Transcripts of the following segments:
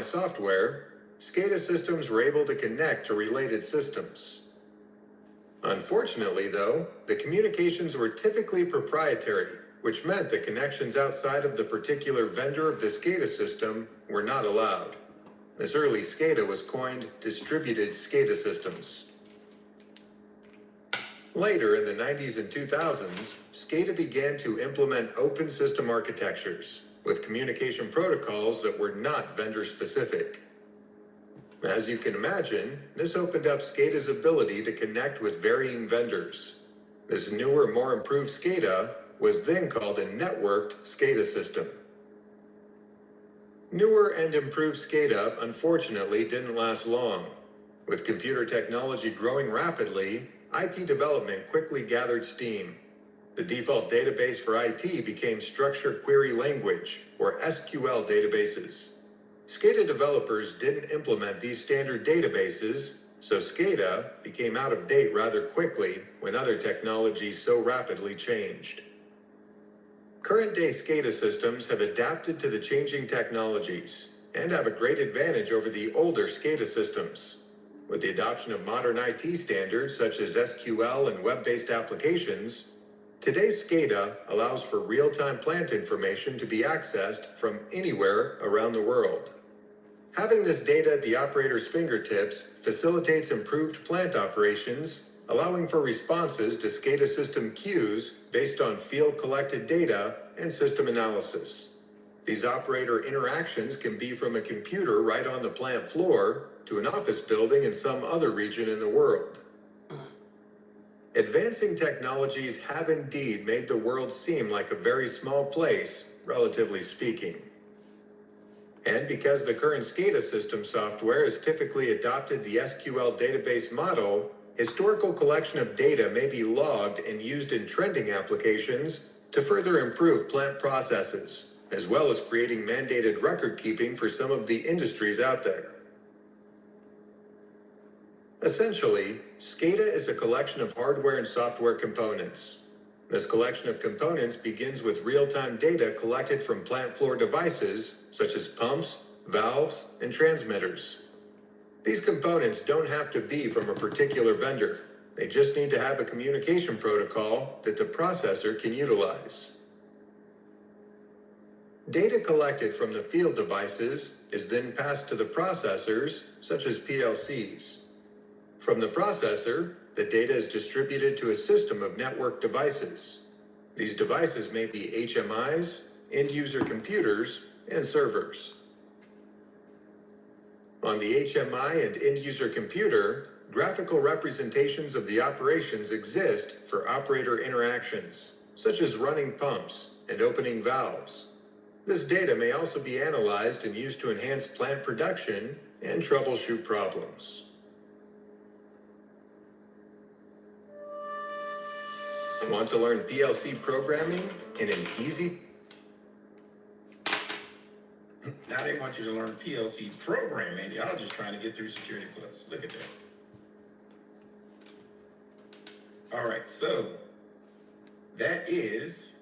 HMI software, SCADA systems were able to connect to related systems. Unfortunately, though, the communications were typically proprietary, which meant that connections outside of the particular vendor of the SCADA system were not allowed. This early SCADA was coined distributed SCADA systems. Later in the 90s and 2000s, SCADA began to implement open system architectures with communication protocols that were not vendor-specific. As you can imagine, this opened up SCADA's ability to connect with varying vendors. This newer, more improved SCADA was then called a networked SCADA system. Newer and improved SCADA, unfortunately, didn't last long. With computer technology growing rapidly, IT development quickly gathered steam. The default database for IT became Structured Query Language, or SQL databases. SCADA developers didn't implement these standard databases, so SCADA became out of date rather quickly when other technologies so rapidly changed. Current-day SCADA systems have adapted to the changing technologies and have a great advantage over the older SCADA systems. With the adoption of modern IT standards such as SQL and web-based applications, today's SCADA allows for real-time plant information to be accessed from anywhere around the world. Having this data at the operator's fingertips facilitates improved plant operations, allowing for responses to SCADA system queues based on field-collected data and system analysis. These operator interactions can be from a computer right on the plant floor to an office building in some other region in the world. Advancing technologies have indeed made the world seem like a very small place, relatively speaking. And because the current SCADA system software has typically adopted the SQL database model, historical collection of data may be logged and used in trending applications to further improve plant processes, as well as creating mandated record keeping for some of the industries out there. Essentially, SCADA is a collection of hardware and software components. This collection of components begins with real-time data collected from plant floor devices such as pumps, valves, and transmitters. These components don't have to be from a particular vendor. They just need to have a communication protocol that the processor can utilize. Data collected from the field devices is then passed to the processors, such as PLCs. From the processor, the data is distributed to a system of network devices. These devices may be HMIs, end-user computers, and servers. On the HMI and end-user computer, graphical representations of the operations exist for operator interactions, such as running pumps and opening valves. This data may also be analyzed and used to enhance plant production and troubleshoot problems. Want to learn PLC programming in an easy... Now they want you to learn PLC programming. Y'all just trying to get through Security Plus. Look at that. All right, so that is...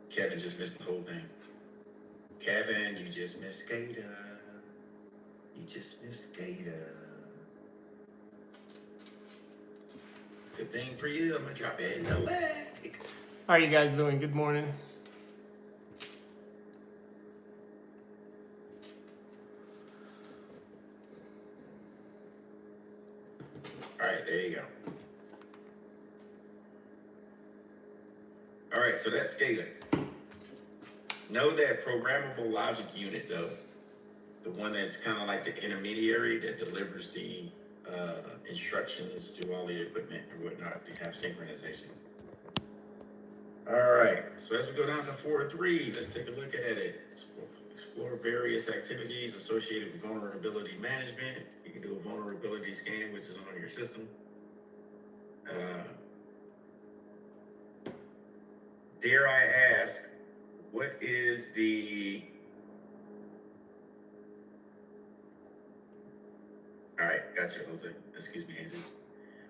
Kevin just missed the whole thing. Kevin, you just missed SCADA. You just missed SCADA. Good thing for you, I'm gonna drop it in the leg. How are you guys doing? Good morning. All right, there you go. All right, so that's SCADA. Know that programmable logic unit, though, the one that's kind of like the intermediary that delivers the instructions to all the equipment and whatnot to have synchronization. All right, so as we go down to 4.3, let's take a look at it. Explore various activities associated with vulnerability management. You can do a vulnerability scan, which is on your system. Dare I ask, what is the... All right, gotcha, Jose. Excuse me, Jesus.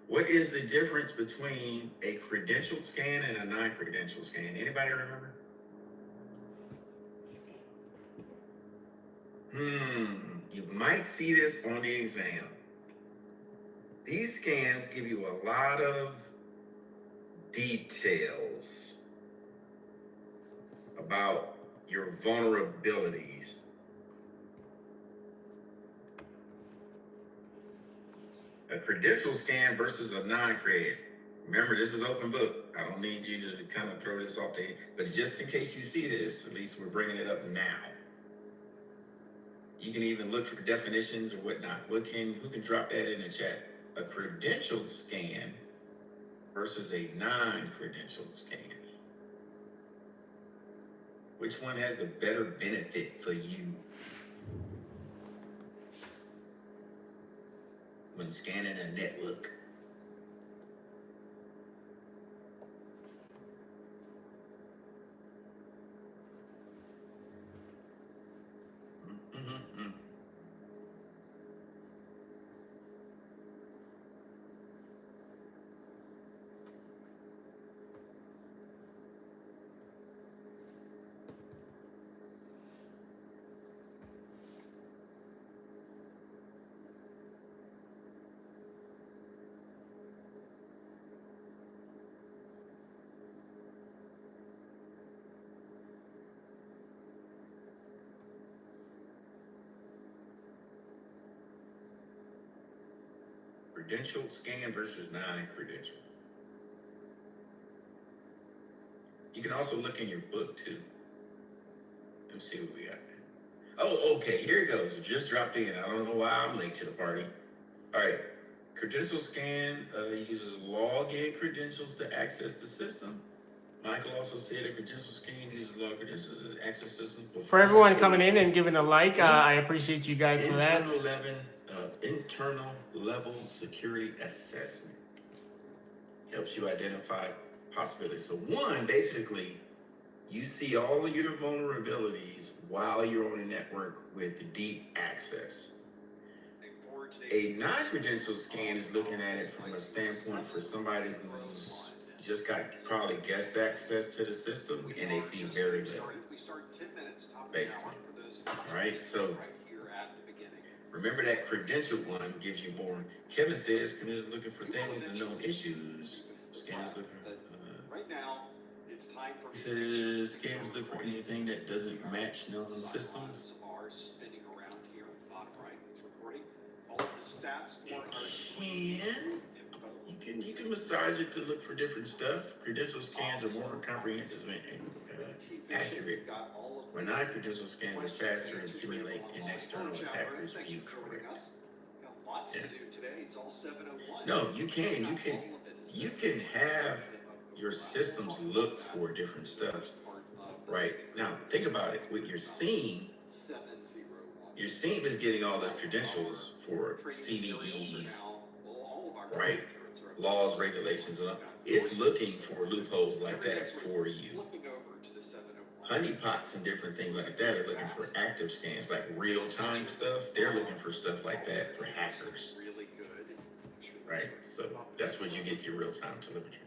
What is the difference between a credentialed scan and a non-credentialed scan? Anybody remember? might see this on the exam. These scans give you a lot of details about your vulnerabilities. A credential scan versus a non-cred. Remember, this is open book. I don't need you to kind of throw this off there, but just in case you see this, at least we're bringing it up now. You can even look for definitions or whatnot. Who can drop that in the chat? A credentialed scan versus a non-credentialed scan. Which one has the better benefit for you when scanning a network? Credentialed scan versus non-credential. You can also look in your book too. Let me see what we got. Oh, okay, here it goes. It just dropped in. I don't know why I'm late to the party. All right, credential scan uses login credentials to access the system. Michael also said a credential scan uses log credentials to access the system. For everyone coming in and giving a like, I appreciate you guys for that. Internal level security assessment helps you identify possibilities. So one, basically, you see all of your vulnerabilities while you're on a network with deep access. A non-credential scan is looking at it from a standpoint for somebody who's just got probably guest access to the system and they see very little, basically. All right, so remember that credentialed one gives you more. Kevin says credentials looking for things and known issues. Scans looking for right now. It's time for scans look for anything that doesn't match known systems. Are spinning around here on the bottom right. It's recording all of the stats for you can massage it to look for different stuff. Credential scans are more comprehensive and accurate. Where non-credential scans are faster and simulate an external attacker's view correctly. Yeah. No, you can have your systems look for different stuff. Right. Now think about it. What you're seeing is getting all those credentials for CVEs, right? Laws, regulations, and it's looking for loopholes like that for you. Honeypots and different things like that are looking for active scans, like real-time stuff. They're looking for stuff like that for hackers. Right? So that's where you get your real-time telemetry.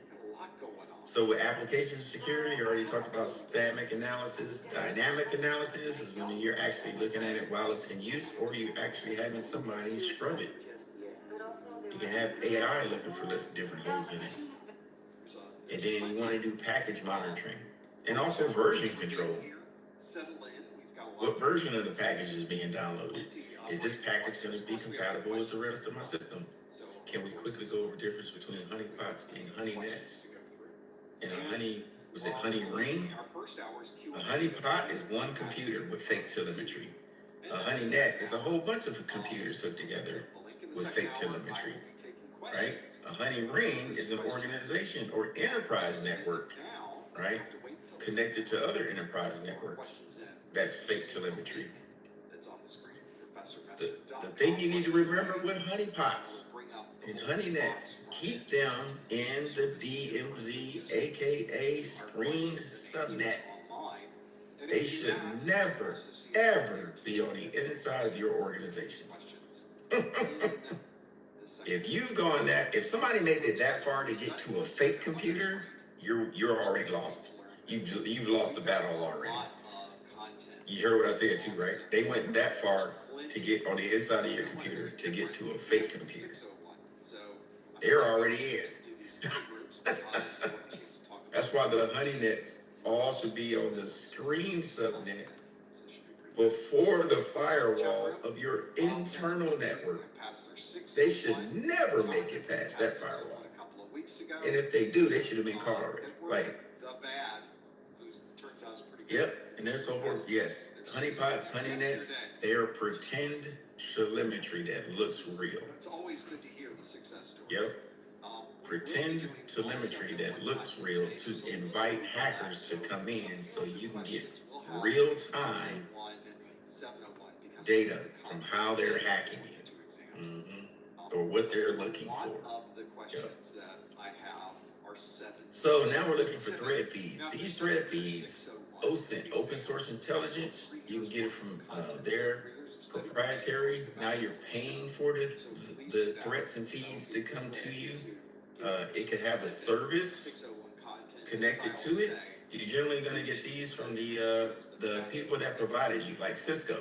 So with application security, you already talked about static analysis. Dynamic analysis is when you're actually looking at it while it's in use, or you're actually having somebody scrub it. You can have AI looking for different holes in it. And then you want to do package monitoring. And also version control. What version of the package is being downloaded? Is this package going to be compatible with the rest of my system? Can we quickly go over the difference between honeypots and honeynets? And honey ring? A honeypot is one computer with fake telemetry. A honeynet is a whole bunch of computers hooked together with fake telemetry, right? A honey ring is an organization or enterprise network, right? Connected to other enterprise networks. That's fake telemetry. The thing you need to remember with honeypots and honeynets, keep them in the DMZ, aka screen subnet. They should never, ever be on the inside of your organization. If somebody made it that far to get to a fake computer, you're already lost. You've lost the battle already. You heard what I said too, right? They went that far to get on the inside of your computer to get to a fake computer. They're already in. That's why the honey nets all should be on the screen subnet before the firewall of your internal network. They should never make it past that firewall. And if they do, they should have been caught already. Like, yep, and they're so horrible. Yes, honeypots, honey nets, they are pretend telemetry that looks real. It's always good to hear the success stories. Yep. Pretend telemetry that looks real to invite hackers to come in so you can get real time data from how they're hacking you, or what they're looking for. Yep. So now we're looking for thread feeds. These thread feeds, OSINT, open source intelligence, you can get it from their proprietary. Now you're paying for the threats and feeds to come to you. It could have a service connected to it. You're generally going to get these from the people that provided you, like Cisco.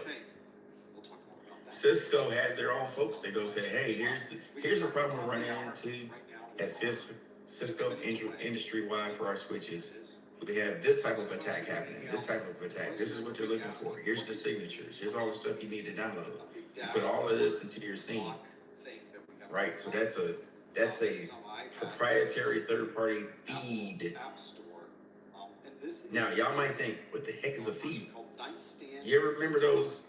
Cisco has their own folks that go say, hey, here's a problem we're running into at Cisco industry-wide for our switches. We have this type of attack happening, this type of attack. This is what you're looking for. Here's the signatures. Here's all the stuff you need to download. You put all of this into your scene, right? So that's a proprietary third-party feed. Now, y'all might think, what the heck is a feed? You ever remember those?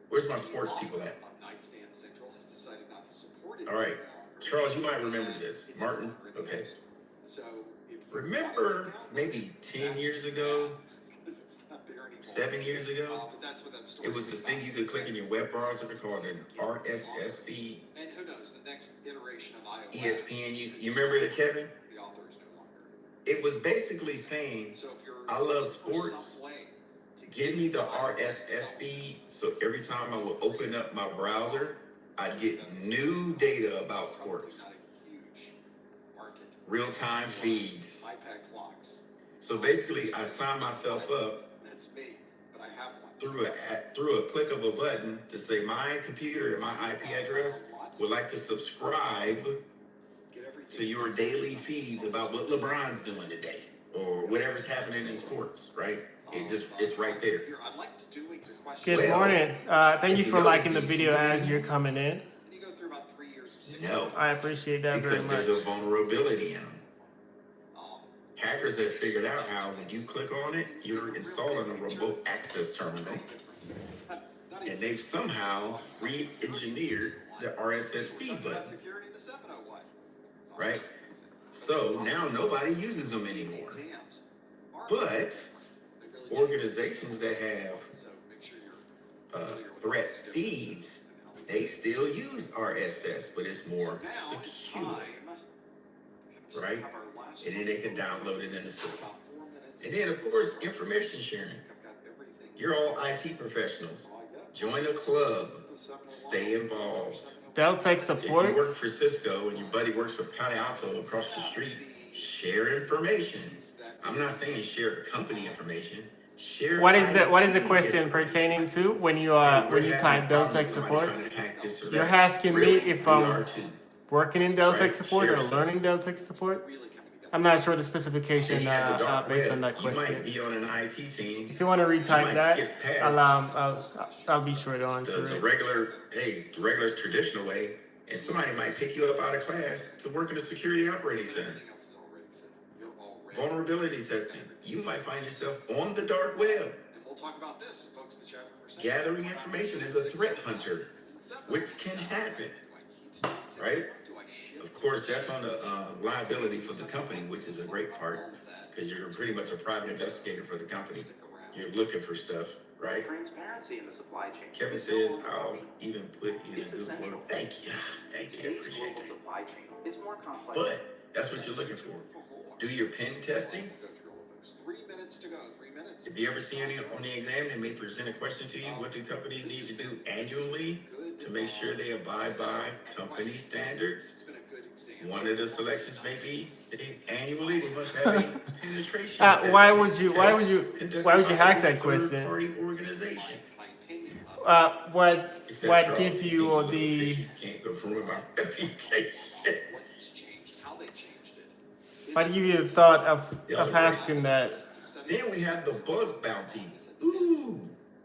Where's my sports people at? All right. Charles, you might remember this. Martin, okay. Remember maybe 10 years ago, 7 years ago, it was this thing you could click in your web browser called an RSS feed. And who knows, the next iteration of iOS. ESPN, you remember it, Kevin? The author is no longer. It was basically saying, I love sports. Give me the RSS feed, so every time I would open up my browser, I'd get new data about sports. Real-time feeds. So basically, I signed myself up through a click of a button to say my computer and my IP address would like to subscribe to your daily feeds about what LeBron's doing today or whatever's happening in sports, right? It's right there. Good morning. Thank you for liking the video as you're coming in. No. I appreciate that very Because much. there's a vulnerability in them. Hackers have figured out how when you click on it, you're installing a remote access terminal. And they've somehow re-engineered the RSS feed button. Right? So now nobody uses them anymore. But organizations that have threat feeds, they still use RSS, but it's more secure. Right? And then they can download it in the system. And then, of course, information sharing. You're all IT professionals. Join a club. Stay involved. Dell Tech If support. you work for Cisco and your buddy works for Palo Alto across the street, share information. I'm not saying share company information. Share What is the IT question information. pertaining to when you We're type having Dell problems Tech with somebody support? trying to hack this or You're that. asking me Really? if We I'm are too. working in Dell Tech Right. support Share or stuff. learning Dell Tech support. I'm not sure the And specification you have the dark based web. on that You might question. be on an IT team. If you want to You retype might that, skip past I'll be sure to answer the it. regular traditional way, and somebody might pick you up out of class to work in a security operating center. Vulnerability testing. You might find yourself on the dark web. And we'll talk about this, folks in the chat room. Gathering information as a threat hunter, which can happen, right? Of course, that's on the liability for the company, which is a great part, because you're pretty much a private investigator for the company. You're looking for stuff, right? Transparency in the supply chain. Kevin says, I'll even put in a good word. Thank you. Thank you. I Today's appreciate global that. supply chain is more complex. But that's what you're looking for. Do your pen testing. 3 minutes to go. 3 minutes. If you ever see any on the exam that may present a question to you, what do companies need to do annually to make sure they abide by company standards? One of the selections may be annually they must have a penetration test. Why would you ask that question? Third-party organization. Except what Charles, gives he you seems a little the fishy. Can't confirm my reputation. What has changed, how they changed it. Is what it give you the thought Y'all of are great. asking that? to study Then we have the bug bounty. Ooh,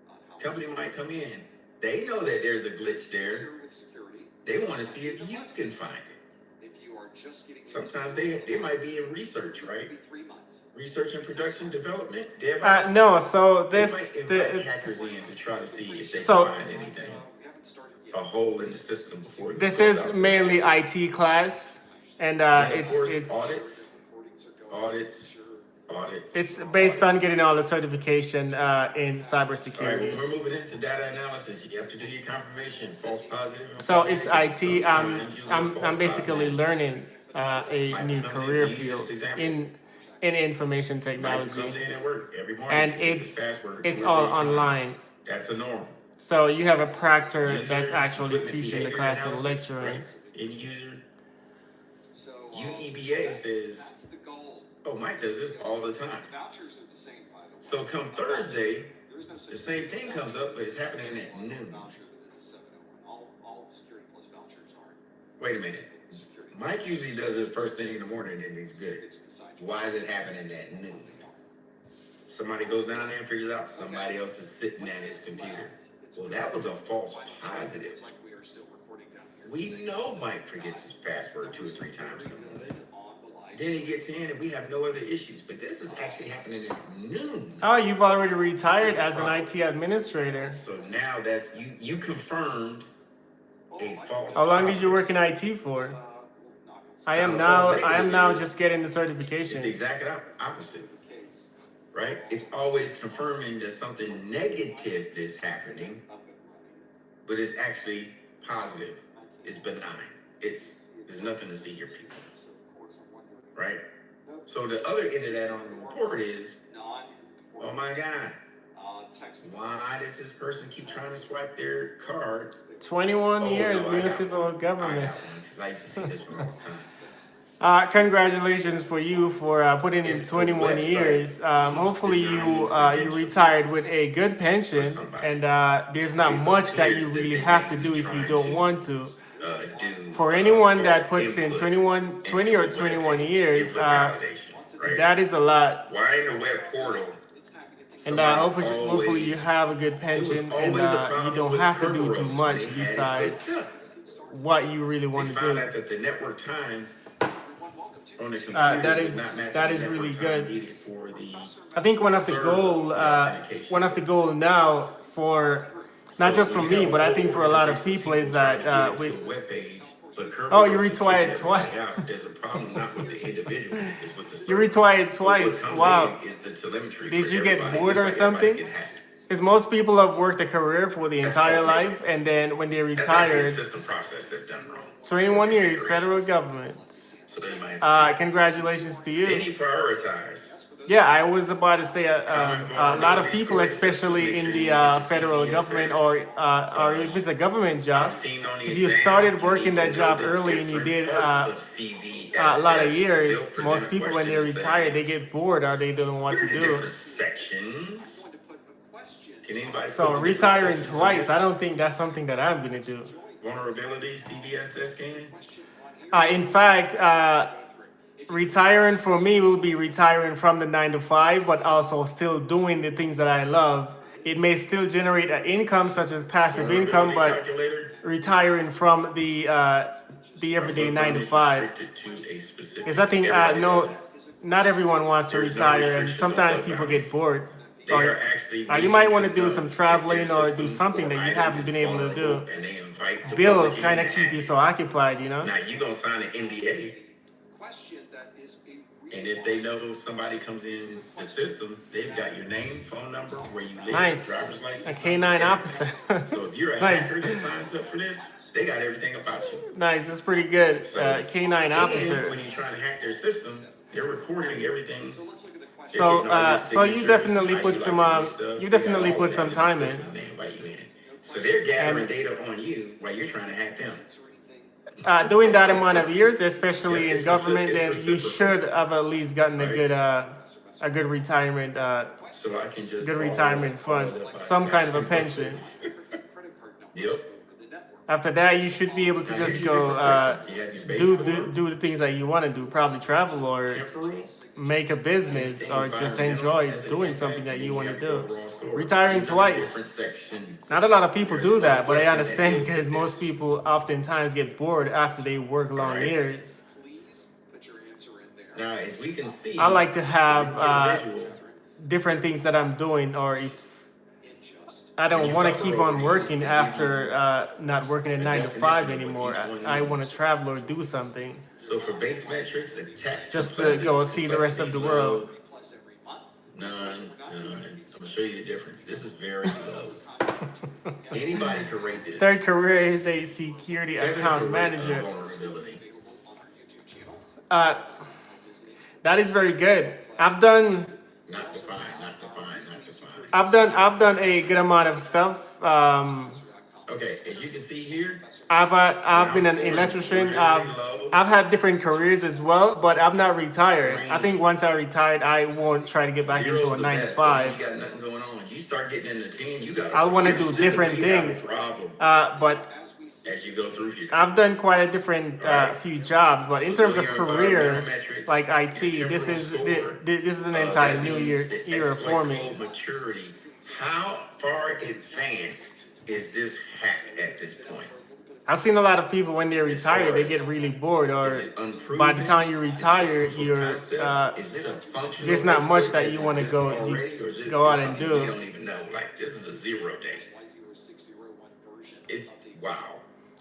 on how company might come in. They know that there's a glitch there. secure with security. They want to see if you can find it. If you are just getting Sometimes they might be in research, right? maybe 3 months. Research and production development, DevOps. No, so They this might invite hackers in to try to see if they So- can find anything, We haven't started a yet. hole in the system before it this goes out is to the mainly masses. IT class, and And of it's course, it's audits, Recordings are going. audits, audits. it's based on audits. getting all the certification in All right, cybersecurity. when we're moving into data analysis, you have to do your confirmation, false positive. And So false it's negative. IT. Sometimes you'll get false I'm basically positives. learning a Michael new comes in, career we use this field example. in information Michael technology, comes in at work every morning. and He gets his it's password it's 2 or all 3 times. online. That's a norm. So you have a proctor User, that's actually equipment, teaching the behavior class and analysis, lecturing. right? End user. So UEBA says, that's the goal. oh, Mike does this all the time. Vouchers are the same, by the way. So come Thursday, There is no such the same thing comes up, but it's happening at noon. voucher that is a 701. All security plus vouchers are Wait a minute. security. Mike usually does this first thing in the morning and he's good. It's inside you. Why is it happening at noon? Somebody goes down there and figures out somebody else is sitting at his computer. Well, that was a false positive. It's like we are still recording down here. We know Mike forgets his password 2 or 3 times in the morning. On the live. Then he gets in and we have no other issues. But this is actually happening at noon. Oh, you've already retired as an IT administrator. So now that's you confirmed a false How long did you positive. work in IT for? Knock on I am false now negative is- just getting the It's the certification. exact opposite, the case. right? It's always confirming that something negative is happening, Up and running. but it's actually positive. It's benign. There's nothing to see here, people, So of course I'm wondering. right? So the other end of that on the report is, Non. oh my God, Text. why does this person keep trying to swipe their card? 21 Oh, years no, I got municipal one. I government. got one because I used to see this one all the time. Congratulations for you for putting in It's the 21 website years. Hopefully you denying you retired with a good pension, somebody. and there's not It much that you appears that really they have may to be do if you trying don't to, want to. Do For anyone that false puts in input 20 into or the 21 webpage, years, input validation, right? that is a lot. Why in the web portal? It's time to get things. And Somebody's hopefully you always- have a good There was pension, and always a you problem don't with have to do too Kerberos when much they had it besides hooked up. what you really They want to found do. out that the network time Everyone, welcome to on the computer that was is- not matching that the is network really time good. needed for the. I think one of the server, goal, the authentication one of the server. goal now for not So just for when you me, have but I whole think for a lot of organization people is trying to that get we. into a web page, but Oh, you Kerberos is retired kicking twice. everybody out. There's a problem not with the individual, it's with the You server. retired But twice. what comes Wow. in is the telemetry Did for you get everybody. bored It's or like everybody's something? getting hacked. Because most people have worked a career for the That's entire false life, negative. and then when they That's actually a retired, system process that's done wrong. 21 years, Configuration. federal government. So they might say, Congratulations to you. then you prioritize. Yeah, I was about to say a lot of people, especially in the federal government or if it's a government job, I've seen on the if you exam, started you working need to that know job the early and you different did parts of a CVSS, lot of 'cause years, they'll present most a people when question they and say, retire, they get bored or they don't know what "Here are to the do. different sections." To put a question. Can anybody So put the different retiring sections on twice, this? I don't think that's something that I'm gonna do. Vulnerability, CVSS scan. In fact, retiring for me will be retiring from the 9 to 5, but also still doing the things that I love. It may still generate an income such as passive income, Vulnerability but calculator. retiring from the everyday 9 to 5. Restricted to a specific. Because I think everybody no, doesn't. not everyone wants to There's no retire, and restrictions on sometimes bug people bounties. get bored. They Or, are actually you needing might want to to do know some if traveling their or do system something that you item haven't is been able to do. vulnerable, and they invite the Bills public kind in of to keep hack you it. so occupied, you know? Now you gonna sign an NDA, Question that is a real and if they know somebody comes in the system, they've got your name, phone number, where you live, Nice. driver's A license. K9 number, officer. everything. So if you're a Nice. hacker that signs up for this, they got everything about you. Nice, that's pretty good. So, K9 and officer. when you're trying to hack their system, they're recording everything. So let's look at the question. They're So, getting all your so you signatures, definitely how put you some, like to do stuff. you They got definitely all put of some that time the in. system, they invite you in. So they're gathering And- data on you while you're trying to hack them. Doing that amount of years, especially Yeah, in it's government, it's then you reciprocal. should have at least gotten a good retirement, So I can just good follow retirement up fund, all of my some kind of a Snapchat pension. buckets. Yep. After that, you should be able to Now, just here's your go different sections. You have your base core, do the things that you want to do, probably travel or temporal, make a business anything or just environmental enjoy has an doing impact, something and that then you you want to have your do. overall score. Retiring These are the twice. different sections. Not a lot of people There's do one that, but I question that understand deals with because most this. people oftentimes get bored after they work long Alright. years. Please put your answer in there. Now, as we can see, I like to so we have can get a visual. different things that I'm doing, or if I When don't you want to hover keep over on these, working they give after you not working at a 9 to definition 5 of what anymore. each one I want means. to travel or do something So for base metrics, attack, just to go see the rest of the world. low, none. I'm gonna show you the difference. This is very low. Anybody can rate this. Third career is a security Kevin account can rate manager. vulnerability. Uh, that is very good. I've done Not defined, not defined, not defined. I've done a good amount of stuff. Okay, as you can see here, I've been an scoring electrician. really low. I've had different careers as well, but I'm not retired. I think once I retired, I won't try to get back into Zero's a the 9 to best. That means 5. you got nothing going on. You start getting into 10, you got. I want to do different things. But As you go through here. I've done quite a different few jobs. But in So terms do of your career, environmental metrics, like your IT, this temporal is score, this is an entire that new means the era for exploit me. code maturity. How far advanced is this hack at this point? I've seen a lot of people when they As far retire, they as, get really bored, or is it unproven? by the time you Is it retire, proof of you're concept? Is it a functional there's not much exploit that that you want to exists go already, or is it go out and something we do. don't even know? Like, this is a 0 day. It's wow.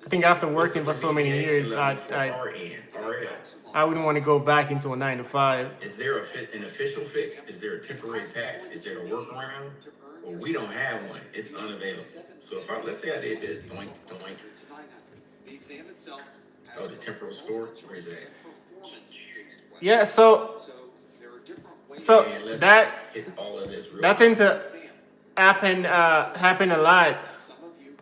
I think after What's the working for so many remediation years, level for RN, RL? I wouldn't want to go back into a 9 to 5. Is there an official fix? Is there a temporary patch? Is there a workaround? Well, we don't have one. It's unavailable. So if let's say I did this, doink, doink. Oh, the temporal score? Where is that? Yeah, so And let's that hit all of this real that quick. tend to happen a lot.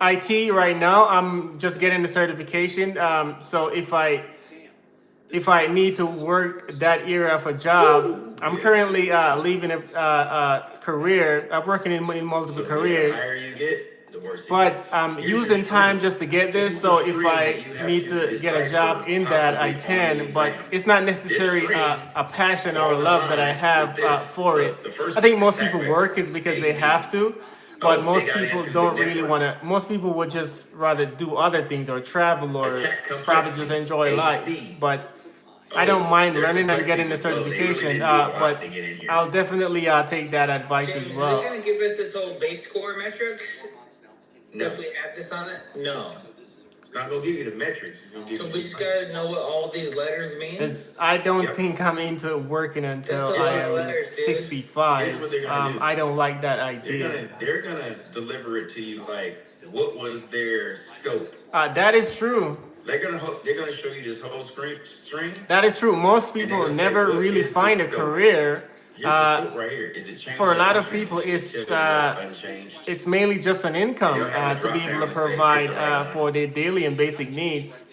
IT right now, I'm just getting the certification. So if I need to work that area of a job, I'm currently leaving a career. I'm working in multiple So careers, the higher you get, the worse it but gets. I'm Here's your using time string. just to get This this. is So the if string I that you have need to to get a job decipher in that, I possibly on the can. But exam. it's not This necessarily string a passion or falls in love that I line have with this. for Look, it. the first I think most attack people vector, work is because they AV. have to. But Oh, most they got in people through don't the really network. want to. Most people would just rather do other things or travel or Attack probably complexity, just enjoy AC. life. But I Oh, don't mind their learning and complexity getting the was low. They really certification. didn't do a lot But to get in here. I'll definitely take that advice James, as is well. it gonna give us this whole base score metrics No, if we have this on it? No. it's not gonna give you the metrics. It's gonna give So you we just gotta know what all these letters mean? Because I don't Yep. think I'm into working until Just a I lot of am letters, dude. 65. Here's what they're gonna do. I don't like that idea. They're gonna deliver it to you like what was their scope. That is true. They're gonna show you this whole string. That is true. Most And they're people gonna say, never what really is the find a scope? career. Here's the scope right here. Is it changed? For a or lot of unchanged? people, it's It tells you unchanged. it's mainly just an income You'll have a to be drop able down to and say, provide hit the right line. for their daily and basic needs.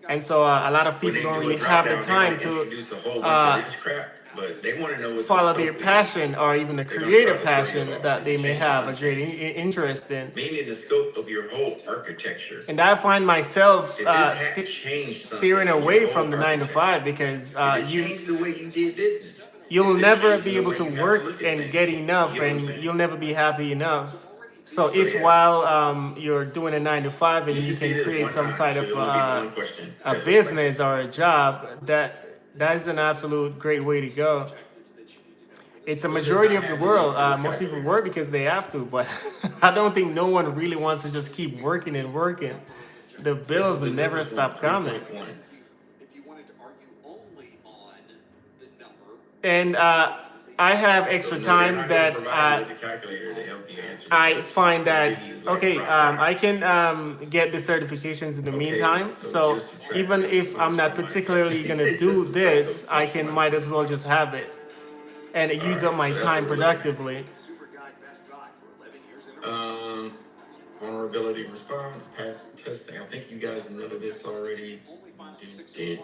And so a lot of When people they don't do really a drop have the down, they're time gonna to introduce a whole bunch of this crap, but they want to know what follow the their scope passion or even the They're gonna creative try to tell you passion about that is they it may changed or have a great unchanged. interest in. Meaning the scope of your whole architecture. And I find myself Did this hack change something steering in your away whole from the 9 to architecture? 5 because Did it change the way you did business? you'll Does it never change be the able way to you have work look at and things? get You enough, get what I'm and saying? you'll never be happy enough. So So, if yeah. while you're doing a 9 to 5 and You you should see can this create one some time, side so of it will be one question a that looks like business this. or a job, that's an absolute great way to go. It's a What does majority not of the have to world. lead to this Most people calculator? work because they have to, but I don't think no one really wants to just keep working and working. The This is bills the will never newest one, stop coming. 3.1. If you wanted to argue only on the number, And I have extra So, no, they're time not gonna that provide you with the calculator to help you answer the I question. find They'll that give you, like, okay, drop I downs. can get the certifications in the Okay, meantime. so So just subtract even those if I'm points not from my particularly test. gonna Just do subtract this, those I points from can my might as test. well just have it and use Alright, up my so that's time what we're looking at. productively. Vulnerability response, patch testing. I think you guys know this already. You did.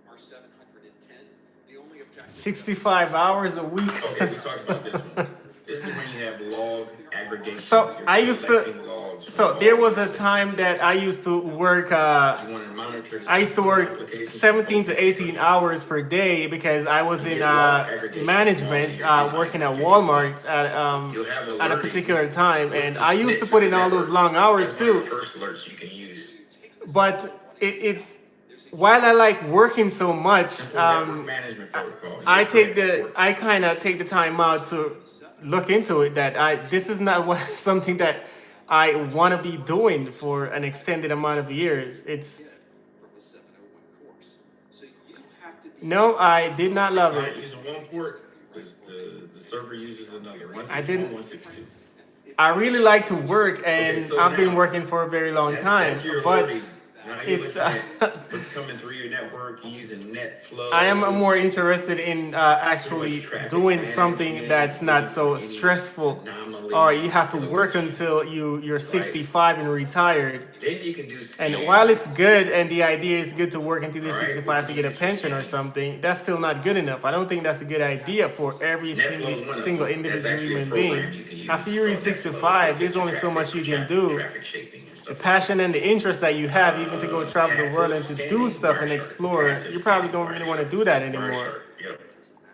our 710, the only objective 65 hours a week. Okay, we talked about this one. This is when you have log aggregation. So You're I used to. collecting logs from So all there your was a time systems. that I used to work. You want to monitor the I used to system work applications 17 from to 18 infrastructure. hours per day because I was You in get log aggregation from all of management, your end working at items, your Walmart endpoints. You'll have at a alerting. particular time, What's and the I used to snitch put for the in all those network? long hours That's one of the too. first alerts you can use. But it's while I like working so much, Simple network management protocol. You I will take collect the I reports. kind of take the time out to look into it. That this is not what something that I want to be doing for an extended amount of years. It's from the 701 course. So you have to be no, I did not The love client it. uses one port, is the server uses another. I 161, didn't. 162. I really like to work, Okay, and so I've been now working for a very long time. that's your But alerting. Now you're it's looking at what's coming through your network. You're using net I am flow. more interested in Pretty much actually traffic doing something management, that's not looking for so any stressful, or you anomalies have to in work alerts, until you're right? 65 and retired. Then you can do And while scanning. it's good and the idea is good to work until All you're right, what 65 can to you get a use for pension or scanning? something, that's still not good enough. I don't think that's a good idea for every Net flow is one of single them. That's individual actually a human program being. you can use. After It's you reach called net flow. It 65, looks there's at your only so traffic much for you can do. traffic shaping and The stuff like that. passion and the interest that you have, even to go travel the world Passive and to do scanning, stuff and Wireshark. explore, Passive you probably scanning, don't really want to Wireshark. do that anymore. Wireshark. Yep.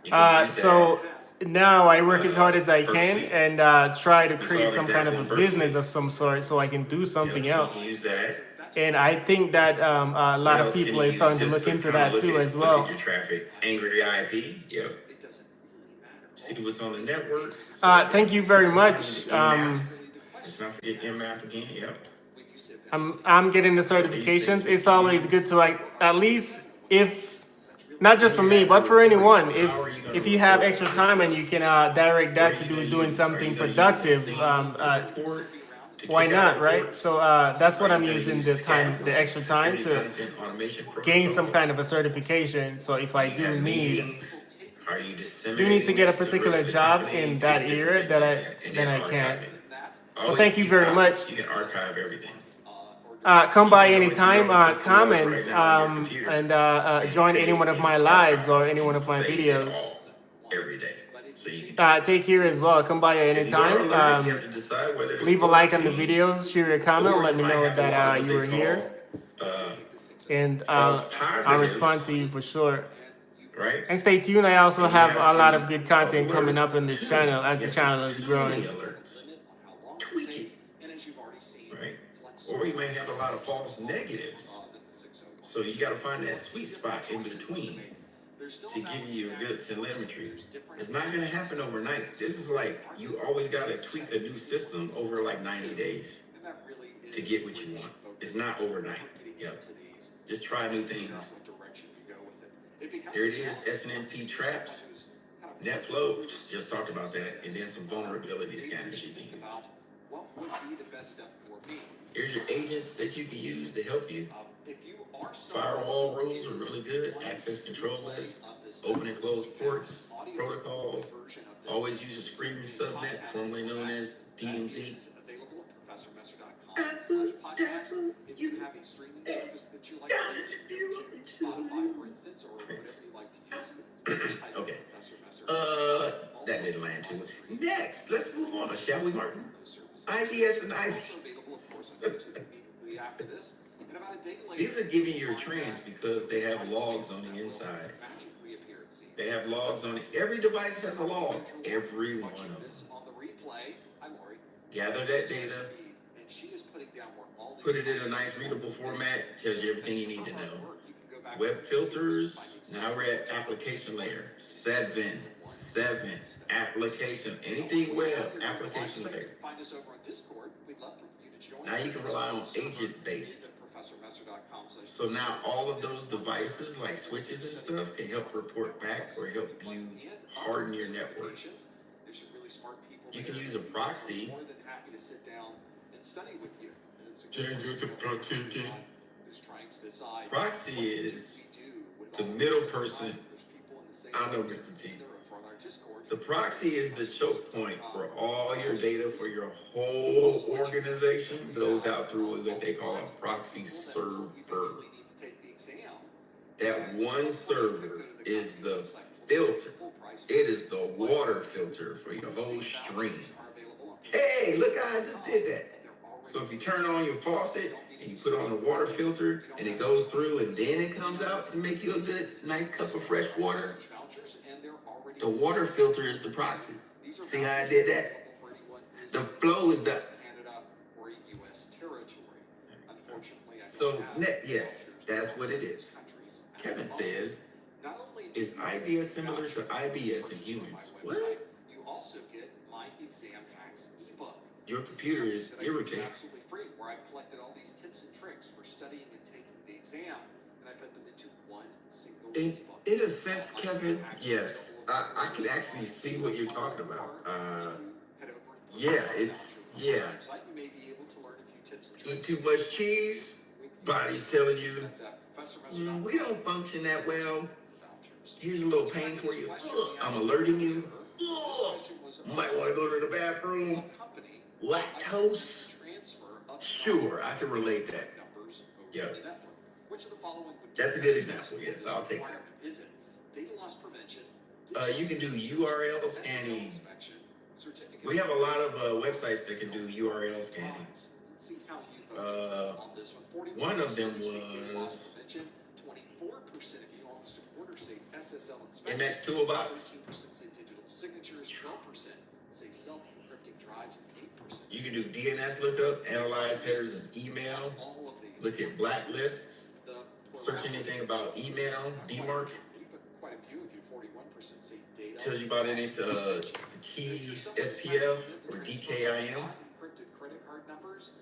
You can use that. So now I work as hard as I can Firstly, and try to we saw create an some kind of example a in Burst business Suite. of some sort so I can do Yep. something So you else. can use that. And I think that a What lot of else can people you are use starting to just look to into kind of that too as look at your well. traffic? Angry IP. Yep. it doesn't really matter. See what's on the network. So Thank you very sometimes much. the Nmap. Let's not forget Nmap again. Yep. I'm getting the So these things certifications. we It's can always good use. to like at least if not just Then for you me, have your but for reports. anyone. So how are you going to If you have report extra on this time and you stuff? can direct What are that to you going to doing use? Are something you going to use a productive, scene to report, to why kick out not, right? reports? So that's Are what you I'm going to using use the time, SCAP, the which is extra time Security to Content Automation gain some Protocol? kind of a certification. So if Do I you have need meetings? Are you to disseminating get a this to the particular rest of the job company? in that Just different area, things like that. And then then I can. archiving. Well, Always thank you keep very copies. much. You can archive everything. Come You by can go into whatever anytime, system knows right comment, now on your computer and and join any create one of an my lives or archive any one and of my save it videos. all every day. So you can do that. Take care as well. Come by at If any you are time. alerted, you have to decide whether to Leave a like on the quarantine videos, share your comment, or let you me might know have a lot of that what you they were here, call uh, and false I'll respond positives, to you for sure. right? And stay tuned. I also And you have have a lot to of good content coming alert up in this tune. channel as You the have to channel is tune growing. the alerts, tweak it, right? Or you may have a lot of false negatives. So you got to find that sweet spot in between to give you a good telemetry. It's not going to happen overnight. This is like you always got to tweak a new system over like 90 days to get what you want. It's not overnight. Yep. Just try new things. Here it is, SNMP traps, net flow, just talked about that, and then some vulnerability scanners you can use. What would be the best step for me? Here's your agents that you can use to help you. If you are Firewall rules are really good. Access control list, open and close ports, protocols. Always use a screening subnet, formerly known as DMZ. available at professormesser.com/podcast. If you have a streaming service that you like to use, Spotify, for instance, or whatever you like to use. Okay. That didn't land too well. Next, let's move on, shall we, Martin? IDS and IV. These are giving you a trends because they have logs on the inside. They have logs on it. Every device has a log. Every one of them. Gather that data, put it in a nice readable format, tells you everything you need to know. Web filters, now we're at application layer. Seven, application, anything web, application layer. Now you can rely on agent-based. So now all of those devices like switches and stuff can help report back or help you harden your network. You can use a proxy. Proxy is the middle person. I know, Mr. T. The proxy is the choke point where all your data for your whole organization goes out through what they call a proxy server. That one server is the filter. It is the water filter for your whole stream. Hey, look, I just did that. So if you turn on your faucet and you put on the water filter and it goes through and then it comes out to make you a good, nice cup of fresh water, the water filter is the proxy. See how I did that? The flow is the... So, yes, that's what it is. Kevin says, is IDS similar to IBS in humans? What? You also get my exam hacks ebook. Your computer is irritating. Absolutely free, where I've collected all these tips and tricks for studying and taking the exam, and I put them into one single ebook. In a sense, Kevin, yes, I can actually see what you're talking about. Yeah, it's, yeah. You may be able to learn a few tips and Eat tricks. too much cheese, body's telling you, we don't function that well. Here's a little pain for you. I'm alerting you. Might want to go to the bathroom. Lactose. Sure, I can relate that. Yeah. That's a good example. Yes, I'll take that. You can do URL scanning. We have a lot of websites that can do URL scanning. One of them was MX Toolbox. You can do DNS lookup, analyze headers of email, look at blacklists, search anything about email, DMARC. Tells you about any of the keys, SPF or DKIM,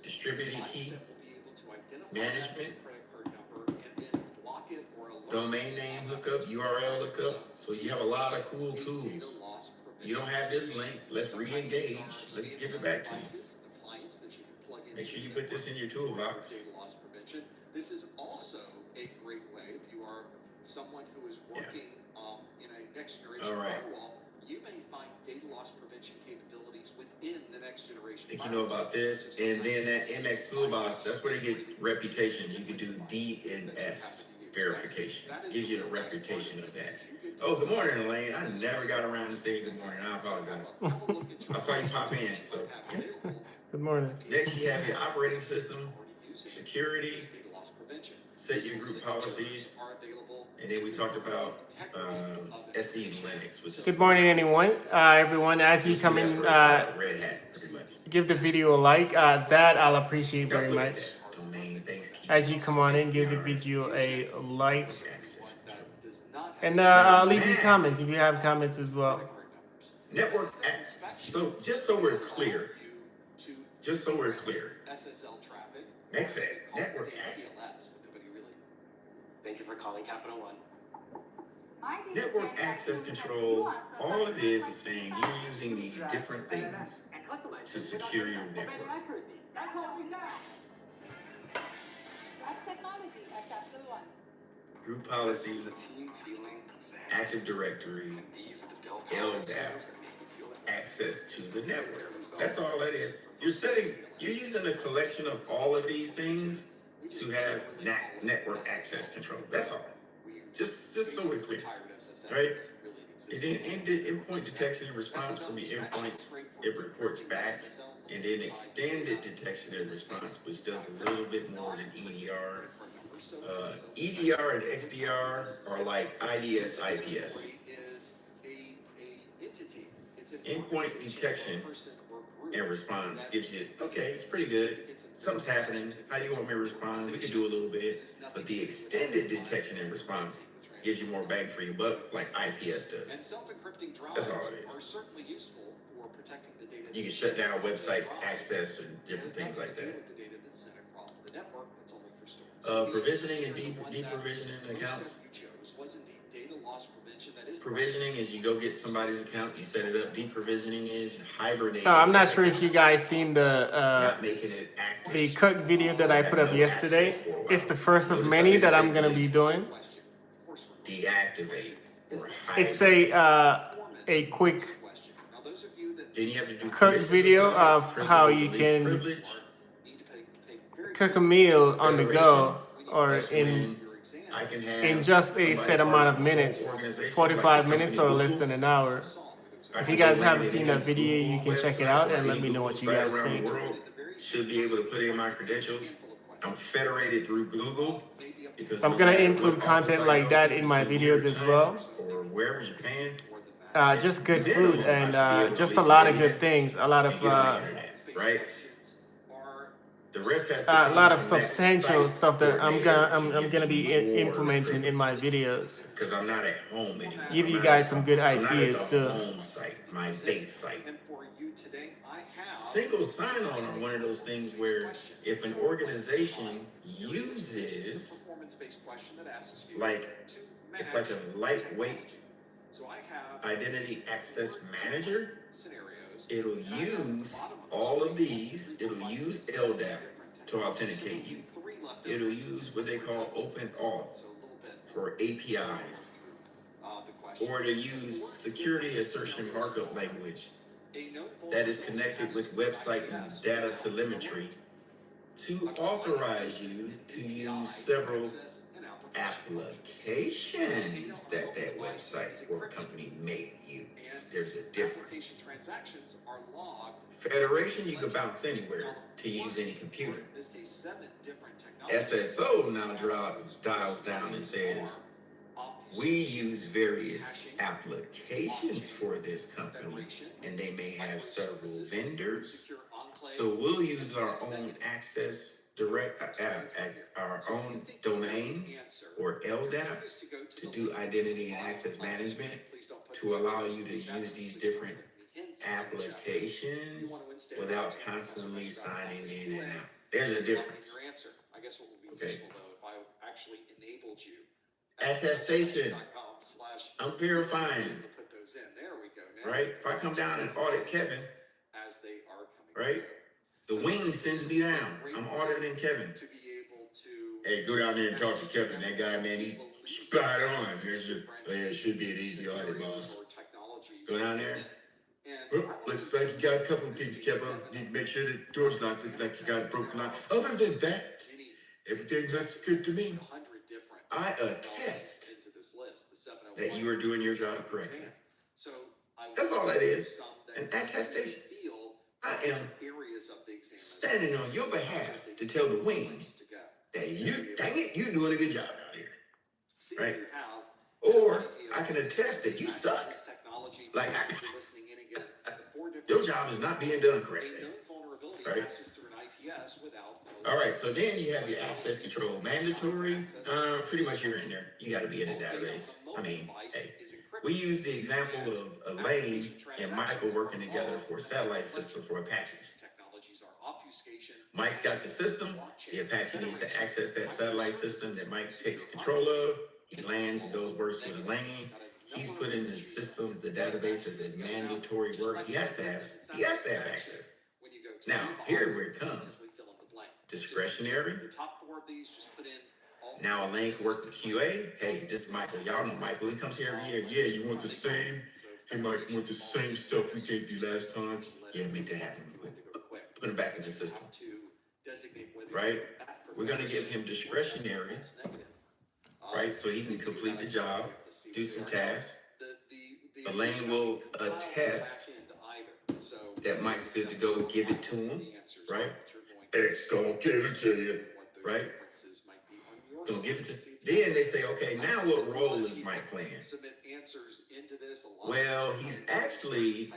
distributed key, management, domain name hookup, URL lookup. So you have a lot of cool tools. You don't have this link. Let's re-engage. Let's give it back to you. Make sure you put this in your toolbox. This is also a great way if you are someone who is working in a next generation firewall. You may find data loss prevention capabilities within the next generation. I think you know about this. And then that MX Toolbox, that's where you get reputation. You can do DNS verification. Gives you the reputation of that. Oh, good morning, Elaine. I never got around to saying good morning. I apologize. I saw you pop in. So Good morning. next, you have your operating system, security, set your group policies, and then we talked about SE and Linux, which is Good morning, everyone. As you come in, Red Hat, pretty much. give the video a like. That I'll appreciate very Look at much. that. Domain-based keys. As you come on in, give the video a like. Access control. And leave your comments if you have comments as well. Network so just so we're clear, SSL traffic. next thing, network access. Thank you for calling Capital One. Network access control, all it is saying you're using these different things to secure your network. That's technology at Capital One. Group policies, Active Directory, LDAP, access to the network. That's all that is. You're using a collection of all of these things to have network access control. That's all. Just so we're clear, right? And then endpoint detection and response from your endpoints, it reports back. And then extended detection and response, which does a little bit more than EDR. EDR and XDR are like IDS, IPS. Endpoint detection and response gives you, okay, it's pretty good. Something's happening. How do you want me to respond? We can do a little bit. But the extended detection and response gives you more bang for your buck, like IPS does. That's all it is. You can shut down websites, access, and different things like that. Provisioning and deprovisioning accounts. Provisioning is you go get somebody's account, you set it up. Deprovisioning is hibernating. So I'm not sure if you guys seen the not making it active. cook video that I put up yesterday. It's the first of many that I'm gonna be doing. Deactivate or It's a quick then you have to do cook video of how you can cook a meal on the go or in I can have in just a somebody set part amount of of a whole minutes, organization, 45 like the minutes company or less Google. than an hour. I If can you go guys land haven't at seen any that video, Google you can check it website out or and let any me know Google what you site guys around the think. world. Should be able to put in my credentials. I'm federated through Google because I'm no gonna matter include what office content I like go that to, in my between here, videos as China, well. or wherever, Japan, Just at good food minimum, I and should be able to at just a least lot get of good in things. A lot and get on the of internet, right? The rest has to a come lot of from that substantial site stuff that coordinator to I'm give gonna me be more implementing in my privileges. videos. Because I'm not at home anymore. Give you guys some good I'm not at the ideas too. home site, my base site. And for you today, I have Single sign-on are one of those things where if an organization uses, performance-based question that asks you like, to it's like match a lightweight So I have identity access manager, scenarios. it'll use all of these, it'll use LDAP to authenticate you. It'll use what they call open auth for APIs, or to use security assertion markup language that is connected with website and data telemetry to authorize you to use several applications that that website or company may use. There's a difference. Transactions are logged. Federation, you can bounce anywhere to use any computer. In this case, 7 different technologies. SSO now dials down and says, we use various applications for this company, and they may have several vendors. So we'll use our own access our own domains or LDAP to do identity and access management to allow you to use these different applications without constantly signing in and out. There's a difference. I guess what would be Okay. useful though if I actually enabled you. Attestation. I'm verifying, Put those in. There we go. Now, right? If I come down and audit Kevin, as they are coming. right? The wing sends me down. I'm auditing Kevin. To be able to. Hey, go down there and talk to Kevin. That guy, man, he's spot on. It should be an easy audit, boss. Go down there. Oh, looks like you got a couple of things, Kevin. Need to make sure the door's locked. Looks like you got a broken lock. Other than that, everything looks good to me. I attest that you are doing your job correctly. That's all that is. An attestation. I am standing on your behalf to tell the wing that you're doing a good job out here. Right? Or I can attest that you suck. Like your job is not being done correctly. Right? All right, so then you have your access control mandatory. Pretty much you're in there. You got to be in the database. I mean, hey, we use the example of Elaine and Michael working together for a satellite system for Apaches. Mike's got the system. The Apache needs to access that satellite system that Mike takes control of. He lands and goes works with Elaine. He's put in the system, the database as a mandatory work. He has to have access. Now, here where it comes. Discretionary. Now Elaine can work with QA. Hey, this is Michael. Y'all know Michael. He comes here every year. Yeah, you want the same? Hey, Mike, you want the same stuff we gave you last time? Yeah, make that happen real quick. Put him back in the system. Right? We're going to give him discretionary. Right? So he can complete the job, do some tasks. Elaine will attest that Mike's good to go. Give it to him. Right? X gonna give it to you. Right? It's gonna give it to you. Then they say, okay, now what role is Mike playing? Well, he's actually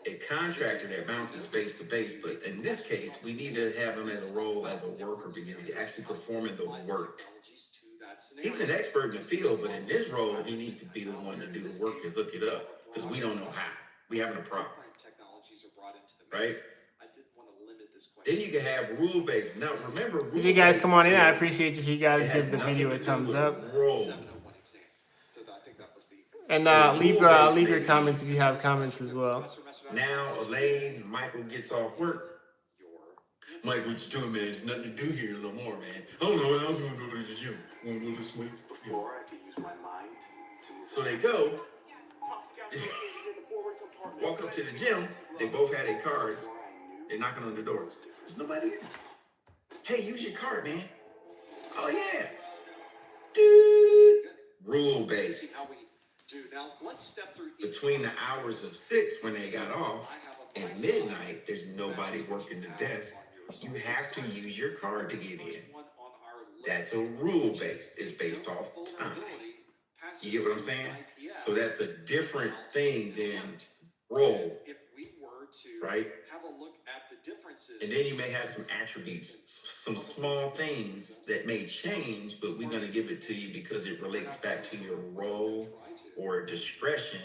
a contractor that bounces base to base, but in this case, we need to have him as a role as a worker because he's actually performing the work. He's an expert in the field, but in this role, he needs to be the one to do the work and look it up because we don't know how. We having a problem. Right? Then you can have rule-based. Now, remember, If you guys come on in, I appreciate if you guys give the video a thumbs up. Role. And leave your comments if you have comments as well. Now, Elaine, Michael gets off work. Mike, what you doing, man? There's nothing to do here no more, man. I don't know. I was going to go to the gym. Want to go this way? So they go. Walk up to the gym. They both had their cards. They're knocking on the door. There's nobody in. Hey, use your card, man. Oh, yeah. Rule See based. how we do. Now let's step through Between the hours of 6 when they got off and midnight, there's nobody working the desk. You have to use your card to get in. That's a rule based. It's based off time. You get what I'm saying? So that's a different thing than role, If we were to right? have a look at the differences, And then you may have some attributes, some small things that may change, but we're going to give it to you because it relates back to your role or discretion.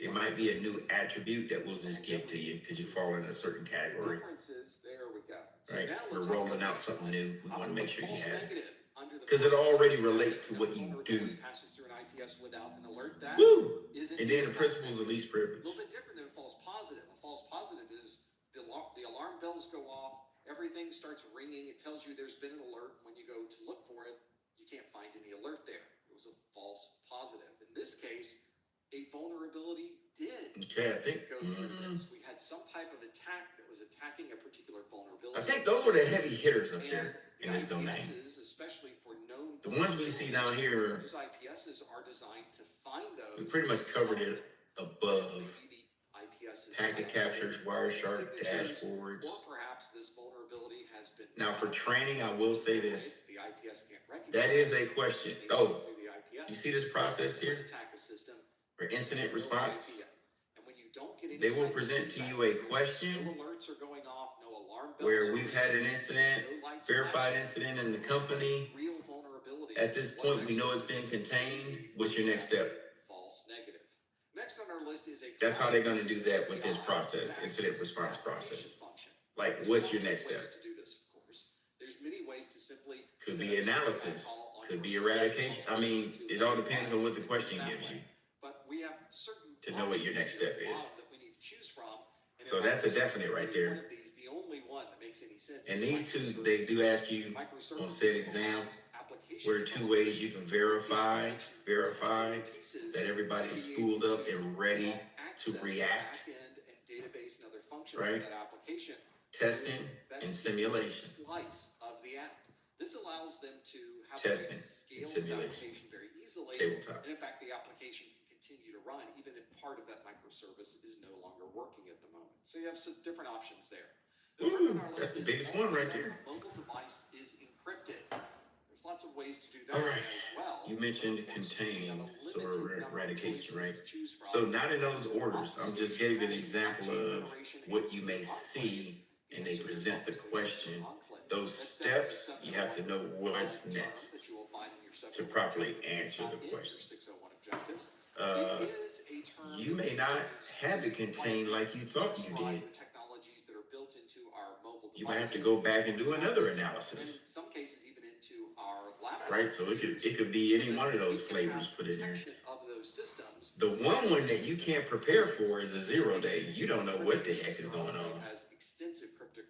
It might be a new attribute that we'll just give to you because you fall in a certain category, differences, there we go. So right? now We're let's rolling look out at something new. We want to make sure you false have it negative under the because it already relates to what you do. passes through an IPS without an alert. That Woo! is And then the principles of least a privilege. little bit different than a false positive. A false positive is the alarm bells go off, everything starts ringing, it tells you there's been an alert. When you go to look for it, you can't find any alert there. It was a false positive. In this case, a vulnerability did Okay, I think. go through this. We had some type of attack that was attacking a particular vulnerability. I think those were the heavy hitters up there in And this the domain. IPSs, especially for known The ones we see down here, those IPSs are designed to find those. we pretty much covered it above. Maybe the IPSs Packet have captures, signatures, Wireshark dashboards. or perhaps this vulnerability has been. Now for training, I will say this. The IPS can't recognize. That is a question. Oh, through the IPS. you see this process here? Attack a system. For incident response, And when you don't get any they will type of present to feedback, you a no question alerts are going off, no alarm bells where are we've had an ringing, incident, no lights verified flashing. incident in the company. Real vulnerability. At this point, we know it's been contained. What's your next step? False negative. Next on our list is a. That's how they're going to do that with this process, incident response process. Like, what's your next step? To do this, of course. There's many ways to simply. Could be analysis, could be eradication. I mean, it all depends on what the question gives you. But we have certain To know what your next step is. that we need to choose from. And So if that's a I- definite right there. one of these, the only one that makes any sense. And is these two, they do ask you on said exam, what are 2 ways you can verify that everybody's spooled up and ready to react, Database and other functions right? of that application. testing and simulation. Slice of the app. This allows them to have Testing scale and this simulation. application very easily. Tabletop. And in fact, the application can continue to run even if part of that microservice is no longer working at the moment. So you have some different options there. The third on our That's list the is biggest one right there. Mobile device is encrypted. There's lots of ways to do that All right. as well. You mentioned contain, so eradication, right? So not in those orders. I'm just gave you an example of what you may see and they present the question. Those steps, you have to know what's next to properly answer the question. You may not have it contained like you thought you did. You might have to go back and do another analysis, In some cases, even into our laptop. right? So it could be any one of those flavors put in there. Of those systems. The one that you can't prepare for is a 0 day. You don't know what the heck is going on. Has extensive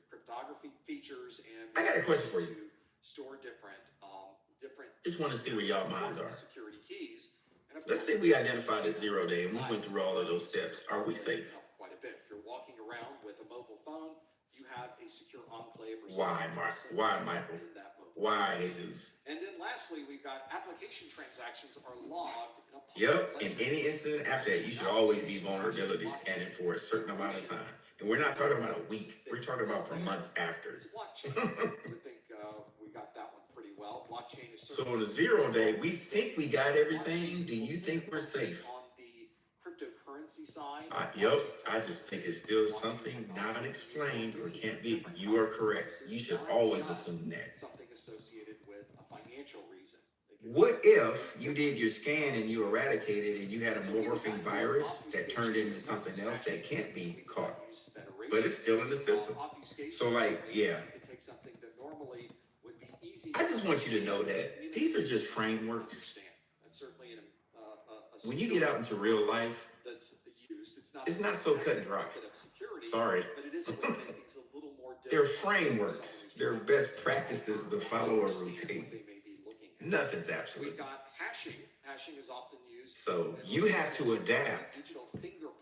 cryptography features and. I got a question for you. To store different. Just want to see where y'all minds are. Security keys. And of Let's course, say we identified a 0 day and we went through all of those steps. Are we safe? quite a bit. If you're walking around with a mobile phone, you have a secure enclave or. Why, Mark? Why, Michael? In that mobile Why, Jesus? And then lastly, we've got application transactions are logged in a public Yep. In ledger. any incident after that, you should always be vulnerability scanning for a certain amount of time. And we're not talking about a week. We're talking about for months after. It's blockchain. I would think we got that one pretty well. Blockchain is So on a 0 day, we think we got everything. Do you think we're safe? on the cryptocurrency side. Yep. I just think it's still something not explained or can't be. You are correct. You should always assume that. Something associated with a financial reason. What if you did your scan and you eradicated and you had a morphing virus that turned into something else that can't be caught, but it's still in the system? So like, yeah. I just want you to know that these are just frameworks. When you get out into real life, it's not so cut and dry. Sorry. They're frameworks. They're best practices to follow a routine. Nothing's absolute. We've got hashing. Hashing is often used. So you have to adapt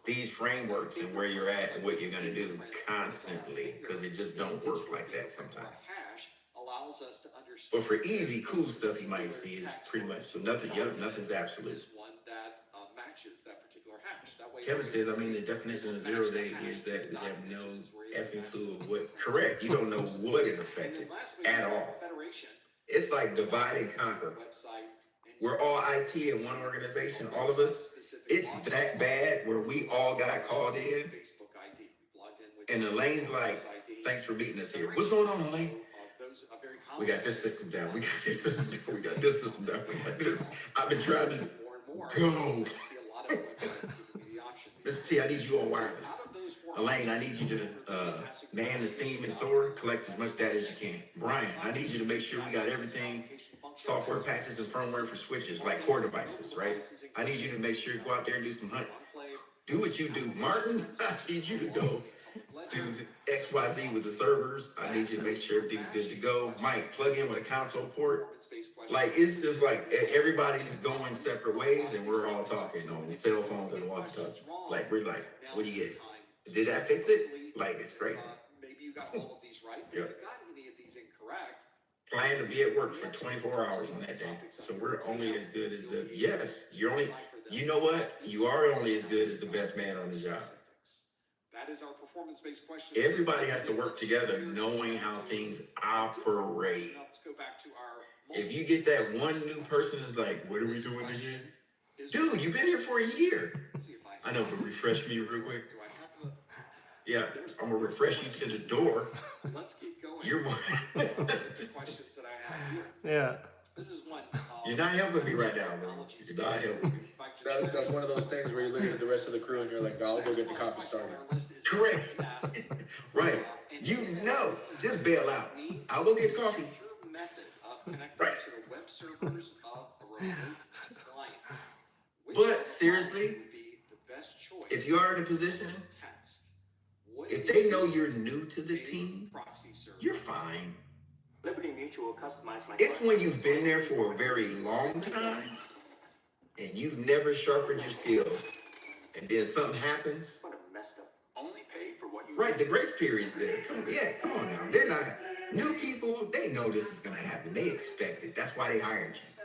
these frameworks and where you're at and what you're going to do constantly, because it just don't work like that sometimes. Hash allows allows us to understand. But for easy, cool stuff, you might see is pretty much so nothing. Yep, nothing's absolute. Is one that matches that particular hash. That way, Kevin says, I mean, the definition of 0 day is that we have no effing clue of what. Correct. You don't know what it affected at all. It's like divide and conquer. We're all IT in one organization, all of us. It's that bad where we all got called in. And Elaine's like, thanks for meeting us here. What's going on, Elaine? We got this system down. We got this system down. We got this system down. We got this. I've been trying to go. Mr. T, I need you on wireless. Elaine, I need you to man the seam and SOAR, collect as much data as you can. Brian, I need you to make sure we got everything, software patches and firmware for switches, like core devices, right? I need you to make sure you go out there and do some hunt. Do what you do. Martin, I need you to go do XYZ with the servers. I need you to make sure everything's good to go. Mike, plug in with a console port. Like, it's just like everybody's going separate ways and we're all talking on cell phones and walkie-talkies. Like, we're like, what do you get? Did that fix it? Like, it's crazy. Maybe you got all of these right. But if you got any of these incorrect, plan to be at work for 24 hours on that day. So we're only as good as the, yes, you're only, you know what? You are only as good as the best man on the job. That is our performance-based question. Everybody has to work together knowing how things operate. Let's go back to our. If you get that one new person that's like, what are we doing again? Dude, you've been here for a year. I know, but refresh me real quick. Yeah, I'm gonna refresh you to the door. Let's keep going. You're more. Questions that I have here. Yeah. This is one. You're not helping me right now, man. You're not helping me. That's one of those things where you're looking at the rest of the crew and you're like, I'll go get the coffee started. Correct. Right. You know, just bail out. I'll go get the coffee. Right. To the web servers of a remote client. But seriously, if you are in a position, if they know you're new to the team, you're fine. Liberty Mutual customized my. It's when you've been there for a very long time and you've never sharpened your skills, and then something happens. What a messed up. Only pay for what you. Right, the grace period's there. Come on now. They're not new people. They know this is gonna happen. They expect it. That's why they hired you.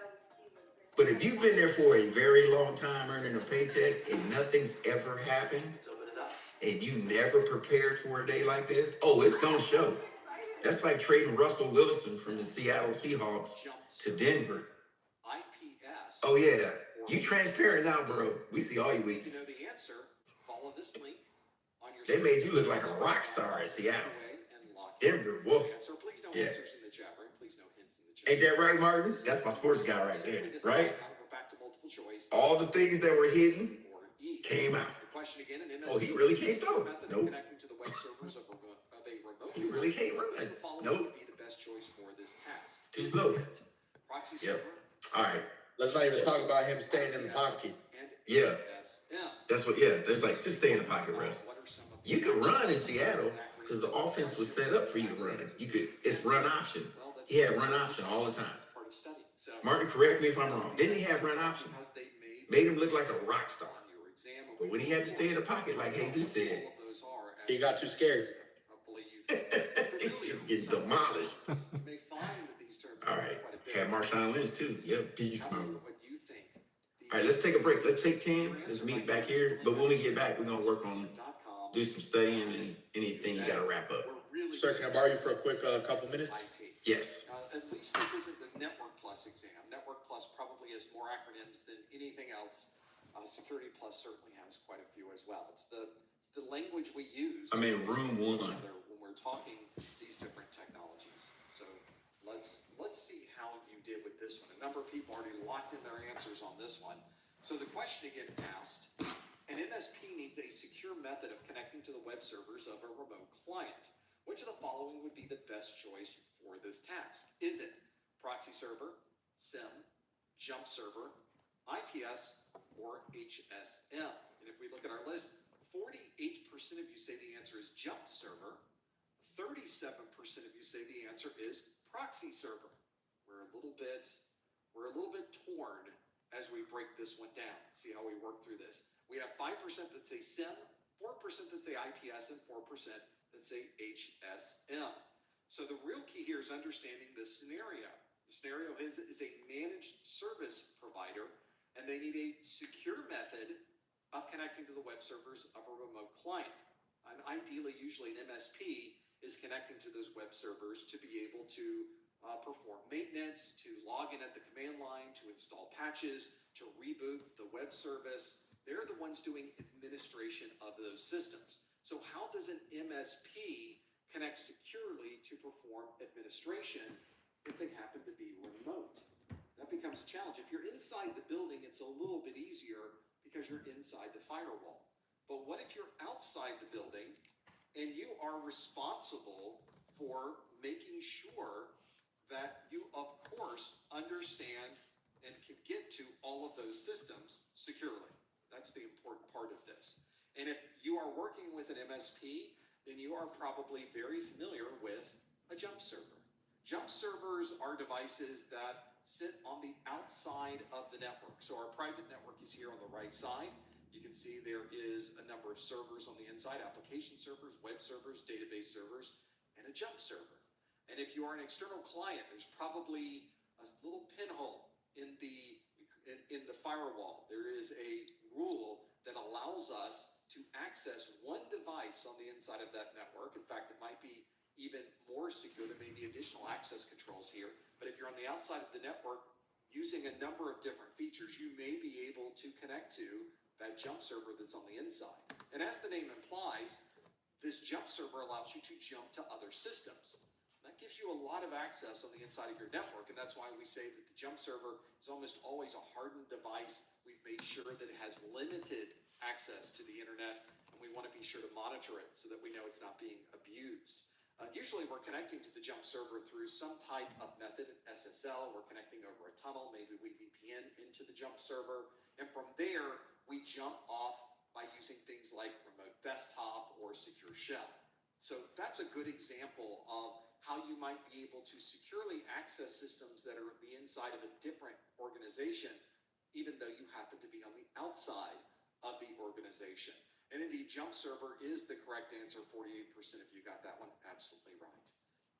But if you've been there for a very long time earning a paycheck and nothing's ever happened, and you never prepared for a day like this, oh, it's gonna show. That's like trading Russell Wilson from the Seattle Seahawks to Denver. IPS. Oh yeah, you transparent now, bro. We see all your To know weaknesses. the answer, follow this link on your. They made you look like a rock star at Seattle. Denver, whoa. Answer. Please no Yeah. answers in the chat room. Please no hints in the chat. Ain't that right, Martin? That's my sports guy right there, right? We're back to multiple choice. All the things that were hidden Or E. came out. The question again, and Oh, he really can't throw. method of Nope. connecting to the web servers of a remote. He really can't run. The following Nope. would be the best choice for this task. It's too slow. Proxy Yep. server All right. Let's not even talk about him staying in the pocket. and Yeah. ASM. That's what, yeah. There's like, just stay in the pocket, Russ. What are some of the You could run in Seattle because the offense was set up for you to run. It's run option. He had run option all the time. part of study? So Martin, correct me if I'm wrong. Didn't he have run option? because they Made him look like a rock star. on your exam, But when he had to stay in the pocket, like Jesus said, all of those are, as He got too scared. hopefully you he's getting demolished. you may find that these terms All are right. quite a bit. Had Marshawn Lynch too. Yep. Beast Tell me mode. what you think. All right, let's take a break. Let's take 10. Let's meet back here. But when we get back, we're going to work on, do some studying and anything you got to wrap up. Sir, can I borrow you for a quick couple minutes? Yes. At least this isn't the Network Plus exam. Network Plus probably has more acronyms than anything else. Security Plus certainly has quite a few as well. It's the language we use. I mean, room one. When we're talking these different technologies. So let's see how you did with this one. A number of people already locked in their answers on this one. So the question again asked, an MSP needs a secure method of connecting to the web servers of a remote client. Which of the following would be the best choice for this task? Is it proxy server, SIM, jump server, IPS, or HSM? And if we look at our list, 48% of you say the answer is jump server. 37% of you say the answer is proxy server. We're a little bit torn as we break this one down. See how we work through this. We have 5% that say SIM, 4% that say IPS, and 4% that say HSM. So the real key here is understanding the scenario. The scenario is a managed service provider, and they need a secure method of connecting to the web servers of a remote client. And ideally, usually an MSP is connecting to those web servers to be able to perform maintenance, to log in at the command line, to install patches, to reboot the web service. They're the ones doing administration of those systems. So how does an MSP connect securely to perform administration if they happen to be remote? That becomes a challenge. If you're inside the building, it's a little bit easier because you're inside the firewall. But what if you're outside the building and you are responsible for making sure that you, of course, understand and can get to all of those systems securely? That's the important part of this. And if you are working with an MSP, then you are probably very familiar with a jump server. Jump servers are devices that sit on the outside of the network. So our private network is here on the right side. You can see there is a number of servers on the inside, application servers, web servers, database servers, and a jump server. And if you are an external client, there's probably a little pinhole in the firewall. There is a rule that allows us to access one device on the inside of that network. In fact, it might be even more secure. There may be additional access controls here. But if you're on the outside of the network, using a number of different features, you may be able to connect to that jump server that's on the inside. And as the name implies, this jump server allows you to jump to other systems. That gives you a lot of access on the inside of your network, and that's why we say that the jump server is almost always a hardened device. We've made sure that it has limited access to the internet, and we want to be sure to monitor it so that we know it's not being abused. Usually we're connecting to the jump server through some type of method, SSL. We're connecting over a tunnel, maybe we VPN into the jump server, and from there we jump off by using things like remote desktop or secure shell. So that's a good example of how you might be able to securely access systems that are the inside of a different organization, even though you happen to be on the outside of the organization. And indeed, jump server is the correct answer. 48% of you got that one absolutely right.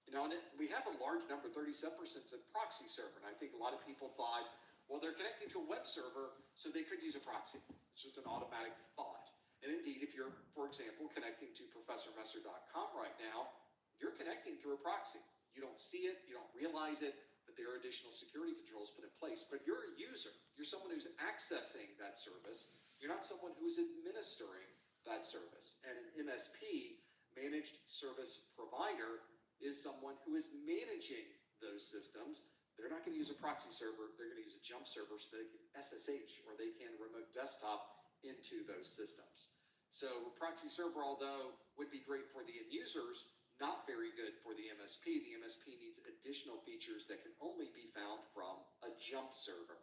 You know, and we have a large number, 37% said proxy server. And I think a lot of people thought, well, they're connecting to a web server, so they could use a proxy. It's just an automatic thought. And indeed, if you're, for example, connecting to ProfessorMesser.com right now, you're connecting through a proxy. You don't see it, you don't realize it, but there are additional security controls put in place. But you're a user. You're someone who's accessing that service. You're not someone who is administering that service. And an MSP, managed service provider, is someone who is managing those systems. They're not going to use a proxy server. They're going to use a jump server so they can SSH or they can remote desktop into those systems. So proxy server, although would be great for the end users, not very good for the MSP. The MSP needs additional features that can only be found from a jump server.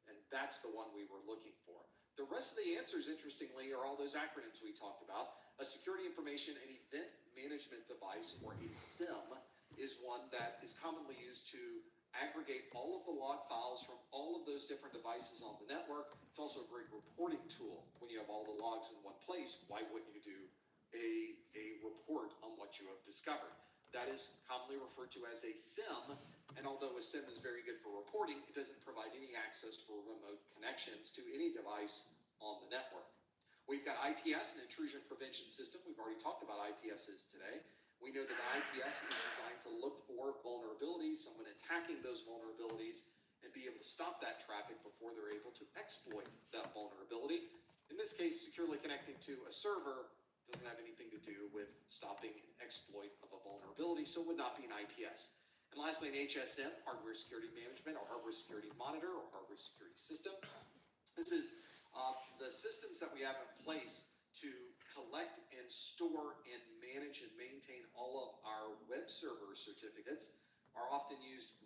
And that's the one we were looking for. The rest of the answers, interestingly, are all those acronyms we talked about. A security information and event management device, or a SIM, is one that is commonly used to aggregate all of the log files from all of those different devices on the network. It's also a great reporting tool. When you have all the logs in one place, why wouldn't you do a report on what you have discovered? That is commonly referred to as a SIM, and although a SIM is very good for reporting, it doesn't provide any access for remote connections to any device on the network. We've got IPS, an intrusion prevention system. We've already talked about IPSs today. We know that an IPS is designed to look for vulnerabilities, someone attacking those vulnerabilities, and be able to stop that traffic before they're able to exploit that vulnerability. In this case, securely connecting to a server doesn't have anything to do with stopping an exploit of a vulnerability, so it would not be an IPS. And lastly, an HSM, hardware security management, or hardware security monitor, or hardware security system. This is the systems that we have in place to collect and store and manage and maintain all of our web server certificates are often used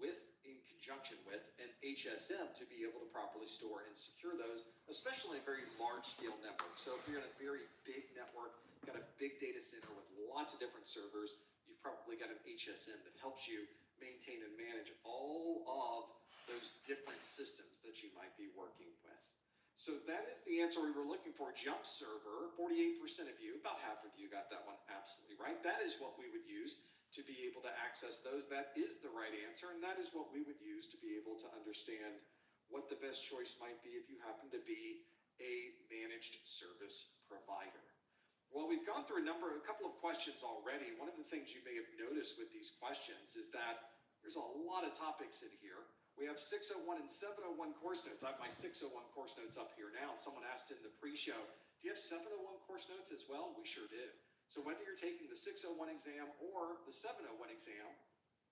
in conjunction with an HSM to be able to properly store and secure those, especially in a very large scale network. So if you're in a very big network, got a big data center with lots of different servers, you've probably got an HSM that helps you maintain and manage all of those different systems that you might be working with. So that is the answer we were looking for. Jump server, 48% of you, about half of you got that one absolutely right. That is what we would use to be able to access those. That is the right answer, and that is what we would use to be able to understand what the best choice might be if you happen to be a managed service provider. Well, we've gone through a couple of questions already. One of the things you may have noticed with these questions is that there's a lot of topics in here. We have 601 and 701 course notes. I have my 601 course notes up here now. Someone asked in the pre-show, do you have 701 course notes as well? We sure do. So whether you're taking the 601 exam or the 701 exam,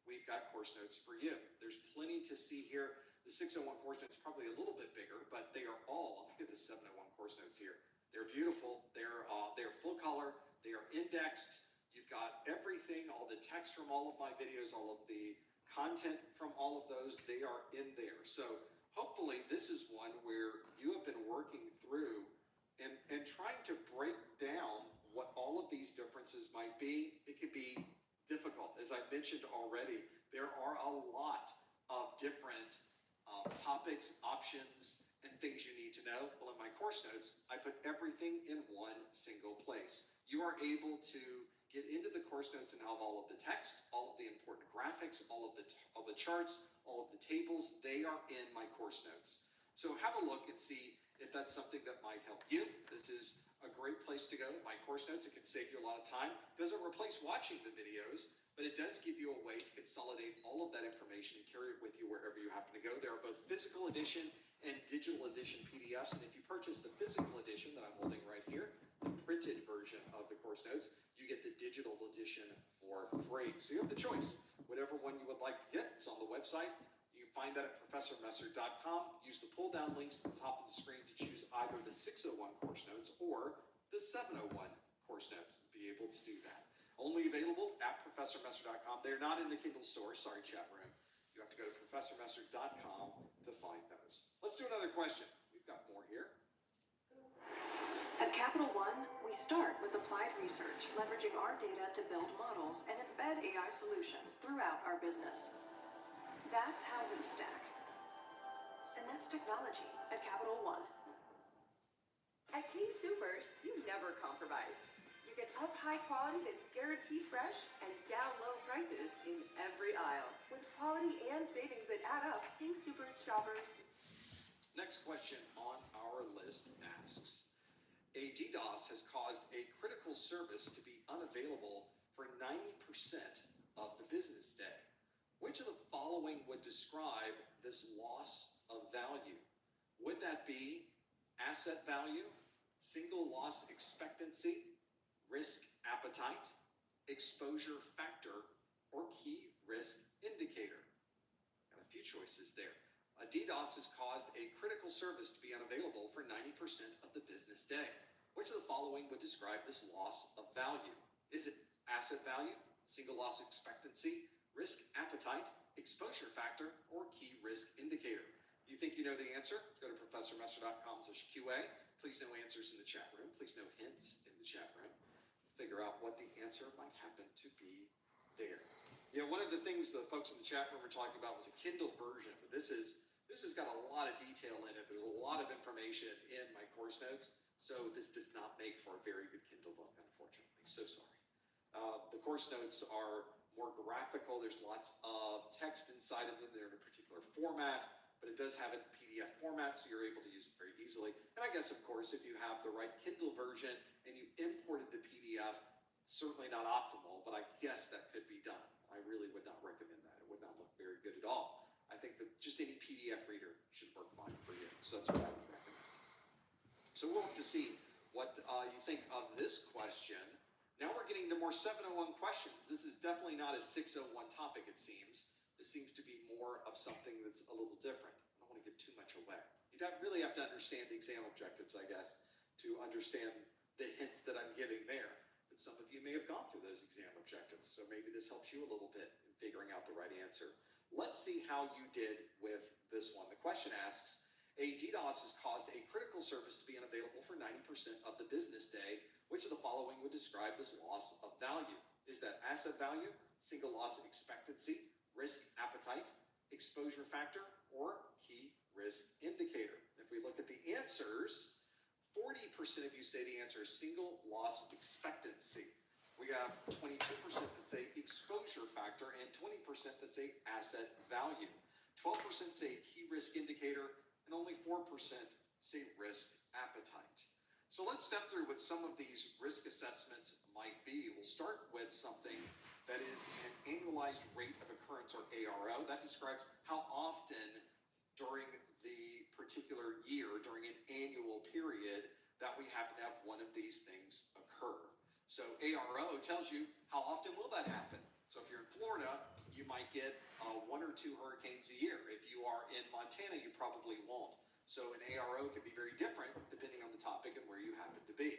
we've got course notes for you. There's plenty to see here. The 601 course notes probably a little bit bigger, but they are all, look at the 701 course notes here. They're beautiful. They're full color. They are indexed. You've got everything, all the text from all of my videos, all of the content from all of those, they are in there. So hopefully this is one where you have been working through and trying to break down what all of these differences might be. It could be difficult. As I mentioned already, there are a lot of different topics, options, and things you need to know. Well, in my course notes, I put everything in one single place. You are able to get into the course notes and have all of the text, all of the important graphics, all of the charts, all of the tables. They are in my course notes. So have a look and see if that's something that might help you. This is a great place to go. My course notes, it can save you a lot of time. It doesn't replace watching the videos, but it does give you a way to consolidate all of that information and carry it with you wherever you happen to go. There are both physical edition and digital edition PDFs, and if you purchase the physical edition that I'm holding right here, the printed version of the course notes, you get the digital edition for free. So you have the choice. Whatever one you would like to get, it's on the website. You can find that at ProfessorMesser.com. Use the pull-down links at the top of the screen to choose either the 601 course notes or the 701 course notes. Be able to do that. Only available at ProfessorMesser.com. They're not in the Kindle store. Sorry, chat room. You have to go to ProfessorMesser.com to find those. Let's do another question. We've got more here. At Capital One, we start with applied research, leveraging our data to build models and embed AI solutions throughout our business. That's how we stack. And that's technology at Capital One. At King Soopers, you never compromise. You get up high quality that's guaranteed fresh and down low prices in every aisle. With quality and savings that add up, King Soopers shoppers. Next question on our list asks, a DDoS has caused a critical service to be unavailable for 90% of the business day. Which of the following would describe this loss of value? Would that be asset value, single loss expectancy, risk appetite, exposure factor, or key risk indicator? Got a few choices there. A DDoS has caused a critical service to be unavailable for 90% of the business day. Which of the following would describe this loss of value? Is it asset value, single loss expectancy, risk appetite, exposure factor, or key risk indicator? You think you know the answer? Go to ProfessorMesser.com/QA. Please no answers in the chat room. Please no hints in the chat room. Figure out what the answer might happen to be there. Yeah, one of the things the folks in the chat room were talking about was a Kindle version, but this has got a lot of detail in it. There's a lot of information in my course notes, so this does not make for a very good Kindle book, unfortunately. So sorry. The course notes are more graphical. There's lots of text inside of them. They're in a particular format, but it does have a PDF format, so you're able to use it very easily. And I guess, of course, if you have the right Kindle version and you imported the PDF, certainly not optimal, but I guess that could be done. I really would not recommend that. It would not look very good at all. I think that just any PDF reader should work fine for you. So that's what I would recommend. So we'll have to see what you think of this question. Now we're getting to more 701 questions. This is definitely not a 601 topic, it seems. This seems to be more of something that's a little different. I don't want to give too much away. You really have to understand the exam objectives, I guess, to understand the hints that I'm giving there. But some of you may have gone through those exam objectives, so maybe this helps you a little bit in figuring out the right answer. Let's see how you did with this one. The question asks, a DDoS has caused a critical service to be unavailable for 90% of the business day. Which of the following would describe this loss of value? Is that asset value, single loss expectancy, risk appetite, exposure factor, or key risk indicator? If we look at the answers, 40% of you say the answer is single loss expectancy. We have 22% that say exposure factor and 20% that say asset value. 12% say key risk indicator and only 4% say risk appetite. So let's step through what some of these risk assessments might be. We'll start with something that is an annualized rate of occurrence, or ARO. That describes how often during the particular year, during an annual period, that we happen to have one of these things occur. So ARO tells you how often will that happen. So if you're in Florida, you might get 1 or 2 hurricanes a year. If you are in Montana, you probably won't. So an ARO can be very different depending on the topic and where you happen to be.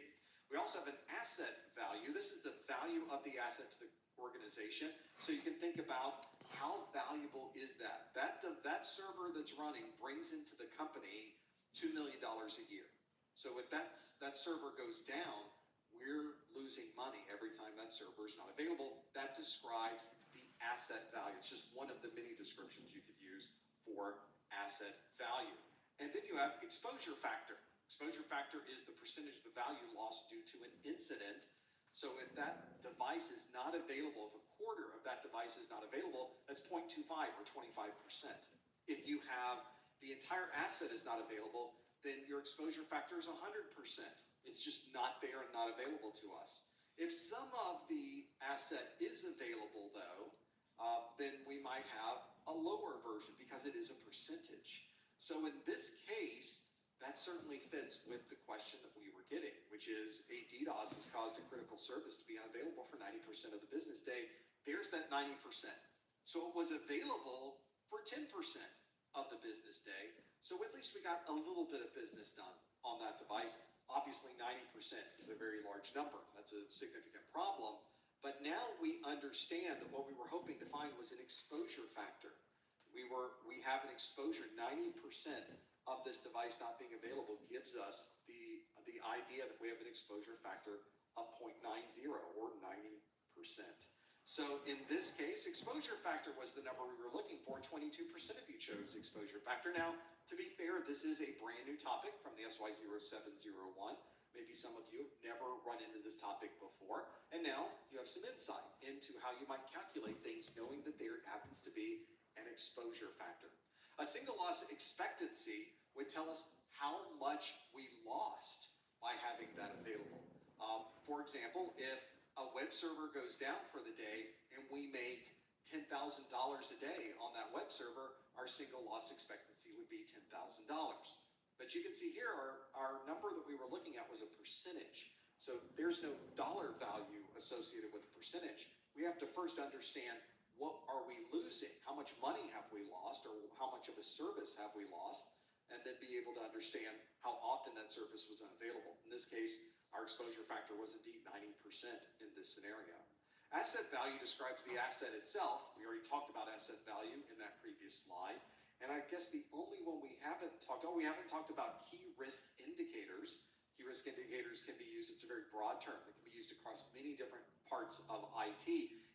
We also have an asset value. This is the value of the asset to the organization. So you can think about how valuable is that? That server that's running brings into the company $2 million a year. So if that server goes down, we're losing money every time that server is not available. That describes the asset value. It's just one of the many descriptions you could use for asset value. And then you have exposure factor. Exposure factor is the percentage of the value lost due to an incident. So if that device is not available, if a quarter of that device is not available, that's 0.25 or 25%. If you have the entire asset is not available, then your exposure factor is 100%. It's just not there and not available to us. If some of the asset is available, though, then we might have a lower version because it is a percentage. So in this case, that certainly fits with the question that we were getting, which is a DDoS has caused a critical service to be unavailable for 90% of the business day. There's that 90%. So it was available for 10% of the business day. So at least we got a little bit of business done on that device. Obviously, 90% is a very large number. That's a significant problem. But now we understand that what we were hoping to find was an exposure factor. We have an exposure. 90% of this device not being available gives us the idea that we have an exposure factor of 0.90 or 90%. So in this case, exposure factor was the number we were looking for. 22% of you chose exposure factor. Now, to be fair, this is a brand new topic from the SY0701. Maybe some of you have never run into this topic before. And now you have some insight into how you might calculate things knowing that there happens to be an exposure factor. A single loss expectancy would tell us how much we lost by having that available. For example, if a web server goes down for the day and we make $10,000 a day on that web server, our single loss expectancy would be $10,000. But you can see here our number that we were looking at was a percentage. So there's no dollar value associated with the percentage. We have to first understand, what are we losing? How much money have we lost, or how much of a service have we lost? And then be able to understand how often that service was unavailable. In this case, our exposure factor was indeed 90% in this scenario. Asset value describes the asset itself. We already talked about asset value in that previous slide. And I guess the only one we haven't talked about key risk indicators. Key risk indicators can be used, it's a very broad term that can be used across many different parts of IT.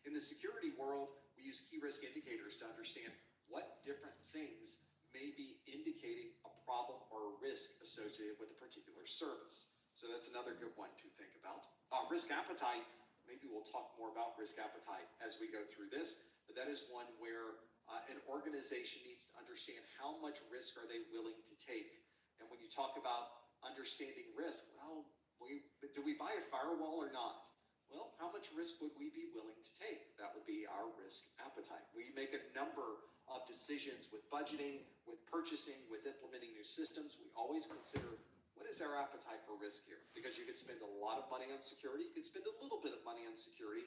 In the security world, we use key risk indicators to understand what different things may be indicating a problem or a risk associated with a particular service. So that's another good one to think about. Risk appetite, maybe we'll talk more about risk appetite as we go through this, but that is one where an organization needs to understand how much risk are they willing to take. And when you talk about understanding risk, well, do we buy a firewall or not? Well, how much risk would we be willing to take? That would be our risk appetite. We make a number of decisions with budgeting, with purchasing, with implementing new systems. We always consider, what is our appetite for risk here? Because you could spend a lot of money on security, you could spend a little bit of money on security.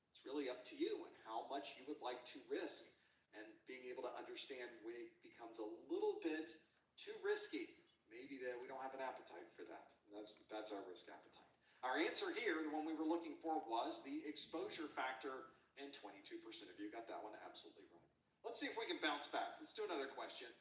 It's really up to you and how much you would like to risk, and being able to understand when it becomes a little bit too risky, maybe that we don't have an appetite for that. And that's our risk appetite. Our answer here, the one we were looking for, was the exposure factor, and 22% of you got that one absolutely right. Let's see if we can bounce back. Let's do another question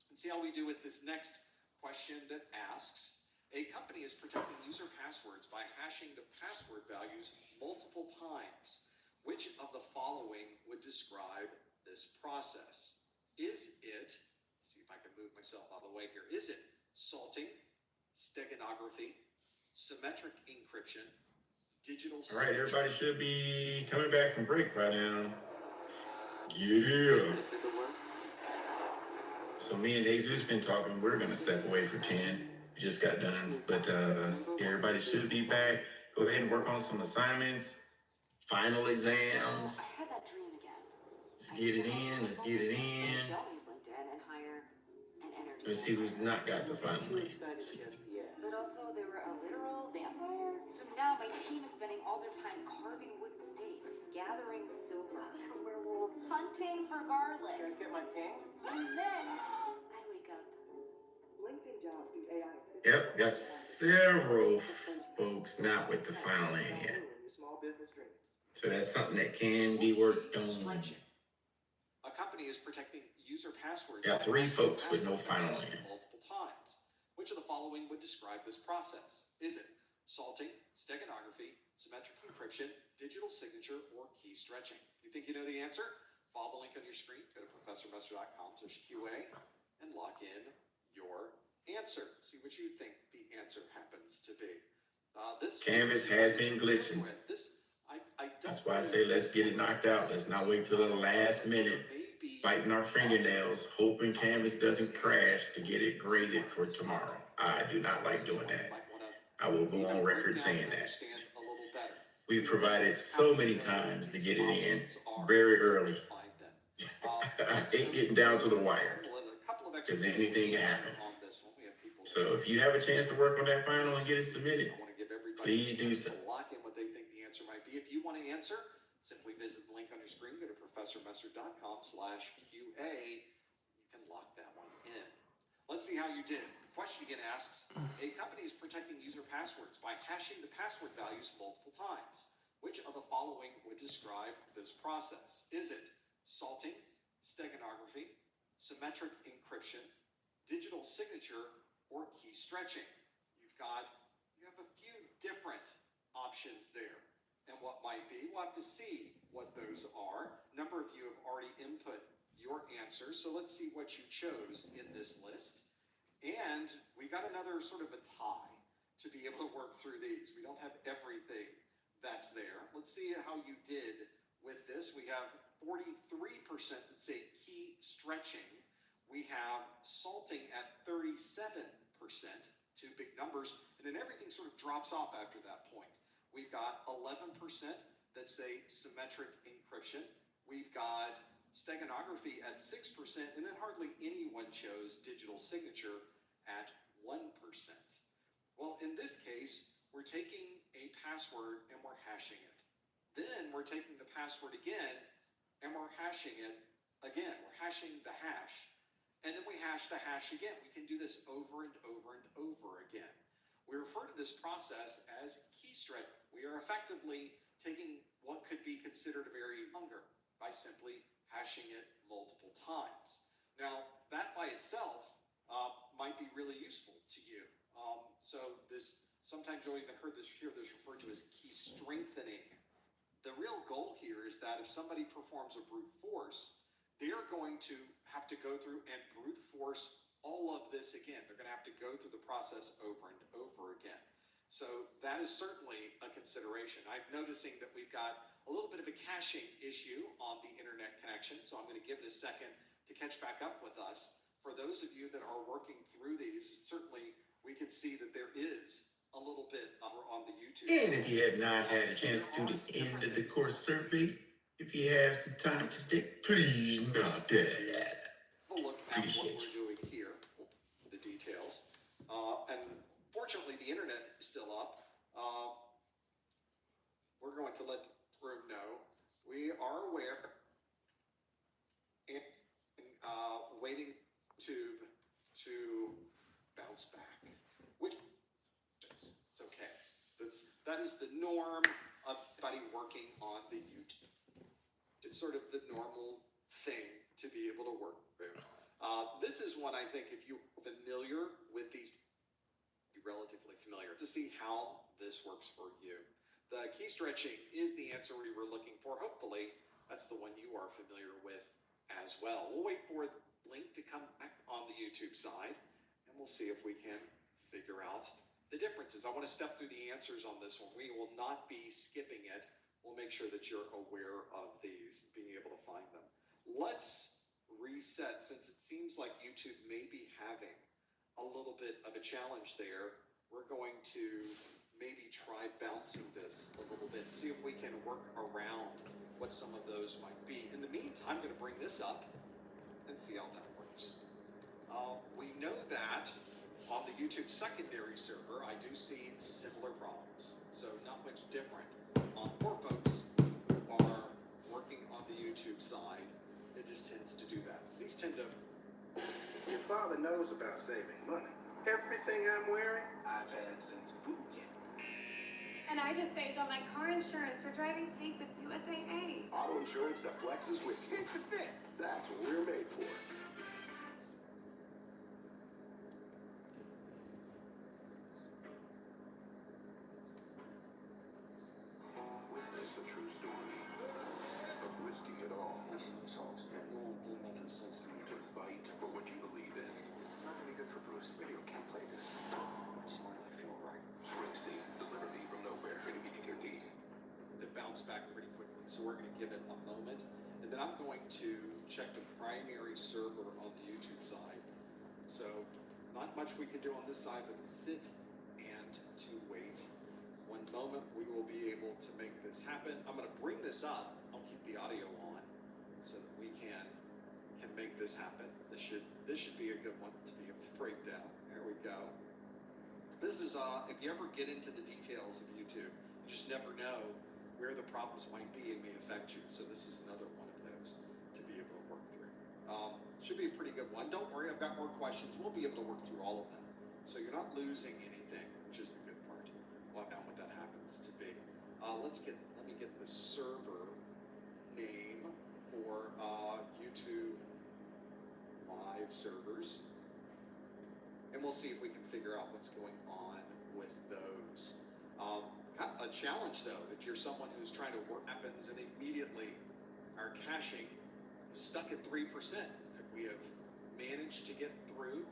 and see how we do with this next question that asks, a company is protecting user passwords by hashing the password values multiple times. Which of the following would describe this process? Is it, let's see if I can move myself out of the way here, is it salting, steganography, symmetric encryption, digital. All right, everybody should be coming back from break by now. Yeah. So me and Jesus been talking. We're gonna step away for 10. We just got done, but everybody should be back. Go ahead and work on some assignments, final exams. I had that dream again. Let's get it in. Let's get it in. Don't use LinkedIn and hire an energy. Let's see who's not got the final link. But also, they were a literal vampire. So now my team is spending all their time carving wooden stakes, gathering silver, werewolves, hunting for garlic. You guys get my ping? And then I wake up. LinkedIn jobs through AI. Yep, got several folks not with the final link yet. Small business dreams. So that's something that can be worked on. A company is protecting user passwords. Got 3 folks with no final link. Multiple times. Which of the following would describe this process? Is it salting, steganography, symmetric encryption, digital signature, or key stretching? If you think you know the answer, follow the link on your screen, go to professormesser.com/QA, and lock in your answer. See what you think the answer happens to be. This Canvas has been glitching. That's why I say let's get it knocked out. Let's not wait till the last minute, biting our fingernails, hoping Canvas doesn't crash to get it graded for tomorrow. I do not like doing that. I will go on record saying that. We've provided so many times to get it in very early. I hate getting down to the wire because anything can happen. So if you have a chance to work on that final and get it submitted, please do so. Lock in what they think the answer might be. If you want to answer, simply visit the link on your screen. Go to professormesser.com/QA. You can lock that one in. Let's see how you did. The question again asks, a company is protecting user passwords by hashing the password values multiple times. Which of the following would describe this process? Is it salting, steganography, symmetric encryption, digital signature, or key stretching? You have a few different options there. And what might be, we'll have to see what those are. A number of you have already input your answers, so let's see what you chose in this list. And we got another sort of a tie to be able to work through these. We don't have everything that's there. Let's see how you did with this. We have 43% that say key stretching. We have salting at 37%, 2 big numbers, and then everything sort of drops off after that point. We've got 11% that say symmetric encryption. We've got steganography at 6%, and then hardly anyone chose digital signature at 1%. Well, in this case, we're taking a password and we're hashing it. Then we're taking the password again and we're hashing it again. We're hashing the hash. And then we hash the hash again. We can do this over and over and over again. We refer to this process as key stretch. We are effectively taking what could be considered a very longer by simply hashing it multiple times. Now, that by itself might be really useful to you. So this, sometimes you'll even hear this referred to as key strengthening. The real goal here is that if somebody performs a brute force, they're going to have to go through and brute force all of this again. They're going to have to go through the process over and over again. So that is certainly a consideration. I'm noticing that we've got a little bit of a caching issue on the internet connection, so I'm going to give it a second to catch back up with us. For those of you that are working through these, certainly we can see that there is a little bit on the YouTube. And if you have not had a chance to do the end of the course survey, if you have some time today, please knock that. We'll look at what we're doing here, the details. And fortunately, the internet is still up. We're going to let the room know. We are aware and waiting to bounce back. Which it's okay. That is the norm of everybody working on the YouTube. It's sort of the normal thing to be able to work through. This is one I think if you're familiar with these, relatively familiar to see how this works for you. The key stretching is the answer we were looking for. Hopefully, that's the one you are familiar with as well. We'll wait for the link to come back on the YouTube side, and we'll see if we can figure out The difference is I want to step through the answers on this one. We will not be skipping it. We'll make sure that you're aware of these, being able to find them. Let's reset, since it seems like YouTube may be having a little bit of a challenge there. We're going to maybe try bouncing this a little bit, see if we can work around what some of those might be. In the meantime, I'm going to bring this up and see how that works. We know that on the YouTube secondary server, I do see similar problems. So not much different. For folks who are working on the YouTube side, it just tends to do that. These tend to... Your father knows about saving money. Everything I'm wearing, I've had since boot camp. And I just saved on my car insurance for driving safe with USAA. Auto insurance that flexes with you. Hit the fit. That's what we're made for. Witness a true story of risking it all. Listen, Salt, that really didn't make any sense to me. To fight for what you believe in. This is not gonna be good for Bruce. Video can't play this. I just want it to feel right. Springsteen, Deliver Me from Nowhere. Rated PG-13. to bounce back pretty quickly. So we're going to give it a moment. And then I'm going to check the primary server on the YouTube side. So not much we can do on this side, but to sit and to wait. One moment we will be able to make this happen. I'm going to bring this up. I'll keep the audio on so that we can make this happen. This should be a good one to be able to break down. There we go. This is if you ever get into the details of YouTube, you just never know where the problems might be and may affect you. So this is another one of those to be able to work through. Should be a pretty good one. Don't worry, I've got more questions. We'll be able to work through all of them. So you're not losing anything, which is the good part. We'll have what that happens to be. Let me get the server name for YouTube live servers. And we'll see if we can figure out what's going on with those. Kind of a challenge though, if you're someone who's trying to work happens and immediately our caching is stuck at 3%. Could we have managed to get through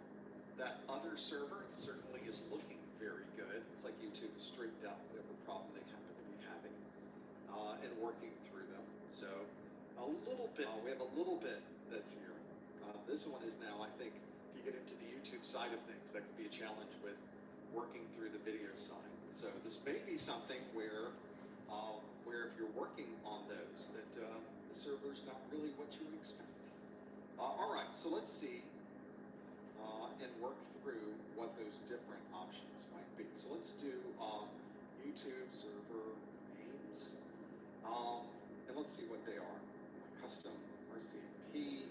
that other server? It certainly is looking very good. It's like YouTube has straightened out whatever problem they happen to be having and working through them. So a little bit, we have a little bit that's here. This one is now, I think, if you get into the YouTube side of things, that could be a challenge with working through the video side. So this may be something where if you're working on those, that the server's not really what you expect. All right, so let's see and work through what those different options might be. So let's do YouTube server names, and let's see what they are. Custom RCP.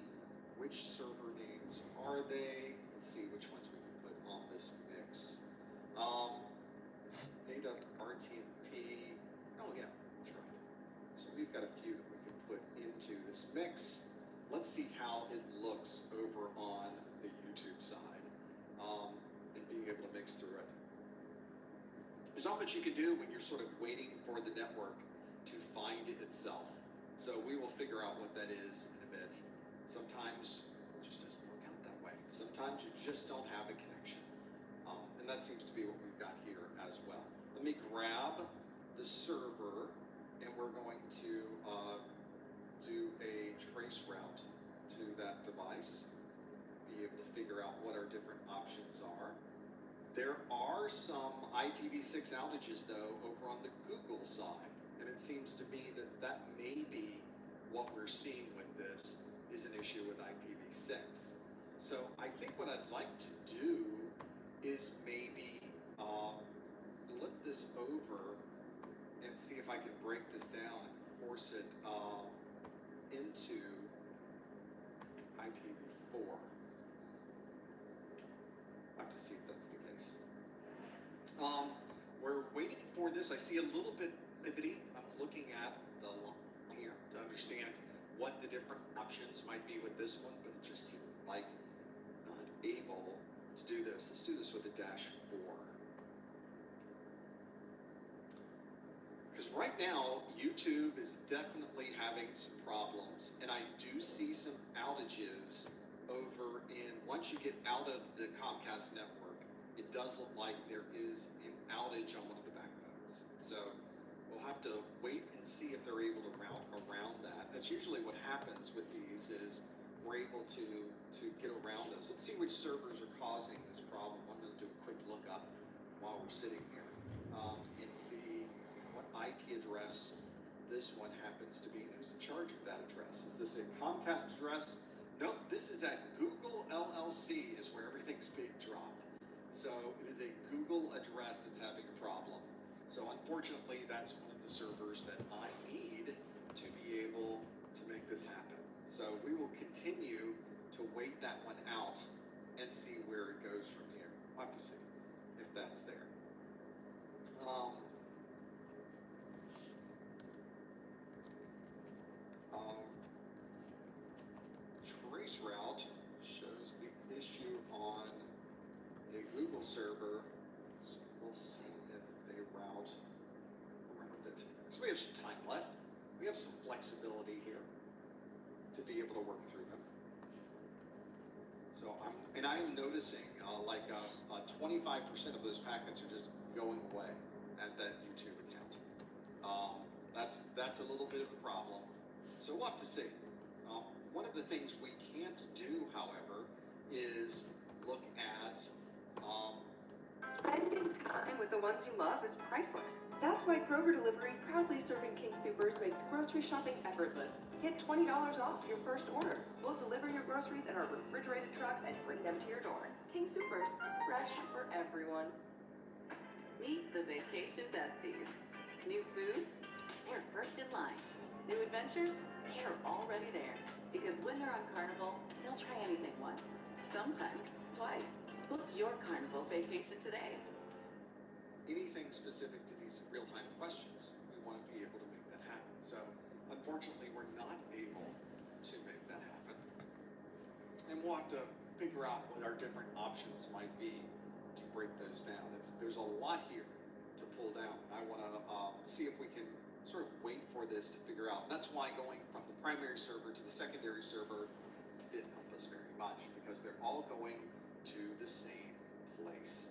Which server names are they? Let's see which ones we can put on this mix. Data RTMP. Oh yeah, that's right. So we've got a few that we can put into this mix. Let's see how it looks over on the YouTube side, and being able to mix through it. There's not much you can do when you're sort of waiting for the network to find itself. So we will figure out what that is in a bit. Sometimes it just doesn't work out that way. Sometimes you just don't have a connection. And that seems to be what we've got here as well. Let me grab the server and we're going to do a trace route to that device, be able to figure out what our different options are. There are some IPv6 outages though over on the Google side, and it seems to me that that may be what we're seeing with this is an issue with IPv6. So I think what I'd like to do is maybe flip this over and see if I can break this down and force it into IPv4. I have to see if that's the case. We're waiting for this. I see a little bit bibbity. I'm looking at the line here to understand what the different options might be with this one, but it just seemed like not able to do this. Let's do this with a -4. Because right now, YouTube is definitely having some problems, and I do see some outages over in, once you get out of the Comcast network it does look like there is an outage on one of the backbones. So we'll have to wait and see if they're able to route around that. That's usually what happens with these, is we're able to get around those. Let's see which servers are causing this problem. I'm going to do a quick lookup while we're sitting here and see what IP address this one happens to be. Who's in charge of that address? Is this a Comcast address? Nope, this is at Google LLC is where everything's being dropped. So it is a Google address that's having a problem. So unfortunately, that's one of the servers that I need to be able to make this happen. So we will continue to wait that one out and see where it goes from here. We'll have to see if that's there. Trace route shows the issue on a Google server. So we'll see if they route around it. So we have some time left. We have some flexibility here to be able to work through them. So I am noticing 25% of those packets are just going away at that YouTube account. That's a little bit of a problem. So we'll have to see. One of the things we can't do, however, is look at Spending time with the ones you love is priceless. That's why Kroger Delivery, proudly serving King Soopers, makes grocery shopping effortless. Get $20 off your first order. We'll deliver your groceries in our refrigerated trucks and bring them to your door. King Soopers, fresh for everyone. Meet the vacation besties. New foods? They're first in line. New adventures? They're already there. Because when they're on Carnival, they'll try anything once. Sometimes twice. Book your Carnival vacation today. Anything specific to these real-time questions, we want to be able to make that happen. So unfortunately, we're not able to make that happen. And we'll have to figure out what our different options might be to break those down. There's a lot here to pull down. I want to see if we can sort of wait for this to figure out. And that's why going from the primary server to the secondary server didn't help us very much, because they're all going to the same place.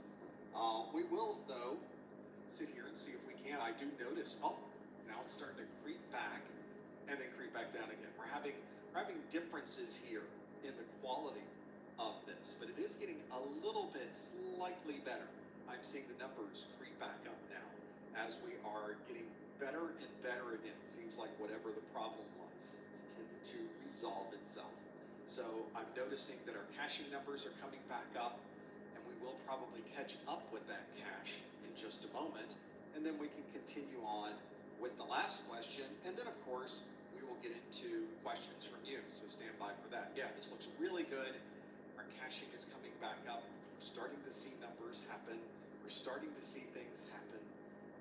We will, though, sit here and see if we can. I do notice, now it's starting to creep back and then creep back down again. We're having differences here in the quality of this, but it is getting a little bit slightly better. I'm seeing the numbers creep back up now as we are getting better and better again. It seems like whatever the problem was has tended to resolve itself. So I'm noticing that our caching numbers are coming back up, and we will probably catch up with that cache in just a moment, and then we can continue on with the last question, and then of course we will get into questions from you, so stand by for that. Yeah, this looks really good. Our caching is coming back up. We're starting to see numbers happen. We're starting to see things happen.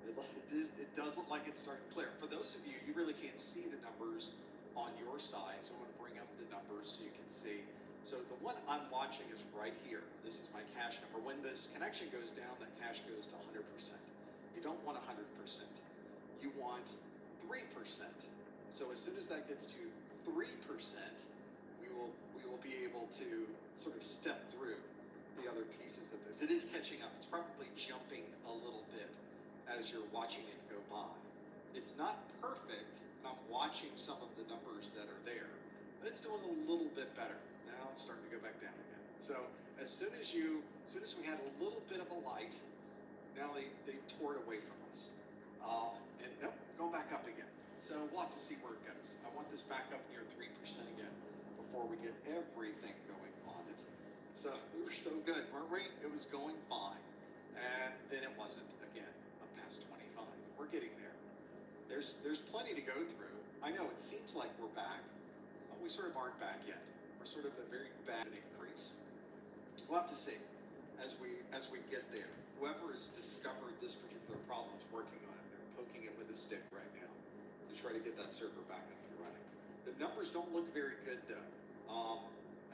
It does look like it's starting to clear. For those of you, you really can't see the numbers on your side, so I'm going to bring up the numbers so you can see. So the one I'm watching is right here. This is my cache number. When this connection goes down, that cache goes to 100%. You don't want 100%. You want 3%. So as soon as that gets to 3%, we will be able to sort of step through the other pieces of this. It is catching up. It's probably jumping a little bit as you're watching it go by. It's not perfect. I'm watching some of the numbers that are there, but it's doing a little bit better. Now it's starting to go back down again. So as soon as we had a little bit of a light, now they tore it away from us. And nope, going back up again. So we'll have to see where it goes. I want this back up near 3% again before we get everything going on it. So we were so good, weren't we? It was going fine. And then it wasn't again, up past 25. We're getting there. There's plenty to go through. I know it seems like we're back, but we sort of aren't back yet. We're sort of a very bad increase. We'll have to see as we get there. Whoever has discovered this particular problem is working on it. They're poking it with a stick right now to try to get that server back up and running. The numbers don't look very good though.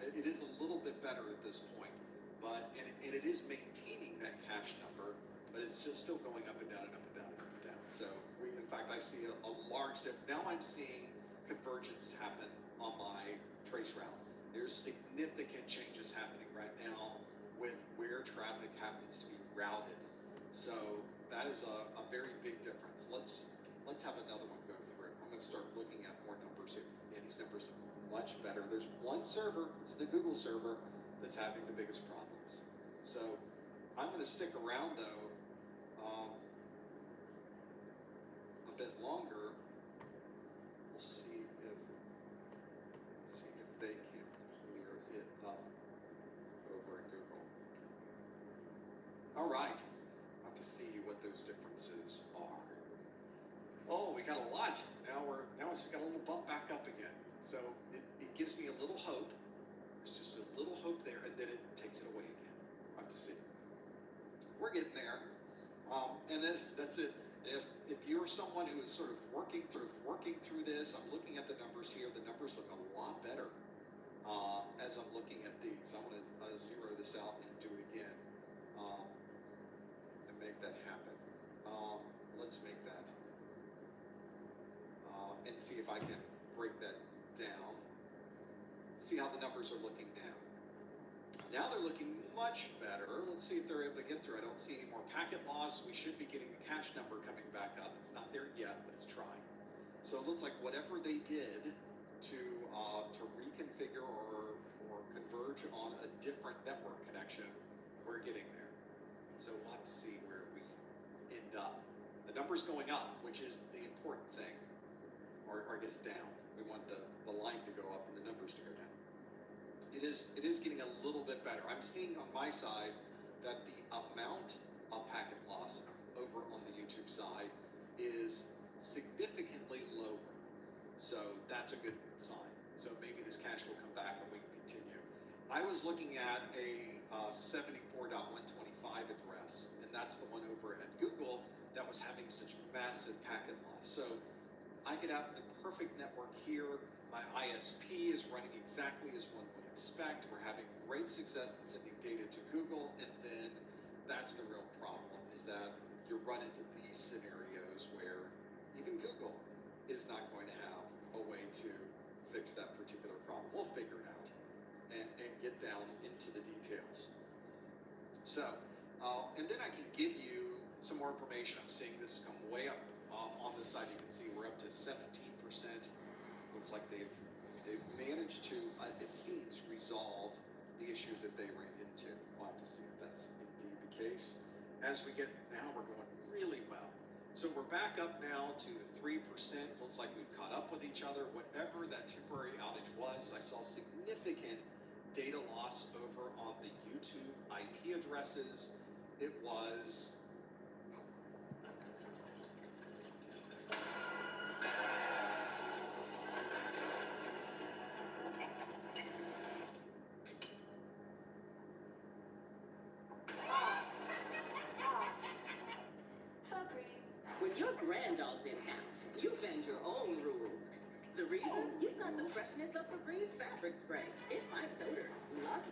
It is a little bit better at this point, but and it is maintaining that cache number, but it's just still going up and down and up and down and up and down. So in fact, I see a large dip. Now I'm seeing convergence happen on my trace route. There's significant changes happening right now with where traffic traffic happens to be routed. So that is a very big difference. Let's have another one go through. I'm going to start looking at more numbers here. Yeah, these numbers are much better. There's one server, it's the Google server, that's having the biggest problems. So I'm going to stick around though a bit longer. We'll see if they can clear it up over at Google. All right, I'll have to see what those differences are. Oh, we got a lot. Now it's got a little bump back up again. So it gives me a little hope. There's just a little hope there, and then it takes it away again. I'll have to see. We're getting there. And then that's it. If you're someone who is sort of working through this, I'm looking at the numbers here. The numbers look a lot better as I'm looking at these. I'm going to zero this out and do it again and make that happen. Let's make that and see if I can break that down. See how the numbers are looking now. Now they're looking much better. Let's see if they're able to get through. I don't see any more packet loss. We should be getting the cache number coming back up. It's not there yet, but it's trying. So it looks like whatever they did to reconfigure or converge on a different network connection, we're getting there. So we'll have to see where we end up. The number's going up, which is the important thing, or I guess down. We want the line to go up and the numbers to go down. It is getting a little bit better. I'm seeing on my side that the amount of packet loss over on the YouTube side is significantly lower. So that's a good sign. So maybe this cache will come back and we can continue. I was looking at a 74.125 address, and that's the one over at Google that was having such massive packet loss. So I could have the perfect network here. My ISP is running exactly as one would expect. We're having great success in sending data to Google, and then that's the real problem, is that you run into these scenarios where even Google is not going to have a way to fix that particular problem. We'll figure it out and get down into the details. So, and then I can give you some more information. I'm seeing this come way up on this side. You can see we're up to 17%. Looks like they've managed to, it seems, resolve the issue that they ran into. We'll have to see if that's indeed the case. As we get, now we're going really well. So we're back up now to the 3%. Looks like we've caught up with each other. Whatever that temporary outage was, I saw significant data loss over on the YouTube IP addresses. It was When your grand dog's in town, you bend your own rules. The reason? You've got the freshness of Febreze fabric spray. It fights odors. Lucky.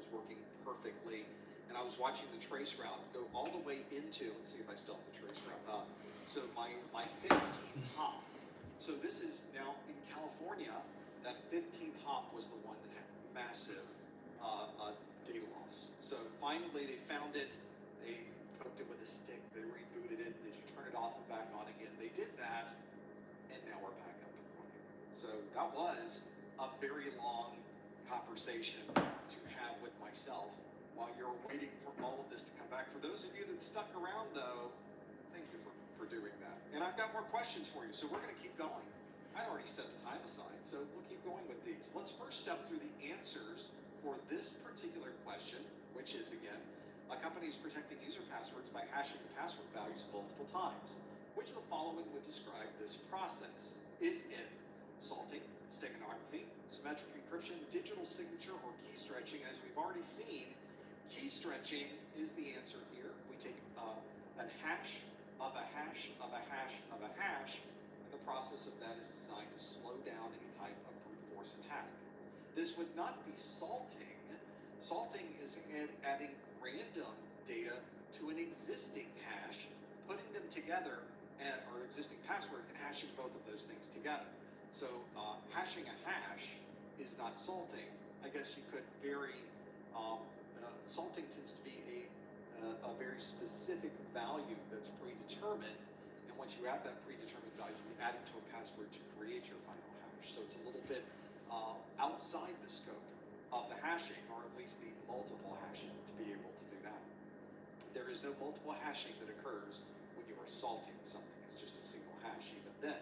was working perfectly, and I was watching the trace route go all the way into, let's see if I still have the trace route up. So my 15th hop. So this is now in California. That 15th hop was the one that had massive data loss. So finally they found it. They poked it with a stick. They rebooted it. Did you turn it off and back on again? They did that, and now we're back up and running. So that was a very long conversation to have with myself while you're waiting for all of this to come back. For those of you that stuck around, though, thank you for doing that. And I've got more questions for you, so we're going to keep going. I'd already set the time aside, so we'll keep going with these. Let's first step through the answers for this particular question, which is, again, a company is protecting user passwords by hashing the password values multiple times. Which of the following would describe this process? Is it salting, steganography, symmetric encryption, digital signature, or key stretching? As we've already seen, key stretching is the answer here. We take a hash of a hash of a hash of a hash, and the process of that is designed to slow down any type of brute force attack. This would not be salting. Salting is adding random data to an existing hash together, and or existing password, and hashing both of those things together. So hashing a hash is not salting. I guess you could vary. Salting tends to be a very specific value that's predetermined, and once you add that predetermined value, you add it to a password to create your final hash. So it's a little bit outside the scope of the hashing, or at least the multiple hashing, to be able to do that. There is no multiple hashing that occurs when you are salting something. It's just a single hash even then.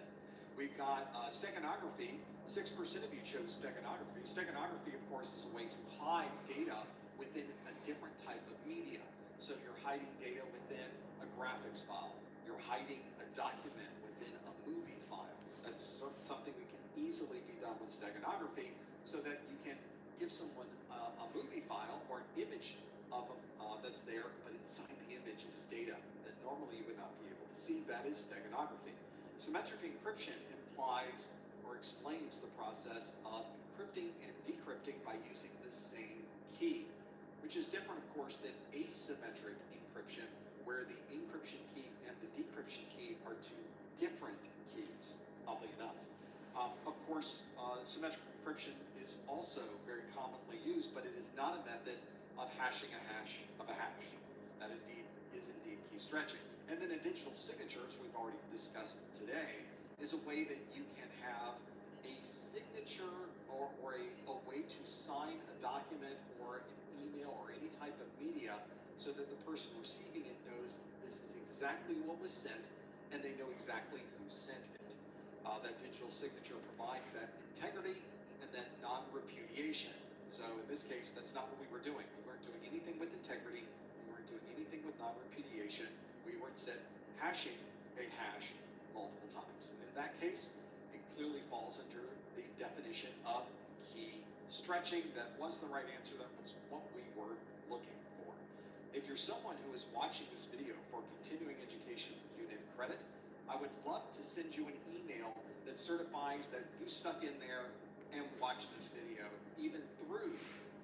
We've got steganography. 6% of you chose steganography. Steganography, of course, is a way to hide data within a different type of media. So you're hiding data within a graphics file. You're hiding a document within a movie file. That's something that can easily be done with steganography, so that you can give someone a movie file or an image of that's there, but inside the image is data that normally you would not be able to see. That is steganography. Symmetric encryption implies or explains the process of encrypting and decrypting by using the same key, which is different, of course, than asymmetric encryption, where the encryption key and the decryption key are two different keys, oddly enough. Of course, symmetric encryption is also very commonly used, but it is not a method of hashing a hash of a hash. That is indeed key stretching. And then a digital signature, as we've already discussed today, is a way that you can have a signature or a way to sign a document or an email or any type of media, so that the person receiving it knows this is exactly what was sent, and they know exactly who sent it. That digital signature provides that integrity and that non-repudiation. So in this case, that's not what we were doing. We weren't doing anything with integrity. We weren't doing anything with non-repudiation. We were instead hashing a hash multiple times. And in that case, it clearly falls under the definition of key stretching. That was the right answer. That was what we were looking for. If you're someone who is watching this video for continuing education unit credit, I would love to send you an email that certifies that you stuck in there and watched this video, even through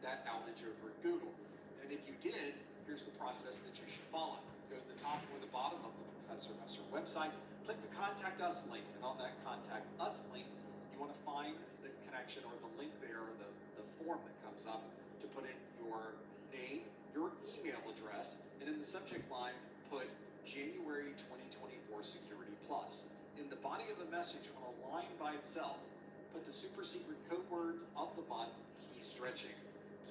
that outage over at Google. And if you did, here's the process that you should follow. Go to the top or the bottom of the Professor Messer website, click the Contact Us link, and on that Contact Us link, you want to find the connection or the link there, or the form that comes up, to put in your name, your email address, and in the subject line, put January 2024 Security Plus. In the body of the message, on a line by itself, put the super secret code words of the month, key stretching.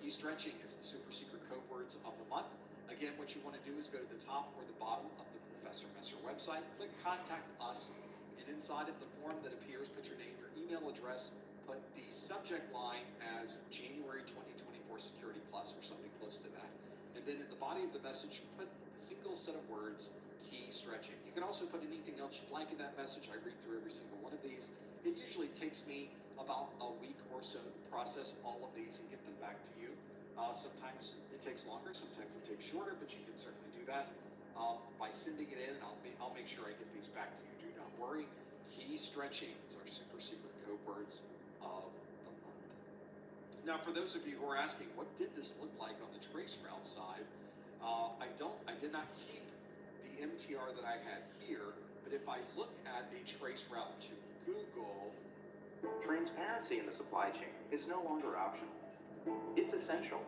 Key stretching is the super secret code words of the month. Again, what you want to do is go to the top or the bottom of the Professor Messer website, click Contact Us, and inside of the form that appears, put your name, your email address, put the subject line as January 2024 Security Plus, or something close to that. And then in the body of the message, put a single set of words, key stretching. You can also put anything else you'd like in that message. I read through every single one of these. It usually takes me about a week or so to process all of these and get them back to you. Sometimes it takes longer, sometimes it takes shorter, but you can certainly do that by sending it in, and I'll make sure I get these back to you. Do not worry. Key stretching is our super secret code words of the month. Now, for those of you who are asking, what did this look like on the trace route side? I did not keep the MTR that I had here, but if I look at a trace route to Google, Transparency in the supply chain is no longer optional. It's essential.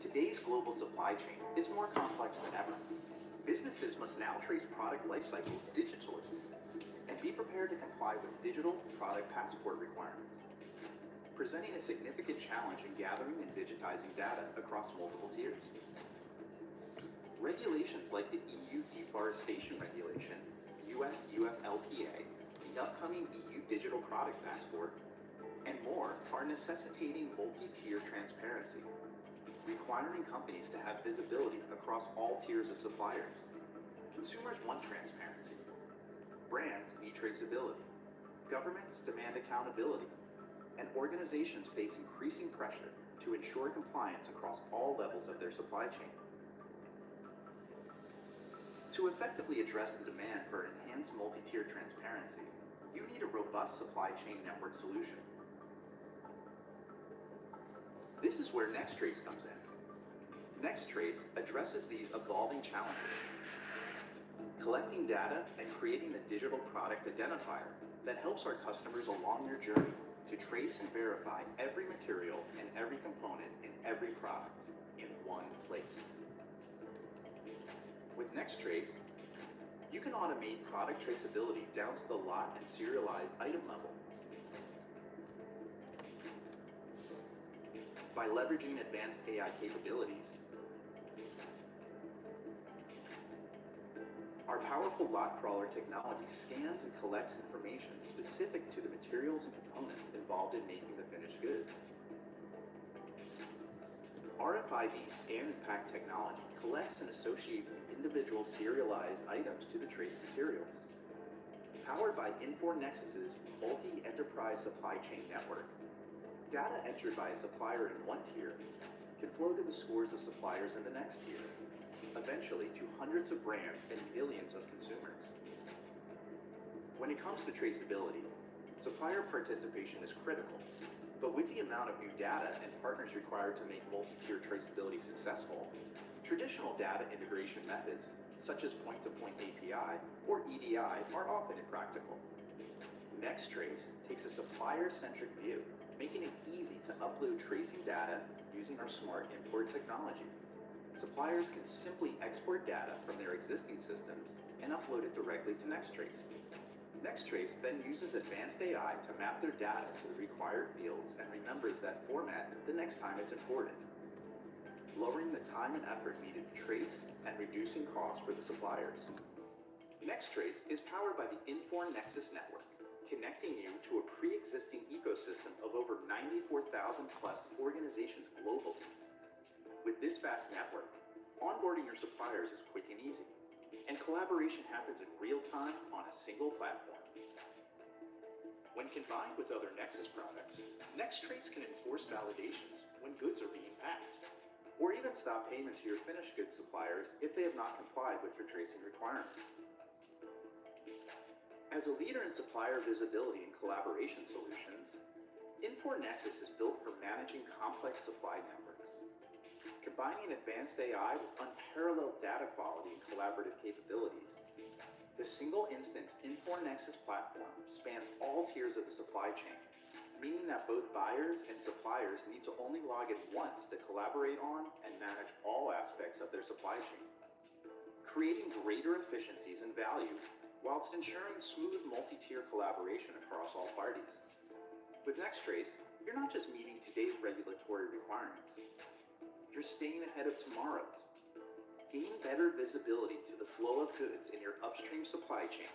Today's global supply chain is more complex than ever. Businesses must now trace product life cycles digitally and be prepared to comply with digital product passport requirements, presenting a significant challenge in gathering and digitizing data across multiple tiers. Regulations like the EU Deforestation Regulation, US UFLPA, the upcoming EU Digital Product Passport, and more are necessitating multi-tier transparency, requiring companies to have visibility across all tiers of suppliers. Consumers want transparency. Brands need traceability. Governments demand accountability. And organizations face increasing pressure to ensure compliance across all levels of their supply chain. To effectively address the demand for enhanced multi-tier transparency, you need a robust supply chain network solution. This is where NextTrace comes in. NextTrace addresses these evolving challenges, collecting data and creating the digital product identifier that helps our customers along their journey to trace and verify every material and every component in every product in one place. With NextTrace, you can automate product traceability down to the lot and serialized item level. By leveraging advanced AI capabilities, our powerful lot crawler technology scans and collects information specific to the materials and components involved in making the finished goods. RFID scan and pack technology collects and associates the individual serialized items to the trace materials. Powered by Infor Nexus's multi-enterprise supply chain network, data entered by a supplier in one tier can flow to the scores of suppliers in the next tier, eventually to hundreds of brands and millions of consumers. When it comes to traceability, supplier participation is critical, but with the amount of new data and partners required to make multi-tier traceability successful, traditional data integration methods, such as point-to-point API or EDI, are often impractical. NextTrace takes a supplier-centric view, making it easy to upload tracing data using our smart import technology. Suppliers can simply export data from their existing systems and upload it directly to NextTrace. NextTrace then uses advanced AI to map their data to the required fields and remembers that format the next time it's imported, lowering the time and effort needed to trace and reducing costs for the suppliers. NextTrace is powered by the Infor Nexus network, connecting you to a pre-existing ecosystem of over 94,000 plus organizations globally. With this vast network, onboarding your suppliers is quick and easy, and collaboration happens in real time on a single platform. When combined with other Nexus products, NextTrace can enforce validations when goods are being packed, or even stop payment to your finished goods suppliers if they have not complied with your tracing requirements. As a leader in supplier visibility and collaboration solutions, Infor Nexus is built for managing complex supply networks. Combining advanced AI with unparalleled data quality and collaborative capabilities, the single instance Infor Nexus platform spans all tiers of the supply chain, meaning that both buyers and suppliers need to only log in once to collaborate on and manage all aspects of their supply chain, creating greater efficiencies and value whilst ensuring smooth multi-tier collaboration across all parties. With NextTrace, you're not just meeting today's regulatory requirements, you're staying ahead of tomorrow's. Gain better visibility to the flow of goods in your upstream supply chain,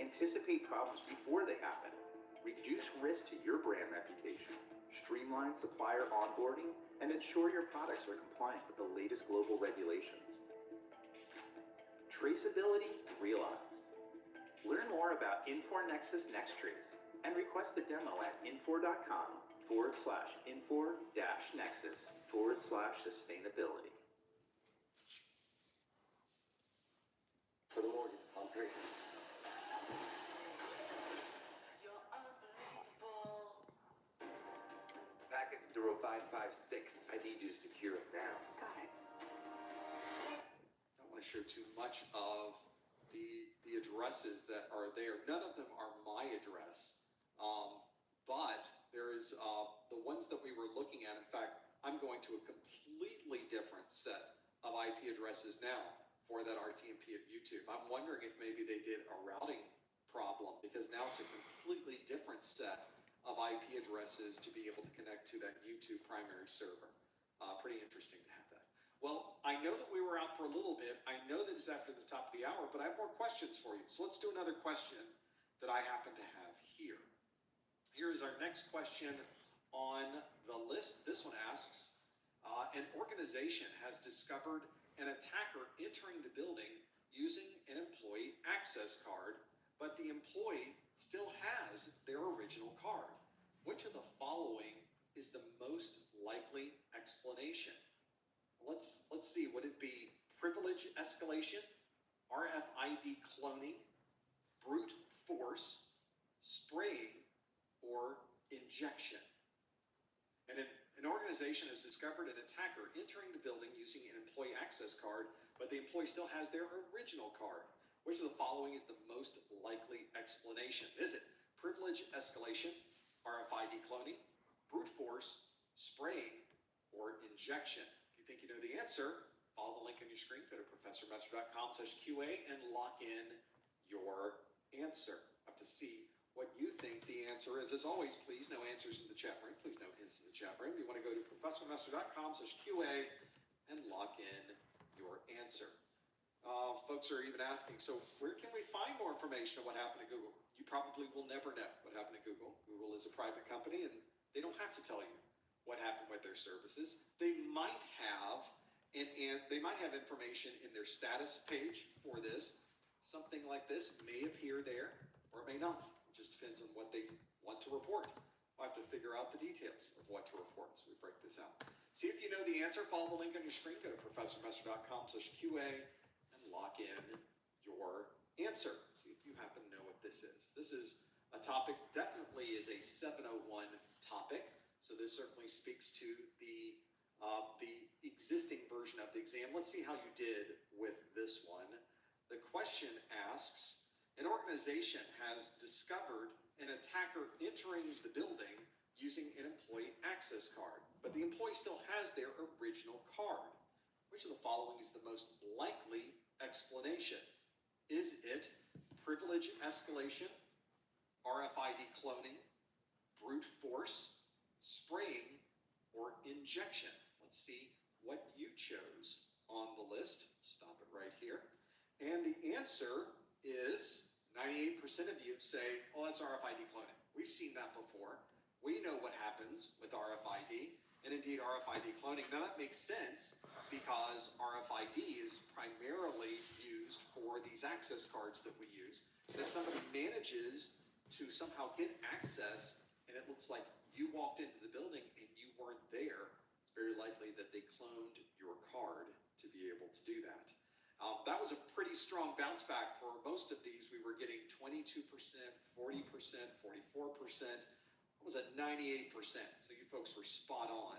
anticipate problems before they happen, reduce risk to your brand reputation, streamline supplier onboarding, and ensure your products are compliant with the latest global regulations. Traceability realized. Learn more about Infor Nexus NextTrace and request a demo at infor.com/Infor-Nexus/sustainability. For the mortgage, I'm drinking. Package 0556. I need you to secure it now. Got it. I don't want to share too much of the addresses that are there. None of them are my address, but there is the ones that we were looking at. In fact, I'm going to a completely different set of IP addresses now for that RTMP at YouTube. I'm wondering if maybe they did a routing problem, because now it's a completely different set of IP addresses to be able to connect to that YouTube primary server. Pretty interesting to have that. Well, I know that we were out for a little bit. I know that it's after the top of the hour, but I have more questions for you. So let's do another question that I happen to have here. Here is our next question on the list. This one asks, an organization has discovered an attacker entering the building using an employee access card, but the employee still has their original card. Which of the following is the most likely explanation? Let's see, would it be privilege escalation, RFID cloning, brute force, spraying, or injection? And an organization has discovered an attacker entering the building using an employee access card, but the employee still has their original card. Which of the following is the most likely explanation? Is it privilege escalation, RFID cloning, brute force, spraying, or injection? If you think you know the answer, follow the link on your screen, go to professormesser.com/QA and lock in your answer. I have to see what you think the answer is. As always, please, no answers in the chat room. Please, no hints in the chat room. You want to go to professormesser.com/QA and lock in your answer. Folks are even asking, so where can we find more information on what happened to Google? You probably will never know what happened to Google. Google is a private company, and they don't have to tell you what happened with their services. They might have, and they might have information in their status page for this. Something like this may appear there, or it may not. It just depends on what they want to report. We'll have to figure out the details of what to report as we break this out. See if you know the answer. Follow the link on your screen. Go to professormesser.com/QA and lock in your answer. See if you happen to know what this is. This is a topic, definitely is a 701 topic. So this certainly speaks to the existing version of the exam. Let's see how you did with this one. The question asks, an organization has discovered an attacker entering the building using an employee access card, but the employee still has their original card. Which of the following is the most likely explanation? Is it privilege escalation, RFID cloning, brute force, spraying, or injection? Let's see what you chose on the list. Stop it right here. And the answer is 98% of you say, oh, that's RFID cloning. We've seen that before. We know what happens with RFID, and indeed RFID cloning. Now that makes sense because RFID is primarily used for these access cards that we use. And if somebody manages to somehow get access and it looks like you walked into the building and you weren't there, it's very likely that they cloned your card to be able to do that. That was a pretty strong bounce back. For most of these, we were getting 22%, 40%, 44%. It was at 98%. So you folks were spot on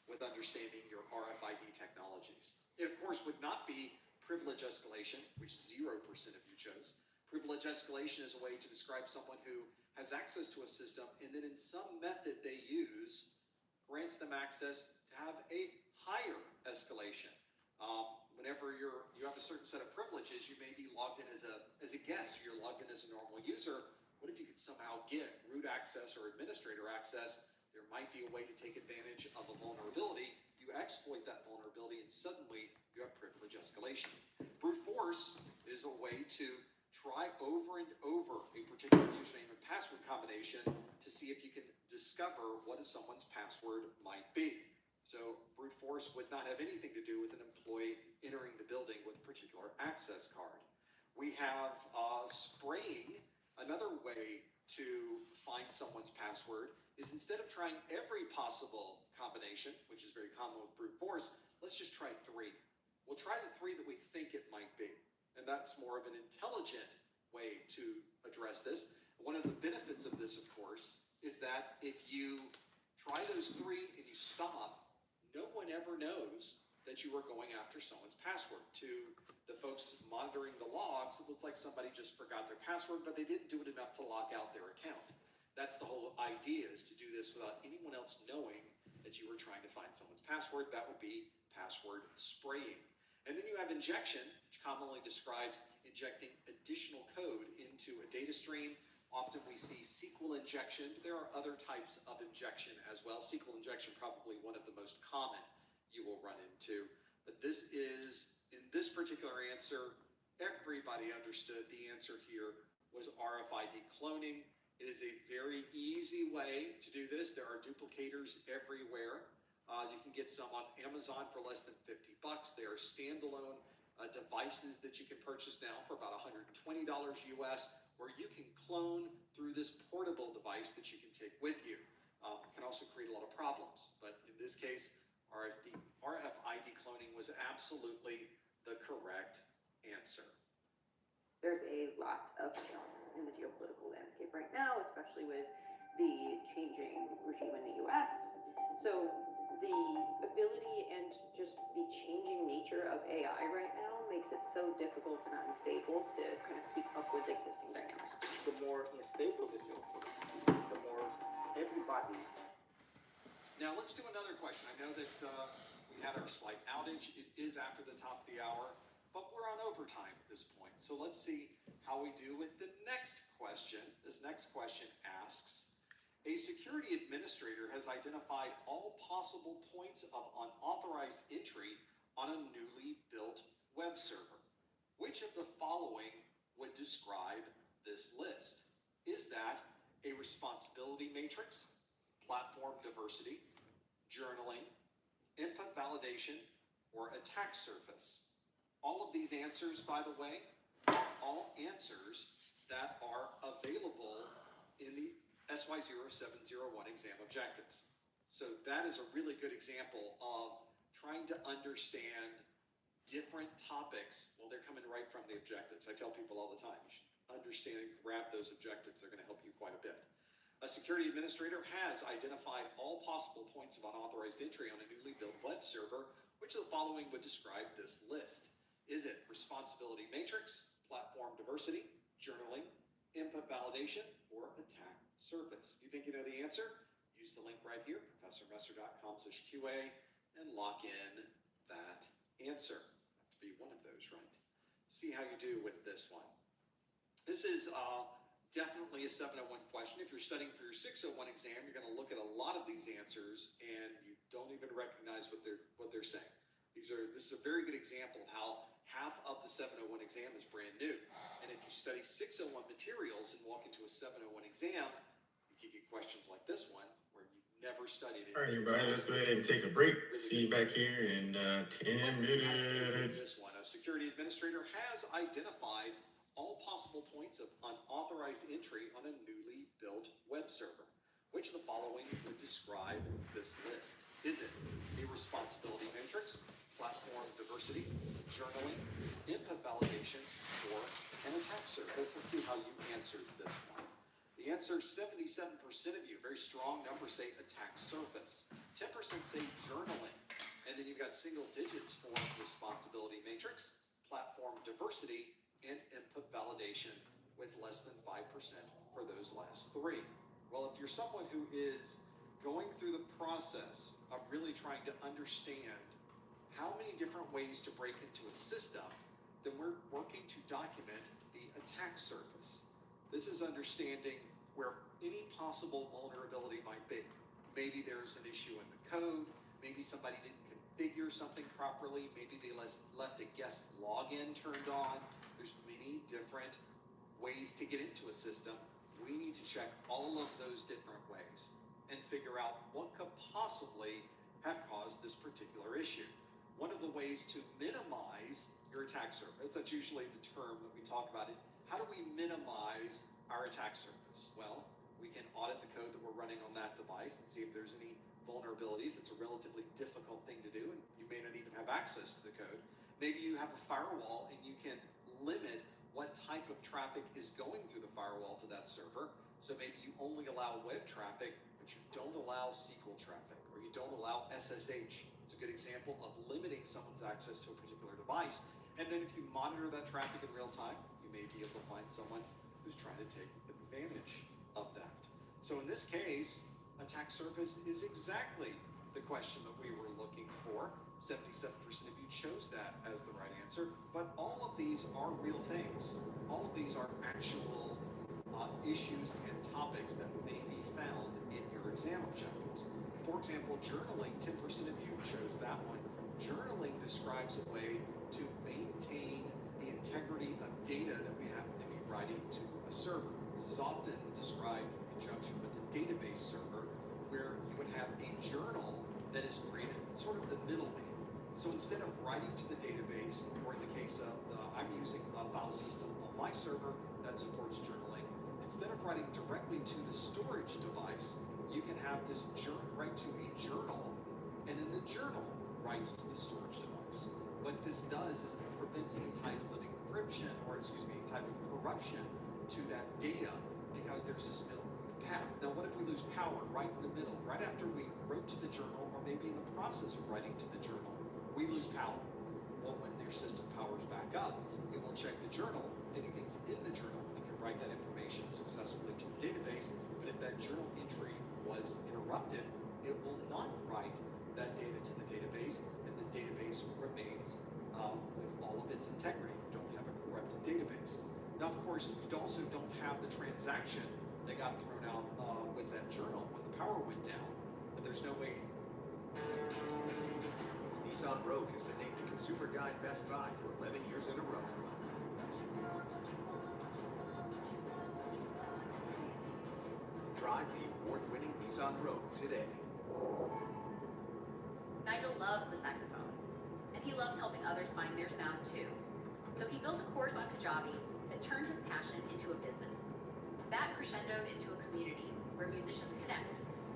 with understanding your RFID technologies. It, of course, would not be privilege escalation, which 0% of you chose. Privilege escalation is a way to describe someone who has access to a system and then in some method they use grants them access to have a higher escalation. Whenever you have a certain set of privileges, you may be logged in as a guest, or you're logged in as a normal user. What if you could somehow get root access or administrator access? There might be a way to take advantage of a vulnerability. You exploit that vulnerability and suddenly you have privilege escalation. Brute force is a way to try over and over a particular username and password combination to see if you can discover what someone's password might be. So brute force would not have anything to do with an employee entering the building with a particular access card. We have spraying. Another way to find someone's password is instead of trying every possible combination, which is very common with brute force, let's just try 3. We'll try the 3 that we think it might be. And that's more of an intelligent way to address this. One of the benefits of this, of course, is that if you try those 3 and you stop, no one ever knows that you are going after someone's password. To the folks monitoring the logs, it looks like somebody just forgot their password, but they didn't do it enough to lock out their account. That's the whole idea, is to do this without anyone else knowing that you were trying to find someone's password. That would be password spraying. And then you have injection, which commonly describes injecting additional code into a data stream. Often we see SQL injection, but there are other types of injection as well. SQL injection, probably one of the most common you will run into. But this is, in this particular answer, everybody understood the answer here was RFID cloning. It is a very easy way to do this. There are duplicators everywhere. You can get some on Amazon for less than $50. They are standalone devices that you can purchase now for about $120 US, where you can clone through this portable device that you can take with you. It can also create a lot of problems, but in this case, RFID cloning was absolutely the correct answer. There's a lot of chaos in the geopolitical landscape right now, especially with the changing regime in the US. So the ability and just the changing nature of AI right now makes it so difficult and unstable to kind of keep up with existing dynamics. The more unstable the geopolitics, the more everybody. Now let's do another question. I know that we had our slight outage. It is after the top of the hour, but we're on overtime at this point. So let's see how we do with the next question. This next question asks, a security administrator has identified all possible points of unauthorized entry on a newly built web server. Which of the following would describe this list? Is that a responsibility matrix, platform diversity, journaling, input validation, or attack surface? All of these answers, by the way, are all answers that are available in the SY0701 exam objectives. So that is a really good example of trying to understand different topics. Well, they're coming right from the objectives. I tell people all the time, you should understand and grab those objectives. They're going to help you quite a bit. A security administrator has identified all possible points of unauthorized entry on a newly built web server. Which of the following would describe this list? Is it responsibility matrix, platform diversity, journaling, input validation, or attack surface? If you think you know the answer, use the link right here, professormesser.com/QA, and lock in that answer. Have to be one of those, right? See how you do with this one. This is definitely a 701 question. If you're studying for your 601 exam, you're going to look at a lot of these answers and you don't even recognize what they're saying. This is a very good example of how half of the 701 exam is brand new. And if you study 601 materials and walk into a 701 exam, you can get questions like this one where you've never studied it. All right, everybody, let's go ahead and take a break. See you back here in 10 minutes. This one, a security administrator has identified all possible points of unauthorized entry on a newly built web server. Which of the following would describe this list? Is it a responsibility matrix, platform diversity, journaling, input validation, or an attack surface? Let's see how you answered this one. The answer, 77% of you, very strong numbers, say attack surface. 10% say journaling. And then you've got single digits for responsibility matrix, platform diversity, and input validation, with less than 5% for those last three. Well, if you're someone who is going through the process of really trying to understand how many different ways to break into a system, then we're working to document the attack surface. This is understanding where any possible vulnerability might be. Maybe there's an issue in the code, maybe somebody didn't configure something properly, maybe they left a guest login turned on. There's many different ways to get into a system. We need to check all of those different ways and figure out what could possibly have caused this particular issue. One of the ways to minimize your attack surface, that's usually the term that we talk about, is how do we minimize our attack surface? Well, we can audit the code that we're running on that device and see if there's any vulnerabilities. It's a relatively difficult thing to do, and you may not even have access to the code. Maybe you have a firewall and you can limit what type of traffic is going through the firewall to that server. So maybe you only allow web traffic, but you don't allow SQL traffic, or you don't allow SSH. It's a good example of limiting someone's access to a particular device. And then if you monitor that traffic in real time, you may be able to find someone who's trying to take advantage of that. So in this case, attack surface is exactly the question that we were looking for. 77% of you chose that as the right answer, but all of these are real things. All of these are actual issues and topics that may be found in your exam objectives. For example, journaling, 10% of you chose that one. Journaling describes a way to maintain the integrity of data that we happen to be writing to a server. This is often described in conjunction with a database server, where you would have a journal that is created, sort of the middleman. So instead of writing to the database, or in the case of I'm using a file system on my server that supports journaling, instead of writing directly to the storage device, you can have this write to a journal, and then the journal writes to the storage device. What this does is it prevents any type of encryption, or any type of corruption to that data, because there's this middle path. Now, what if we lose power right in the middle, right after we wrote to the journal, or maybe in the process of writing to the journal, we lose power? Well, when your system powers back up, it will check the journal. If anything's in the journal, it can write that information successfully to the database. But if that journal entry was interrupted, it will not write that data to the database, and the database remains with all of its integrity. You don't have a corrupted database. Now, of course, you also don't have the transaction that got thrown out with that journal when the power went down. But there's no way. Nissan Rogue has been named the Consumer Guide Best Buy for 11 years in a row. Drive the award-winning Nissan Rogue today. Nigel loves the saxophone, and he loves helping others find their sound too. So he built a course on Kajabi that turned his passion into a business. That crescendoed into a community where musicians connect,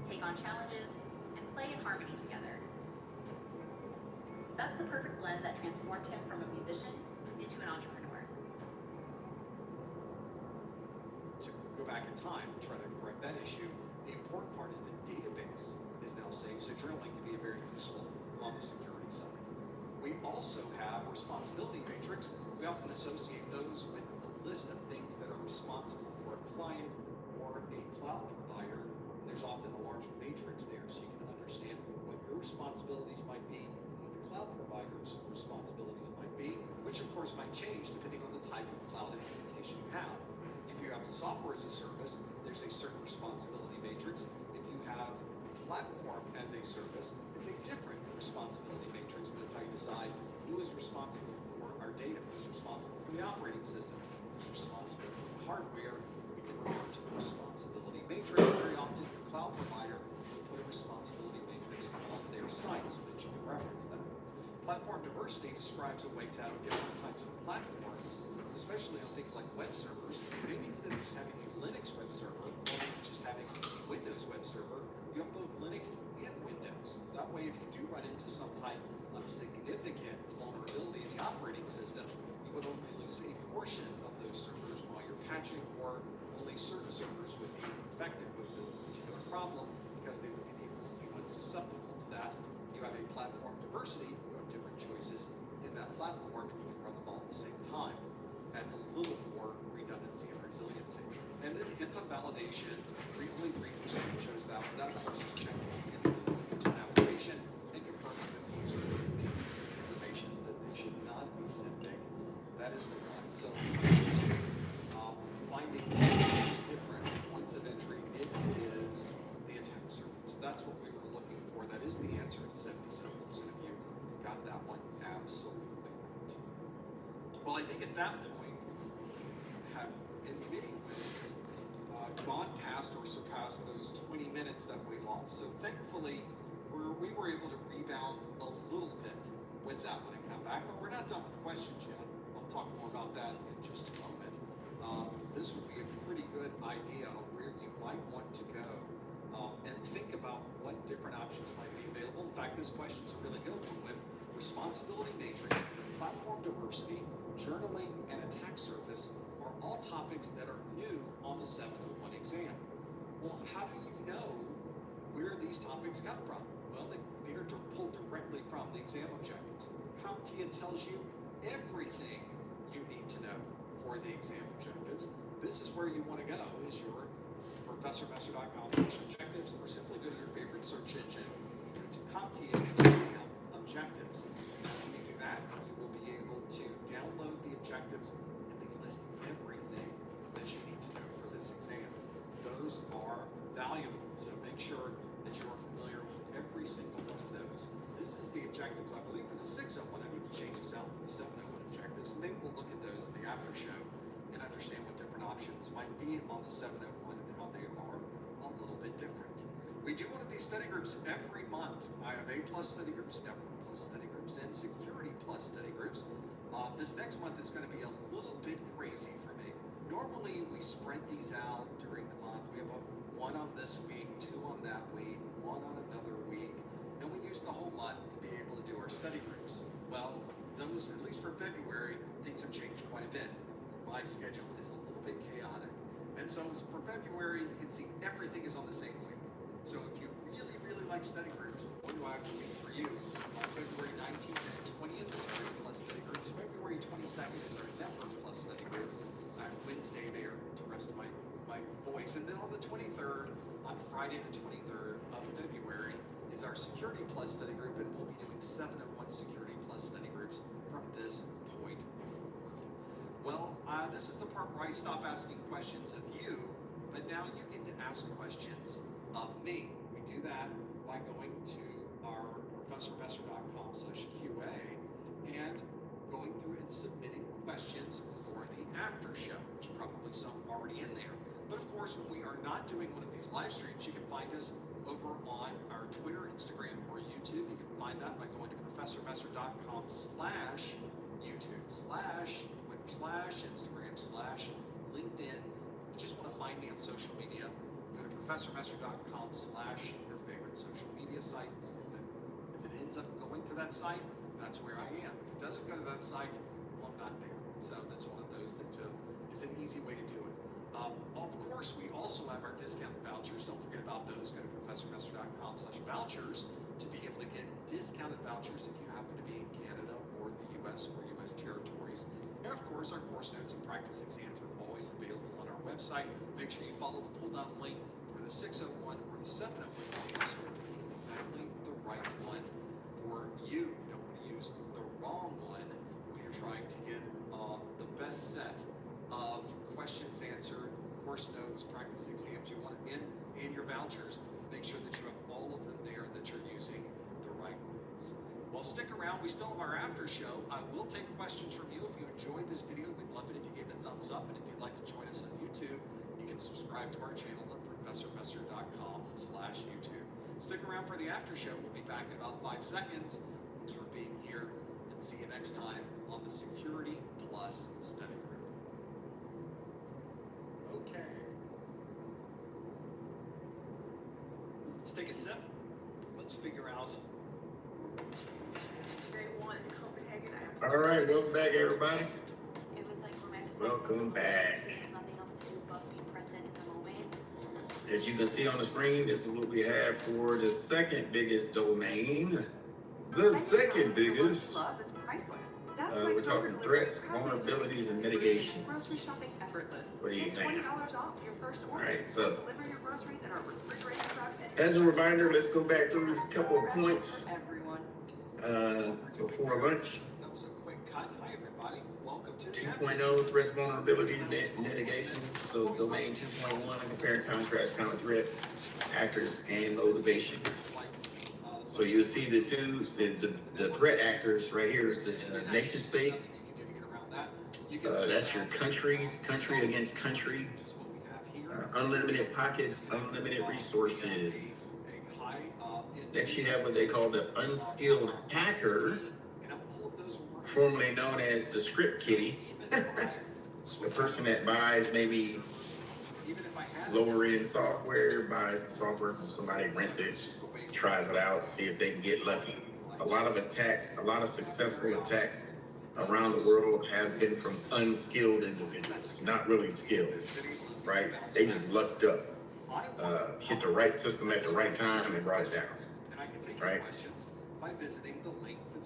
take on challenges, and play in harmony together. That's the perfect blend that transformed him from a musician into an entrepreneur. To go back in time and try to correct that issue, the important part is the database is now safe, so journaling can be very useful on the security side. We also have responsibility matrix. We often associate those with the list of things that are responsible for a client or a cloud provider. And there's often a large matrix there, so you can understand what your responsibilities might be, what the cloud provider's responsibilities might be, which of course might change depending on the type of cloud implementation you have. If you have software as a service, there's a certain responsibility matrix. If you have platform as a service, it's a different responsibility matrix. That's how you decide who is responsible for our data, who's responsible for the operating system, who's responsible for the hardware. We can refer to the responsibility matrix. Very often, your cloud provider will put a responsibility matrix on their site so that you can reference that. Platform diversity describes a way to have different types of platforms, especially on things like web servers. Maybe instead of just having a Linux web server or just having a Windows web server, you have both Linux and Windows. That way, if you do run into some type of significant vulnerability in the operating system, you would only lose a portion of those servers while you're patching, or only certain servers would be affected with the particular problem because they would be the only ones susceptible to that. You have a platform diversity, you have different choices in that platform, and you can run them all at the same time. That's a little more redundancy and resiliency. And then the HIPAA validation, frequently shows that person checking into an application and confirming that the user isn't being sent information that they should not be sending. That is the one. So finding those different points of entry, it is the attack surface. That's what we were looking for. That is the answer. 77% of you got that one absolutely right. Well, I think at that point, have in many ways gone past or surpassed those 20 minutes that we lost. So thankfully, we were able to rebound a little bit with that one and come back, but we're not done with the questions yet. I'll talk more about that in just a moment. This would be a pretty good idea of where you might want to go and think about what different options might be available. In fact, this question is a really good one with responsibility matrix, platform diversity, journaling, and attack surface are all topics that are new on the 701 exam. Well, how do you know where these topics come from? Well, they are pulled directly from the exam objectives. CompTIA tells you everything you need to know for the exam objectives. This is where you want to go, is your professormesser.com/objectives, or simply go to your favorite search engine, go to CompTIA exam objectives. When you do that, you will be able to download the objectives, and they list everything that you need to know for this exam. Those are valuable, so make sure that you are familiar with every single one of those. This is the objectives, I believe, for the 601. I need to change this out for the 701 objectives, and maybe we'll look at those in the after show and understand what different options might be on the 701 and how they are a little bit different. We do one of these study groups every month. I have A+ study groups, Network Plus study groups, and Security Plus study groups. This next month is going to be a little bit crazy for me. Normally, we spread these out during the month. We have one on this week, two on that week, one on another week, and we use the whole month to be able to do our study groups. Well, those, at least for February, things have changed quite a bit. My schedule is a little bit chaotic. And so for February, you can see everything is on the same week. So if you really, really like study groups, going to advocate for you. On February 19th and 20th is our Plus study groups. February 22nd is our Network Plus study group. I have Wednesday there to rest my voice. And then on the 23rd, on Friday the 23rd of February, is our Security Plus study group, and we'll be doing 7-in-1 Security Plus study groups from this point forward. Well, this is the part where I stop asking questions of you, but now you get to ask questions of me. We do that by going to our ProfessorMesser.com/QA and going through and submitting questions for the after show. There's probably some already in there. But of course, when we are not doing one of these live streams, you can find us over on our Twitter, Instagram, or YouTube. You can find that by going to ProfessorMesser.com/YouTube, /Twitter/Instagram/LinkedIn. If you just want to find me on social media, go to ProfessorMesser.com/your favorite social media sites. If it ends up going to that site, that's where I am. If it doesn't go to that site, well, I'm not there. So that's one of those that is an easy way to do it. Of course, we also have our discount vouchers. Don't forget about those. Go to ProfessorMesser.com/vouchers to be able to get discounted vouchers if you happen to be in Canada or the U.S. or U.S. territories. And of course, our course notes and practice exams are always available on our website. Make sure you follow the pull-down link for the 601 or the 701 exam so it'll be exactly the right one for you. You don't want to use the wrong one when you're trying to get the best set of questions answered, course notes, practice exams you want in your vouchers. Make sure that you have all of them there, that you're using the right ones. Well, stick around. We still have our after show. I will take questions from you. If you enjoyed this video, we'd love it if you gave it a thumbs up. And if you'd like to join us on YouTube, you can subscribe to our channel at ProfessorMesser.com/YouTube. Stick around for the after show. We'll be back in about 5 seconds. Thanks for being here, and see you next time on the Security Plus study group. Okay. Let's take a sip. Let's figure out. All right, welcome back, everybody. It was like romantic. Welcome back. There's nothing else to do but be present in the moment. As you can see on the screen, this is what we have for the second biggest domain. The second biggest. Love is priceless. We're talking threats, vulnerabilities, and mitigations. Grocery shopping effortless. What do you think? $20 off your first All order. right, so Deliver your groceries in our refrigerated trucks and as a reminder, let's go back through a couple of points everyone. before lunch. That was a quick cut. Hi, everybody. Welcome to 2.0 threats, vulnerability, mitigations. So domain 2.1, compare and contrast common threat, actors, and motivations. So you see the threat actors right here is the nation state. That's your country against country. Unlimited pockets, unlimited resources. Next you have what they call the unskilled hacker, formerly known as the script kiddie. The person that buys maybe lower end software, buys the software from somebody, rents it, tries it out, see if they can get lucky. A lot of attacks, a lot of successful attacks around the world have been from unskilled individuals, not really skilled, right? They just lucked up, hit the right system at the right time and brought it down, right?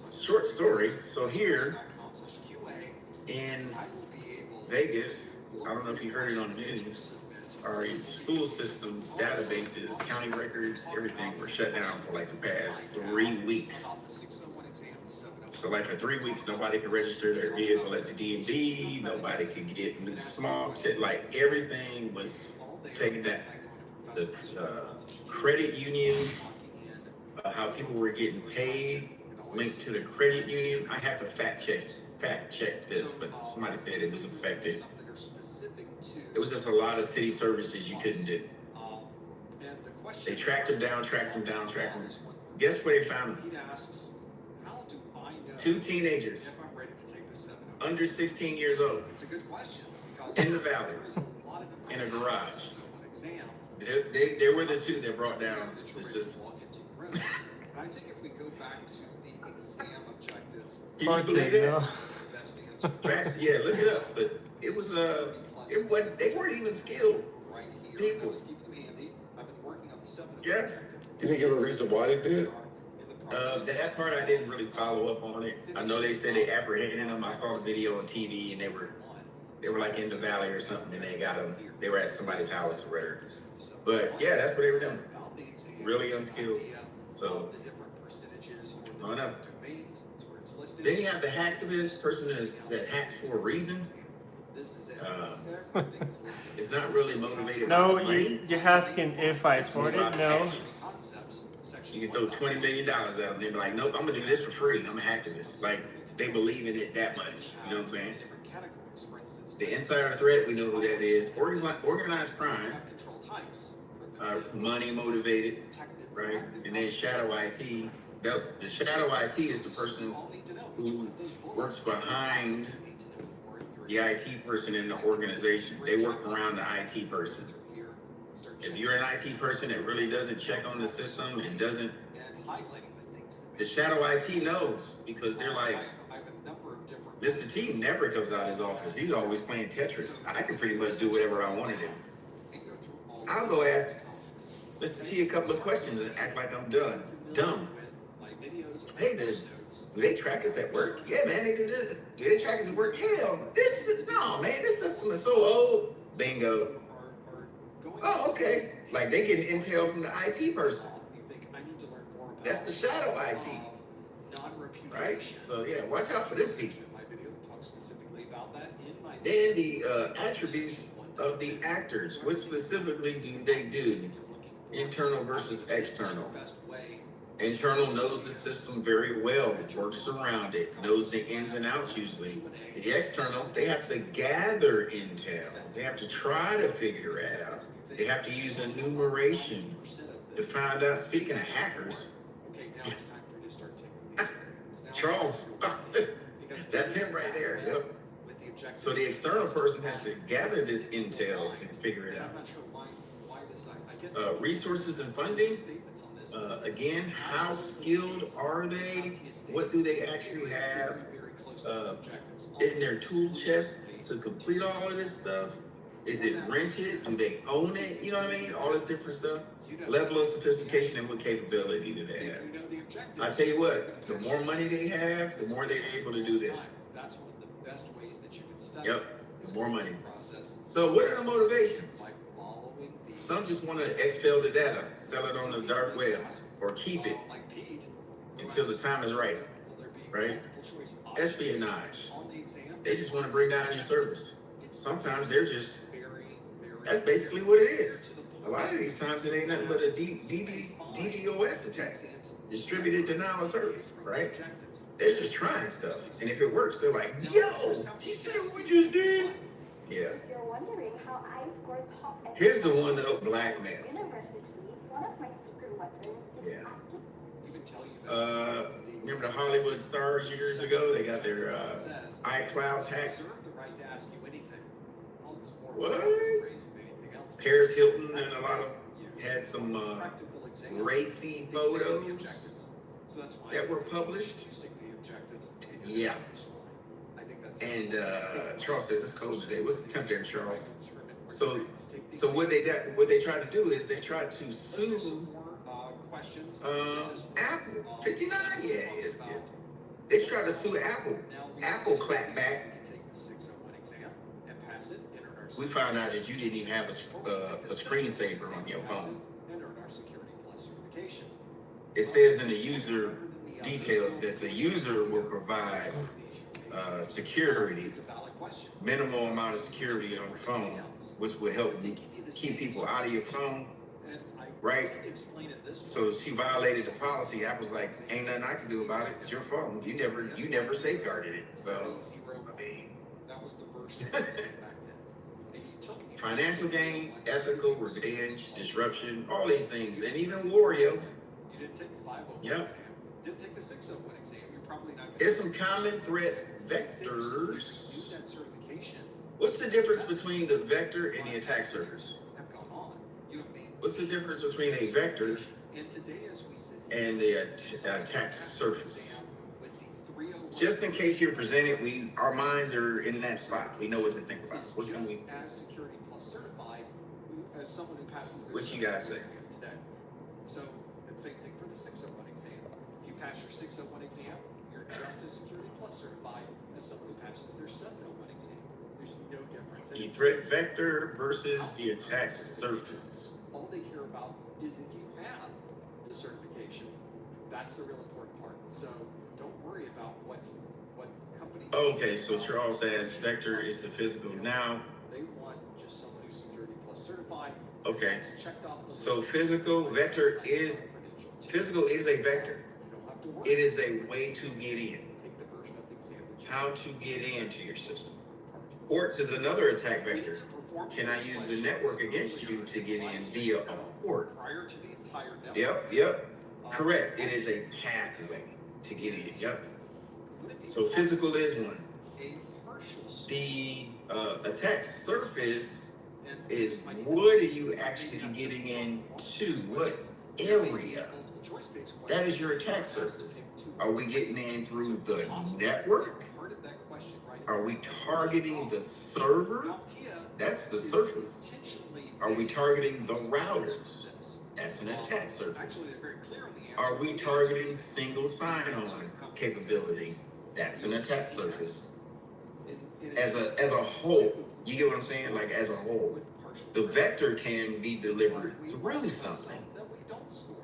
Short story. So here in Vegas, I don't know if you heard it on the news, our school systems, databases, county records, everything were shut down for like the past 3 weeks. So like for 3 weeks, nobody could register their vehicle at the DMV. Nobody could get new small tip. Like everything was taken down. The credit union, how people were getting paid, linked to the credit union. I have to fact check this, but somebody said it was affected. It was just a lot of city services you couldn't do. They tracked them down. Guess where they found them? 2 teenagers, under 16 years old, in the valley, in a garage. They were the 2 that brought down the system. I think if we go back to the exam objectives, Can you believe that? Facts, yeah, look it up. But it was it wasn't. They weren't even skilled people. keep them handy. I've been working on the 7 Yeah. Can you give a reason why they did? That part I didn't really follow up on it. I know they said they apprehended them. I saw the video on TV and they were like in the valley or something, and they got them. They were at somebody's house or whatever. But yeah, that's what they were doing. Really unskilled. So I don't know. Then you have the hacktivist person that hacks for a reason. It's not really motivated No, by money. you're asking if I It's more afford it. about No. passion. You can throw $20 million at them. They'd be like, nope, I'm gonna do this for free. I'm an activist. Like, they believe in it that much. You know what I'm saying? The insider threat, we know who that is. Organized crime, money motivated, right? And then shadow IT. The shadow IT is the person who works behind the IT person in the organization. They work around the IT person. If you're an IT person that really doesn't check on the system and doesn't, the shadow IT knows, because they're like, Mr. T never comes out of his office. He's always playing Tetris. I can pretty much do whatever I want to do. I'll go ask Mr. T a couple of questions and act like I'm dumb. Hey, do they track us at work? Yeah, man, they do this. Do they track us at work? Hell, no, man, this system is so old. Bingo. Oh, okay. Like, they getting intel from the IT person. That's the shadow IT. Right? So, yeah, watch out for them people. Then the attributes of the actors. What specifically do they do? Internal versus external. Internal knows the system very well, works around it, knows the ins and outs usually. The external, they have to gather intel. They have to try to figure it out. They have to use enumeration to find out. Speaking of hackers, Charles, that's him right there. Yep. So the external person has to gather this intel and figure it out. Resources and funding. Again, how skilled are they? What do they actually have in their tool chest to complete all of this stuff? Is it rented? Do they own it? You know what I mean? All this different stuff. Level of sophistication and what capability do they have? I tell you what, the more money they have, the more they're able to do this. Yep, the more money. So what are the motivations? Some just want to exfil the data, sell it on the dark web, or keep it until the time is right, right? Espionage. They just want to bring down your service. Sometimes they're just, that's basically what it is. A lot of these times it ain't nothing but a DDoS attack, distributed denial of service, right? They're just trying stuff. And if it works, they're like, yo, do you see what we just did? Yeah. If you're wondering how I scored top Here's the one though, blackmail. University, one of my secret weapons is asking. Remember the Hollywood stars years ago? They got their iClouds hacked. What? Paris Hilton and a lot of had some racy photos that were published. Yeah. And Charles says it's cold today. What's the temperature, Charles? So what they tried to do is they tried to sue Apple. 59, yeah, it's good. They tried to sue Apple. Apple clapped back. We found out that you didn't even have a screensaver on your phone. It says in the user details that the user will provide security, minimal amount of security on the phone, which will help keep people out of your phone, right? So she violated the policy. Apple's like, ain't nothing I can do about it. It's your phone. You never safeguarded it. So, I mean, financial gain, ethical, revenge, disruption, all these things, and even Wario. Yep. There's some common threat vectors. What's the difference between the vector and the attack surface? What's the difference between a vector and the attack surface? Just in case you're presented, our minds are in that spot. We know what to think about. What can we? What you guys say? So, the same thing for the 601 exam. If you pass your 601 exam, you're just as Security Plus certified as someone who passes their 701 exam. There's no difference. The threat vector versus the attack surface. All they care about is if you have the certification. That's the real important part. So don't worry about what companies. Okay, so Charles says vector is the physical. Now, They want just someone who's Security Plus certified. okay, Checked off the so list. physical is a vector. You don't have to worry. It is a way to get in. Take the version of the exam that you How to get into your system. Ports is another attack vector. Can I use the network against you to get in via a port? prior to the entire network. Yep. Correct. It is a pathway to get in. Yep. So physical is one. A partial The attack surface is what are you actually getting into? What area? That is your attack surface. Are we getting in through the network? part of that question, right? Are we targeting the server? CompTIA That's the surface. intentionally Are we targeting the routers? That's an attack surface. actually they're very clear on the answer. Are we targeting single sign-on capability? That's an attack surface. As a whole, you get what I'm saying? Like as a whole, the vector can be delivered through something. that we don't score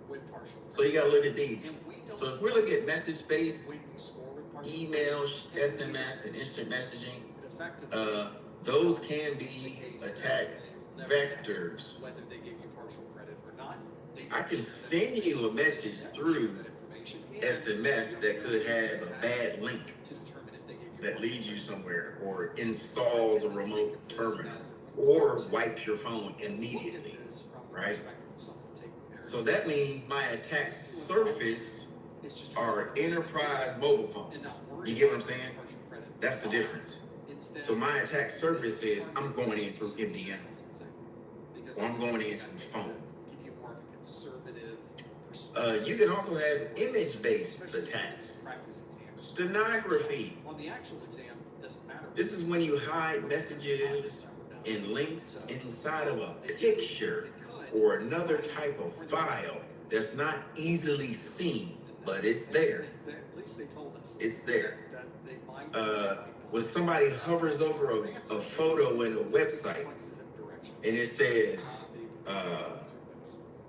with partial. So you gotta look at these. So if we look at message-based, When we score with partial, email, SMS, and instant messaging, it effectively those can be attack vectors. whether they give you partial credit or not. They I can send you a message through that information and SMS that could have a bad link to determine if they give you that leads you somewhere or installs a remote terminal or wipes your phone immediately, right? So that means my attack surface are enterprise mobile phones. You get what I'm saying? That's the difference. So my attack surface is I'm going in through MDM or I'm going in through phone. give you more of a conservative You can also have image-based attacks. practice exam. Stenography. On the actual exam, doesn't matter. This is when you hide messages and links inside of a picture or another type of file that's not easily seen, but it's there. At least they told us It's there. that they might When somebody hovers over a photo in a website and it says,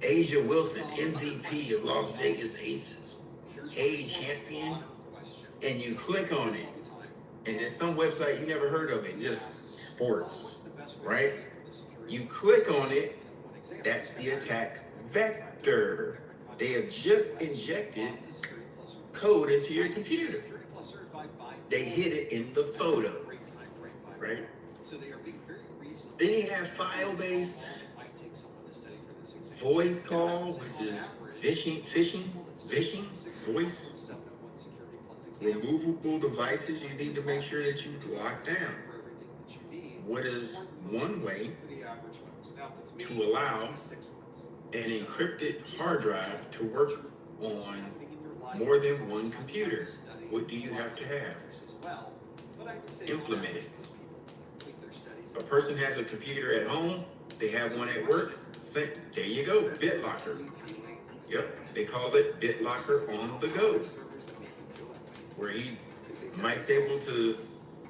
Asia Wilson, MVP of Las Vegas Aces, hey champion, and you click on it, and there's some website you never heard of it, just sports, right? You click on it, that's the attack vector. They have just injected code into your computer. They hid it in the photo, right? So they are being very reasonable. Then you have file-based Might take someone to study for this exam. voice call, which is phishing, voice. 701 Security Plus exam Removable devices, you need to make sure that you lock down. for everything that you need What is one way for the average folks. Now, if it's to me, allow it's 6 months. an encrypted hard drive to work on Happening in your life, more than one computer? What do you have to have? as well. But I would say Implement it. most people complete their studies. A person has a computer at home, they have one at work, there you go, BitLocker. Yep, they call it BitLocker on the go, where Mike's able to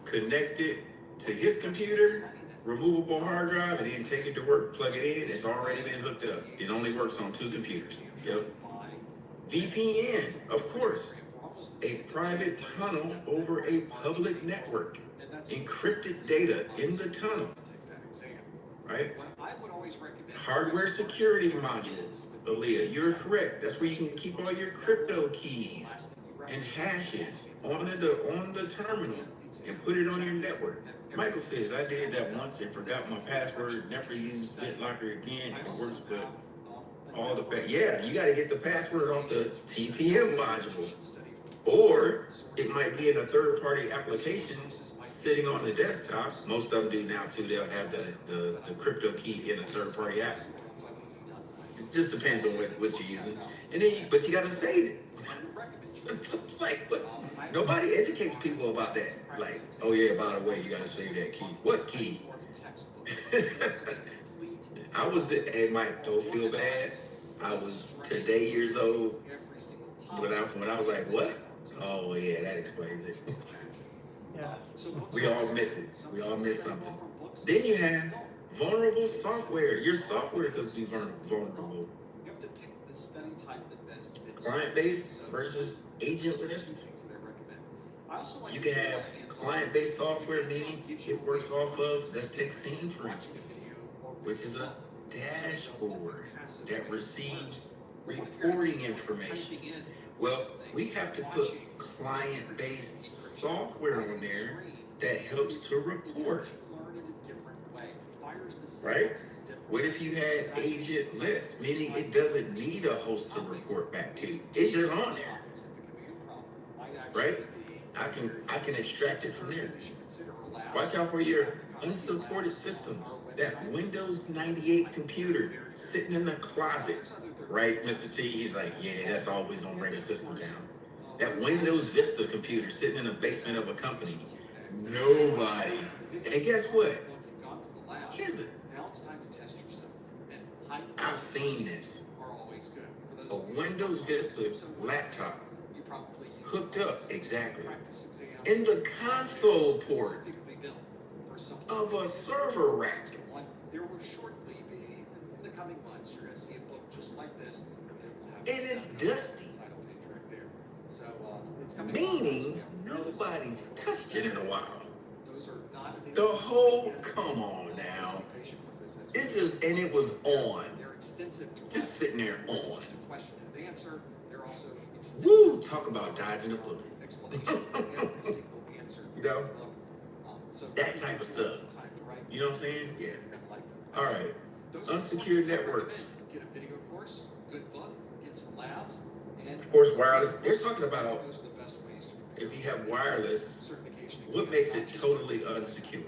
connect it to his computer, removable hard drive, and then take it to work, plug it in, it's already been hooked up. It only works on 2 computers. Yep. VPN, of course, a private tunnel over a public network. Encrypted data in the tunnel, right? What I would always recommend Hardware security module. Aaliyah, you're correct. That's where you can keep all your crypto keys and hashes on the terminal and put it on your network. Michael says, I did that once and forgot my password, never used BitLocker again. It works, but all the yeah, you got to get the password off the TPM module. Or it might be in a third-party application sitting on the desktop. Most of them do now too. They'll have the crypto key in a third-party app. It just depends on what you're using. And then, but you got to save it. It's like, what? Nobody educates people about that. Like, oh yeah, by the way, you got to save that key. What key? Hey Mike, don't feel bad. I was today years old when I was like, what? Oh yeah, that explains it. Yeah. We all miss it. We all miss something. Then you have vulnerable software. Your software could be vulnerable. You have to pick the study type that best fits Client-based versus agent-less. You can have client-based software, meaning it works off of, let's take Scene for instance, which is a dashboard that receives reporting information. Well, we have to put client-based software on there that helps to report. Right? What if you had agent-less, meaning it doesn't need a host to report back to? It's just on there. Right? I can extract it from there. Watch out for your unsupported systems. That Windows 98 computer sitting in the closet. Right, Mr. T? He's like, yeah, that's always gonna bring a system down. That Windows Vista computer sitting in the basement of a company. Nobody. And guess what? Here's it. I've seen this. A Windows Vista laptop hooked up, exactly, in the console port of a server rack. There will shortly be, in the coming months, you're going to see a book just like this. And it's dusty. Meaning nobody's touched it in a while. The whole, come on now. It's just, and it was on. Just sitting there on. Woo, talk about dodging a bullet. You know? That type of stuff. You know what I'm saying? Yeah. All right. Unsecured networks. Get a video course, good book, get some labs, and of course, wireless. They're talking about if you have wireless, what makes it totally unsecure?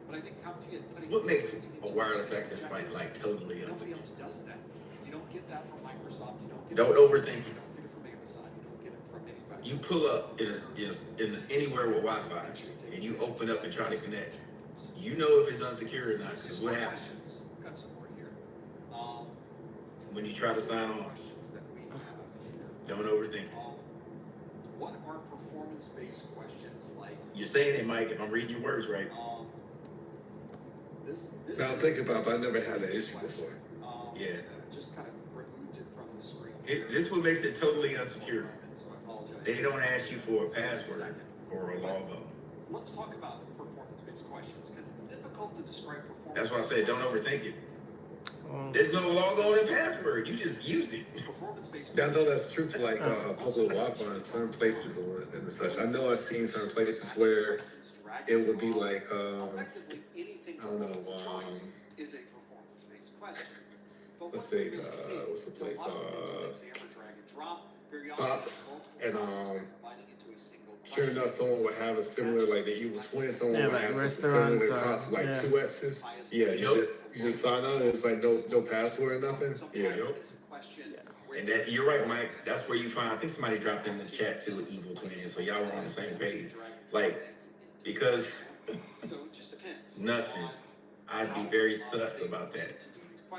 But I think CompTIA putting what makes a wireless access point like totally unsecure? Nobody else does that. You don't get that from Microsoft. Don't overthink it. You don't get it from Amazon. You don't get it from anybody. You pull up in anywhere with Wi-Fi, and you open up and try to connect. You know if it's unsecure or not, because what happens? Got some more here. When you try to sign on, don't overthink it. What are performance-based questions like? You're saying it, Mike, if I'm reading your words right. Now think about it, I never had an issue before. Yeah. Just kind of removed it from the screen. This what makes it totally unsecure. They don't ask you for a password or a logo. Let's talk about performance-based questions because it's difficult to describe performance. That's why I said don't overthink it. There's no logo and password. You just use it. Yeah, I know that's true for like public Wi-Fi in certain places and such. I know I've seen certain places where it would be like I don't know. Is a performance-based question. Let's say what's the place? Pops and sure enough, someone would have a similar like the evil twin. Someone would have something similar that costs like 2 S's. Yeah, you just sign on and it's like no password or nothing. Yeah. And that you're right, Mike. That's where you find. I think somebody dropped in the chat too, evil twin. So y'all were on the same page. Like because nothing. I'd be very sus about that.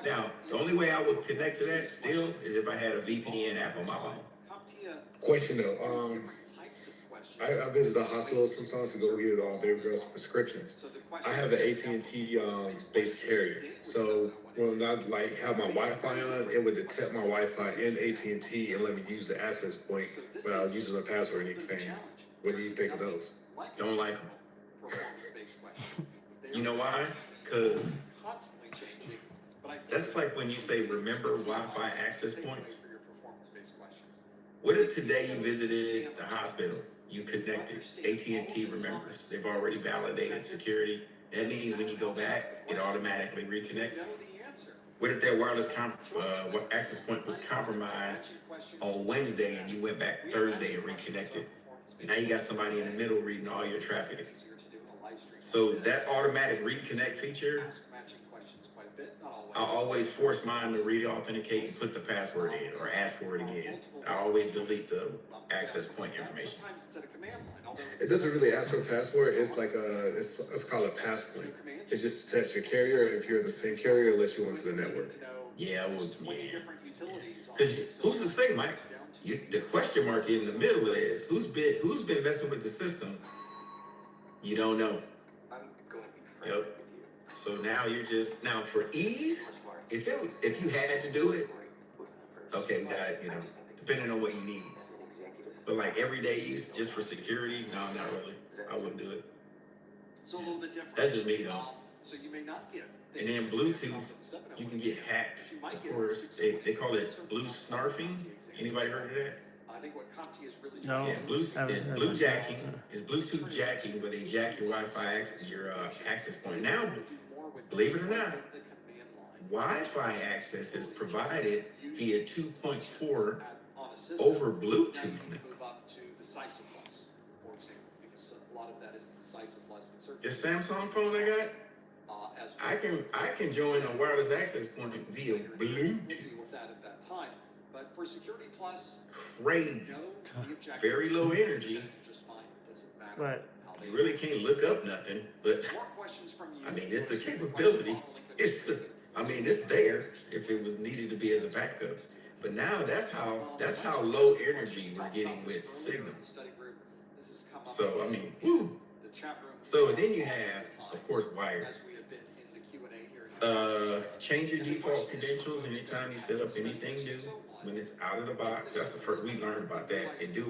Now, the only way I would connect to that still is if I had a VPN app on my phone. Question though, I visit the hospital sometimes to go get baby girls' prescriptions. I have an AT&T based carrier, so when I like have my Wi-Fi on, it would detect my Wi-Fi in AT&T and let me use the access point without using a password or anything. What do you think of those? Don't like them. You know why? Because that's like when you say remember Wi-Fi access points. What if today you visited the hospital, you connected, AT&T remembers, they've already validated security. That means when you go back, it automatically reconnects. What if that wireless access point was compromised on Wednesday and you went back Thursday and reconnected? Now you got somebody in the middle reading all your traffic. So that automatic reconnect feature, I always force mine to re-authenticate and put the password in or ask for it again. I always delete the access point information. It doesn't really ask for a password. It's like it's called a passpoint. It just tests your carrier if you're in the same carrier, unless you went to the network. Yeah, well, yeah. Because who's to say, Mike? The question mark in the middle is who's been messing with the system. You don't know. I'm going to be frank Yep. with you. So now you're just now for ease. If you had to do it, okay, we got it. Depending on what you need. But like everyday use, just for security, no, not really. I wouldn't do it. So a little bit different. That's just me though. So you may not get. And then Bluetooth, you can get hacked. Of course, they call it blue snarfing. Anybody heard of that? I think what CompTIA is really No. Yeah, blue jacking is Bluetooth jacking, where they jack your Wi-Fi access point. Now, believe it or not, Wi-Fi access is provided via 2.4 over Bluetooth now. move up to the Decisive Plus, for example, because a lot of that is Decisive Plus. This Samsung phone I got, I can join a wireless access point via Bluetooth. With that at that time, but for Security Plus, Crazy, very low energy. just fine. It doesn't matter. Right. You really can't look up nothing, but More questions from you. I mean, it's a capability. It's there if it was needed to be as a backup. But now that's how low energy we're getting with Signal. So whew. So then you have, of course, wired. Change your default credentials anytime you set up anything new when it's out of the box. That's the first we learned about that. And do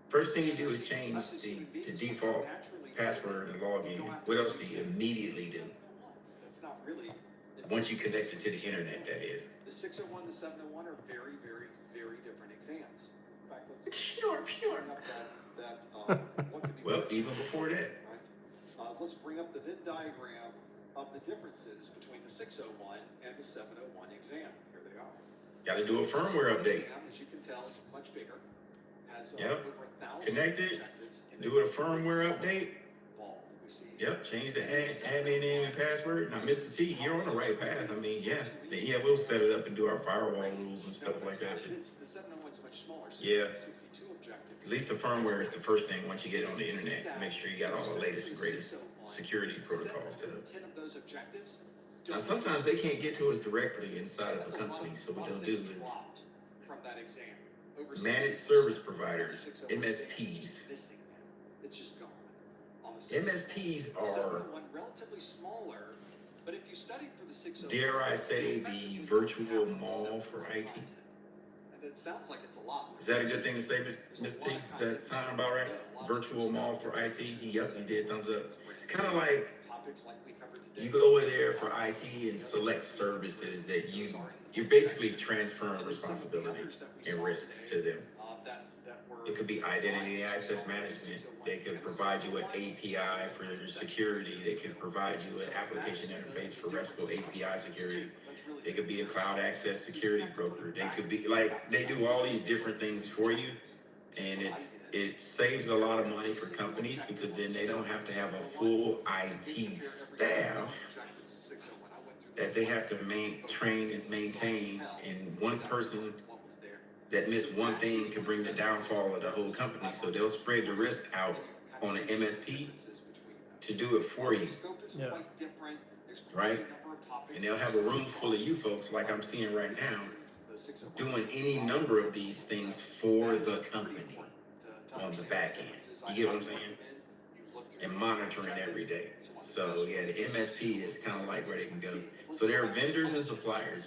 first thing you do is change the default password and log in. What else do you immediately do? Once you connect it to the internet, that is. The 601 to 701 are very, very, very different exams. In fact, let's Sure. bring up what could be Well, even before that. let's bring up the Venn diagram of the differences between the 601 and the 701 exam. Here they are. Got to do a firmware update. Exam, as you can tell, is much bigger. Has Yep. over 1,000 Connect it. objectives in Do it a firmware update. involved. We see Yep. Change the admin name and password. Now, Mr. T, you're on the right path. We'll set it up and do our firewall rules and stuff like that. But the 701 is much smaller. Yeah. 62 objectives. at least the firmware is the first thing once you get on the internet. Make sure you got all the latest and greatest security protocols set up. 10 of those objectives. Now, sometimes they can't get to us directly inside of a company, so what they'll do is From that exam. managed service providers, MSPs. It's just gone. MSPs are, relatively smaller, but if you studied for the 601, dare I say, the virtual mall for IT. and it sounds like it's a lot. Is that a good thing to say, Mr. T? Does that sound about right? Virtual mall for IT? Yep, he did, thumbs up. It's kind of like Topics like we covered today. you go in there for IT and select services that you're basically transferring responsibility and risk to them. It could be identity and access management. They could provide you an API for your security. They could provide you an application interface for RESTful API security. They could be a cloud access security broker. They could be like, they do all these different things for you. And it saves a lot of money for companies because then they don't have to have a full IT staff that they have to train and maintain. And one person that missed one thing can bring the downfall of the whole company. So they'll spread the risk out on an MSP to do it for you. Yeah. Right? And they'll have a room full of you folks like I'm seeing right now doing any number of these things for the company on the back end. You get what I'm saying? And monitoring every day. So yeah, the MSP is kind of like where they can go. So there are vendors and suppliers.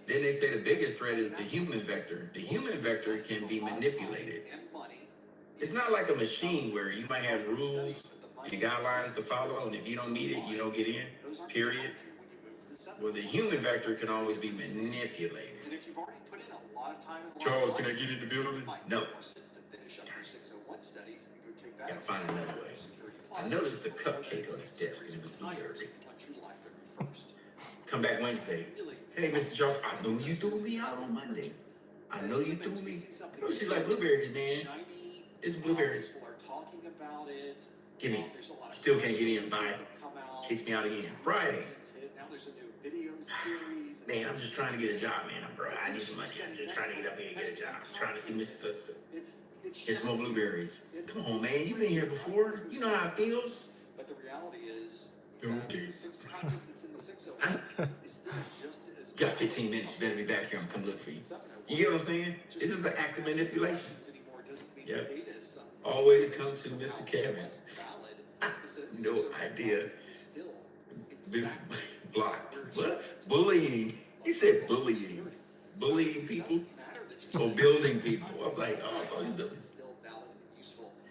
Then they say the biggest threat is the human vector. The human vector can be manipulated. It's not like a machine where you might have rules and guidelines to follow, and if you don't meet it, you don't get in, period. Well, the human vector can always be manipulated. Charles, can I get in the building? No. Gotta find another way. I noticed the cupcake on his desk and it was blueberry. Come back Wednesday. Hey, Mr. Charles, I know you threw me out on Monday. I know you threw me. You know she like blueberries, man. It's blueberries. Give me. Still can't get in. Bye. Kicks me out again. Friday. Man, I'm just trying to get a job, man. Bro, I need some money. I'm just trying to get up here and get a job. I'm trying to see Mrs. Get some more blueberries. Come on, man. You've been here before. You know how it feels. But the reality is, Okay. Got 15 minutes. You better be back here. I'm come look for you. You get what I'm saying? This is an act of manipulation. Yep. Always come to Mr. Kevin. No idea. Blocked. What? Bullying. He said bullying. Bullying people or building people. I'm like, oh, I thought he was building.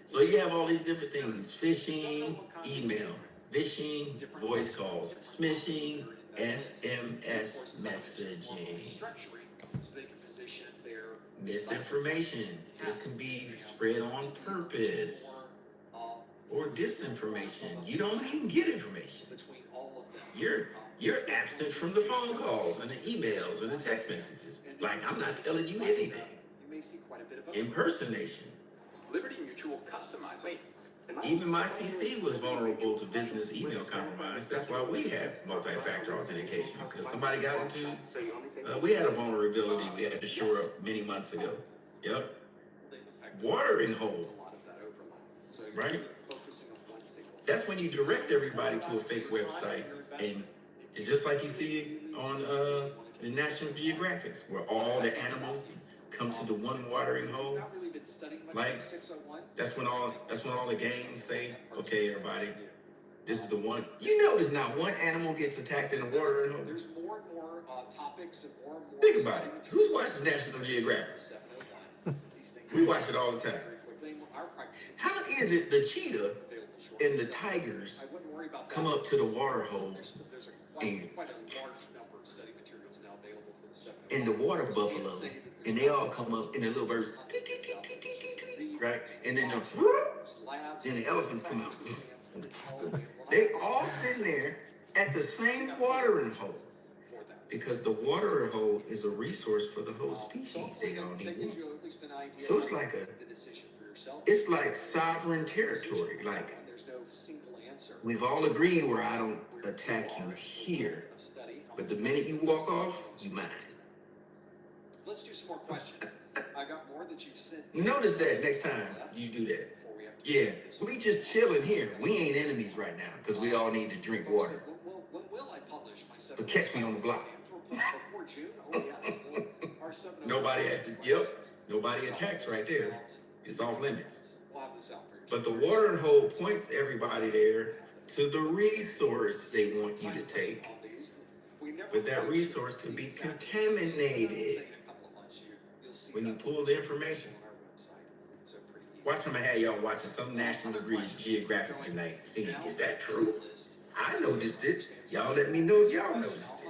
So you have all these different things: phishing, email, phishing, voice calls, smishing, SMS messaging, misinformation. This can be spread on purpose, or disinformation. You don't even get information. You're absent from the phone calls and the emails and the text messages. Like I'm not telling you anything. Impersonation. Liberty Mutual customizing. Even my CC was vulnerable to business email compromise. That's why we have multi-factor authentication, because somebody got into, we had a vulnerability we had to shore up many months ago. Yep. Watering hole. Right? That's when you direct everybody to a fake website, and it's just like you see on the National Geographics, where all the animals come to the one watering hole. Like that's when all the gangs say, okay, everybody, this is the one. You notice not one animal gets attacked in a watering hole. There's more and more topics and more. Think about it. Who's watches National Geographic? We watch it all the time. How is it the cheetah and the tigers come up to the water hole and the water buffalo, and they all come up and the little birds, right? And then the elephants come out. They all sitting there at the same watering hole, because the watering hole is a resource for the whole species. They don't need water. So it's like sovereign territory. Like we've all agreed where I don't attack you here, but the minute you walk off, you mine. Let's do some more questions. I got more that you sent. Notice that next time you do that. Yeah, we just chilling here. We ain't enemies right now because we all need to drink water. When will I publish my 7? But catch me on the block. Before June? Oh yeah. Our 7. Nobody has to. Yep. Nobody attacks right there. It's off limits. We'll have this out for you. But the watering hole points everybody there to the resource they want you to take. But that resource could be contaminated when you pull the information. Watch them have y'all watching some National Geographic tonight, seeing, is that true? I noticed it. Y'all let me know if y'all noticed it.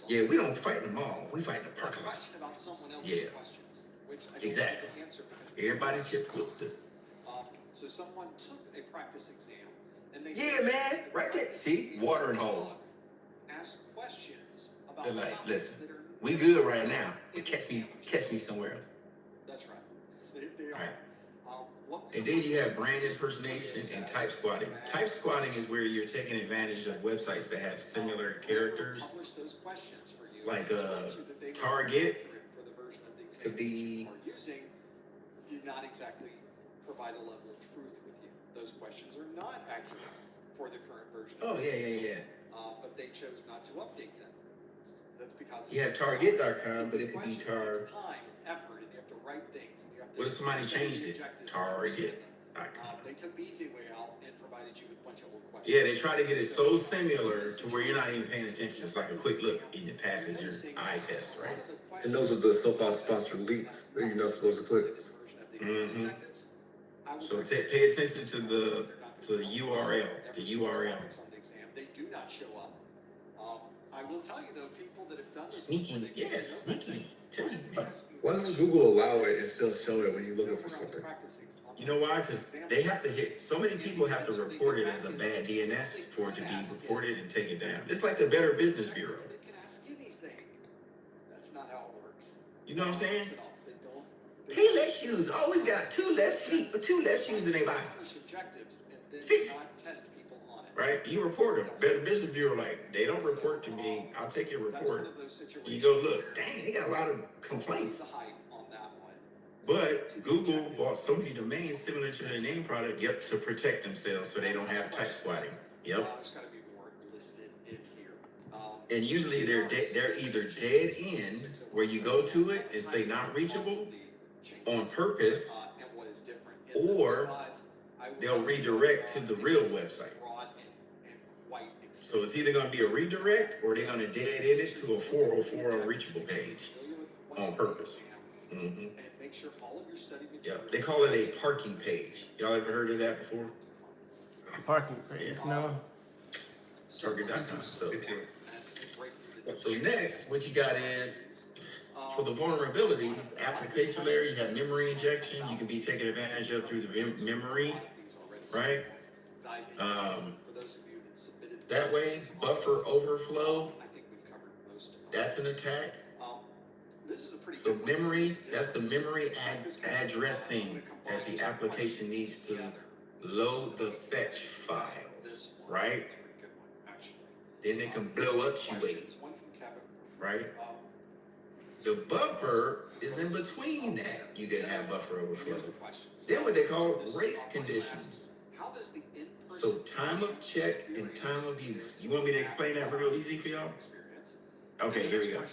Yeah, we don't fight them all. We fight in the parking lot. Yeah, exactly. Everybody chip with it. So someone took a practice exam and they man, right there. See, watering hole. Ask questions about. They're like, listen, we good right now, but catch me somewhere else. That's right. They are. Right. And then you have brand impersonation and type squatting. Type squatting is where you're taking advantage of websites that have similar characters. Like Target could be. Did not exactly provide a level of truth with you. Those questions are not accurate for the current version. Oh yeah. But they chose not to update them. That's because you have Target.com, but it could be Tar. Time, effort, and you have to write things. And you have to. What if somebody changed it? Target.com. They took the easy way out and provided you with a bunch of old questions. Yeah, they try to get it so similar to where you're not even paying attention. It's like a quick look and it passes your eye test, right? And those are the so-called sponsored links that you're not supposed to click. Mm-hmm. So pay attention to the URL. The URL. They do not show up. I will tell you though, people that have done this. Sneaky, yes, sneaky. Tell you, man. Why doesn't Google allow it and still show it when you're looking for something? You know why? Because they have to hit. So many people have to report it as a bad DNS for it to be reported and taken down. It's like the Better Business Bureau. They can ask anything. That's not how it works. You know what I'm saying? Payless shoes always got two left shoes in their body. Fix it. Right? You report them. Better Business Bureau, like, they don't report to me. I'll take your report. You go look. Dang, they got a lot of complaints. But Google bought so many domains similar to their name product, to protect themselves so they don't have type squatting. Yep. And usually they're either dead end where you go to it and say not reachable on purpose, or they'll redirect to the real website. So it's either going to be a redirect or they're going to dead end it to a 404 unreachable page on purpose. Mm-hmm. Yep, they call it a parking page. Y'all ever heard of that before? Parking page, no. Target.com. So next, what you got is, for the vulnerabilities, the application layer, you have memory injection. You can be taken advantage of through the memory, right? That way, buffer overflow, that's an attack. So memory, that's the memory addressing that the application needs to load the fetch files, right? Then it can blow up Q8, right? The buffer is in between that. You can have buffer overflow. Then what they call race conditions. So time of check and time of use. You want me to explain that real easy for y'all? Okay, here we go.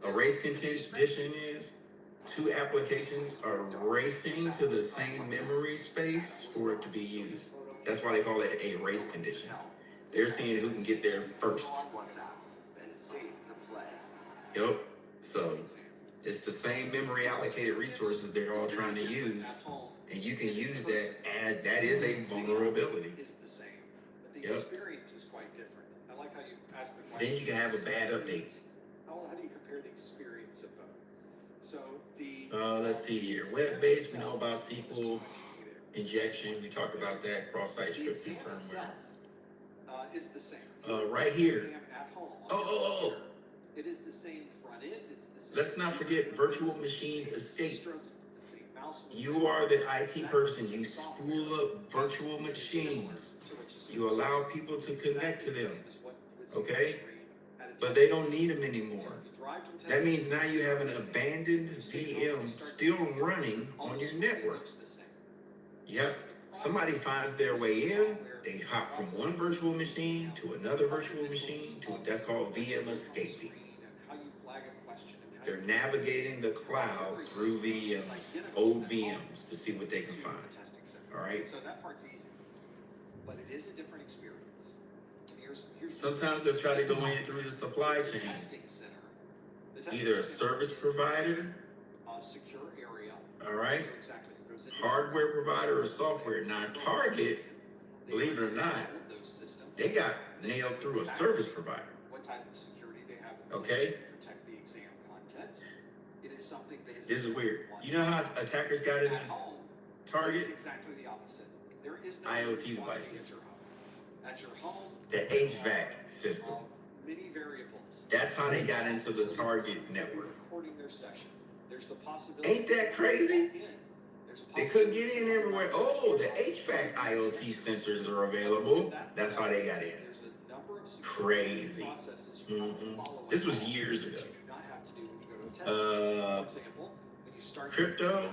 A race condition is two applications are racing to the same memory space for it to be used. That's why they call it a race condition. They're seeing who can get there first. Yep. So it's the same memory allocated resources they're all trying to use, and you can use that. And that is a vulnerability. Yep. Then you can have a bad update. How do you compare the experience of both? So let's see here. Web-based, we know about SQL injection. We talked about that. Cross-site scripting firmware. Is the same. Right here. Oh. It is the same front end. It's the same. Let's not forget virtual machine escape. You are the IT person. You spool up virtual machines. You allow people to connect to them. Okay? But they don't need them anymore. That means now you have an abandoned VM still running on your network. Yep. Somebody finds their way in. They hop from one virtual machine to another virtual machine. That's called VM escaping. They're navigating the cloud through VMs, old VMs, to see what they can find. All right? So that part's easy. But it is a different experience. Sometimes they'll try to go in through the supply chain. Either a service provider, secure area. All right? Hardware provider or software. Now, Target, believe it or not, they got nailed through a service provider. What type of security they have? Okay? Protect the exam contents. It is something that is. This is weird. You know how attackers got into Target? It's exactly the opposite. There is no IoT devices. At your home. The HVAC system. Many variables. That's how they got into the Target network. Recording their session. There's the possibility. Ain't that crazy? They couldn't get in everywhere. Oh, the HVAC IoT sensors are available. That's how they got in. Crazy. Mm-hmm. This was years ago. Crypto.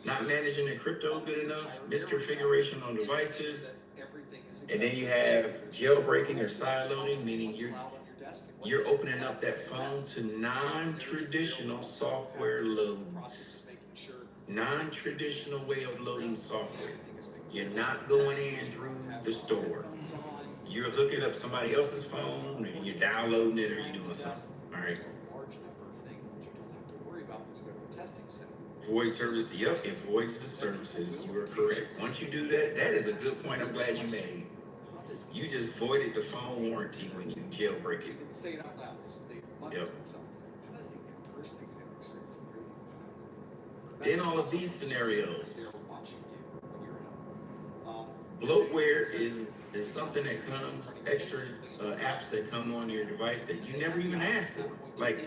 Not managing the crypto good enough. Misconfiguration on devices. And then you have jailbreaking or sideloading, meaning you're opening up that phone to non-traditional software loads. Non-traditional way of loading software. You're not going in through the store. You're hooking up somebody else's phone and you're downloading it or you're doing something. All right. Void service. Yep, it voids the services. You are correct. Once you do that, that is a good point. I'm glad you made. You just voided the phone warranty when you jailbreak it. Say it out loud. Yep. How does the in-person exam experience improve? In all of these scenarios, bloatware is something that comes, extra apps that come on your device that you never even asked for. Like,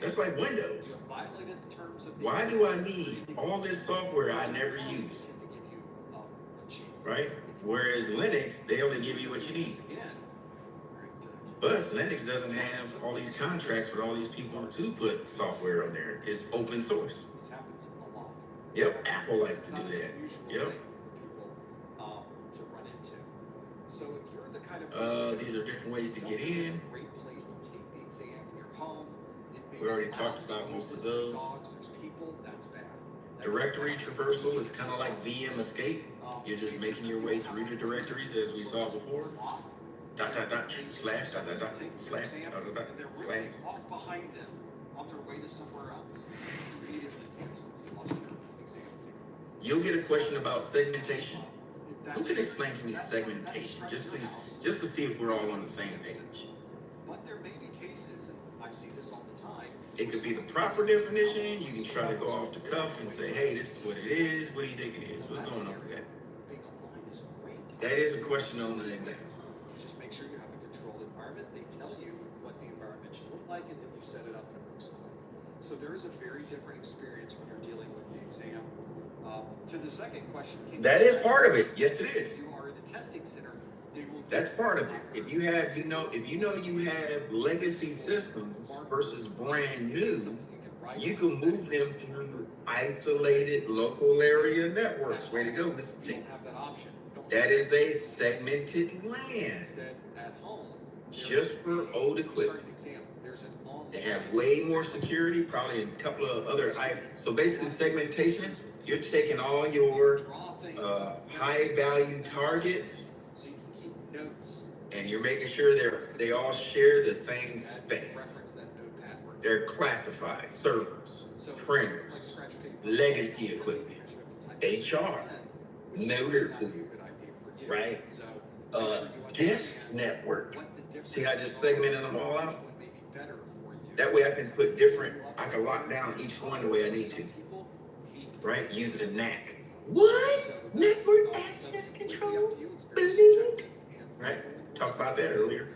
that's like Windows. Why do I need all this software I never use? Right? Whereas Linux, they only give you what you need. But Linux doesn't have all these contracts with all these people to put software on there. It's open source. Yep, Apple likes to do that. Yep. These are different ways to get in. We already talked about most of those. There's people, that's bad. Directory traversal is kind of like VM escape. You're just making your way through the directories as we saw before. Dot, dot, dot, slash, dot, dot, dot, slash, dot, dot, dot, slash. Walk behind them on their way to somewhere else. Immediately cancel. You lost your exam. You'll get a question about segmentation. Who can explain to me segmentation? Just to see if we're all on the same page. But there may be cases, and I've seen this all the time. It could be the proper definition. You can try to go off the cuff and say, hey, this is what it is. What do you think it is? What's going on with that? Being online is great. That is a question on the exam. Just make sure you have a controlled environment. They tell you what the environment should look like, and then you set it up and it works fine. So there is a very different experience when you're dealing with the exam. To the second question, that is part of it. Yes, it is. You are in the testing center. That's part of it. If you have, you have legacy systems versus brand new, you can move them through isolated local area networks. Way to go, Mr. T. That is a segmented LAN just for old equipment. They have way more security, probably a couple of other items. So basically segmentation, you're taking all your high value targets and you're making sure they all share the same space. They're classified servers, printers, legacy equipment, HR, notary pool, right? Guest network. See, I just segmented them all out. That way I can put I can lock down each one the way I need to, right? Using the NAC. What? Network access control? Right? Talked about that earlier.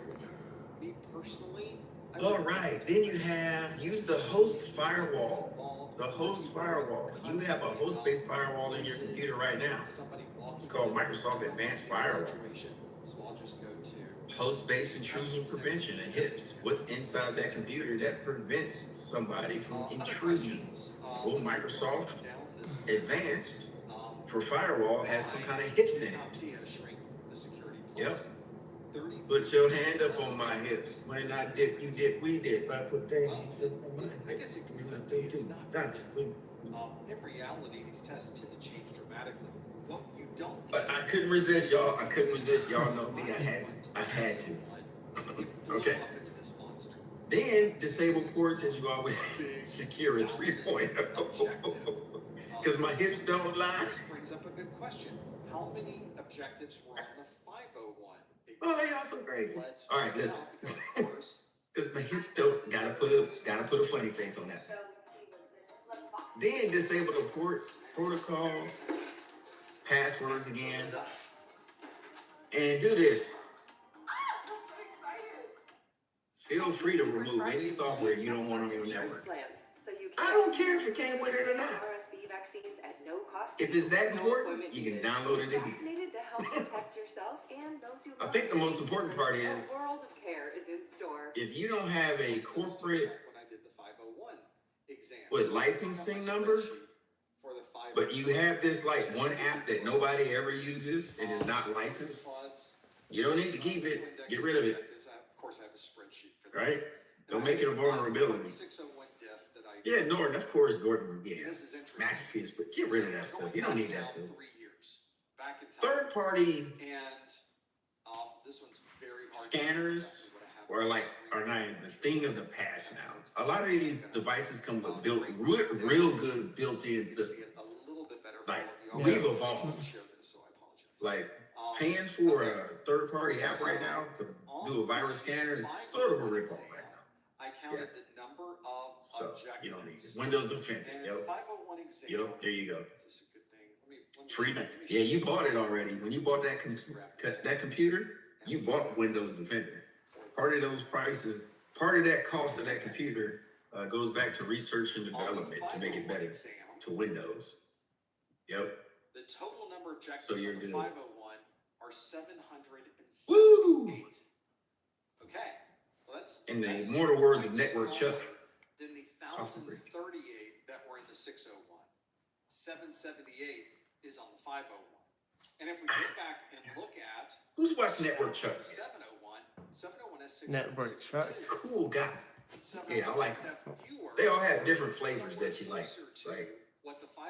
All right, then you use the host firewall. The host firewall. You have a host-based firewall in your computer right now. It's called Microsoft Advanced Firewall. Host-based intrusion prevention and HIPS. What's inside that computer that prevents somebody from intruding? Well, Microsoft Advanced for firewall has some kind of HIPS in it. Yep. Put your hand up on my hips. When I dip, you dip, we dip. I put that hands up on my hips. In reality, these tests tend to change dramatically. What you don't. But I couldn't resist, y'all. Y'all know me. I had to. Okay. Then disable ports as you always secure a 3.0. Because my hips don't lie. This brings up a good question. How many objectives were on the 501? Oh, y'all so crazy. All right, listen. Because my hips don't gotta put a funny face on that. Then disable the ports, protocols, passwords again, and do this. Feel free to remove any software you don't want on your network. I don't care if it came with it or not. If it's that important, you can download it again. I think the most important part is if you don't have a corporate licensing number, but you have this like one app that nobody ever uses and is not licensed, you don't need to keep it. Get rid of it. Right? Don't make it a vulnerability. Yeah, Norton, of course, Gordon, yeah. McAfee's, but get rid of that stuff. You don't need that stuff. Third party scanners are not the thing of the past now. A lot of these devices come with real good built-in systems. Like we've evolved. Like paying for a third party app right now to do a virus scanner is sort of a ripoff right now. I counted the number of so you don't need it. Windows Defender. Yep, there you go. Free. Yeah, you bought it already. When you bought that computer, you bought Windows Defender. Part of those prices, part of that cost of that computer goes back to research and development to make it better to Windows. Yep. The total number of objectives so you're good. 501 are 768. Woo! Okay. Let's. In the immortal words of Network Chuck. Then the 1,038 that were in the 601. 778 is on the 501. And if we get back and look at who's watching Network Chuck? 701 has 601. Network Chuck. Cool guy. Yeah, I like them. They all have different flavors that you like. Like,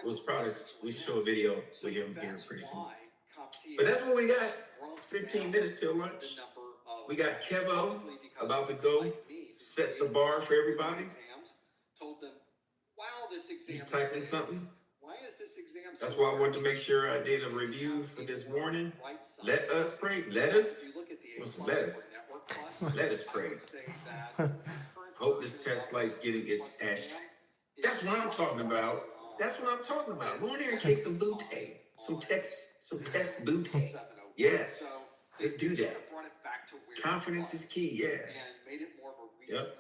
we'll probably we show a video with him here pretty soon. But that's what we got. It's 15 minutes till lunch. We got Kevo about to go set the bar for everybody. He's typing something. That's why I wanted to make sure I did a review for this morning. Let us pray. Lettuce with some lettuce. Let us pray. Hope this test slice getting its ash. That's what I'm talking about. That's what I'm talking about. Go in there and kick some bootay. Some test bootay. Yes. Let's do that. Confidence is key, yeah. Yep.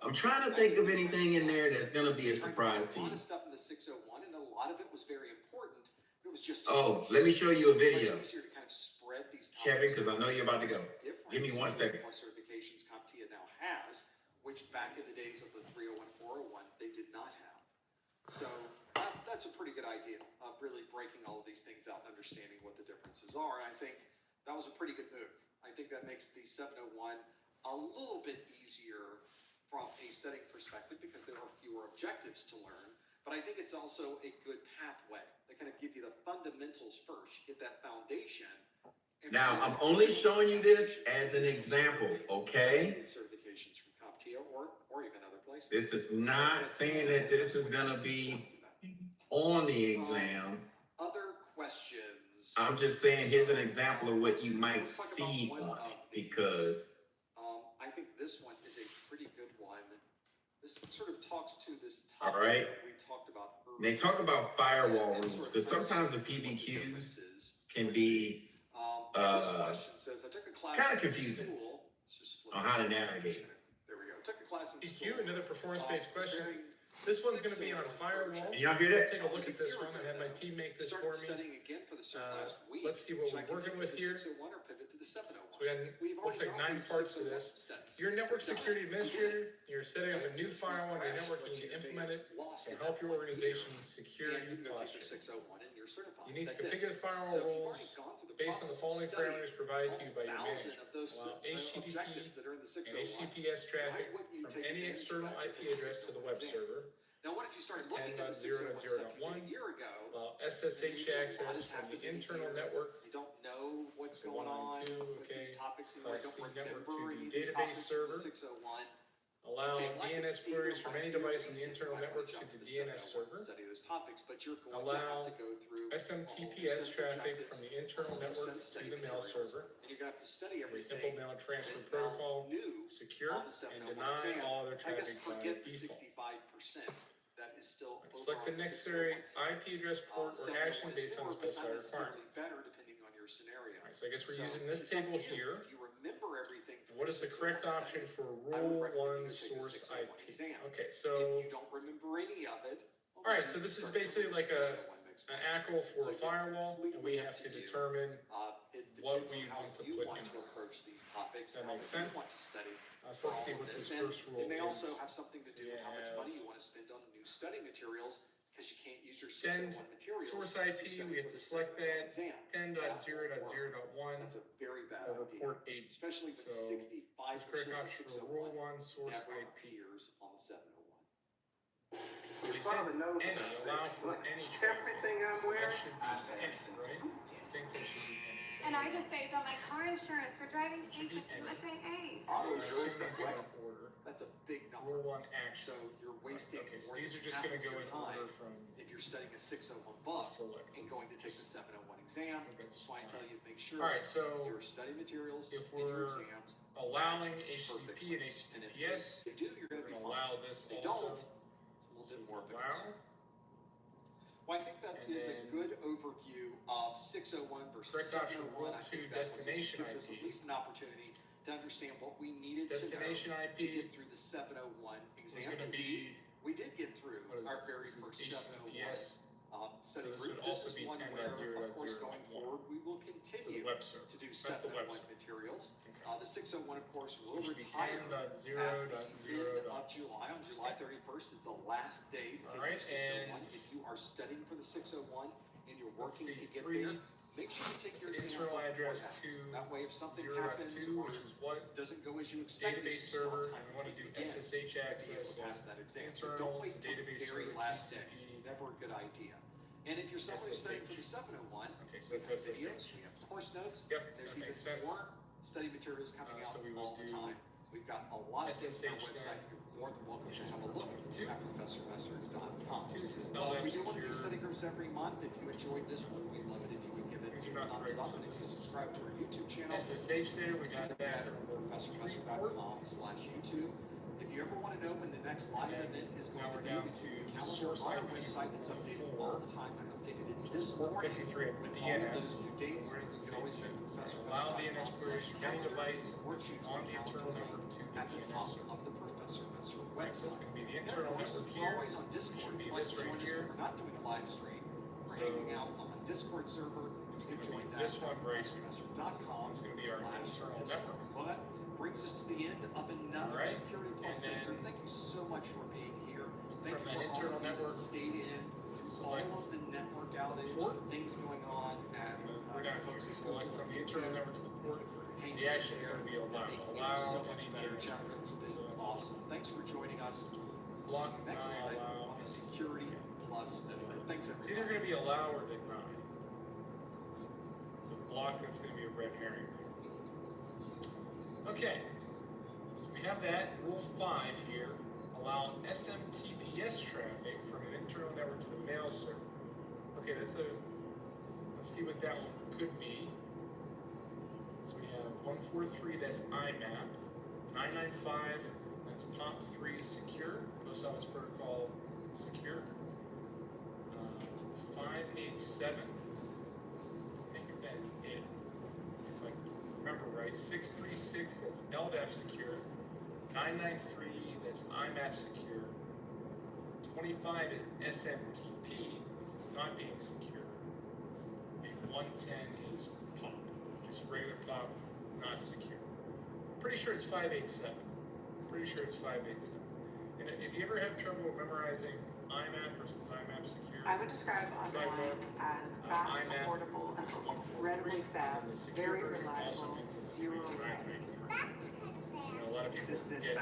I'm trying to think of anything in there that's gonna be a surprise to you. Oh, let me show you a video, Kevin, because I know you're about to go. Give me 1 second. Certifications CompTIA now has, which back in the days of the 301, 401, they did not have. So that's a pretty good idea of really breaking all of these things out and understanding what the differences are. And I think that was a pretty good move. I think that makes the 701 a little bit easier from a studying perspective because there are fewer objectives to learn. But I think it's also a good pathway. They kind of give you the fundamentals first. You get that foundation. Now, I'm only showing you this as an example, okay? Certifications from CompTIA or even other places. This is not saying that this is gonna be on the exam. Other questions. I'm just saying, here's an example of what you might see on it, because I think this one is a pretty good one. This sort of talks to this all topic right, that we talked about earlier. they talk about firewall rules, because sometimes the PBQs can be kind of confusing on how to navigate. There we go. Took a class in PQ, another performance-based question. This one's going to be on firewall. Can y'all hear Let's that? take a look at this one. I had my team make this for me. Let's see what we're working with here. So we got, looks like 9 parts to this. You're a network security administrator. You're setting up a new firewall on your network. You need to implement it to help your organization's security posture. You need to configure the firewall rules based on the following parameters provided to you by your manager. Allow HTTP and HTTPS traffic from any external IP address to the web server. Now, what if you started looking at the 10.0.0.1. a year ago? Allow SSH access from the internal network. You don't know what's going on with okay. these topics Class anymore. C network to Any the of these database topics server. in the 601. Allow Okay, well, I can DNS see queries there from might any be a device on the reason internal why we network jump to the to DNS 701 server. and study those topics, but you're going Allow to have to go through SMTPS traffic from the internal network to the mail server. and you're going to have to study A everything. simple mail transfer protocol, secure, on the and 701 deny exam. all other I guess traffic by forget the default. 65%. That is still Select the over on necessary 601. IP address port or action based on the specified requirements. Better depending on your scenario. Alright, so I guess we're using this table here. If you remember everything. What is the correct option for Rule 1 source IP? Okay, so, If you don't remember any of it. alright, so this is basically like an ACL for a firewall, and we have to determine what we want to put in. That makes sense? So let's see what this first rule It may also is. have something to do with how much money you want to spend on new study materials, because you can't use your Send 601 materials. source IP, we have to select that, 10.0.0.1 That's a very bad over idea. port 8. Especially with So, 65% this correct of option for 601 Rule 1 source never IP. appears on the 701. So Your they said father knows any, about allow saving for money. any traffic. Everything I'm So that wearing, should be I've had any, since right? boot I think that should be any. So And I just saved on my car insurance for driving safe be with any. USAA. Auto I insurance, assume that's these are right. in order. That's a big number. Rule 1 So action. you're wasting Okay, so more these than are just half going to of go your in time order from if you're studying a 601 book select. and going to take the 701 exam. That's That's why I tell you, make sure Alright, so your study materials if and your we're exams allowing match HTTP and perfectly. HTTPS, If they do, you're we're going to be going to fine. allow this If they also. don't, it's a little bit more of a Allow. concern. Well, I think that And is a then good overview of 601 versus correct option 701. Rule I 2 think that destination gives us IP. at least an opportunity to understand what we needed Destination to know IP to get through the 701 is exam. going to Indeed, be, we did get through what is our this? very This first is 701 HTTPS. study So this group. would also This be is one where, of course, 10.0.0.1 going forward, we will for the continue web server. to do That's the 701 web server. materials. Okay. The 601, of course, So will it should be retire at the end 10.0.0.1. of July. On July 31st is the last day to take Alright, your 601. and If you are studying for the 601 and you're let's working see, to get 3. there, Make sure you take It's your an exam internal before address that. to That way, if something 0.2, happens or which is what doesn't go as you expected, database you still server, have and we time want to take do it again. SSH You'll be able access, to pass that exam. So internal don't wait to till the database very server, last day. TCP, Never a good idea. And if you're somebody who's studying for the 701, Okay, so we it's have SSH. videos, we have course notes. Yep, There's that even makes sense. more study materials coming out So we will all the do time. We've got a lot of things on our SSH website. then, You're more than welcome which to is have a look 422. at ProfessorMessers.com. This is We LDAP do one of these secure. study groups every month. If you enjoyed this one, we'd love it if you would give it These a are not the thumbs up. regular, so And if this you is subscribe to our YouTube channel, SSH there, we got that at from ProfessorMesser.com/YouTube. If you ever want to know when the next live event is going now to we're be, down the to calendar source on our IP website that's updated all the time. I updated it this port morning. 53, it's the with all of DNS. those new dates. Where does it You say can always to go to allow DNS queries from any ProfessorMesser.com device or choose on the the internal calendar network to the at the DNS top server? of the Professor Messer Right, so it's website. going to be the And of internal course, network we're here, always on which Discord. should be If you'd like this to right join us here. when we're not doing a live stream, we're So hanging out on my Discord server. it's You going can to join be that this one right here. ProfessorMesser.com. It's going to be our internal network. Well, that brings us to the end of another All right. Security Plus And then Secret. Thank you so much for being here. Thank from you that for internal all of you that network, stayed in. All select of the network outage, port. the things going on at We're down here. folks at Select Google. from the internal network to the port. The action is going to be allow. Making it Allow so much any better. DNS Chapter queries. has So been that's awesome. Thanks for joining us. block, See you next deny, time allow. on the Security Plus Study. Thanks, It's everybody. either going to be allow or deny. So block, that's going to be a red herring. Okay, so we have that. Rule 5 here. Allow SMTPS traffic from an internal network to the mail server. Okay, let's see what that one could be. So we have 143, that's IMAP. 995, that's POP3 secure, Post Office Protocol secure. 587, I think that's it. If I remember right, 636, that's LDAP secure. 993, that's IMAP secure. 25 is SMTP with not being secure. And 110 is POP, just regular POP, not secure. Pretty sure it's 587. Pretty sure it's 587. And if you ever have trouble memorizing IMAP versus IMAP secure, I would describe online as fast, IMAP, affordable, incredibly fast, very reliable, zero lag. A lot of people get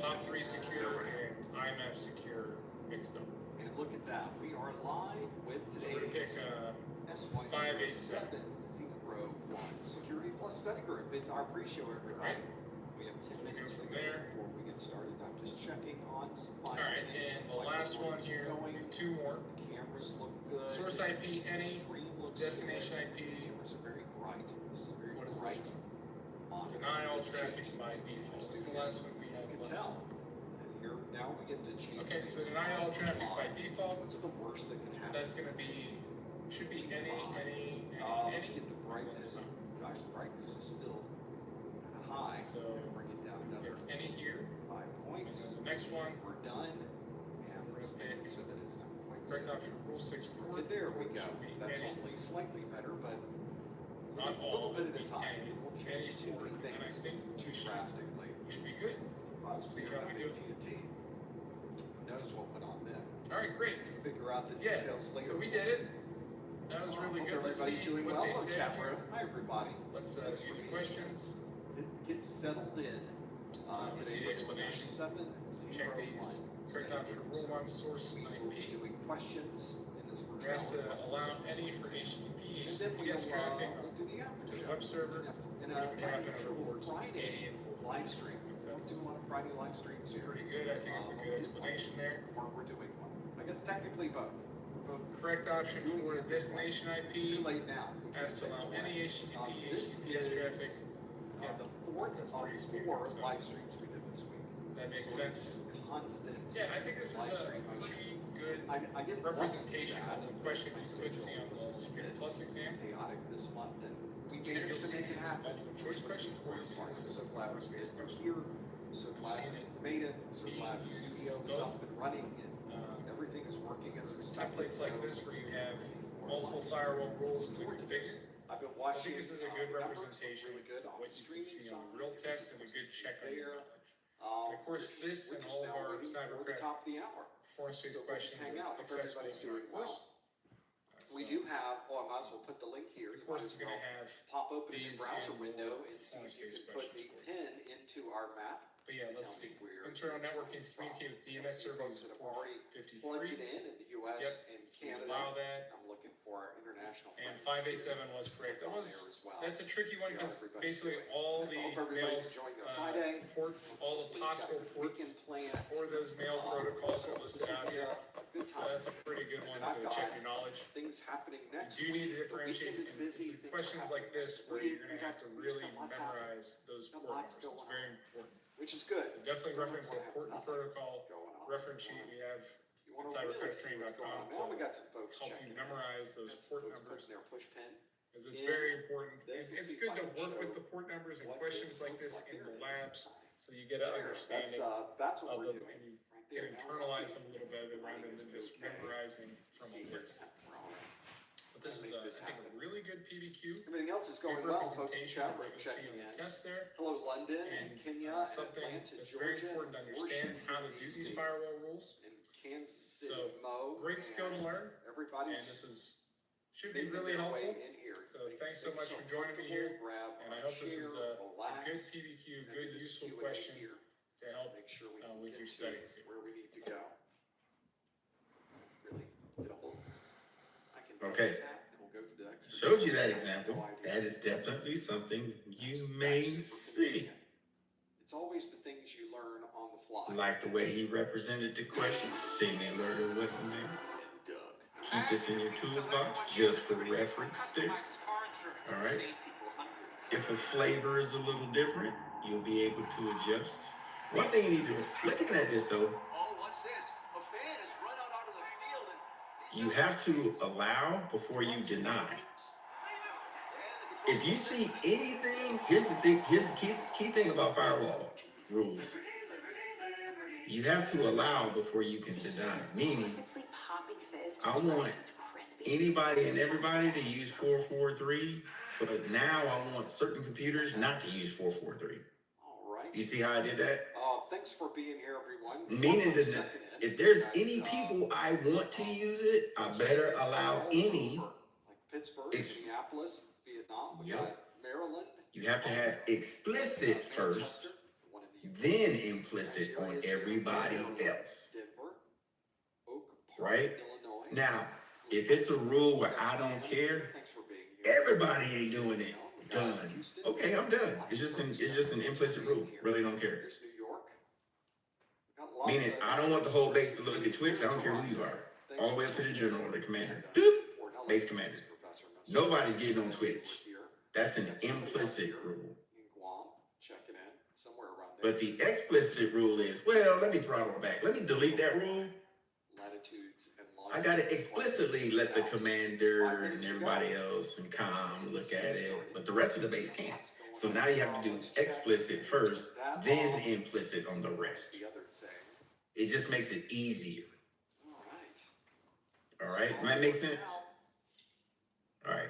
POP3 secure and IMAP secure mixed up. And look at that. We are live with So we're going to today's pick 587. SY701 Security Plus Study Group. It's our pre-show, everybody. Right. We have 10 So we go minutes from to go there. before we get started. I'm just checking on supply. Alright, and the last one here, we have 2 more. The cameras look good. Source IP, any, Screen looks destination good. IP, Cameras are very bright. This is very what is bright. this? Monitor Deny all is traffic changing by things. default. So That's the we last one we have can left. tell. And here, now we get to change. Okay, so things. deny all traffic by default. What's the worst that can happen? That's gonna be, should be any. Let's get the brightness. Gosh, the brightness is still kind of high. So, We're gonna bring it down another Pick any here. 5 points. The next one, We're done. And We're let's gonna make it pick so that it's not quite correct so- option, rule 6 port. But there we go. Should be That's any. only slightly better, but Not a all, little bit but at a time. any. We'll Any change too port, many and I things think too we drastically. should be good. Let's see how we do. AT&T knows what went on then. Alright, great. Figure out the Yeah, details later. so we did it. That was really Hope good. Let's see everybody's doing what well they in say chat here. room. Hi, everybody. Let's Thanks do for the being questions. It gets settled in. Let's see the explanation. Check these. Correct option, rule 1, source IP. Doing questions in this We're asked to allow any for HTTP, HTTPS traffic to the web server, in which a would happen actual over ports 80 Friday and 440. live stream. Don't do a lot of Friday live streams here. Pretty good. I think it's a good explanation there. Or we're doing one. I guess technically both. Correct option for the destination It's IP. too late now. We can't Asked to take allow it away. any HTTP, This HTTPS is, traffic. Yeah, the fourth that's of pretty standard, 4 so live streams we did this week. that makes So sense. it's constant. Yeah, I think this is live a stream motion. pretty good I didn't want to do representation that. of the question you could see on the Security Plus exam. Chaotic this month, and we Either you'll managed to see make it these as happen. multiple choice questions, or you'll see this as So a glad we performance-based were question. here. So We've glad seen we it made it. So being glad the used studio is both. up and running, and everything is working as expected. Templates like So this where you have multiple firewall rules to configure. I've been I watching. think this is a good the numbers look representation really good of on what the you can streaming see on side. the real test and a good check on your There. knowledge. And of course, this We're and just all of now our waiting for the cybercraft top of the hour. performance-based So we'll just questions hang are out if accessible everybody's in our doing well. course. We do have, well, I'm not might as well put the link here. The course is You might going to as have well pop open the these browser and window more and see if you performance-based can put a questions for you. pin into our map. But yeah, let's see. Internal networking is communicate with DNS servers That have port already 53. plugged it in the US Yep. and So we Canada. allow that. I'm looking for our international And friends 587 to was correct. click on there as well. That's a tricky one See how because everybody's basically doing. all I the hope mail everybody's enjoying their Friday. ports, all the possible ports Weekend plan. for those mail protocols are listed out here. Good So time. that's a pretty good one And I've to got check your knowledge. things happening You next do need to week. differentiate, The weekend is and busy, it's things questions are like this where happening. you're going to have to really memorize those Got port lots numbers. It's going very important. Which is good. So definitely You don't reference wanna that have port and nothing protocol going on. reference sheet we have You at wanna really see what's going cybercredittraining.com on. Now we to got some folks help checking you in. memorize those Got some port folks numbers. putting their push pin. Because it's in. very important. This is It's the good to final work with show. the port numbers and What questions this like looks this like in there the is labs, so you get an understanding That's what of we're them, doing. and you Right can there. Now internalize them a little bit rather than just memorizing from a list. But this is, I think, a really good PBQ. Everything else is Good going well, folks. representation of what you'll see Checking on the in. test there. Hello, London and And Kenya and something Atlanta, that's Georgia, very important to understand how to do these firewall rules. and Kansas So, City, Mo. great skill to and learn, Everybody's and this should be making really their way helpful. in here. So thanks so much for joining me here, and I hope this is a good PBQ, good useful question to help Make sure we with your studies here. where we need to go. Really double. I can Okay. tap and we'll go to the next. Showed you that example. That is definitely something you may see. It's always the things you learn on the fly. Like the way he represented the question, similar to what you meant. Keep this in your toolbox just for reference there. All right. If a flavor is a little different, you'll be able to adjust. One thing you need to, looking at this though, Oh, what's this? A fan has run out onto the field and you have to allow before you deny. If you see anything, here's the thing, here's the key thing about firewall rules. You have to allow before you can deny. Meaning, I want anybody and everybody to use 443, but now I want certain computers not to use 443. All right. You see how I did that? Thanks for being here, everyone. Meaning that if there's any people I want to use it, I better allow any. Like Pittsburgh, Minneapolis, Vietnam, we Yep. got Maryland. You have to have explicit first, then implicit on everybody else. Denver, Oak Park, Right? Illinois. Now, if it's a rule where I don't care, Thanks for being here. everybody ain't doing it. Done. Okay, I'm done. It's just an implicit rule. Really don't care. Here's New York. We got lots Meaning, of- I don't want the whole base to look at Twitch. I don't care who you are. All the way up to the general or the commander. Doop. Base commander. Nobody's getting on Twitch. That's an implicit rule. In Guam, checking in, somewhere around there. But the explicit rule is, well, let me throttle back. Let me delete that rule. Latitudes and I gotta explicitly let the commander and everybody else and comm look at it, but the rest of the base can't. So now you have to do explicit first, then implicit on the rest. The other thing. It just makes it easier. All right. All right, does that make sense? All right.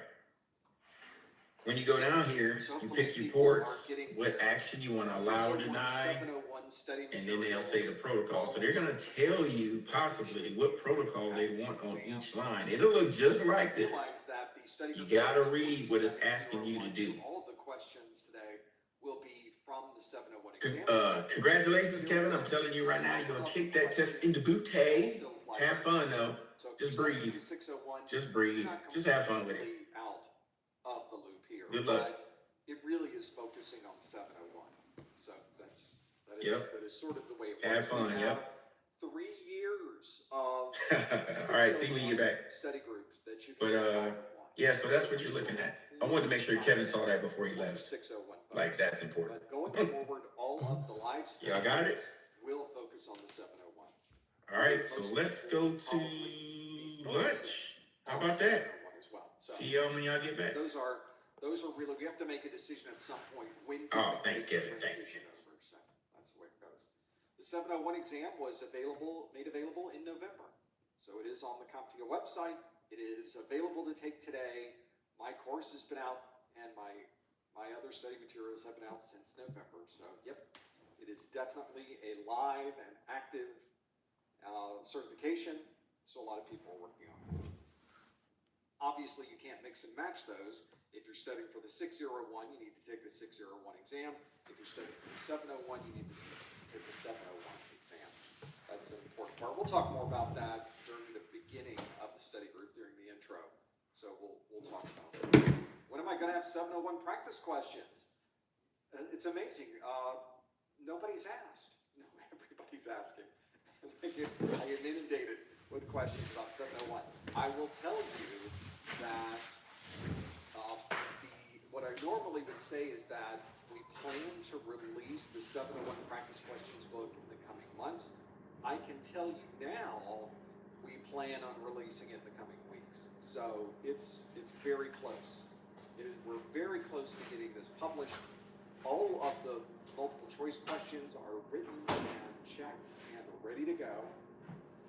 When you go down here, you pick your ports, what action you want to allow or deny, 701 study and then they'll say the protocol. So they're gonna tell you possibly what protocol they want on each line. It'll look just like this. that the study You gotta read what it's asking you to do. All of the questions today will be from the 701 exam. Congratulations, Kevin. I'm telling you right now, you're gonna kick that test into booty. Have fun though. Just breathe. 601. Just breathe. Just have fun with it. Completely out of the loop here. Good luck. But it really is focusing on 701. So that is sort of the way it works. Have fun, We yep. have 3 years of All right, see when you get back. study groups that you can But yeah, so that's what you're looking at. I wanted to make sure Kevin saw that before he left. 601. Like that's important. But going forward, all of the live Y'all got it? will focus on the 701. All right, so let's go to lunch. How about that? As well. So See y'all when y'all get back. those are really, we have to make a decision at some point when. Oh, thanks, Kevin. Thanks. So that's the way it goes. The 701 exam was made available in November. So it is on the CompTIA website. It is available to take today. My course has been out and my other study materials have been out since November. So yep, it is definitely a live and active certification. So a lot of people are working on it. Obviously, Obviously, you can't mix and match those. If you're studying for the 601, you need to take the 601 exam. If you're studying for the 701, you need to take the 701 exam. That's an important part. We'll talk more about that during the beginning of the study group, during the intro. So we'll talk about that. When am I going to have 701 practice questions? It's amazing. Nobody's asked. No, everybody's asking. I get inundated with questions about 701. I will tell you that what I normally would say is that we plan to release the 701 practice questions book in the coming months. I can tell you now we plan on releasing it in the coming weeks. So it's very close. We're very close to getting this published. All of the multiple choice questions are written and checked and ready to go.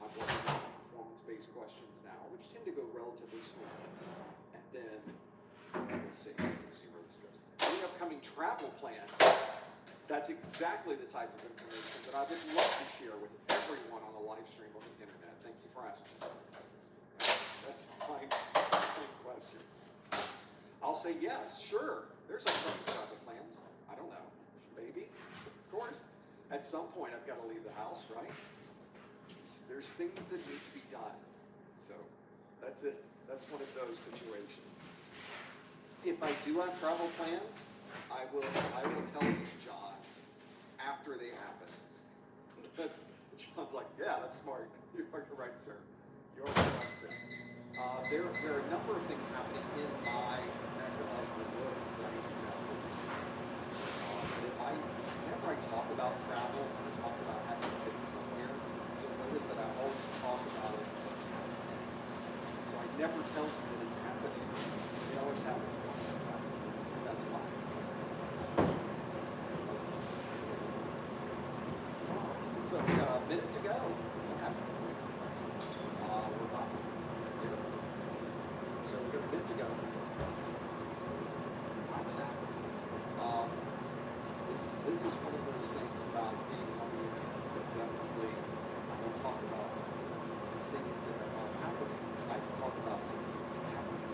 I'm working on performance-based questions now, which tend to go relatively smoothly. And then we'll see where this goes. The upcoming travel plans, that's exactly the type of information that I would love to share with everyone on a live stream on the internet. Thank you for asking. That's a fine question. I'll say yes, sure. There's upcoming travel plans. I don't know. Maybe. Of course. At some point, I've got to leave the house, right? There's things that need to be done. So that's it. That's one of those situations. If I do have travel plans, I will tell you, John, after they happen. John's like, yeah, that's smart. You're right, sir. You're right, sir. There are a number of things happening in my neck of the woods that I need to know. Whenever I talk about travel, or talk about having been somewhere, you'll notice that I always talk about it in past tense. So I never tell you that it's happening. It always happens once it's happened. That's why. So we've got a minute to go. What happened? We're about to. So we've got a minute to go. What's happening? This is one of those things about being on the internet that definitely I don't talk about things that are happening. I talk about things that are happening.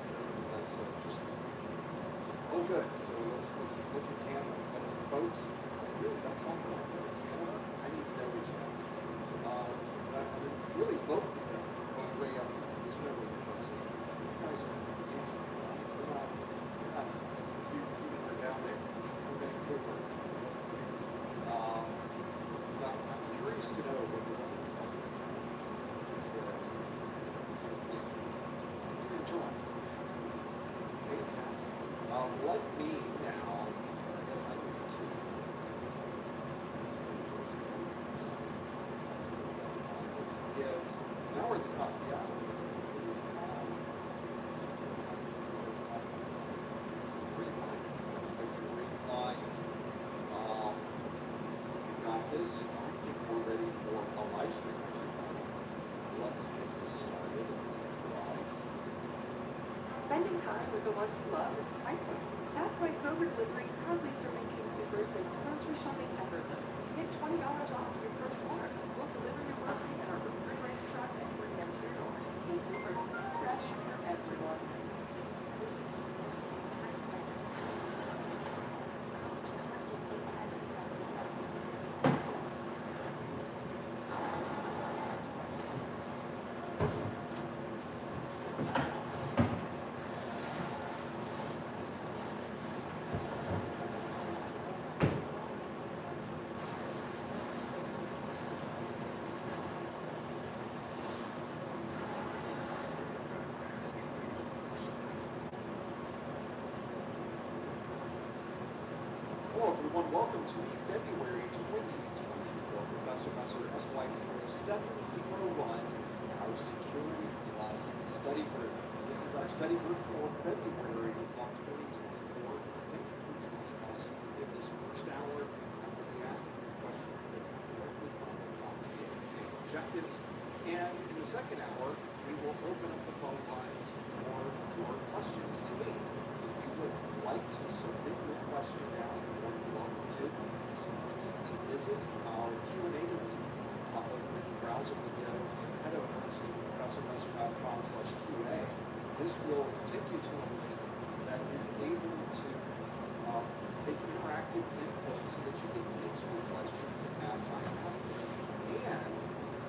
So that's just good. So let's look at Canada. That's folks. Really, that's not going on in Canada. I need to know these things. Really, both of them are way up. There's no way folks. You guys are. We're not. You are down there. Vancouver. Because I'm curious to know what the weather is like. You're in Toronto. Fantastic. Let me now, I guess I need to. Now we're at the top of the hour. This, I think we're ready for a live stream, everybody. Let's get this started. Right. Spending time with the ones you love is priceless. That's why Kroger Delivery, proudly serving King Soopers, makes grocery shopping effortless. Get $20 off your first order. We'll deliver your groceries in our refrigerated trucks and bring them to your door. King Soopers, fresh for everyone. This is Hello everyone, welcome to the February 2024 Professor Messer SY0701, our Security Plus Study Group. This is our study group for February of 2024. Thank you for joining us in this first hour. I'm going to be asking you questions that come directly from the CompTIA exam objectives. And in the second hour, we will open up the phone lines for your questions to me. If you would like to submit your question now, to visit our Q&A link, pop open the browser window and head over to ProfessorMesser.com/Q&A. This this will take you to a link that is able to take interactive input so that you can answer the questions as I ask them. And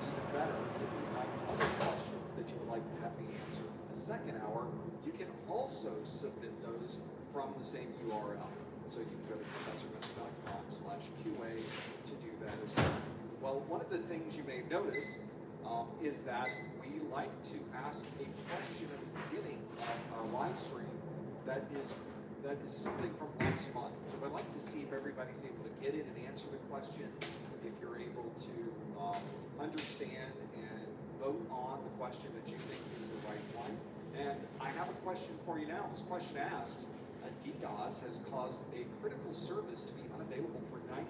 even better, if you have other questions that you would like to have me answer in the second hour, you can also submit those from the same URL. So you can go to professormesser.com/QA to do that as well. Well, one of the things you may notice is that we like to ask a question at the beginning of our live stream that is something from last month. So I'd like to see if everybody's able to get it and answer the question, if you're able to understand and vote on the question that you think is the right one. And I have a question for you now. This question asks, a DDoS has caused a critical service to be unavailable for 90%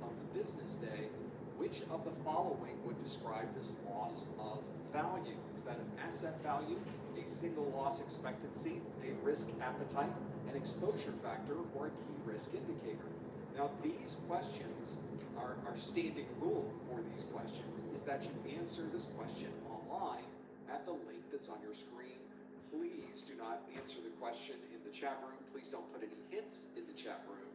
of the business day. Which of the following would describe this loss of value? Is that an asset value, a single loss expectancy, a risk appetite, an exposure factor, or a key risk indicator? Now, these questions, our standing rule for these questions is that you answer this question online at the link that's on your screen. Please do not answer the question in the chat room. Please don't put any hints in the chat room.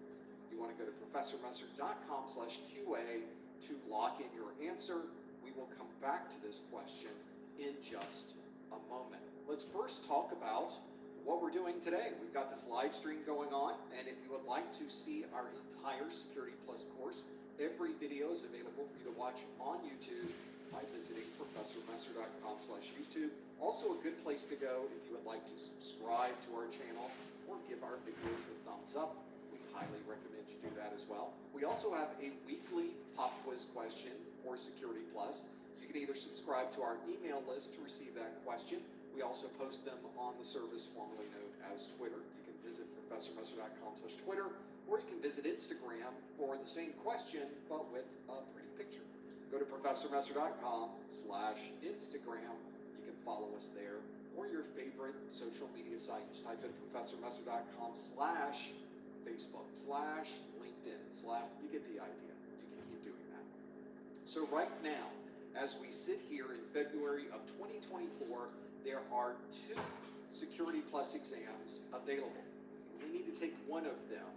You want to go to professormesser.com/QA to lock in your answer. We will come back to this question in just a moment. Let's first talk about what we're doing today. We've got this live stream going on, and if you would like to see our entire Security Plus course, every video is available for you to watch on YouTube by visiting professormesser.com/YouTube. Also a good place to go if you would like to subscribe to our channel or give our videos a thumbs up. We highly recommend you do that as well. We also have a weekly pop quiz question for Security Plus. You can either subscribe to our email list to receive that question. We also post them on the service formerly known as Twitter. You can visit professormesser.com/Twitter, or you can visit Instagram for the same question, but with a pretty picture. Go to professormesser.com/Instagram. You can follow us there, or your favorite social media site. Just type in professormesser.com/Facebook/LinkedIn/ you get the idea. You can keep doing that. So right now, as we sit here in February of 2024, there are 2 Security Plus exams available. You only need to take one of them,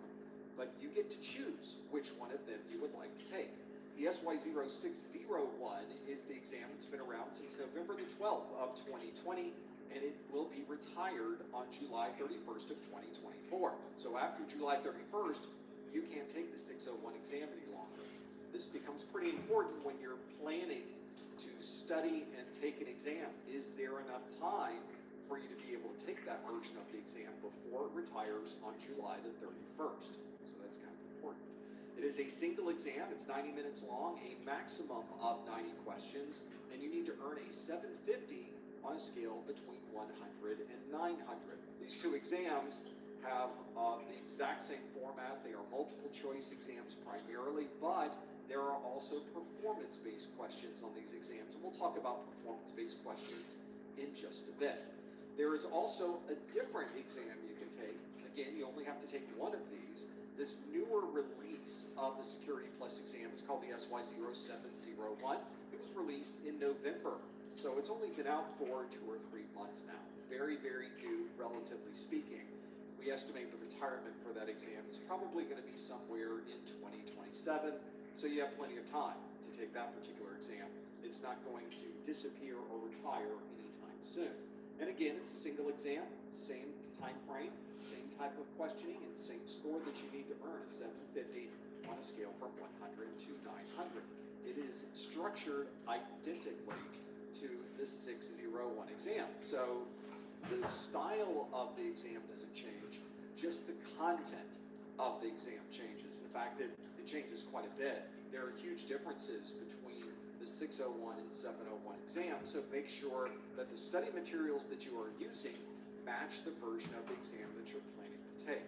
but you get to choose which one of them you would like to take. The SY0601 is the exam that's been around since November the 12th of 2020, and it will be retired on July 31st of 2024. So after July 31st, you can't take the 601 exam any longer. This becomes pretty important when you're planning to study and take an exam. Is there enough time for you to be able to take that version of the exam before it retires on July the 31st? So that's kind of important. It is a single exam. It's 90 minutes long, a maximum of 90 questions, and you need to earn a 750 on a scale between 100 and 900. These 2 exams have the exact same format. They are multiple choice exams primarily, but there are also performance-based questions on these exams, and we'll talk about performance-based questions in just a bit. There is also a different exam you can take. Again, you only have to take one of these. This newer release of the Security Plus exam is called the SY0701. It was released in November, so it's only been out for 2 or 3 months now. Very, very new, relatively speaking. We estimate the retirement for that exam is probably going to be somewhere in 2027. So you have plenty of time to take that particular exam. It's not going to disappear or retire anytime soon. And again, it's a single exam, same time frame, same type of questioning, and the same score that you need to earn, a 750 on a scale from 100 to 900. It is structured identically to the 601 exam. So the style of the exam doesn't change, just the content of the exam changes. In fact, it changes quite a bit. There are huge differences between the 601 and 701 exam, so make sure that the study materials that you are using match the version of the exam that you're planning to take.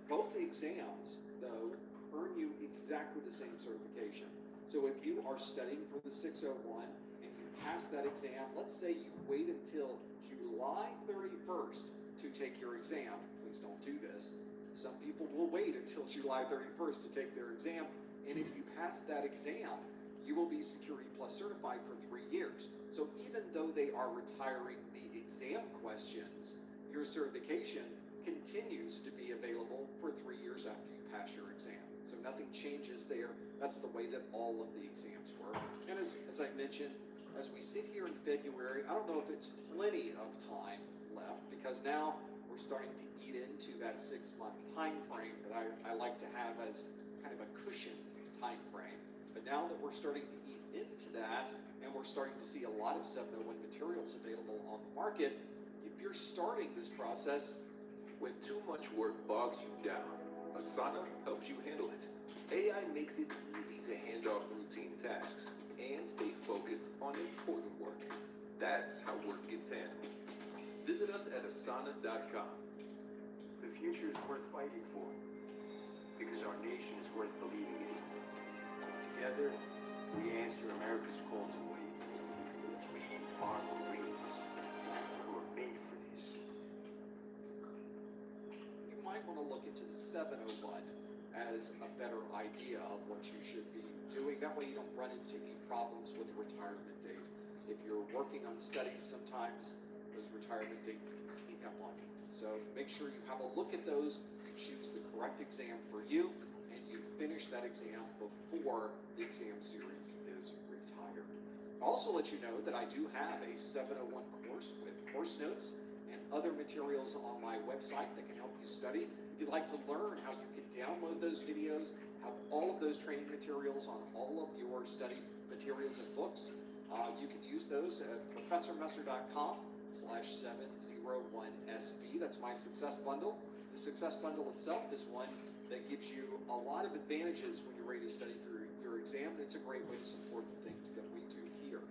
Both exams, though, earn you exactly the same certification. So if you are studying for the 601 and you pass that exam, let's say you wait until July 31st to take your exam. Please don't do this. Some people will wait until July 31st to take their exam, and if you pass that exam, you will be Security Plus certified for 3 years. So even though they are retiring the exam questions, your certification continues to be available for 3 years after you pass your exam. So nothing changes there. That's the way that all of the exams work. And as I mentioned, as we sit here in February, I don't know if it's plenty of time left, because now we're starting to eat into that 6-month time frame that I like to have as kind of a cushion time frame. But now that we're starting to eat into that, and we're starting to see a lot of 701 materials available on the market, if you're starting this process, When too much work bogs you down, Asana helps you handle it. AI makes it easy to hand off routine tasks and stay focused on important work. That's how work gets handled. Visit us at asana.com. The future is worth fighting for, because our nation is worth believing in. Together, we answer America's call to win. We are Marines, who are made for this. you might want to look into the 701 as a better idea of what you should be doing. That way you don't run into any problems with the retirement date. If you're working on studies, sometimes those retirement dates can sneak up on you. So make sure you have a look at those, you choose the correct exam for you, and you finish that exam before the exam series is retired. I'll also let you know that I do have a 701 course with course notes and other materials on my website that can help you study. If you'd like to learn how you can download those videos, have all of those training materials on all of your study materials and books, you can use those at professormesser.com/701SB. That's my success bundle. The success bundle itself is one that gives you a lot of advantages when you're ready to study for your exam, and it's a great way to support the things that we do here.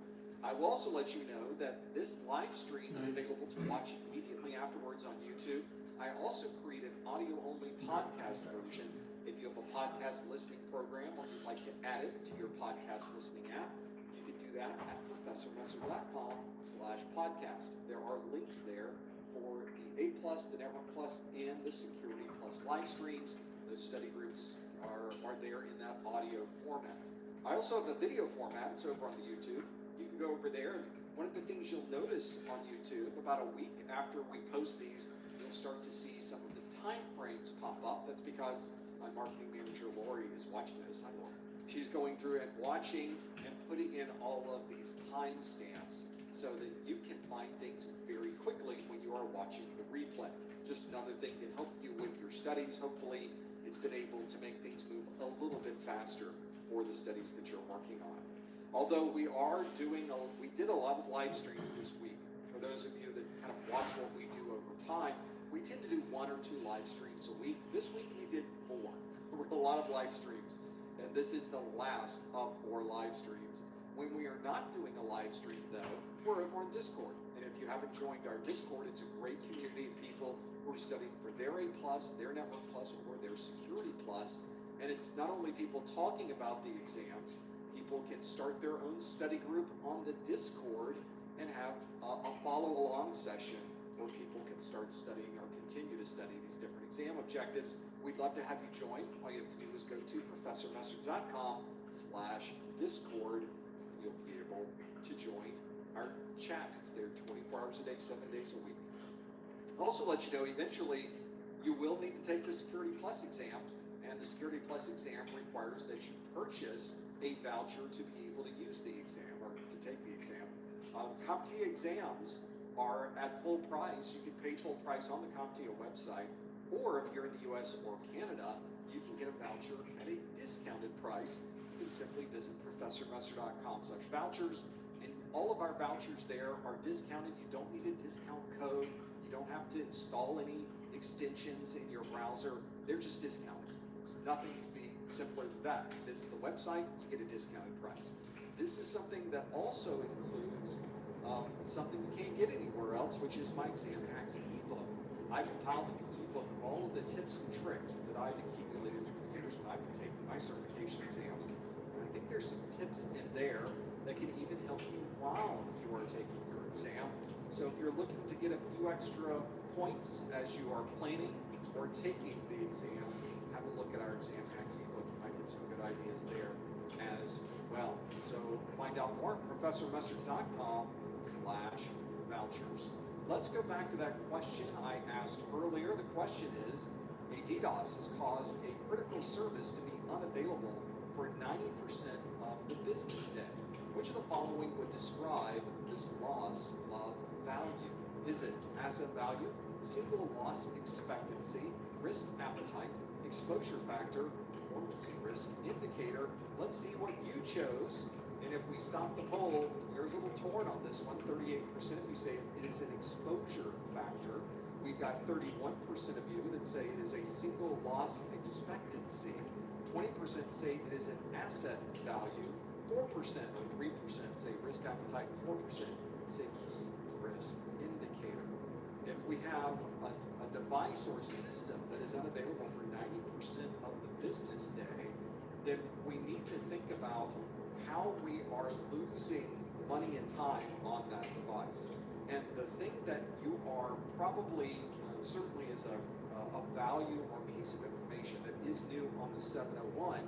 I will also let you know that this live stream is available to watch immediately afterwards on YouTube. I also create an audio-only podcast version. If you have a podcast listening program or you'd like to add it to your podcast listening app, you can do that at professormesser.com/podcast. There are links there for the A+, the Network Plus, and the Security Plus live streams. Those study groups are there in that audio format. I also have a video format. It's over on the YouTube. You can go over there. One of the things you'll notice on YouTube, about a week after we post these, you'll start to see some of the time frames pop up. That's because my marketing manager, Lori, is watching this. Hi, Lori. She's going through and watching and putting in all of these timestamps so that you can find things very quickly when you are watching the replay. Just another thing to help you with your studies. Hopefully, it's been able to make things move a little bit faster for the studies that you're working on. Although we did a lot of live streams this week. For those of you that kind of watch what we do over time, we tend to do 1 or 2 live streams a week. This week we did 4. There were a lot of live streams, and this is the last of 4 live streams. When we are not doing a live stream, though, we're over on Discord. And if you haven't joined our Discord, it's a great community of people who are studying for their A+, their Network Plus, or their Security Plus. And it's not only people talking about the exams, people can start their own study group on the Discord and have a follow-along session where people can start studying or continue to study these different exam objectives. We'd love to have you join. All you have to do is go to professormesser.com/Discord. You'll be able to join our chat. It's there 24 hours a day, 7 days a week. I'll also let you know, eventually, you will need to take the Security Plus exam, and the Security Plus exam requires that you purchase a voucher to be able to use the exam or to take the exam. CompTIA exams are at full price. You can pay full price on the CompTIA website, or if you're in the US or Canada, you can get a voucher at a discounted price. You can simply visit professormesser.com/vouchers, and all of our vouchers there are discounted. You don't need a discount code. You don't have to install any extensions in your browser. They're just discounted. It's nothing to be simpler than that. You visit the website, you get a discounted price. This is something that also includes something you can't get anywhere else, which is my Exam Hacks ebook. I compiled an ebook of all of the tips and tricks that I've accumulated through the years when I've been taking my certification exams. And I think there's some tips in there that can even help you while you are taking your exam. So if you're looking to get a few extra points as you are planning or taking the exam, have a look at our Exam Hacks ebook. You might get some good ideas there as well. So find out more at professormesser.com/vouchers. let's go back to that question I asked earlier. The question is, a DDoS has caused a critical service to be unavailable for 90% of the business day. Which of the following would describe this loss of value? Is it asset value, single loss expectancy, risk appetite, exposure factor, or key risk indicator? Let's see what you chose. And if we stop the poll, you're a little torn on this one. 38% of you say it is an exposure factor. We've got 31% of you that say it is a single loss expectancy. 20% say it is an asset value. 4% or 3% say risk appetite. 4% say key risk indicator. If we have a device or system that is unavailable for 90% of the business day, then we need to think about how we are losing money and time on that device. And the thing that you are probably, certainly is a value or piece of information that is new on the 701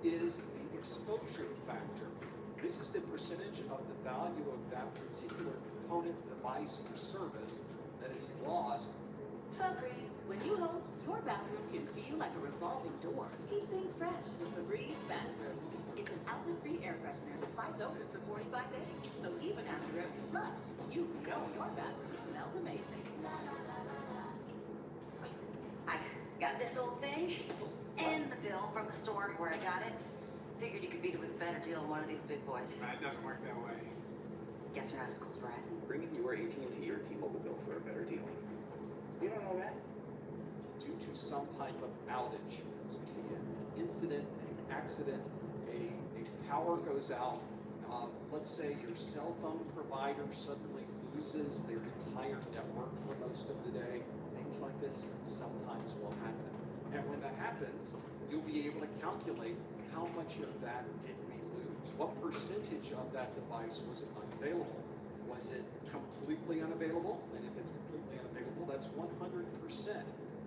is the exposure factor. This is the percentage of the value of that particular component, device, or service that is lost. Febreze, when you host, your bathroom can feel like a revolving door. Keep things fresh with Febreze Bathroom. It's an outlet-free air freshener that fights odors for 45 days. So even after every flush, you know your bathroom smells amazing. I got this old thing and the bill from the store where I got it. Figured you could beat it with a better deal than one of these big boys. It doesn't work that way. Guess you're not as cool as Verizon. Bring in your AT&T or T-Mobile bill for a better deal. You don't know that? Due to some type of outage, an incident, an accident, a power goes out. Let's say your cell phone provider suddenly loses their entire network for most of the day. Things like this sometimes will happen. And when that happens, you'll be able to calculate how much of that did we lose? What percentage of that device was unavailable? Was it completely unavailable? And if it's completely unavailable, that's 100%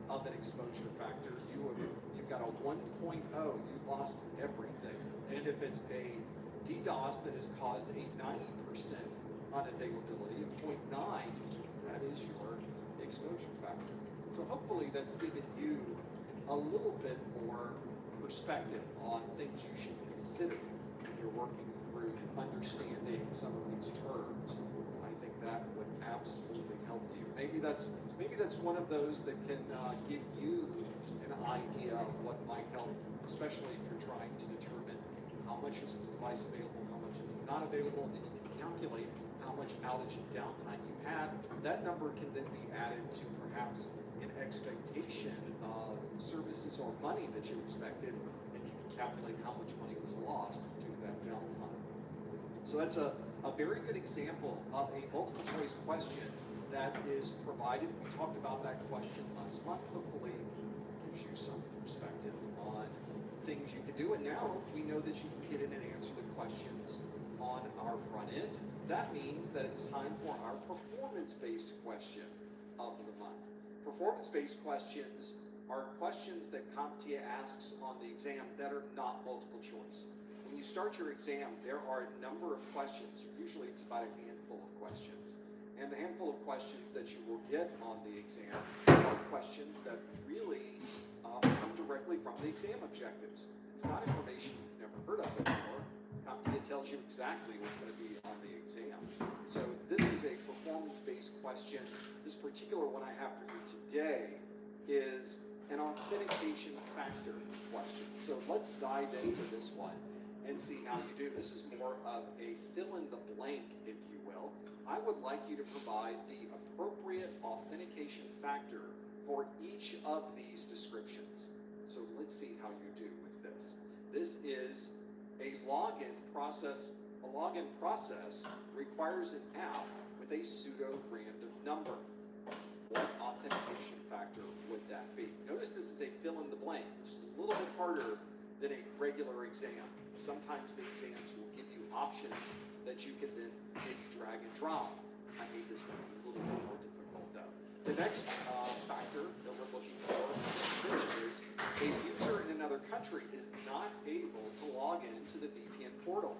of an exposure factor. You've got a 1.0, you lost everything. And if it's a DDoS that has caused a 90% unavailability of 0.9, that is your exposure factor. So hopefully that's given you a little bit more perspective on things you should consider when you're working through understanding some of these terms. I think that would absolutely help you. Maybe that's one of those that can give you an idea of what might help, especially if you're trying to determine how much is this device available, how much is it not available, and then you can calculate how much outage and downtime you had. That number can then be added to perhaps an expectation of services or money that you expected, and you can calculate how much money was lost due to that downtime. So that's a very good example of a multiple choice question that is provided. We talked about that question last month. Hopefully it gives you some perspective on things you can do. And now we know that you can get in and answer the questions on our front end. That means that it's time for our performance-based question of the month. Performance-based questions are questions that CompTIA asks on the exam that are not multiple choice. When you start your exam, there are a number of questions. Usually it's about a handful of questions. And the handful of questions that you will get on the exam are questions that really come directly from the exam objectives. It's not information you've never heard of before. CompTIA tells you exactly what's going to be on the exam. So this is a performance-based question. This particular one I have for you today is an authentication factor question. So let's dive into this one and see how you do. This is more of a fill in the blank, if you will. I would like you to provide the appropriate authentication factor for each of these descriptions. So let's see how you do with this. This is a login process. A login process requires an app with a pseudo-random number. What authentication factor would that be? Notice this is a fill in the blank, which is a little bit harder than a regular exam. Sometimes the exams will give you options that you can then maybe drag and drop. I made this one a little bit more difficult though. The next factor that we're looking for is a user in another country is not able to log into the VPN portal.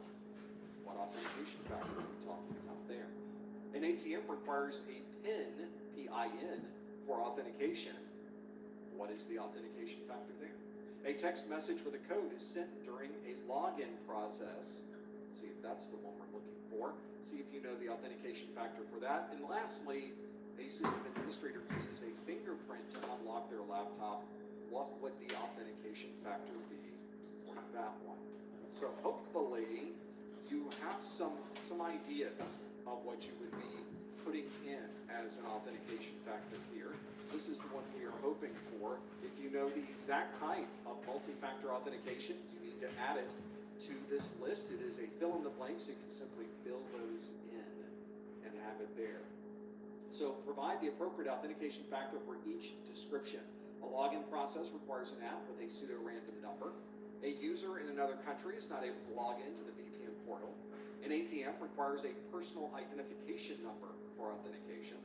What authentication factor are we talking about there? An ATM requires a PIN, P-I-N, for authentication. What is the authentication factor there? A text message with a code is sent during a login process. Let's see if that's the one we're looking for. See if you know the authentication factor for that. And lastly, a system administrator uses a fingerprint to unlock their laptop. What would the authentication factor be for that one? So hopefully you have some ideas of what you would be putting in as an authentication factor here. This is the one we are hoping for. If you know the exact type of multi-factor authentication, you need to add it to this list. It is a fill in the blanks. You can simply fill those in and have it there. So provide the appropriate authentication factor for each description. A login process requires an app with a pseudo-random number. A user in another country is not able to log into the VPN portal. An ATM requires a personal identification number for authentication.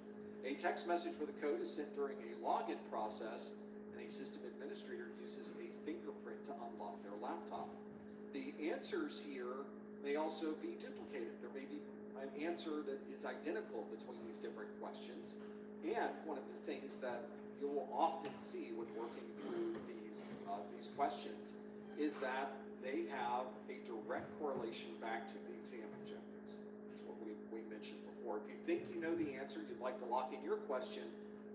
A text message with a code is sent during a login process, and a system administrator uses a fingerprint to unlock their laptop. The answers here may also be duplicated. There may be an answer that is identical between these different questions. And one of the things that you will often see when working through these questions is that they have a direct correlation back to the exam objectives. That's what we mentioned before. If you think you know the answer, you'd like to lock in your question,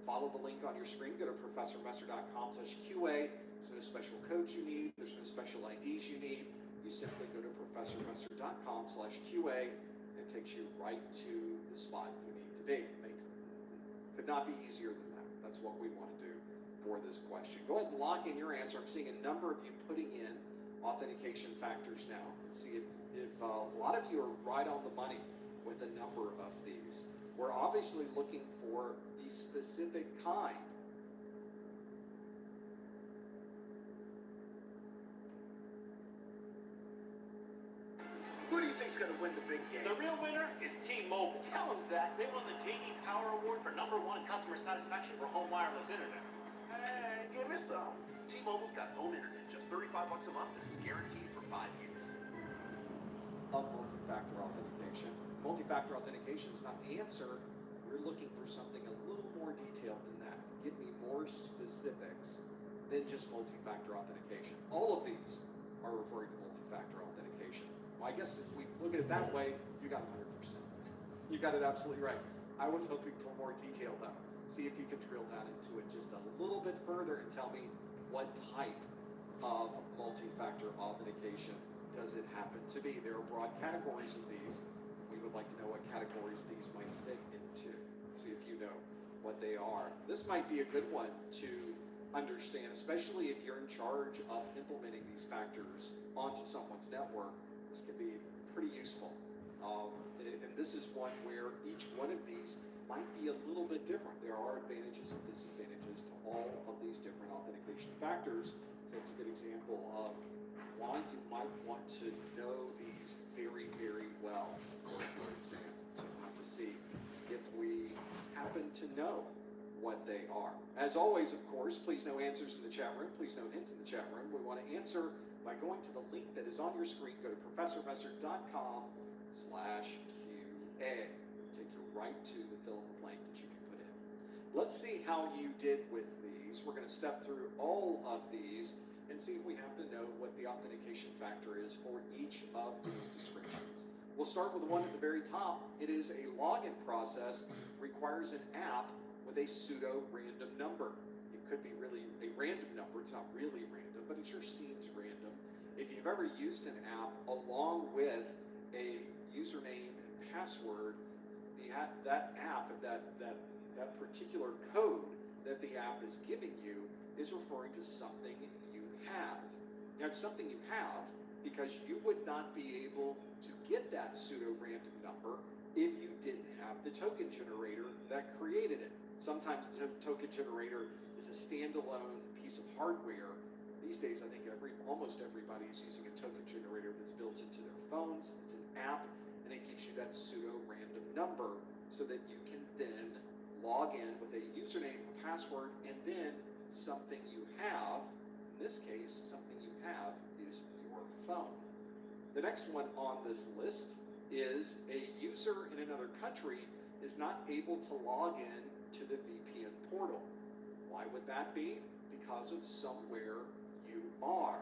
follow the link on your screen, go to professormesser.com/QA. There's no special codes you need, there's no special IDs you need. You simply go to professormesser.com/QA and it takes you right to the spot you need to be. Could not be easier than that. That's what we want to do for this question. Go ahead and lock in your answer. I'm seeing a number of you putting in authentication factors now. Let's see if a lot of you are right on the money with a number of these. We're obviously looking for the specific kind. Who do you think's going to win the big game? The real winner is T-Mobile. Tell them, Zach, they won the J.D. Power Award for #1 customer satisfaction for home wireless internet. Hey, give me some. T-Mobile's got home internet, just $35 a month, and it's guaranteed for 5 years. Of multi-factor authentication. Multi-factor authentication is not the answer. We're looking for something a little more detailed than that. Give me more specifics than just multi-factor authentication. All of these are referring to multi-factor authentication. Well, I guess if we look at it that way, you got 100%. You got it absolutely right. I was hoping for more detail though. See if you can drill down into it just a little bit further and tell me what type of multi-factor authentication does it happen to be. There are broad categories of these. We would like to know what categories these might fit into. See if you know what they are. This might be a good one to understand, especially if you're in charge of implementing these factors onto someone's network. This can be pretty useful. And this is one where each one of these might be a little bit different. There are advantages and disadvantages to all of these different authentication factors. So it's a good example of why you might want to know these very, very well for your exam. So we'll have to see if we happen to know what they are. As always, of course, please no answers in the chat room. Please no hints in the chat room. We want to answer by going to the link that is on your screen. Go to professormesser.com/QA. Take you right to the fill in the blank that you can put in. Let's see how you did with these. We're going to step through all of these and see if we happen to know what the authentication factor is for each of these descriptions. We'll start with the one at the very top. It is a login process, requires an app with a pseudo-random number. It could be really a random number. It's not really random, but it sure seems random. If you've ever used an app along with a username and password, that app, that particular code that the app is giving you is referring to something you have. Now, it's something you have because you would not be able to get that pseudo-random number if you didn't have the token generator that created it. Sometimes the token generator is a standalone piece of hardware. These days, I think almost everybody is using a token generator that's built into their phones. It's an app, and it gives you that pseudo-random number so that you can then log in with a username, a password, and then something you have. In this case, something you have is your phone. The next one on this list is a user in another country is not able to log in to the VPN portal. Why would that be? Because of somewhere you are.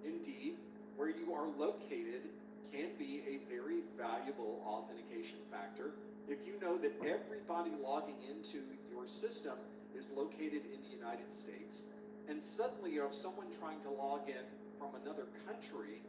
Indeed, where you are located can be a very valuable authentication factor. If you know that everybody logging into your system is located in the United States, and suddenly you have someone trying to log in from another country,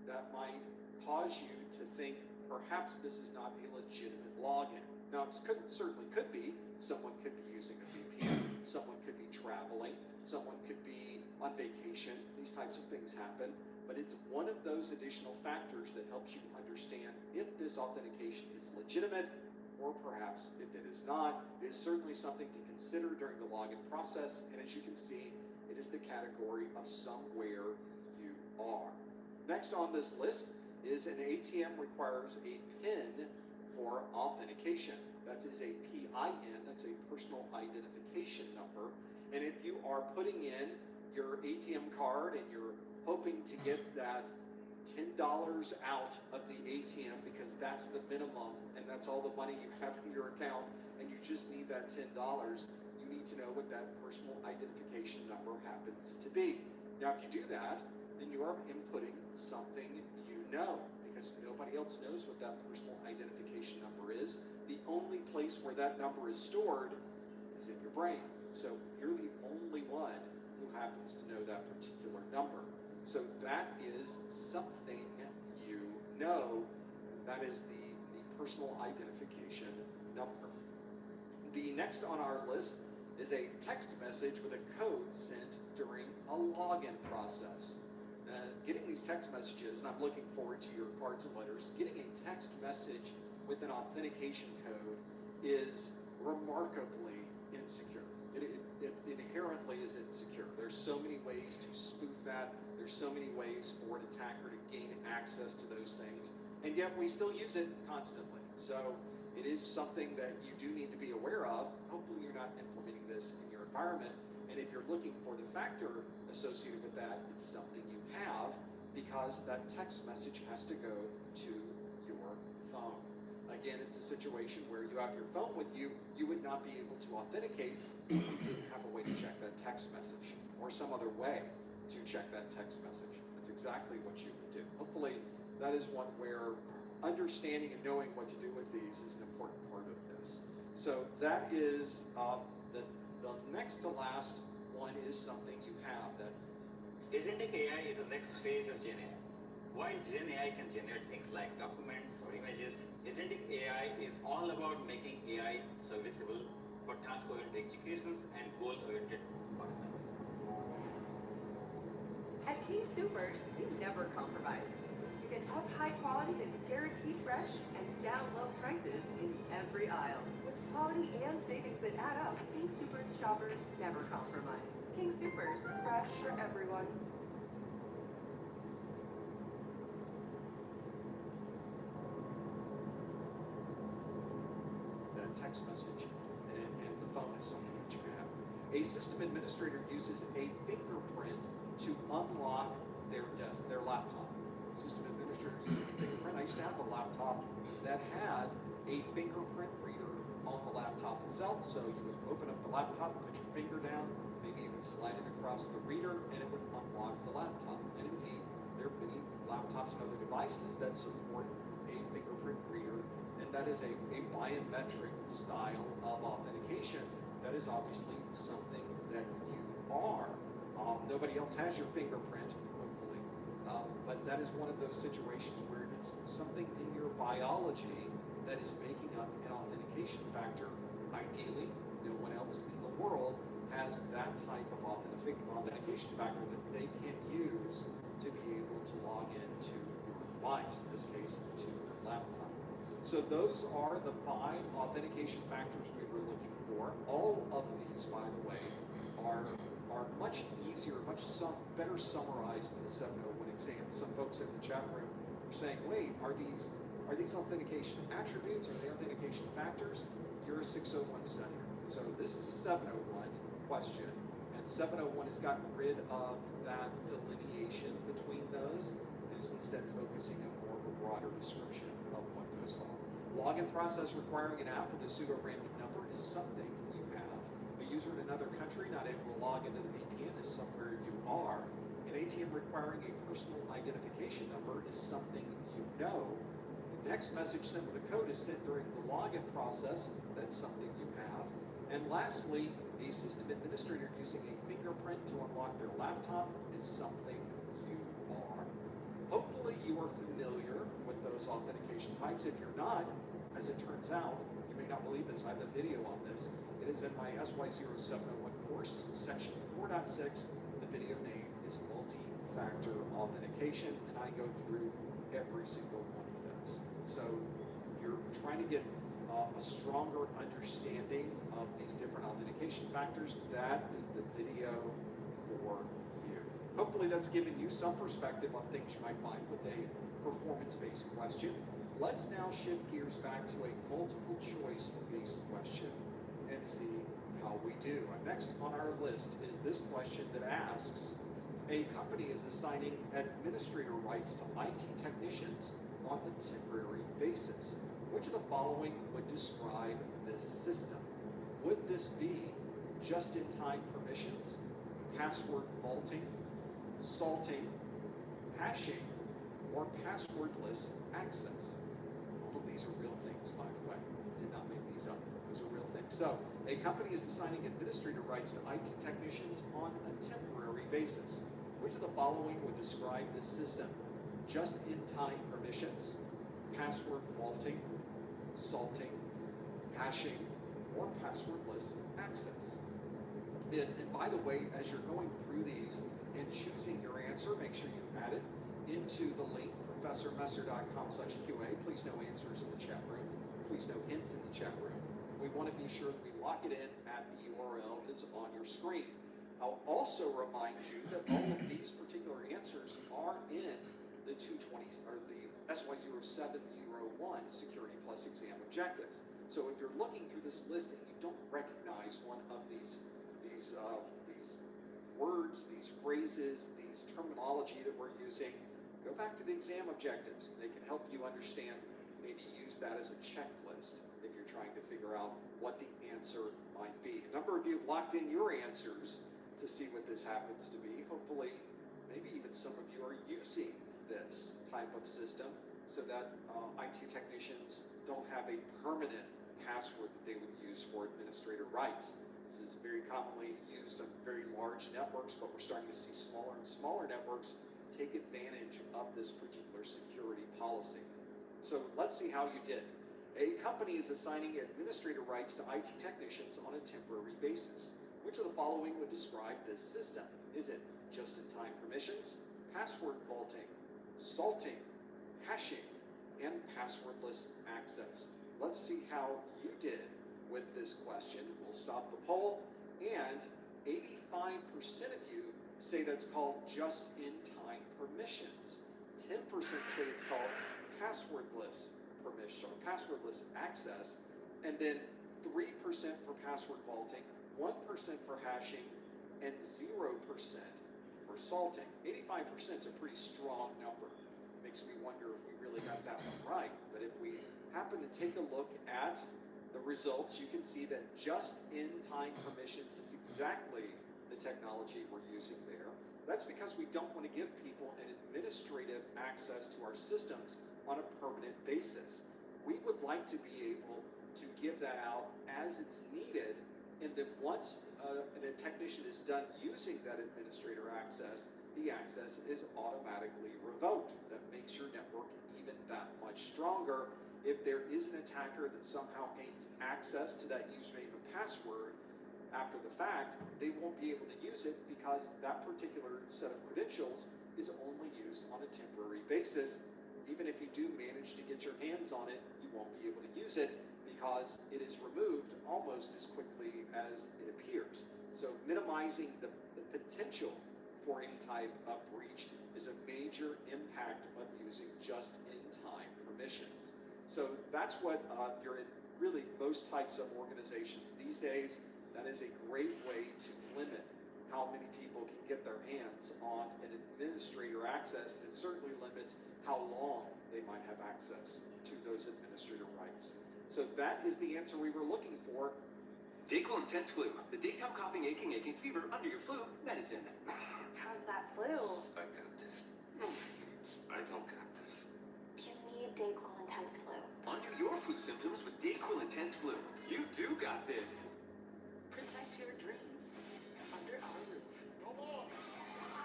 that might cause you to think perhaps this is not a legitimate login. Now, it certainly could be. Someone could be using a VPN, someone could be traveling, someone could be on vacation. These types of things happen, but it's one of those additional factors that helps you understand if this authentication is legitimate, or perhaps if it is not. It is certainly something to consider during the login process, and as you can see, it is the category of somewhere you are. Next on this list is an ATM requires a PIN for authentication. That is a PIN, that's a personal identification number. And if you are putting in your ATM card and you're hoping to get that $10 out of the ATM because that's the minimum and that's all the money you have in your account, and you just need that $10, you need to know what that personal identification number happens to be. Now, if you do that, then you are inputting something you know, because nobody else knows what that personal identification number is. The only place where that number is stored is in your brain. So you're the only one who happens to know that particular number. So that is something you know. That is the personal identification number. The next on our list is a text message with a code sent during a login process. Getting these text messages, and I'm looking forward to your cards and letters, getting a text message with an authentication code is remarkably insecure. It inherently is insecure. There's so many ways to spoof that. There's so many ways for an attacker to gain access to those things, and yet we still use it constantly. So it is something that you do need to be aware of. Hopefully you're not implementing this in your environment, and if you're looking for the factor associated with that, it's something you have, because that text message has to go to your phone. Again, it's a situation where you have your phone with you, you would not be able to authenticate if you didn't have a way to check that text message, or some other way to check that text message. That's exactly what you would do. Hopefully that is one where understanding and knowing what to do with these is an important part of this. So that is the next to last one is something you have that. Agentic AI is the next phase of Gen AI. While Gen AI can generate things like documents or images, Agentic AI is all about making AI serviceable for task-oriented executions and goal-oriented development. At King Supers, we never compromise. You get up high quality that's guaranteed fresh and down low prices in every aisle. With quality and savings that add up, King Supers shoppers never compromise. King Supers, fresh for everyone. That text message and the phone is something that you have. A system administrator uses a fingerprint to unlock their laptop. System administrator uses a fingerprint. I used to have a laptop that had a fingerprint reader on the laptop itself. So you would open up the laptop, put your finger down, maybe you would slide it across the reader, and it would unlock the laptop. And indeed, there are many laptops and other devices that support a fingerprint reader, and that is a biometric style of authentication. That is obviously something that you are. Nobody else has your fingerprint, hopefully, but that is one of those situations where it's something in your biology that is making up an authentication factor. Ideally, no one else in the world has that type of authentication factor that they can use to be able to log into your device, in this case, to your laptop. So those are the 5 authentication factors we were looking for. All of these, by the way, are much easier, better summarized in the 701 exam. Some folks in the chat room are saying, wait, are these authentication attributes? Are they authentication factors? You're a 601 studier. So this is a 701 question, and 701 has gotten rid of that delineation between those, and is instead focusing on more of a broader description of what goes on. Login process requiring an app with a pseudo-random number is something you have. A user in another country not able to log into the VPN is somewhere you are. An ATM requiring a personal identification number is something you know. The text message sent with a code is sent during the login process. That's something you have. And lastly, a system administrator using a fingerprint to unlock their laptop is something you are. Hopefully you are familiar with those authentication types. If you're not, as it turns out, you may not believe this, I have a video on this. It is in my SY0701 course, section 4.6. The video name is multi-factor authentication, and I go through every single one of those. So if you're trying to get a stronger understanding of these different authentication factors, that is the video for you. Hopefully that's given you some perspective on things you might find with a performance-based question. Let's now shift gears back to a multiple choice-based question and see how we do. Next on our list is this question that asks, a company is assigning administrator rights to IT technicians on a temporary basis. Which of the following would describe this system? Would this be just-in-time permissions, password vaulting, salting, hashing, or passwordless access? All of these are real things, by the way. I did not make these up. Those are real things. So, a company is assigning administrator rights to IT technicians on a temporary basis. Which of the following would describe this system? Just-in-time permissions, password vaulting, salting, hashing, or passwordless access. And by the way, as you're going through these and choosing your answer, make sure you add it into the link, professormesser.com/QA. Please no answers in the chat room. Please no hints in the chat room. We want to be sure that we lock it in at the URL that's on your screen. I'll also remind you that all of these particular answers are in the 220 or the SY0701 Security Plus exam objectives. So if you're looking through this list and you don't recognize one of these words, these phrases, these terminology that we're using, go back to the exam objectives. They can help you understand, maybe use that as a checklist if you're trying to figure out what the answer might be. A number of you have locked in your answers to see what this happens to be. Hopefully, maybe even some of you are using this type of system so that IT technicians don't have a permanent password that they would use for administrator rights. This is very commonly used on very large networks, but we're starting to see smaller and smaller networks take advantage of this particular security policy. So let's see how you did. A company is assigning administrator rights to IT technicians on a temporary basis. Which of the following would describe this system? Is it just-in-time permissions, password vaulting, salting, hashing, and passwordless access? Let's see how you did with this question. We'll stop the poll, and 85% of you say that's called just-in-time permissions. 10% say it's called passwordless permission or passwordless access, and then 3% for password vaulting, 1% for hashing, and 0% for salting. 85% is a pretty strong number. Makes me wonder if we really got that one right. But if we happen to take a look at the results, you can see that just-in-time permissions is exactly the technology we're using there. That's because we don't want to give people an administrative access to our systems on a permanent basis. We would like to be able to give that out as it's needed, and then once a technician is done using that administrator access, the access is automatically revoked. That makes your network even that much stronger. If there is an attacker that somehow gains access to that username and password after the fact, they won't be able to use it because that particular set of credentials is only used on a temporary basis. Even if you do manage to get your hands on it, you won't be able to use it because it is removed almost as quickly as it appears. So minimizing the potential for any type of breach is a major impact of using just-in-time permissions. So that's what you're in really most types of organizations these days. That is a great way to limit how many many people can get their hands on an administrator access, and it certainly limits how long they might have access to those administrator rights. So that is the answer we were looking for. Dayquil Intense Flu, the daytime coughing, aching fever under your flu medicine. How's that flu? I got this. I don't got this. You need Dayquil Intense Flu. Undo your flu symptoms with Dayquil Intense Flu. You do got this. Protect your dreams under our roof. No more.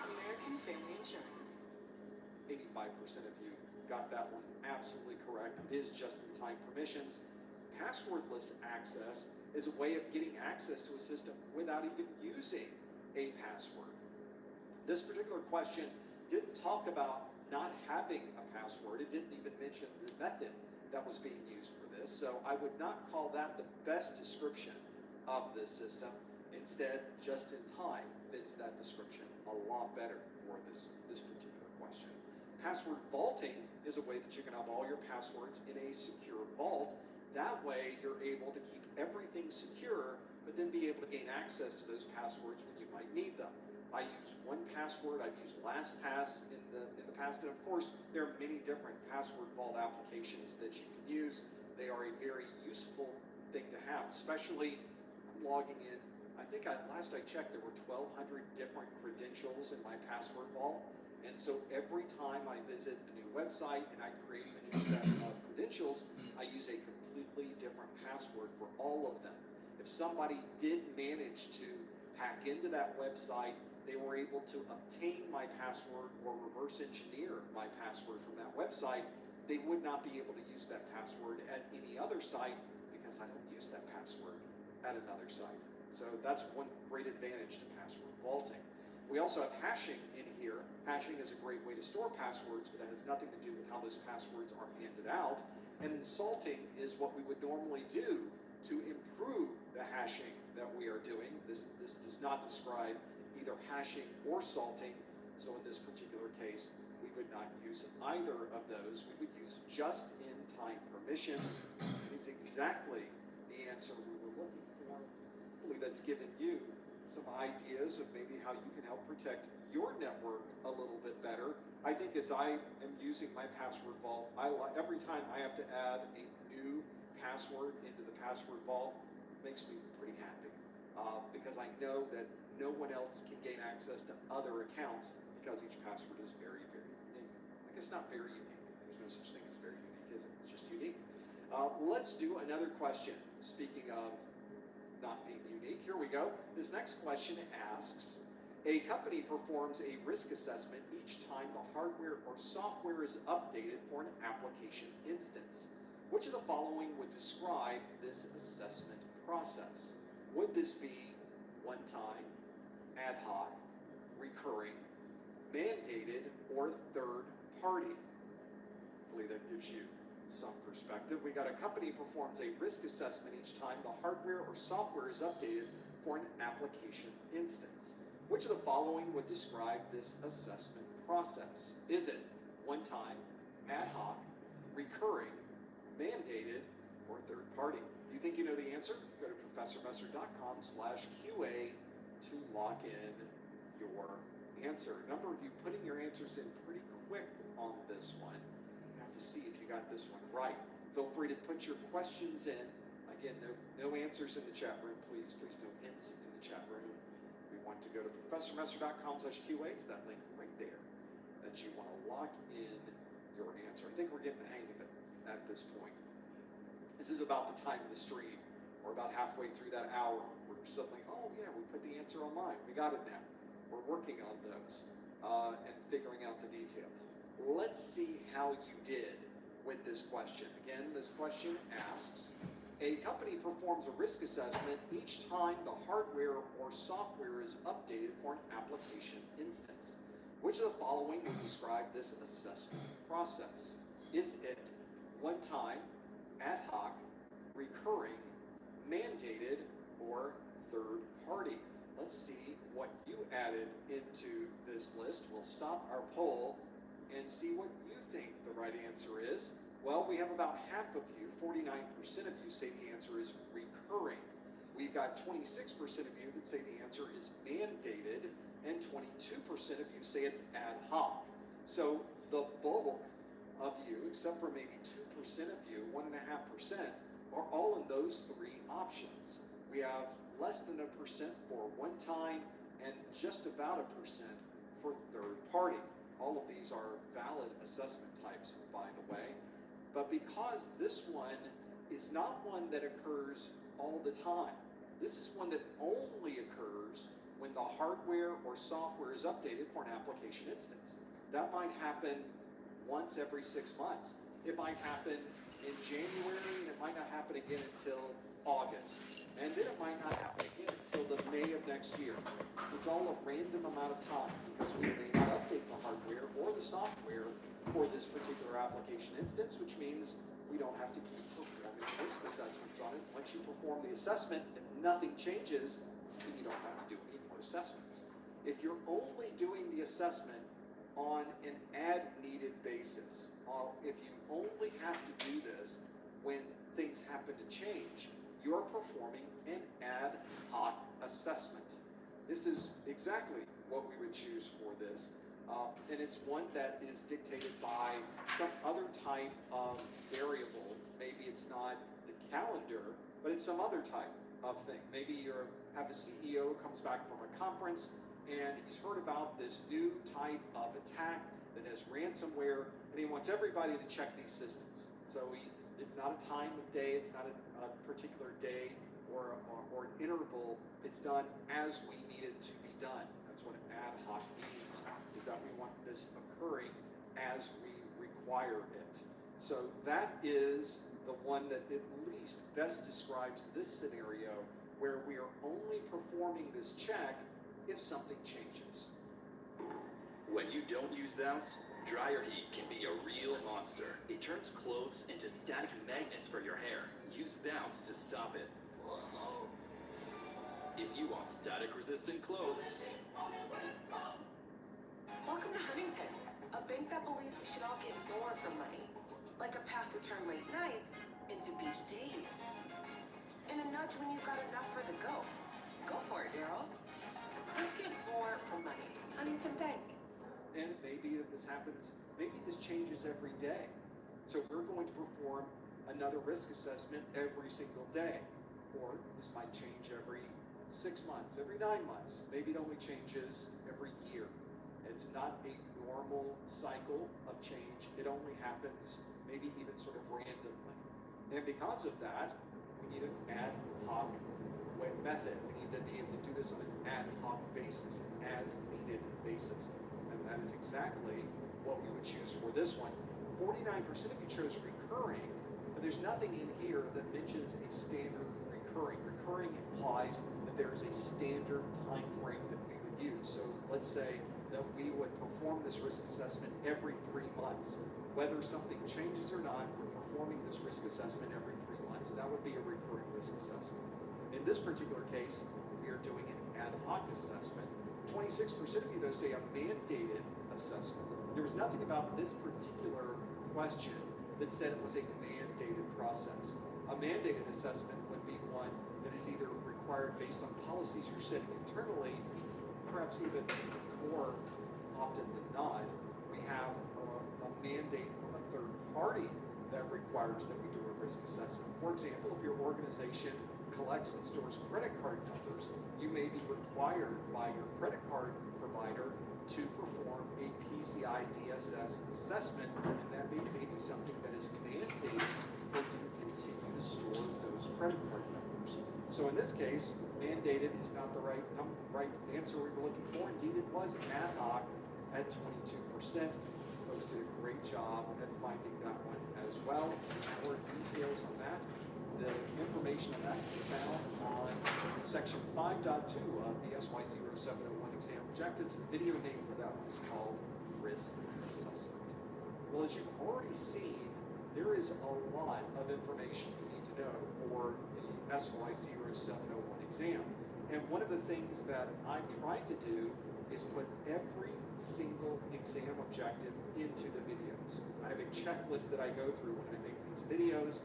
American Family Insurance. 85% of you got that one absolutely correct. It is just-in-time permissions. Passwordless access is a way of getting access to a system without even using a password. This particular question didn't talk about not having a password. It didn't even mention the method that was being used for this. So I would not call that the best description of this system. Instead, just-in-time fits that description a lot better for this particular question. Password vaulting is a way that you can have all your passwords in a secure vault. That way, you're able to keep everything secure, but then be able to gain access to those passwords when you might need them. I use 1Password. I've used LastPass in the past, and of course, there are many different password vault applications that you can use. They are a very useful thing to have, especially logging in. I think last I checked, there were 1,200 different credentials in my password vault. And so every time I visit a new website and I create a new set of credentials, I use a completely different password for all of them. If somebody did manage to hack into that website, they were able to obtain my password or reverse engineer my password from that website, they would not be able to use that password at any other site because I don't use that password at another site. So that's one great advantage to password vaulting. We also have hashing in here. Hashing is a great way to store passwords, but that has nothing to do with how those passwords are handed out. And then salting is what we would normally do to improve the hashing that we are doing. This does not describe either hashing or salting. So in this particular case, we would not use either of those. We would use just-in-time permissions. It is exactly the answer we were looking for. Hopefully that's given you some ideas of maybe how you can help protect your network a little bit better. I think as I am using my password vault, every time I have to add a new password into the password vault, it makes me pretty happy because I know that no one else can gain access to other accounts because each password is very, very unique. I guess not very unique. There's no such thing as very unique, is it? It's just unique. Let's do another question. Speaking of not being unique, here we go. This next question asks, a company performs a risk assessment each time the hardware or software is updated for an application instance. Which of the following would describe this assessment process? Would this be one time, ad hoc, recurring, mandated, or third party? Hopefully that gives you some perspective. We got a company performs a risk assessment each time the hardware or software is updated for an application instance. Which of the following would describe this assessment process? Is it one time, ad hoc, recurring, mandated, or third party? If you think you know the answer, go to professormesser.com/QA to lock in your answer. A number of you putting your answers in pretty quick on this one. You have to see if you got this one right. Feel free to put your questions in. Again, no answers in the chat room, please. Please no hints in the chat room. We want to go to professormesser.com/QA. It's that link right there that you want to lock in your answer. I think we're getting the hang of it at this point. This is about the time of the stream. We're about halfway through that hour. We're suddenly, oh yeah, we put the answer online. We got it now. We're working on those and figuring out the details. Let's see how you did with this question. Again, this question asks, a company performs a risk assessment each time the hardware or software is updated for an application instance. Which of the following would describe this assessment process? Is it one time, ad hoc, recurring, mandated, or third party? Let's see what you added into this list. We'll stop our poll and see what you think the right answer is. Well, we have about half of you, 49% of you say the answer is recurring. We've got 26% of you that say the answer is mandated. of you say it's ad hoc. So the bulk of you, except for maybe 2% of you, 1.5%, are all in those three options. We have less than 1% for one time and just about 1% for third party. All of these are valid assessment types, by the way. But because this one is not one that occurs all the time, this is one that only occurs when the hardware or software is updated for an application instance. That might happen once every 6 months. It might happen in January, and it might not happen again until August. And then it might not happen again until the May of next year. It's all a random amount of time because we may not update the hardware or the software for this particular application instance, which means we don't have to keep performing risk assessments on it. Once you perform the assessment, if nothing changes, then you don't have to do any more assessments. If you're only doing the assessment on an as-needed basis, if you only have to do this when things happen to change, you're performing an ad hoc assessment. This is exactly what we would choose for this. And it's one that is dictated by some other type of variable. Maybe it's not the calendar, but it's some other type of thing. Maybe you have a CEO who comes back from a conference and he's heard about this new type of attack that has ransomware, and he wants everybody to check these systems. So it's not a time of day, it's not a particular day or an interval. It's done as we need it to be done. That's what an ad hoc means, is that we want this occurring as we require it. So that is the one that at least best describes this scenario where we are only performing this check if something changes. When you don't use bounce, dryer heat can be a real monster. It turns clothes into static magnets for your hair. Use bounce to stop it. If you want static-resistant clothes, Welcome to Huntington, a bank that believes we should all get more for money. Like a path to turn late nights into beach days. And a nudge when you've got enough for the go. Go for it, Daryl. Let's get more for money. Huntington Bank. And maybe if this happens, maybe this changes every day. So we're going to perform another risk assessment every single day. Or this might change every 6 months, every 9 months. Maybe it only changes every year. It's not a normal cycle of change. It only happens maybe even sort of randomly. And because of that, we need an ad hoc method. We need to be able to do this on an ad hoc basis, an as-needed basis. And that is exactly what we would choose for this one. 49% of you chose recurring, but there's nothing in here that mentions a standard recurring. Recurring implies that there is a standard time frame that we would use. So let's say that we would perform this risk assessment every 3 months. Whether something changes or not, we're performing this risk assessment every 3 months. That would be a recurring risk assessment. In this particular case, we are doing an ad hoc assessment. 26% of you, though, say a mandated assessment. There was nothing about this particular question that said it was a mandated process. A mandated assessment would be one that is either required based on policies you're setting internally, perhaps even more often than not, we have a mandate from a third party that requires that we do a risk assessment. For example, if your organization collects and stores credit card numbers, you may be required by your credit card provider to perform a PCI DSS assessment, and that may be something that is mandated for you to continue to store those credit card numbers. So in this case, mandated is not the right answer we were looking for. Indeed, it was ad hoc at 22%. Folks did a great job at finding that one as well. More details on that. The information on that can be found on section 5.2 of the SY0701 exam objectives. The video name for that one is called Risk Assessment. Well, as you've already seen, there is a lot of information you need to know for the SY0701 exam. And one of the things that I've tried to do is put every single exam objective into the videos. I have a checklist that I go through when I make these videos.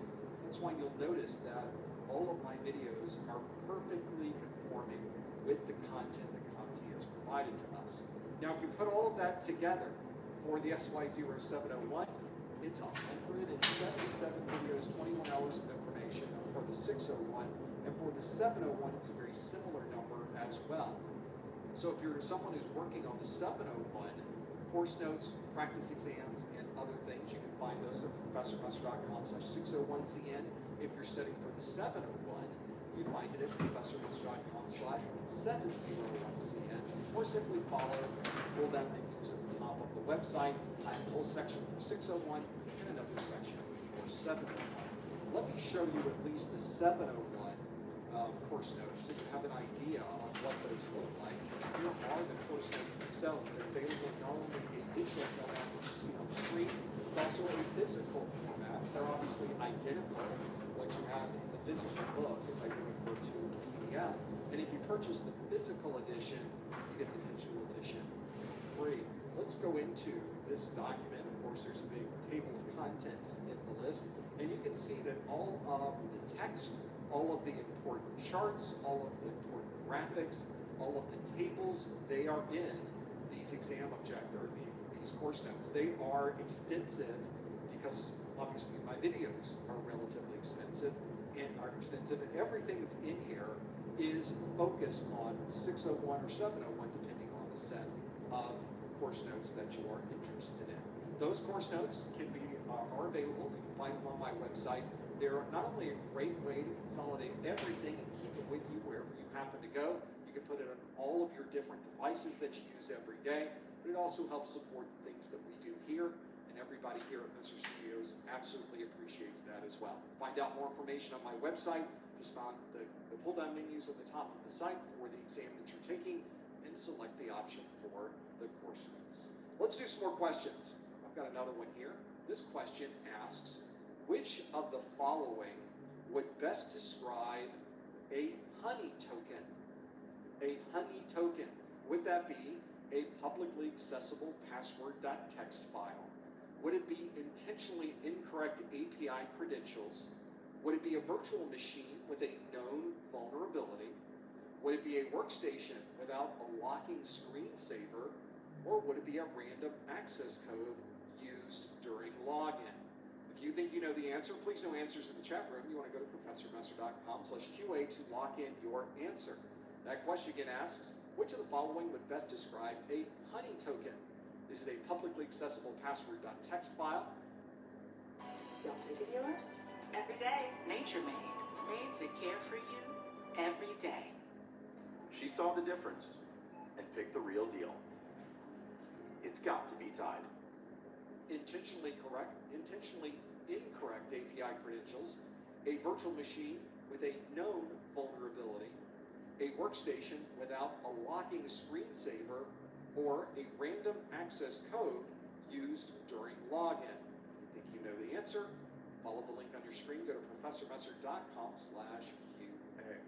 That's why you'll notice that all of my videos are perfectly conforming with the content that CompTIA has provided to us. Now, if you put all of that together for the SY0701, it's 177 videos, 21 hours of information for the 601, and for the 701, it's a very similar number as well. So if you're someone who's working on the 701, course notes, practice exams, and other things, you can find those at professormusser.com/601cn. If you're studying for the 701, you find it at professormusser.com/701cn, or simply follow, pull down menus at the top of the website. I have a whole section for 601 and another section for 701. Let me show you at least the 701 course notes so you have an idea on what those look like. Here are the course notes themselves. They're available not only in a digital format, which you see on the screen, but also a physical format. They're obviously identical. What you have in the physical book is identical to a PDF. And if you purchase the physical edition, you get the digital edition free. Let's go into this document. Of course, there's a big table of contents in the list. And you can see that all of the text, all of the important charts, all of the important graphics, all of the tables, they are in these exam objector, these course notes. They are extensive because obviously my videos are relatively extensive, and everything that's in here is focused on 601 or 701, depending on the set of course notes that you are interested in. Those course notes are available. You can find them on my website. They're not only a great way to consolidate everything and keep it with you wherever you happen to go, you can put it on all of your different devices that you use every day, but it also helps support the things that we do here, and everybody here at Mr. Studios absolutely appreciates that as well. Find out more information on my website. Just find the pull-down menus at the top of the site for the exam that you're taking, and select the option for the course notes. Let's do some more questions. I've got another one here. This question asks, which of the following would best describe a honey token? A honey token. Would that be a publicly accessible password.txt file? Would it be intentionally incorrect API credentials? Would it be a virtual machine with a known vulnerability? Would it be a workstation without a locking screensaver? Or would it be a random access code used during login? If you think you know the answer, please know answers in the chat room. You want to go to professormusser.com/QA to lock in your answer. That question again asks, which of the following would best describe a honey token? Is it a publicly accessible password.txt file? Still taking yours? Every day, Nature Made. Maids that care for you every day. She saw the difference and picked the real deal. It's got to be tied. Intentionally incorrect API credentials, a virtual machine with a known vulnerability, a workstation without a locking screensaver, or a random access code used during login. If you think you know the answer, follow the link on your screen, go to professormusser.com/QA.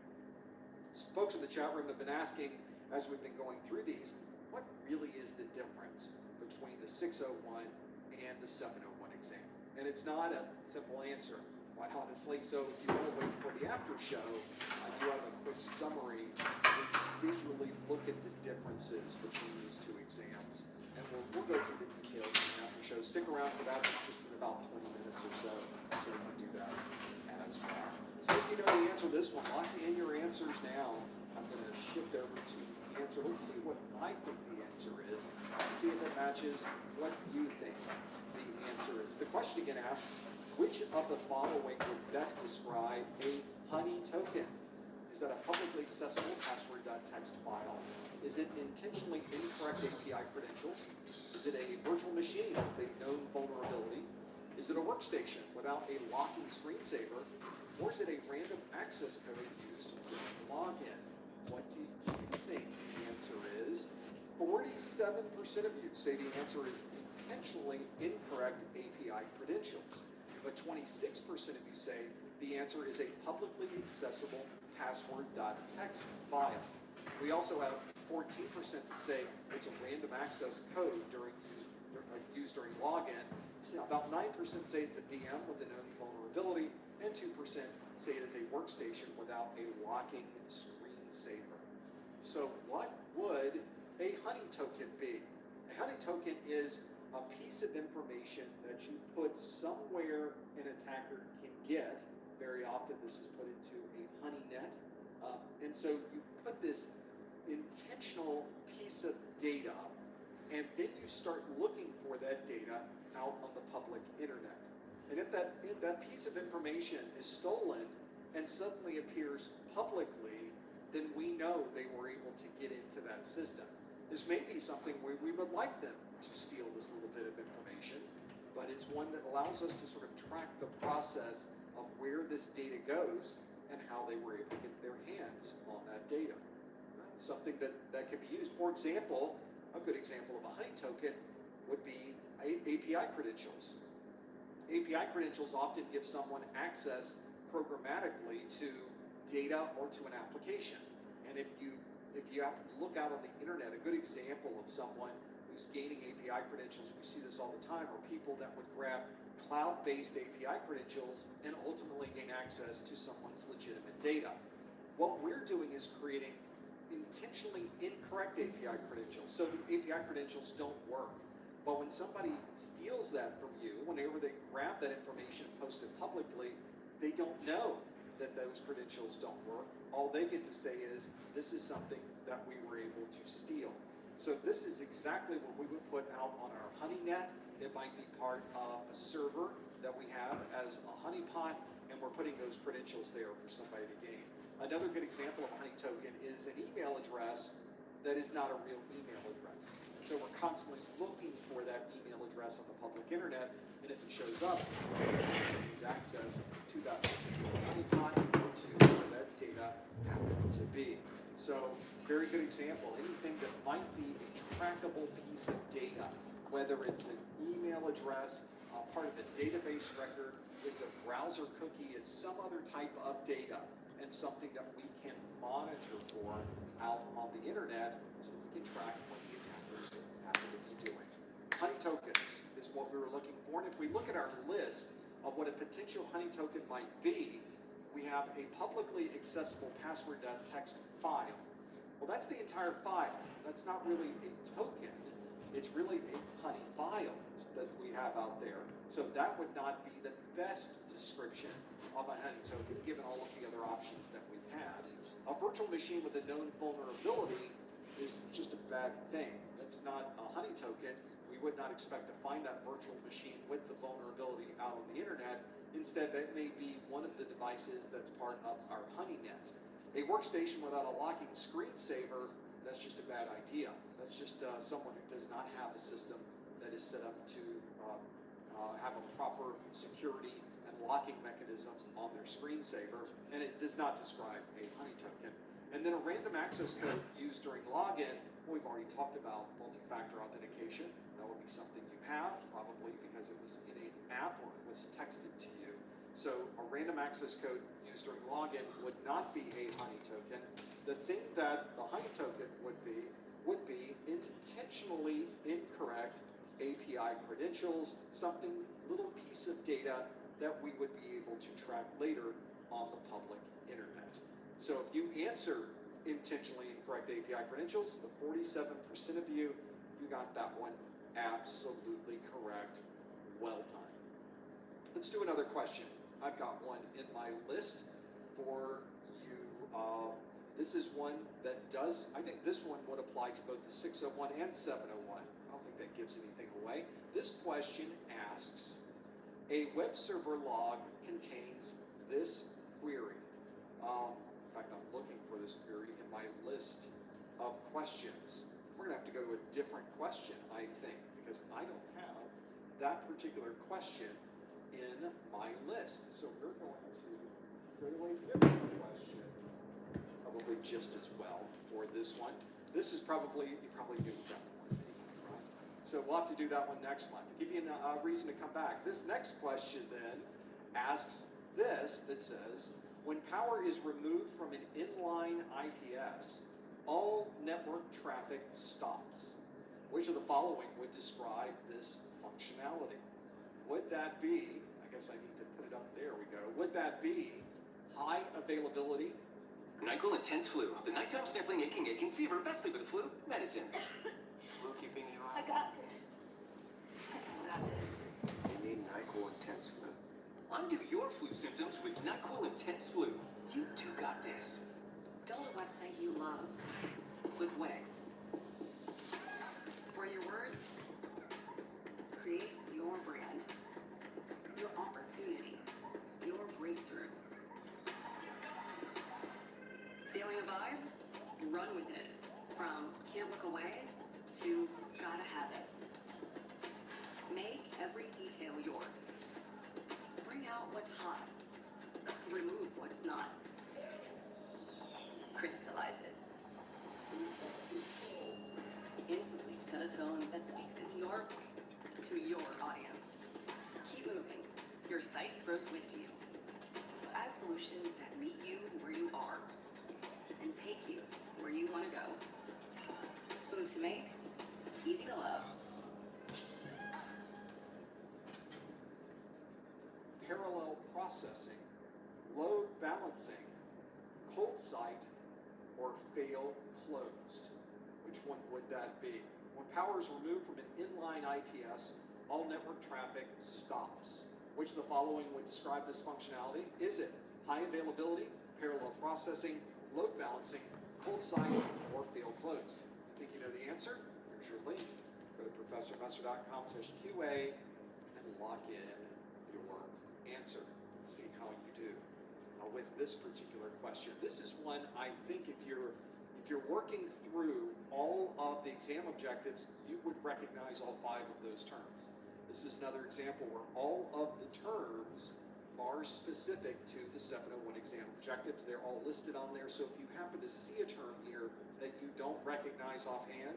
Folks in the chat room have been asking, as we've been going through these, what really is the difference between the 601 and the 701 exam? And it's not a simple answer, quite honestly. So if you want to wait for the after show, I do have a quick summary where you visually look at the differences between these two exams. And we'll go through the details in the after show. Stick around for that. It's just in about 20 minutes or so we can do that as well. So if you know the answer to this one, lock in your answers now. I'm going to shift over to the answer. Let's see what I think the answer is. Let's see if it matches what you think the answer is. The question again asks, which of the following would best describe a honey token? Is that a publicly accessible password.txt file? Is it intentionally incorrect API credentials? Is it a virtual machine with a known vulnerability? Is it a workstation without a locking screensaver? Or is it a random access code used during login? What do you think the answer is? 47% of you say the answer is intentionally incorrect API credentials. But 26% of you say the answer is a publicly accessible password.txt file. We also have 14% that say it's a random access code used during login. About 9% say it's a VM with a known vulnerability, and 2% say it is a workstation without a locking screensaver. So what would a honey token be? A honey token is a piece of information that you put somewhere an attacker can get. Very often this is put into a honey net. And so you put this intentional piece of data, and then you start looking for that data out on the public internet. And if that piece of information is stolen and suddenly appears publicly, then we know they were able to get into that system. This may be something where we would like them to steal this little bit of information, but it's one that allows us to sort of track the process of where this data goes and how they were able to get their hands on that data. Something that can be used. For example, a good example of a honey token would be API credentials. API credentials often give someone access programmatically to data or to an application. And if you happen to look out on the internet, a good example of someone who's gaining API credentials, we see this all the time, are people that would grab cloud-based API credentials and ultimately gain access to someone's legitimate data. What we're doing is creating intentionally incorrect API credentials. So the API credentials don't work. But when somebody steals that from you, whenever they grab that information and post it publicly, they don't know that those credentials don't work. All they get to say is, this is something that we were able to steal. So this is exactly what we would put out on our honeynet. It might be part of a server that we have as a honeypot, and we're putting those credentials there for somebody to gain. Another good example of a honey token is an email address that is not a real email address. So we're constantly looking for that email address on the public internet, and if it shows up, it's continued access to that honeypot or to where that data happens to be. So, very good example. Anything that might be a trackable piece of data, whether it's an email address, part of a database record, it's a browser cookie, it's some other type of data, and something that we can monitor for out on the internet so we can track what the attackers happen to be doing. Honey tokens is what we were looking for, and if we look at our list of what a potential honey token might be, we have a publicly accessible password.txt file. Well, that's the entire file. That's not really a token. It's really a honey file that we have out there. So that would not be the best description of a honey token, given all of the other options that we've had. A virtual machine with a known vulnerability is just a bad thing. That's not a honey token. We would not expect to find that virtual machine with the vulnerability out on the internet. Instead, that may be one of the devices that's part of our honeynet. A workstation without a locking screensaver, that's just a bad idea. That's just someone who does not have a system that is set up to have a proper security and locking mechanism on their screensaver, and it does not describe a honey token. And then a random access code used during login. We've already talked about multi-factor authentication. That would be something you have, probably because it was in an app or it was texted to you. So a random access code used during login would not be a honey token. The thing that the honey token would be intentionally incorrect API credentials, something, little piece of data that we would be able to track later on the public internet. So if you answer intentionally incorrect API credentials, the 47% of you got that one absolutely correct. Well done. Let's do another question. I've got one in my list for you. This is one that does, I think this one would apply to both the 601 and 701. I don't think that gives anything away. This question asks, a web server log contains this query. In fact, I'm looking for this query in my list of questions. We're going to have to go to a different question, I think, because I don't have that particular question in my list. So we're going to go to a different question, probably just as well for this one. This is probably, you probably do that one, right? So we'll have to do that one next month. To give you a reason to come back. This next question then asks this, that says, when power is removed from an inline IPS, all network traffic stops. Which of the following would describe this functionality? Would that be, I guess I need to put it up, there we go. Would that be high availability, NyQuil Intense Flu, the nighttime sniffling, aching fever, best sleep with flu medicine. Flu keeping you I out? got this. I don't got this. You need NyQuil Intense Flu. Undo your flu symptoms with NyQuil Intense Flu. You too got this. Build a website you love with Wix. For your words, create your brand, your opportunity, your breakthrough. Feeling a vibe? Run with it. From can't look away to gotta have it. Make every detail yours. Bring out what's hot. Remove what's not. Crystallize it. Instantly set a tone that speaks in your voice to your audience. Keep moving. Your site grows with you. Add solutions that meet you where you are and take you where you want to go. Smooth to make, easy to love. Parallel processing, load balancing, cold site, or fail closed. Which one would that be? When power is removed from an inline IPS, all network traffic stops. Which of the following would describe this functionality? Is it high availability, parallel processing, load balancing, cold site, or fail closed? You think you know the answer? Here's your link. Go to professormesser.com/QA and lock in your answer. See how you do. With this particular question, this is one I think if you're working through all of the exam objectives, you would recognize all 5 of those terms. This is another example where all of the terms are specific to the 701 exam objectives. They're all listed on there. So if you happen to see a term here that you don't recognize offhand,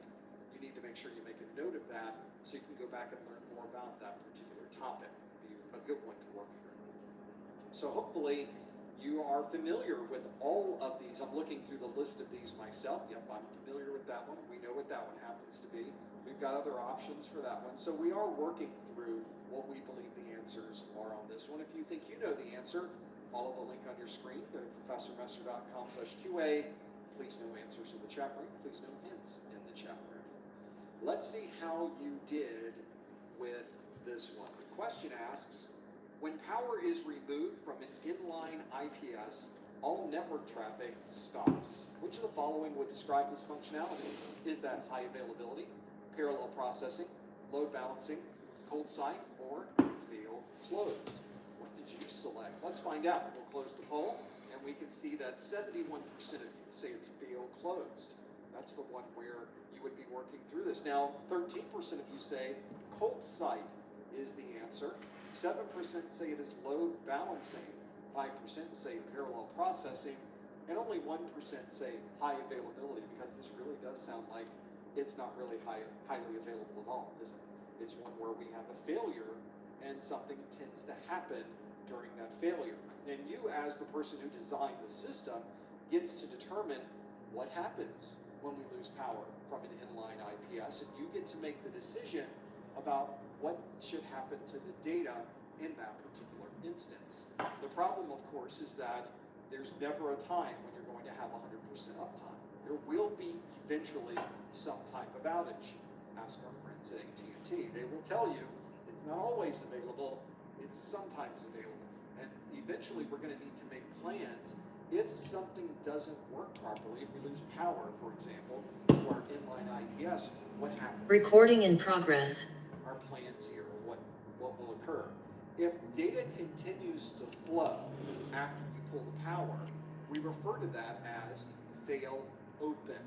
you need to make sure you make a note of that so you can go back and learn more about that particular topic. Be a good one to work through. So hopefully you are familiar with all of these. I'm looking through the list of these myself. Yep, I'm familiar with that one. We know what that one happens to be. We've got other options for that one. So we are working through what we believe the answers are on this one. If you think you know the answer, follow the link on your screen. Go to professormesser.com/QA. Please no answers in the chat room. Please no hints in the chat room. Let's see how you did with this one. The question asks, when power is removed from an inline IPS, all network traffic stops. Which of the following would describe this functionality? Is that high availability, parallel processing, load balancing, cold site, or fail closed? What did you select? Let's find out. We'll close the poll, and we can see that 71% of you say it's fail closed. That's the one where you would be working through this. Now, 13% of you say cold site is the answer. 7% say it is load balancing, 5% say parallel processing, and only 1% say high availability, because this really does sound like it's not really highly available at all, is it? It's one where we have a failure and something tends to happen during that failure. And you, as the person who designed the system, gets to determine what happens when we lose power from an inline IPS, and you get to make the decision about what should happen to the data in that particular instance. The problem, of course, is that there's never a time when you're going to have 100% uptime. There will be eventually some type of outage. Ask our friends at AT&T. They will tell you it's not always available, it's sometimes available. And eventually we're going to need to make plans if something doesn't work properly. If we lose power, for example, to our inline IPS, what happens? Recording in progress. Our plans here of what will occur. If data continues to flow after you pull the power, we refer to that as fail open.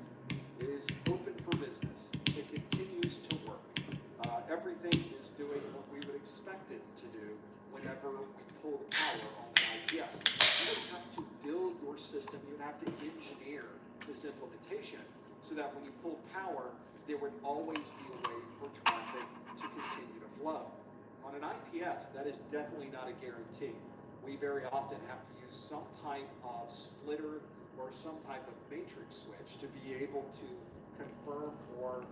It is open for business. It continues to work. Everything is doing what we would expect it to do whenever we pull the power on the IPS. You would have to build your system. You would have to engineer this implementation so that when you pull power, there would always be a way for traffic to continue to flow. On an IPS, that is definitely not a guarantee. We very often have to use some type of splitter or some type of matrix switch to be able to confirm or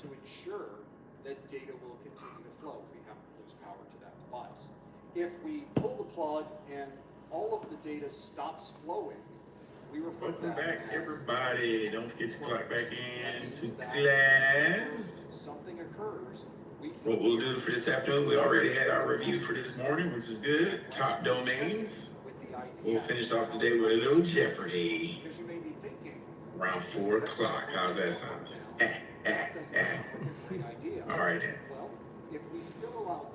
to ensure that data will continue to flow if we happen to lose power to that device. If we pull the plug and all of the data stops flowing, Welcome back, everybody. Don't forget to clock back in to class. Something occurs. What we'll do for this afternoon, we already had our review for this morning, which is good. Top domains. We'll finish off today with a little Jeopardy. Around 4 o'clock. How's that sound? All right then.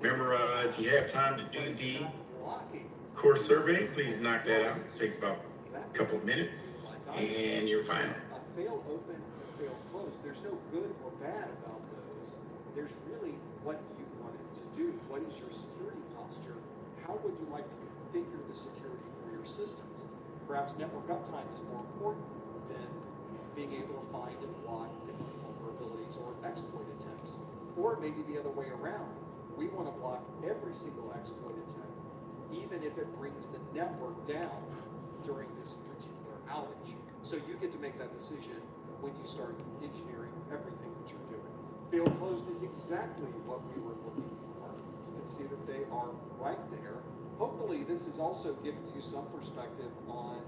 Remember, if you have time to do the course survey, please knock that out. It takes about a couple of minutes, and you're final. Fail open or fail closed. There's no good or bad about those. There's really what you wanted to do. What is your security posture? How would you like to configure the security for your systems? Perhaps network uptime is more important than being able to find and block different vulnerabilities or exploit attempts. Or maybe the other way around. We want to block every single exploit attempt, even if it brings the network down during this particular outage. So you get to make that decision when you start engineering everything that you're doing. Fail closed is exactly what we were looking for. You can see that they are right there. Hopefully this is also giving you some perspective on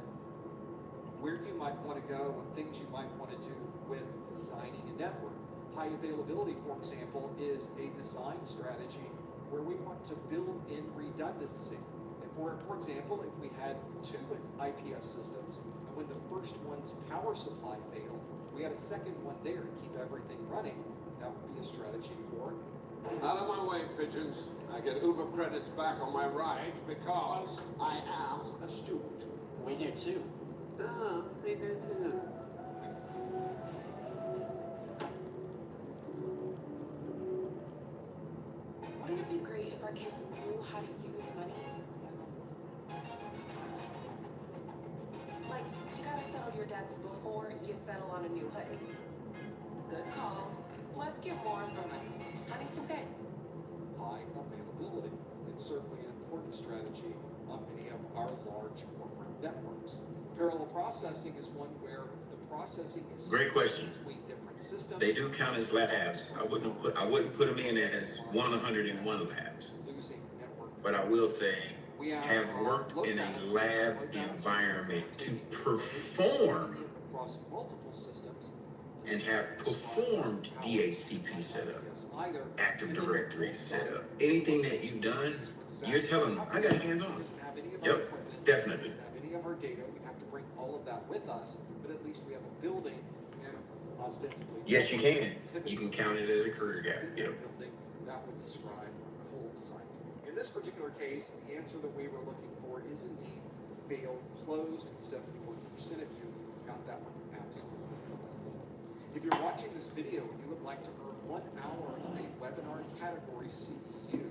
where you might want to go and things you might want to do with designing a network. High availability, for example, is a design strategy where we want to build in redundancy. For example, if we had 2 IPS systems, and when the first one's power supply failed, we had a second one there to keep everything running, that would be a strategy for it. Out of my way, pigeons. I get Uber credits back on my rides because I am a student. We do too. Oh, we do too. Wouldn't it be great if our kids knew how to use money? Like, you gotta settle your debts before you settle on a new hoodie. Good call. Let's get more from Huntington Bank. High availability. It's certainly an important strategy on many of our large corporate networks. Parallel processing is one where the processing is Great question. between different systems. They do count as labs. I wouldn't put them in as 101 labs. But I will say, have worked in a lab environment to perform across multiple systems and have performed DHCP setup, Active Directory setup. Anything that you've done, you're telling them, I got hands on. Yep, definitely. Any of our data, we have to bring all of that with us, but at least we have a building and ostensibly. Yes, you can. You can count it as a career gap. Yep. That would describe a cold site. In this particular case, the answer that we were looking for is indeed fail closed, and 71% of you got that one absolutely correct. If you're watching this video and you would like to earn 1 hour on a webinar category CEU,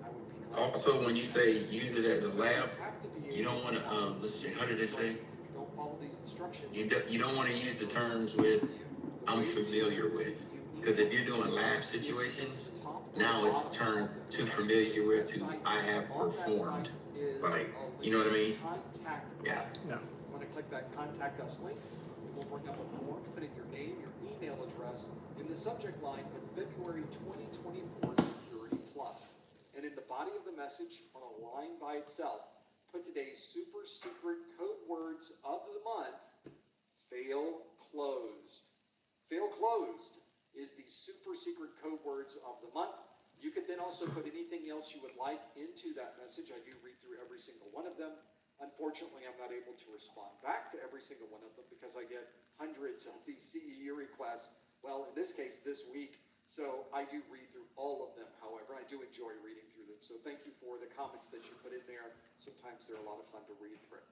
I would be glad. Also, when you say use it as a lab, you don't want to, let's see, how did they say? Don't follow these instructions. You don't want to use the terms with I'm familiar with. Because if you're doing lab situations, now it's turned too familiar with to I have performed. Like, you know what I mean? Yeah. You want to click that contact us link, it will bring up a form, put in your name, your email address. In the subject line, put February 2024 Security Plus. And in the body of the message, on a line by itself, put today's super secret code words of the month, fail closed. Fail closed is the super secret code words of the month. You could then also put anything else you would like into that message. I do read through every single one of them. Unfortunately, I'm not able to respond back to every single one of them because I get hundreds of these CEU requests, well, in this case, this week. So I do read through all of them, however. I do enjoy reading through them. So thank you for the comments that you put in there. Sometimes they're a lot of fun to read through.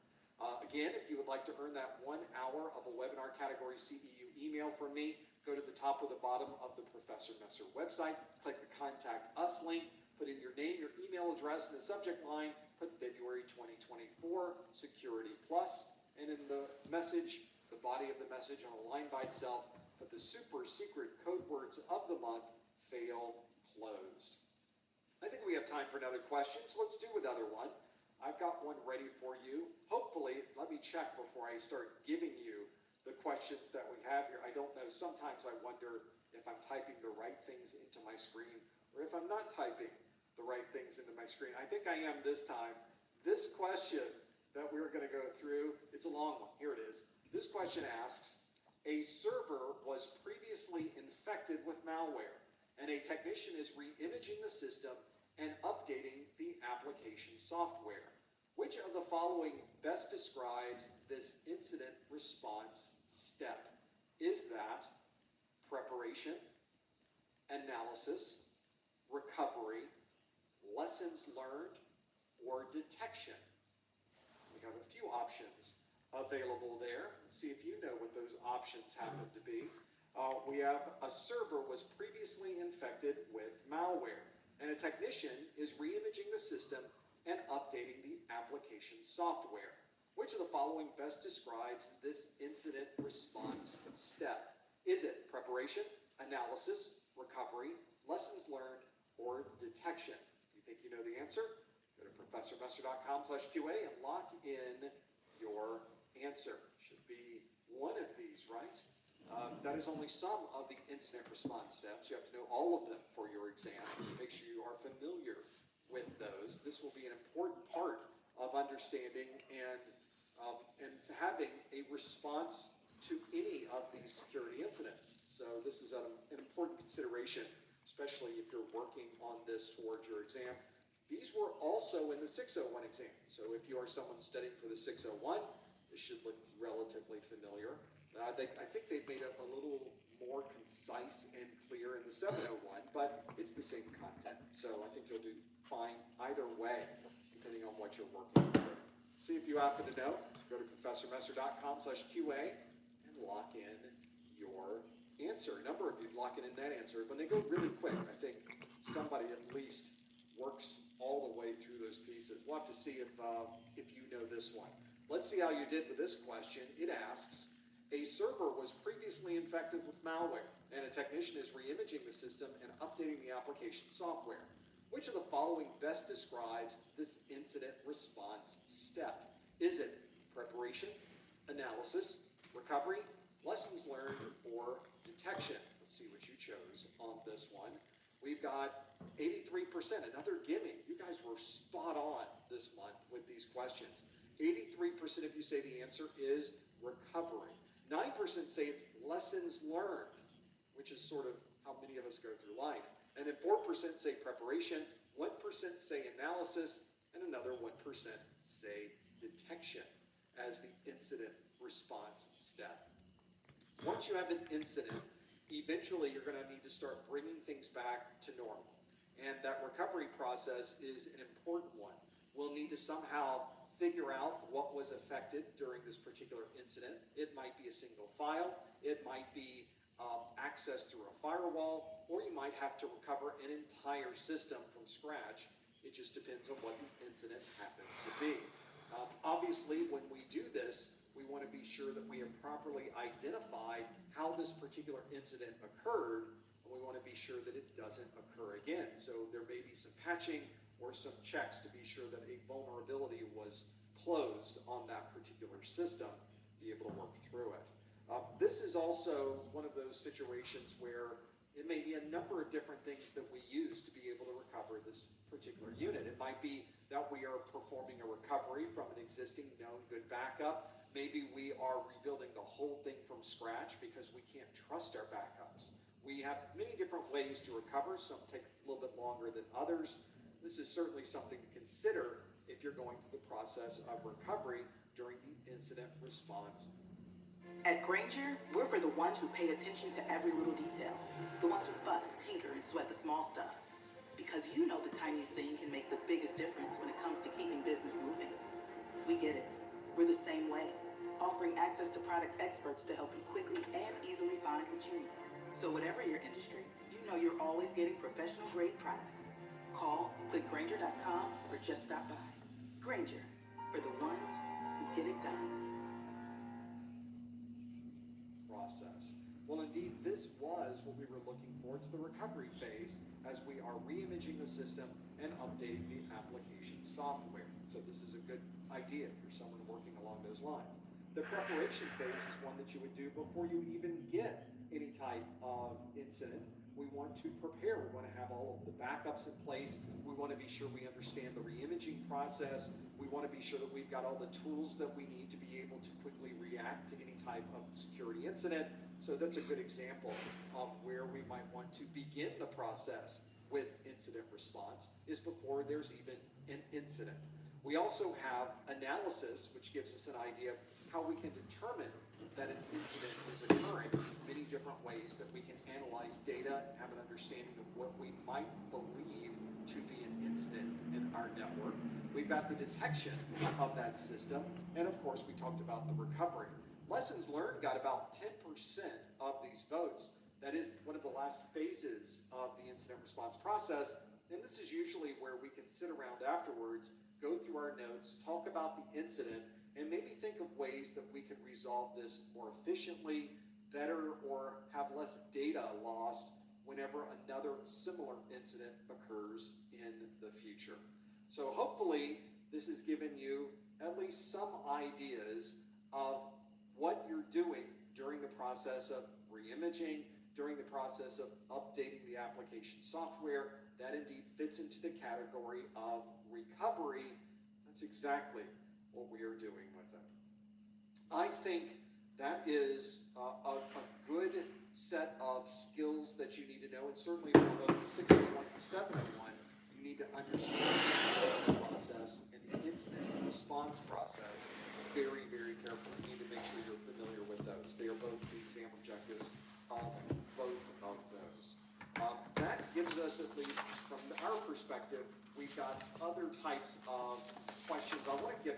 Again, if you would like to earn that 1 hour of a webinar category CEU email from me, go to the top or the bottom of the Professor Messer website, click the Contact Us link, put in your name, your email address, in the subject line, put February 2024 Security Plus, and in the message, the body of the message on a line by itself, put the super secret code words of the month, fail closed. I think we have time for another question, so let's do another one. I've got one ready for you. Hopefully, let me check before I start giving you the questions that we have here. I don't know. Sometimes I wonder if I'm typing the right things into my screen or if I'm not typing the right things into my screen. I think I am this time. This question that we're going to go through. It's a long one. Here it is. This question asks, a server was previously infected with malware, and a technician is re-imaging the system and updating the application software. Which of the following best describes this incident response step? Is that preparation, analysis, recovery, lessons learned, or detection? We have a few options available there. Let's see if you know what those options happen to be. We have a server was previously infected with malware, and a technician is re-imaging the system and updating the application software. Which of the following best describes this incident response step? Is it preparation, analysis, recovery, lessons learned, or detection? If you think you know the answer, go to ProfessorMesser.com/QA and lock in your answer. Should be one of these, right? That is only some of the incident response steps. You have to know all of them for your exam. Make sure you are familiar with those. This will be an important part of understanding and having a response to any of these security incidents. So this is an important consideration, especially if you're working on this for your exam. These were also in the 601 exam. So if you are someone studying for the 601, this should look relatively familiar. I think they've made it a little more concise and clear in the 701, but it's the same content. So I think you'll do fine either way, depending on what you're working with. See if you happen to know. Go to ProfessorMesser.com/QA and lock in your answer. A number of you locking in that answer. When they go really quick, I think somebody at least works all the way through those pieces. We'll have to see if you know this one. Let's see how you did with this question. It asks, a server was previously infected with malware, and a technician is re-imaging the system and updating the application software. Which of the following best describes this incident response step? Is it preparation, analysis, recovery, lessons learned, or detection? Let's see what you chose on this one. We've got 83%, another gimme. You guys were spot on this month with these questions. 83% of you say the answer is recovery. 9% say it's lessons learned, which is sort of how many of us go through life. And then 4% say preparation, 1% say analysis, and another 1% say detection as the incident response step. Once you have an incident, eventually you're going to need to start bringing things back to normal. And that recovery process is an important one. We'll need to somehow figure out what was affected during this particular incident. It might be a single file, it might be access through a firewall, or you might have to recover an entire system from scratch. It just depends on what the incident happens to be. Obviously, when we do this, we want to be sure that we have properly identified how this particular incident occurred, and we want to be sure that it doesn't occur again. So there may be some patching or some checks to be sure that a vulnerability was closed on that particular system, be able to work through it. This is also one of those situations where it may be a number of different things that we use to be able to recover this particular unit. It might be that we are performing a recovery from an existing known good backup. Maybe we are rebuilding the whole thing from scratch because we can't trust our backups. We have many different ways to recover. Some take a little bit longer than others. This is certainly something to consider if you're going through the process of recovery during the incident response. At Grainger, we're for the ones who pay attention to every little detail. The ones who fuss, tinker, and sweat the small stuff. Because you know the tiniest thing can make the biggest difference when it comes to keeping business moving. We get it. We're the same way, offering access to product experts to help you quickly and easily find what you need. So whatever your industry, you know you're always getting professional-grade products. Call, click Grainger.com, or just stop by. Grainger, for the ones who get it done. Process. Well, indeed, this was what we were looking for. It's the recovery phase as we are re-imaging the system and updating the application software. So this is a good idea if you're someone working along those lines. The preparation phase is one that you would do before you even get any type of incident We want to prepare. We want to have all of the backups in place. We want to be sure we understand the reimaging process. We want to be sure that we've got all the tools that we need to be able to quickly react to any type of security incident. So that's a good example of where we might want to begin the process with incident response, is before there's even an incident. We also have analysis, which gives us an idea of how we can determine that an incident is occurring. Many different ways that we can analyze data and have an understanding of what we might believe to be an incident in our network. We've got the detection of that system, and of course we talked about the recovery. Lessons learned got about 10% of these votes. That is one of the last phases of the incident response process, and this is usually where we can sit around afterwards, go through our notes, talk about the incident, and maybe think of ways that we can resolve this more efficiently, better, or have less data lost whenever another similar incident occurs in the future. So hopefully this has given you at least some ideas of what you're doing during the process of reimaging, during the process of updating the application software. That indeed fits into the category of recovery. That's exactly what we are doing with it. I think that is a good set of skills that you need to know, and certainly for both the 601 and 701, you need to understand the process and the incident response process very, very carefully. You need to make sure you're familiar with those. They are both the exam objectives of both of those. That gives us, at least from our perspective, we've got other types of questions. I want to give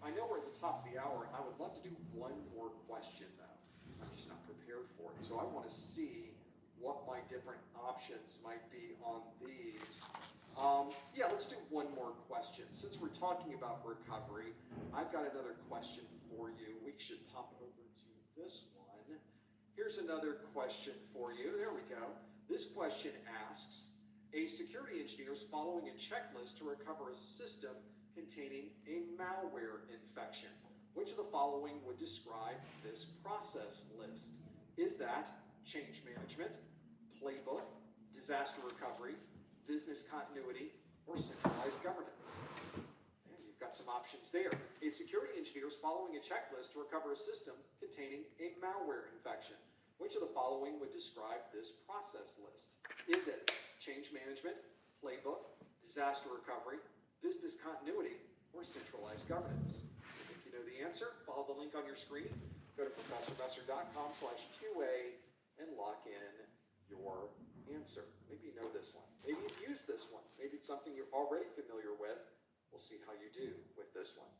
I know we're at the top of the hour. I would love to do one more question, though. I'm just not prepared for it. So I want to see what my different options might be on these. Yeah, let's do one more question. Since we're talking about recovery, I've got another question for you. We should pop over to this one. Here's another question for you. There we go. This question asks, a security engineer is following a checklist to recover a system containing a malware infection. Which of the following would describe this process list? Is that change management, playbook, disaster recovery, business continuity, or centralized governance? And you've got some options there. A security engineer is following a checklist to recover a system containing a malware infection. Which of the following would describe this process list? Is it change management, playbook, disaster recovery, business continuity, or centralized governance? If you know the answer, follow the link on your screen. Go to professormesser.com/QA and lock in your answer. Maybe you know this one. Maybe you've used this one. Maybe it's something you're already familiar with. We'll see how you do with this one.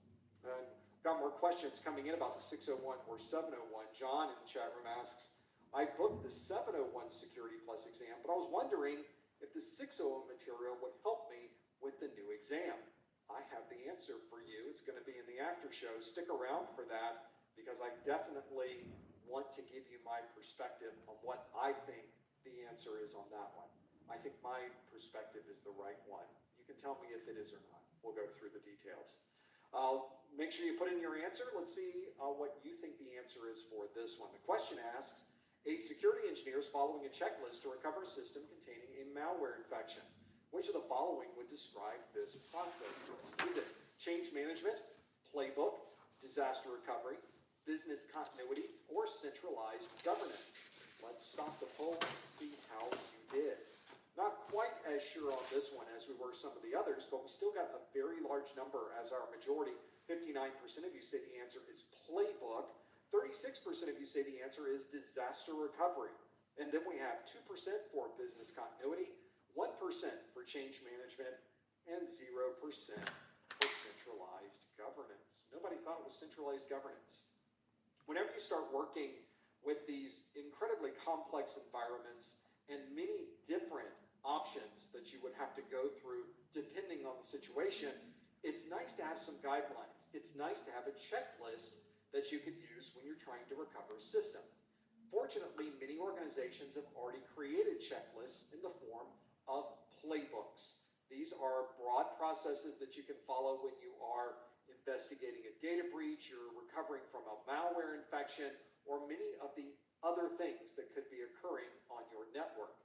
And got more questions coming in about the 601 or 701. John in the chat room asks, I booked the 701 Security Plus exam, but I was wondering if the 601 material would help me with the new exam. I have the answer for you. It's going to be in the after show. Stick around for that, because I definitely want to give you my perspective on what I think the answer is on that one. I think my perspective is the right one. You can tell me if it is or not. We'll go through the details. Make sure you put in your answer. Let's see what you think the answer is for this one. The question asks, a security engineer is following a checklist to recover a system containing a malware infection. Which of the following would describe this process list? Is it change management, playbook, disaster recovery, business continuity, or centralized governance? Let's stop the poll and see how you did. Not quite as sure on this one as we were some of the others, but we still got a very large number as our majority. 59% of you say the answer is playbook. 36% of you say the answer is disaster recovery. And then we have 2% for business continuity, 1% for change management, and 0% for centralized governance. Nobody thought it was centralized governance. Whenever you start working with these incredibly complex environments and many different options that you would have to go through depending on the situation, it's nice to have some guidelines. It's nice to have a checklist that you can use when you're trying to recover a system. Fortunately, many organizations have already created checklists in the form of playbooks. These are broad processes that you can follow when you are investigating a data breach, you're recovering from a malware infection, or many of the other things that could be occurring on your network.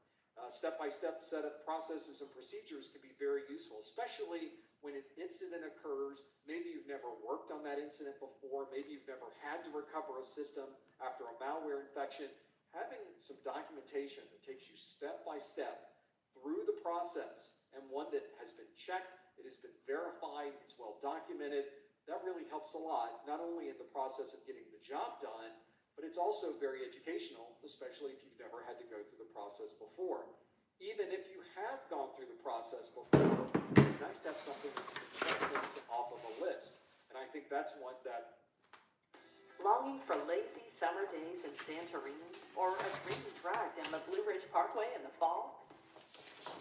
Step-by-step set of processes and procedures can be very useful, especially when an incident occurs. Maybe you've never worked on that incident before. Maybe you've never had to recover a system after a malware infection. Having some documentation that takes you step by step through the process, and one that has been checked, it has been verified, it's well documented, that really helps a lot, not only in the process of getting the job done, but it's also very educational, especially if you've never had to go through the process before. Even if you have gone through the process before, it's nice to have something that you can check things off of a list. And I think that's one that... Longing for lazy summer days in Santorini or a dreamy drive down the Blue Ridge Parkway in the fall?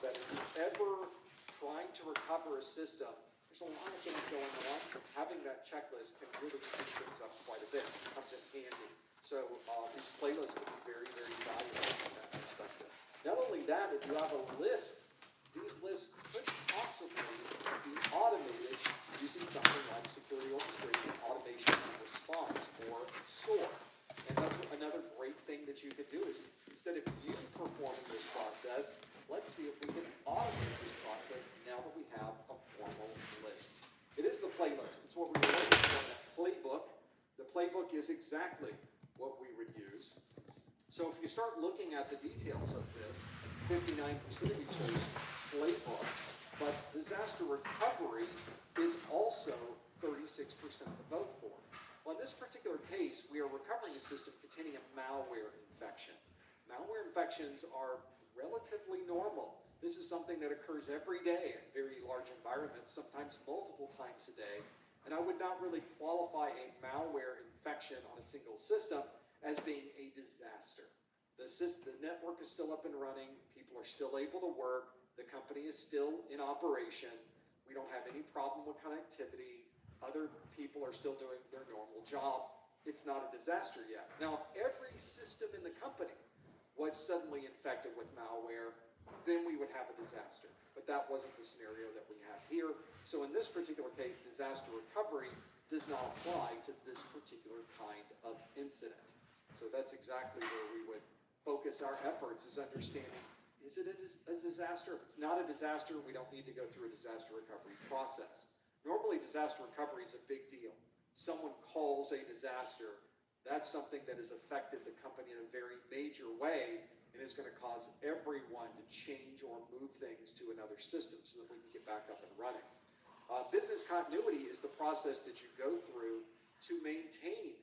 That if you're ever trying to recover a system, there's a lot of things going on. Having that checklist can really speed things up quite a bit. It comes in handy. So these playlists can be very, very valuable from that perspective. Not only that, if you have a list, these lists could possibly be automated using something like security orchestration, automation, and response, or SOAR. And that's another great thing that you could do is, instead of you performing this process, let's see if we can automate this process now that we have a formal list. It is the playlist. It's what we were looking for in that playbook. The playbook is exactly what we would use. So if you start looking at the details of this, 59% of you chose playbook, but disaster recovery is also 36% of the vote for. Well, in this particular case, we are recovering a system containing a malware infection. Malware infections are relatively normal. This is something that occurs every day in very large environments, sometimes multiple times a day. And I would not really qualify a malware infection on a single system as being a disaster. The network is still up and running. People are still able to work. The company is still in operation. We don't have any problem with connectivity. Other people are still doing their normal job. It's not a disaster yet. Now, if every system in the company was suddenly infected with malware, then we would have a disaster. But that wasn't the scenario that we have here. So in this particular case, disaster recovery does not apply to this particular kind of incident. So that's exactly where we would focus our efforts, is understanding, is it a disaster? If it's not a disaster, we don't need to go through a disaster recovery process. Normally, disaster recovery is a big deal. Someone calls a disaster. That's something that has affected the company in a very major way and is going to cause everyone to change or move things to another system so that we can get back up and running. Business continuity is the process that you go through to maintain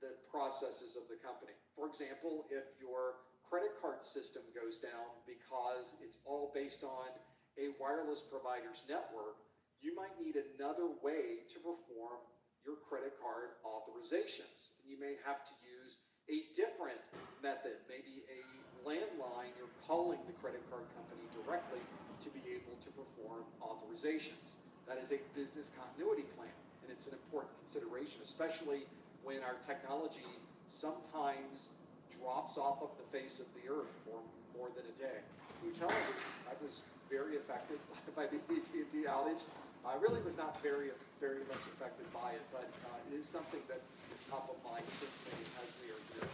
the processes of the company. For example, if your credit card system goes down because it's all based on a wireless provider's network, you might need another way to perform your credit card authorizations. You may have to use a different method, maybe a landline. You're calling the credit card company directly to be able to perform authorizations. That is a business continuity plan, and it's an important consideration, especially when our technology sometimes drops off of the face of the earth for more than a day. I was very affected by the AT&T outage. I really was not very much affected by it, but it is something that is top of mind, certainly as we are here.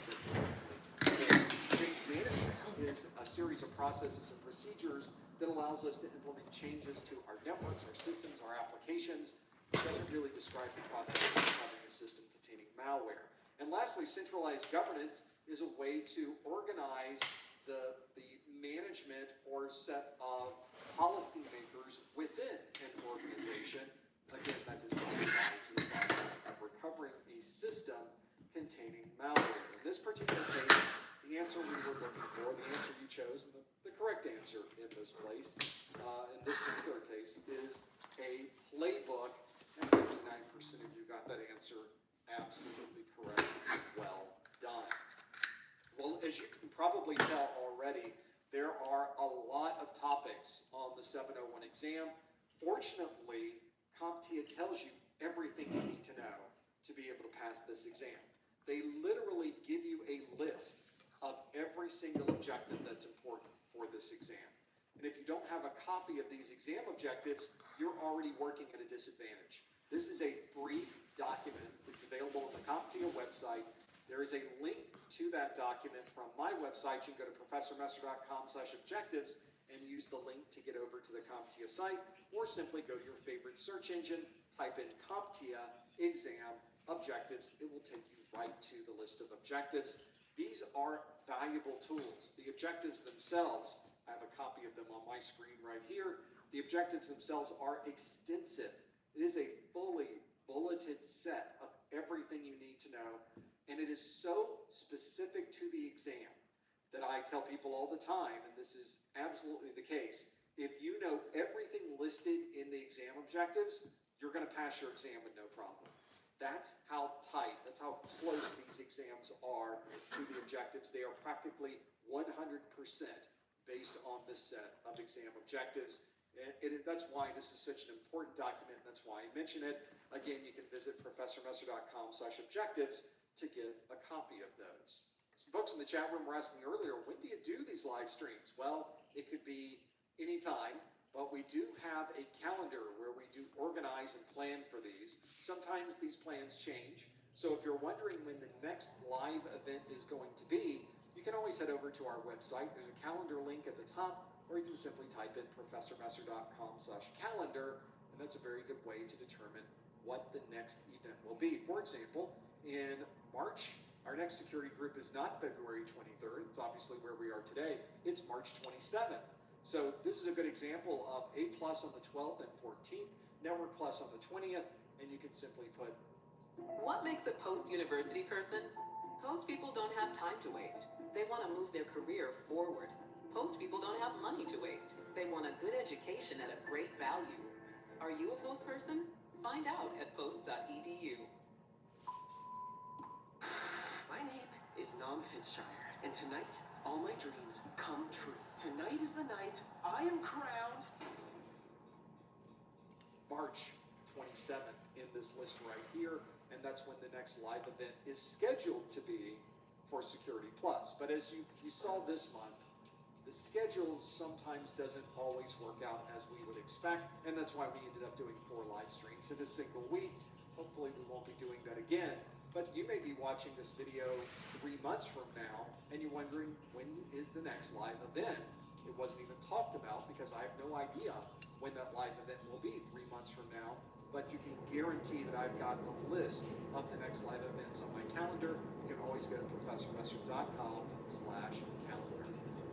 Change management is a series of processes and procedures that allows us to implement changes to our networks, our systems, our applications. It doesn't really describe the process of having a system containing malware. And lastly, centralized governance is a way to organize the management or set of policymakers within an organization. Again, that does not apply to the process of recovering a system containing malware. In this particular case, the answer we were looking for, the answer you chose, and the correct answer in this place, in this particular case, is a playbook, and 59% of you got that answer absolutely correct. Well done. Well, as you can probably tell already, there are a lot of topics on the 701 exam. Fortunately, CompTIA tells you everything you need to know to be able to pass this exam. They literally give you a list of every single objective that's important for this exam. And if you don't have a copy of these exam objectives, you're already working at a disadvantage. This is a brief document that's available on the CompTIA website. There is a link to that document from my website. You can go to professormesser.com/objectives and use the link to get over to the CompTIA site, or simply go to your favorite search engine, type in CompTIA exam objectives. It will take you right to the list of objectives. These are valuable tools. The objectives themselves, I have a copy of them on my screen right here. The objectives themselves are extensive. It is a fully bulleted set of everything you need to know, and it is so specific to the exam that I tell people all the time, and this is absolutely the case, if you know everything listed in the exam objectives, you're going to pass your exam with no problem. That's how tight, that's how close these exams are to the objectives. They are practically 100% based on this set of exam objectives. And that's why this is such an important document, and that's why I mention it. Again, you can visit professormesser.com/objectives to get a copy of those. Some folks in the chat room were asking earlier, when do you do these live streams? Well, it could be anytime, but we do have a calendar where we do organize and plan for these. Sometimes these plans change. So if you're wondering when the next live event is going to be, you can always head over to our website. There's a calendar link at the top, or you can simply type in professormesser.com/calendar, and that's a very good way to determine what the next event will be. For example, in March, our next security group is not February 23rd. It's obviously where we are today. It's March 27th. So this is a good example of A+ on the 12th and 14th, Network Plus on the 20th, and you can simply put. What makes a post-university person? Post people don't have time to waste. They want to move their career forward. Post people don't have money to waste. They want a good education at a great value. Are you a post person? Find out at post.edu. My name is Nam Fitzshire, and tonight, all my dreams come true. Tonight is the night I am crowned. March 27th in this list right here, and that's when the next live event is scheduled to be for Security Plus. But as you saw this month, the schedule sometimes doesn't always work out as we would expect, and that's why we ended up doing 4 live streams in a single week. Hopefully we won't be doing that again. But you may be watching this video 3 months from now, and you're wondering, when is the next live event? It wasn't even talked about because I have no idea when that live event will be 3 months from now. But you can guarantee that I've got a list of the next live events on my calendar. You can always go to professormesser.com/calendar.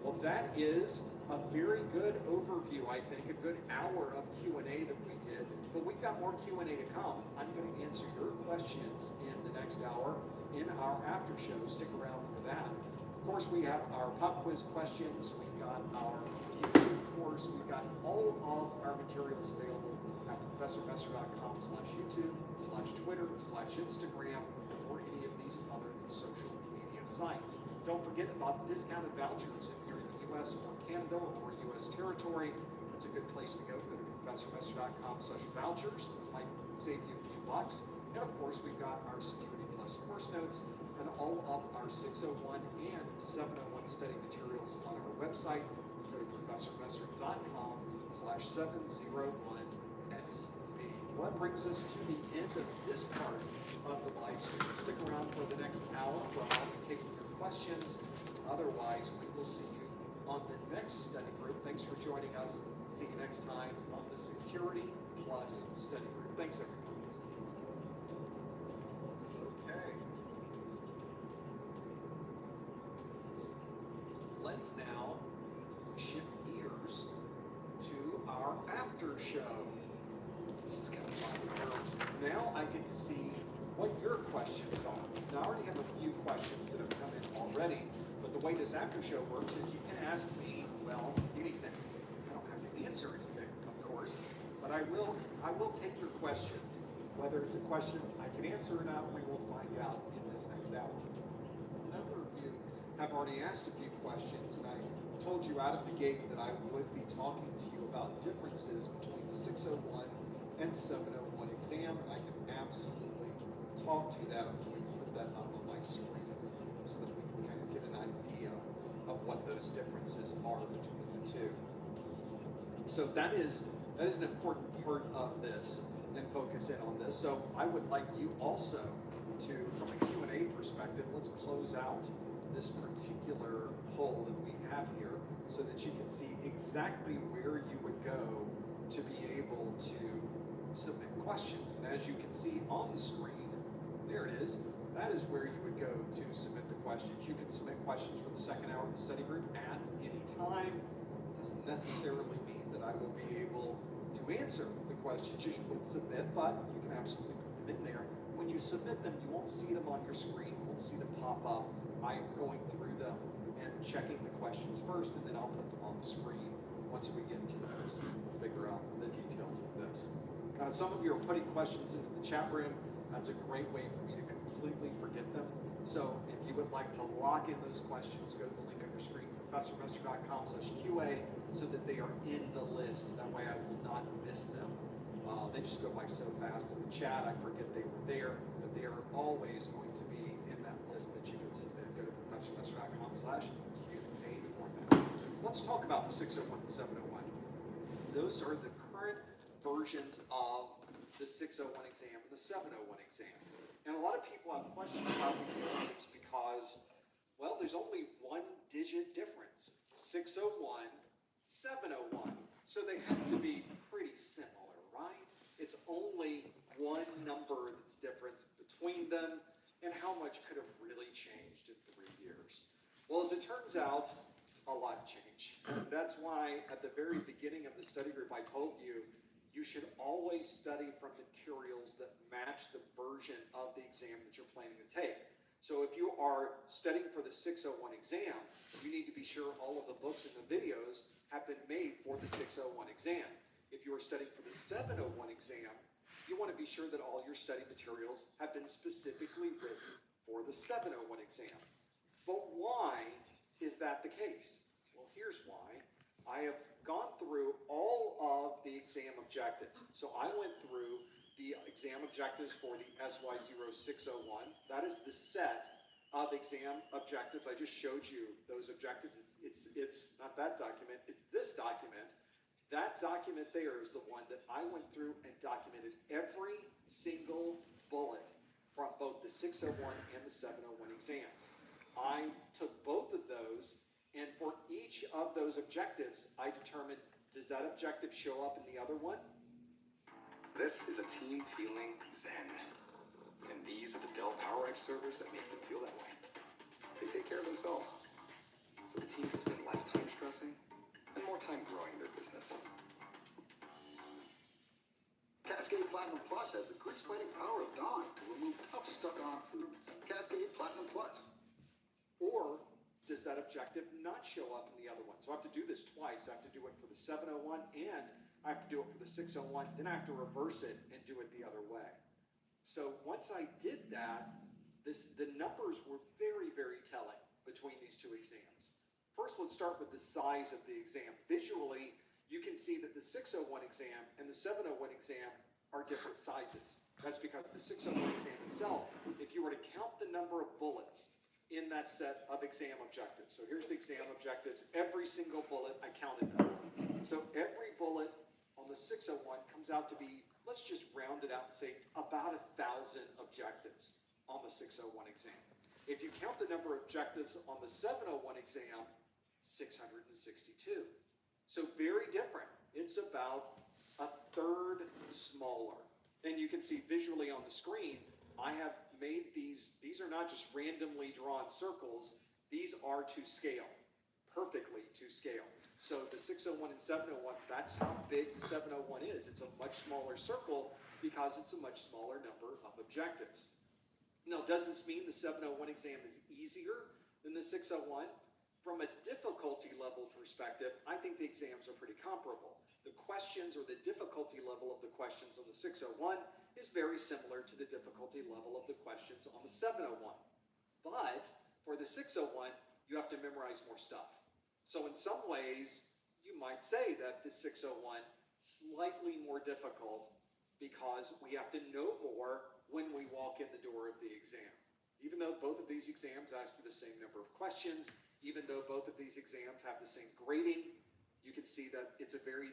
Well, that is a very good overview, I think, a good hour of Q&A that we did. But we've got more Q&A to come. I'm going to answer your questions in the next hour in our after show. Stick around for that. Of course, we have our pop quiz questions. We've got our YouTube course. We've got all of our materials available at professormesser.com/YouTube/Twitter/Instagram or any of these other social media sites. Don't forget about discounted vouchers if you're in the U.S. or Canada or U.S. territory. That's a good place to go. Go to professormesser.com/vouchers. It might save you a few bucks. And of course, we've got our Security Plus course notes and all of our 601 and 701 study materials on our website. Go to professormesser.com/701SB. Well, that brings us to the end of this part of the live stream. Stick around for the next hour where I'll be taking your questions. Otherwise, we will see you on the next study group. Thanks for joining us. See you next time on the Security Plus study group. Thanks, everyone. Okay. Let's now shift gears to our after show. This is kind of fun. Now I get to see what your questions are. Now, I already have a few questions that have come in already, but the way this after show works is you can ask me, well, anything. I don't have to answer anything, of course, but I will take your questions. Whether it's a question I can answer or not, we will find out in this next hour. A number of you have already asked a few questions, and I told you out of the gate that I would be talking to you about differences between the 601 and 701 exam, and I can absolutely talk to that. I'm going to put that up on my screen so that we can kind of get an idea of what those differences are between the two. So that is an important part of this, and focus in on this. So I would like you also from a Q&A perspective, let's close out this particular poll that we have here so that you can see exactly where you would go to be able to submit questions. And as you can see on the screen, there it is. That is where you would go to submit the questions. You can submit questions for the second hour of the study group at any time. It doesn't necessarily mean that I will be able to answer the questions you would submit, but you can absolutely put them in there. When you submit them, you won't see them on your screen. You won't see them pop up. I am going through them and checking the questions first, and then I'll put them on the screen once we get to those. We'll figure out the details of this. Some of you are putting questions into the chat room. That's a great way for me to completely forget them. So if you would like to lock in those questions, go to the link on your screen, professormester.com/QA, so that they are in the list. That way I will not miss them. They just go by so fast in the chat, I forget they were there, but they are always going to be in that list that you can submit. Go to professormester.com/QA for that. Let's talk about the 601 and 701. Those are the current versions of the 601 exam and the 701 exam. And a lot of people have questions about these exams because, well, there's only one digit difference. 601, 701. So they have to be pretty similar, right? It's only one number that's different between them, and how much could have really changed in 3 years? Well, as it turns out, a lot changed. That's why at the very beginning of the study group I told you, you should always study from materials that match the version of the exam that you're planning to take. So if you are studying for the 601 exam, you need to be sure all of the books and the videos have been made for the 601 exam. If you are studying for the 701 exam, you want to be sure that all your study materials have been specifically written for the 701 exam. But why is that the case? Well, here's why. I have gone through all of the exam objectives. So I went through the exam objectives for the SY0601. That is the set of exam objectives. I just showed you those objectives. It's not that document, it's this document. That document there is the one that I went through and documented every single bullet from both the 601 and the 701 exams. I took both of those, and for each of those objectives, I determined, does that objective show up in the other one? This is a team feeling zen. And these are the Dell PowerEdge servers that make them feel that way. They take care of themselves. So the team can spend less time stressing and more time growing their business. Cascade Platinum Plus has the grease-fighting power of dawn to remove tough, stuck-on foods. Cascade Platinum Plus. Or does that objective not show up in the other one? So I have to do this twice. I have to do it for the 701 and I have to do it for the 601. Then I have to reverse it and do it the other way. So once I did that, the numbers were very, very telling between these two exams. First, let's start with the size of the exam. Visually, you can see that the 601 exam and the 701 exam are different sizes. That's because the 601 exam itself, if you were to count the number of bullets in that set of exam objectives. So here's the exam objectives. Every single bullet, I counted them. So every bullet on the 601 comes out to be, let's just round it out and say about 1,000 objectives on the 601 exam. If you count the number of objectives on the 701 exam, 662. So very different. It's about a third smaller. And you can see visually on the screen, I have made these are not just randomly drawn circles, these are to scale, perfectly to scale. So the 601 and 701, that's how big the 701 is. It's a much smaller circle because it's a much smaller number of objectives. Now, does this mean the 701 exam is easier than the 601? From a difficulty level perspective, I think the exams are pretty comparable. The questions or the difficulty level of the questions on the 601 is very similar to the difficulty level of the questions on the 701. But for the 601, you have to memorize more stuff. So in some ways, you might say that the 601 slightly more difficult because we have to know more when we walk in the door of the exam. Even though both of these exams ask you the same number of questions, even though both of these exams have the same grading, you can see that it's a very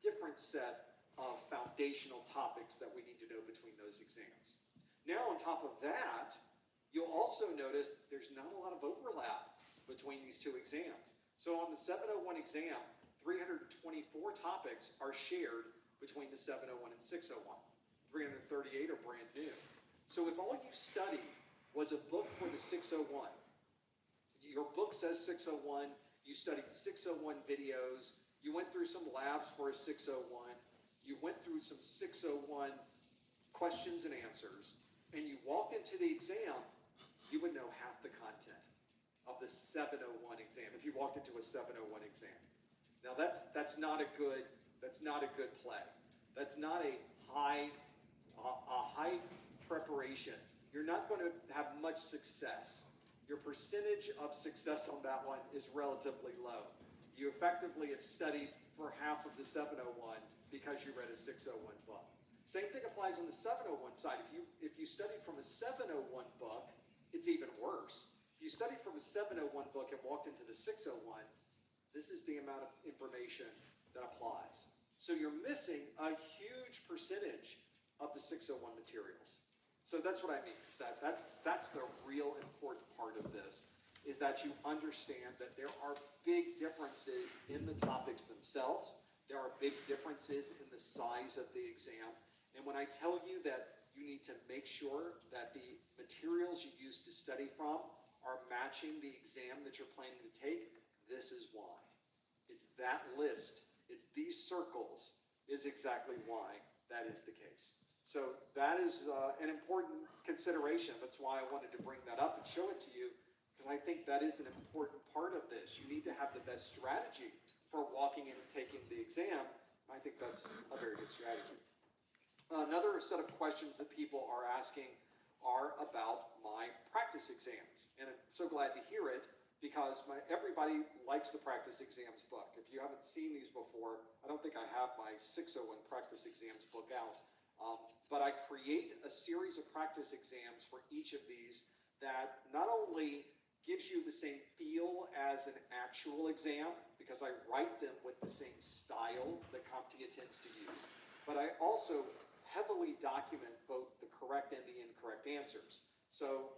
different set of foundational topics that we need to know between those exams. Now, on top of that, you'll also notice there's not a lot of overlap between these two exams. So on the 701 exam, 324 topics are shared between the 701 and 601. 338 are brand new. So if all you studied was a book for the 601, your book says 601, you studied 601 videos, you went through some labs for a 601, you went through some 601 questions and answers, and you walked into the exam, you would know half the content of the 701 exam if you walked into a 701 exam. Now that's not a good play. That's not a high preparation. You're not going to have much success. Your percentage of success on that one is relatively low. You effectively have studied for half of the 701 because you read a 601 book. Same thing applies on the 701 side. If you studied from a 701 book, it's even worse. If you studied from a 701 book and walked into the 601, this is the amount of information that applies. So you're missing a huge percentage of the 601 materials. So that's what I mean. Is that's the real important part of this, is that you understand that there are big differences in the topics themselves. There are big differences in the size of the exam. And when I tell you that you need to make sure that the materials you use to study from are matching the exam that you're planning to take, this is why. It's that list, it's these circles is exactly why that is the case. So that is an important consideration. That's why I wanted to bring that up and show it to you, because I think that is an important part of this. You need to have the best strategy for walking in and taking the exam. I think that's a very good strategy. Another set of questions that people are asking are about my practice exams. And I'm so glad to hear it, because everybody likes the practice exams book. If you haven't seen these before, I don't think I have my 601 practice exams book out. But I create a series of practice exams for each of these that not only gives you the same feel as an actual exam, because I write them with the same style that CompTIA tends to use, but I also heavily document both the correct and the incorrect answers. So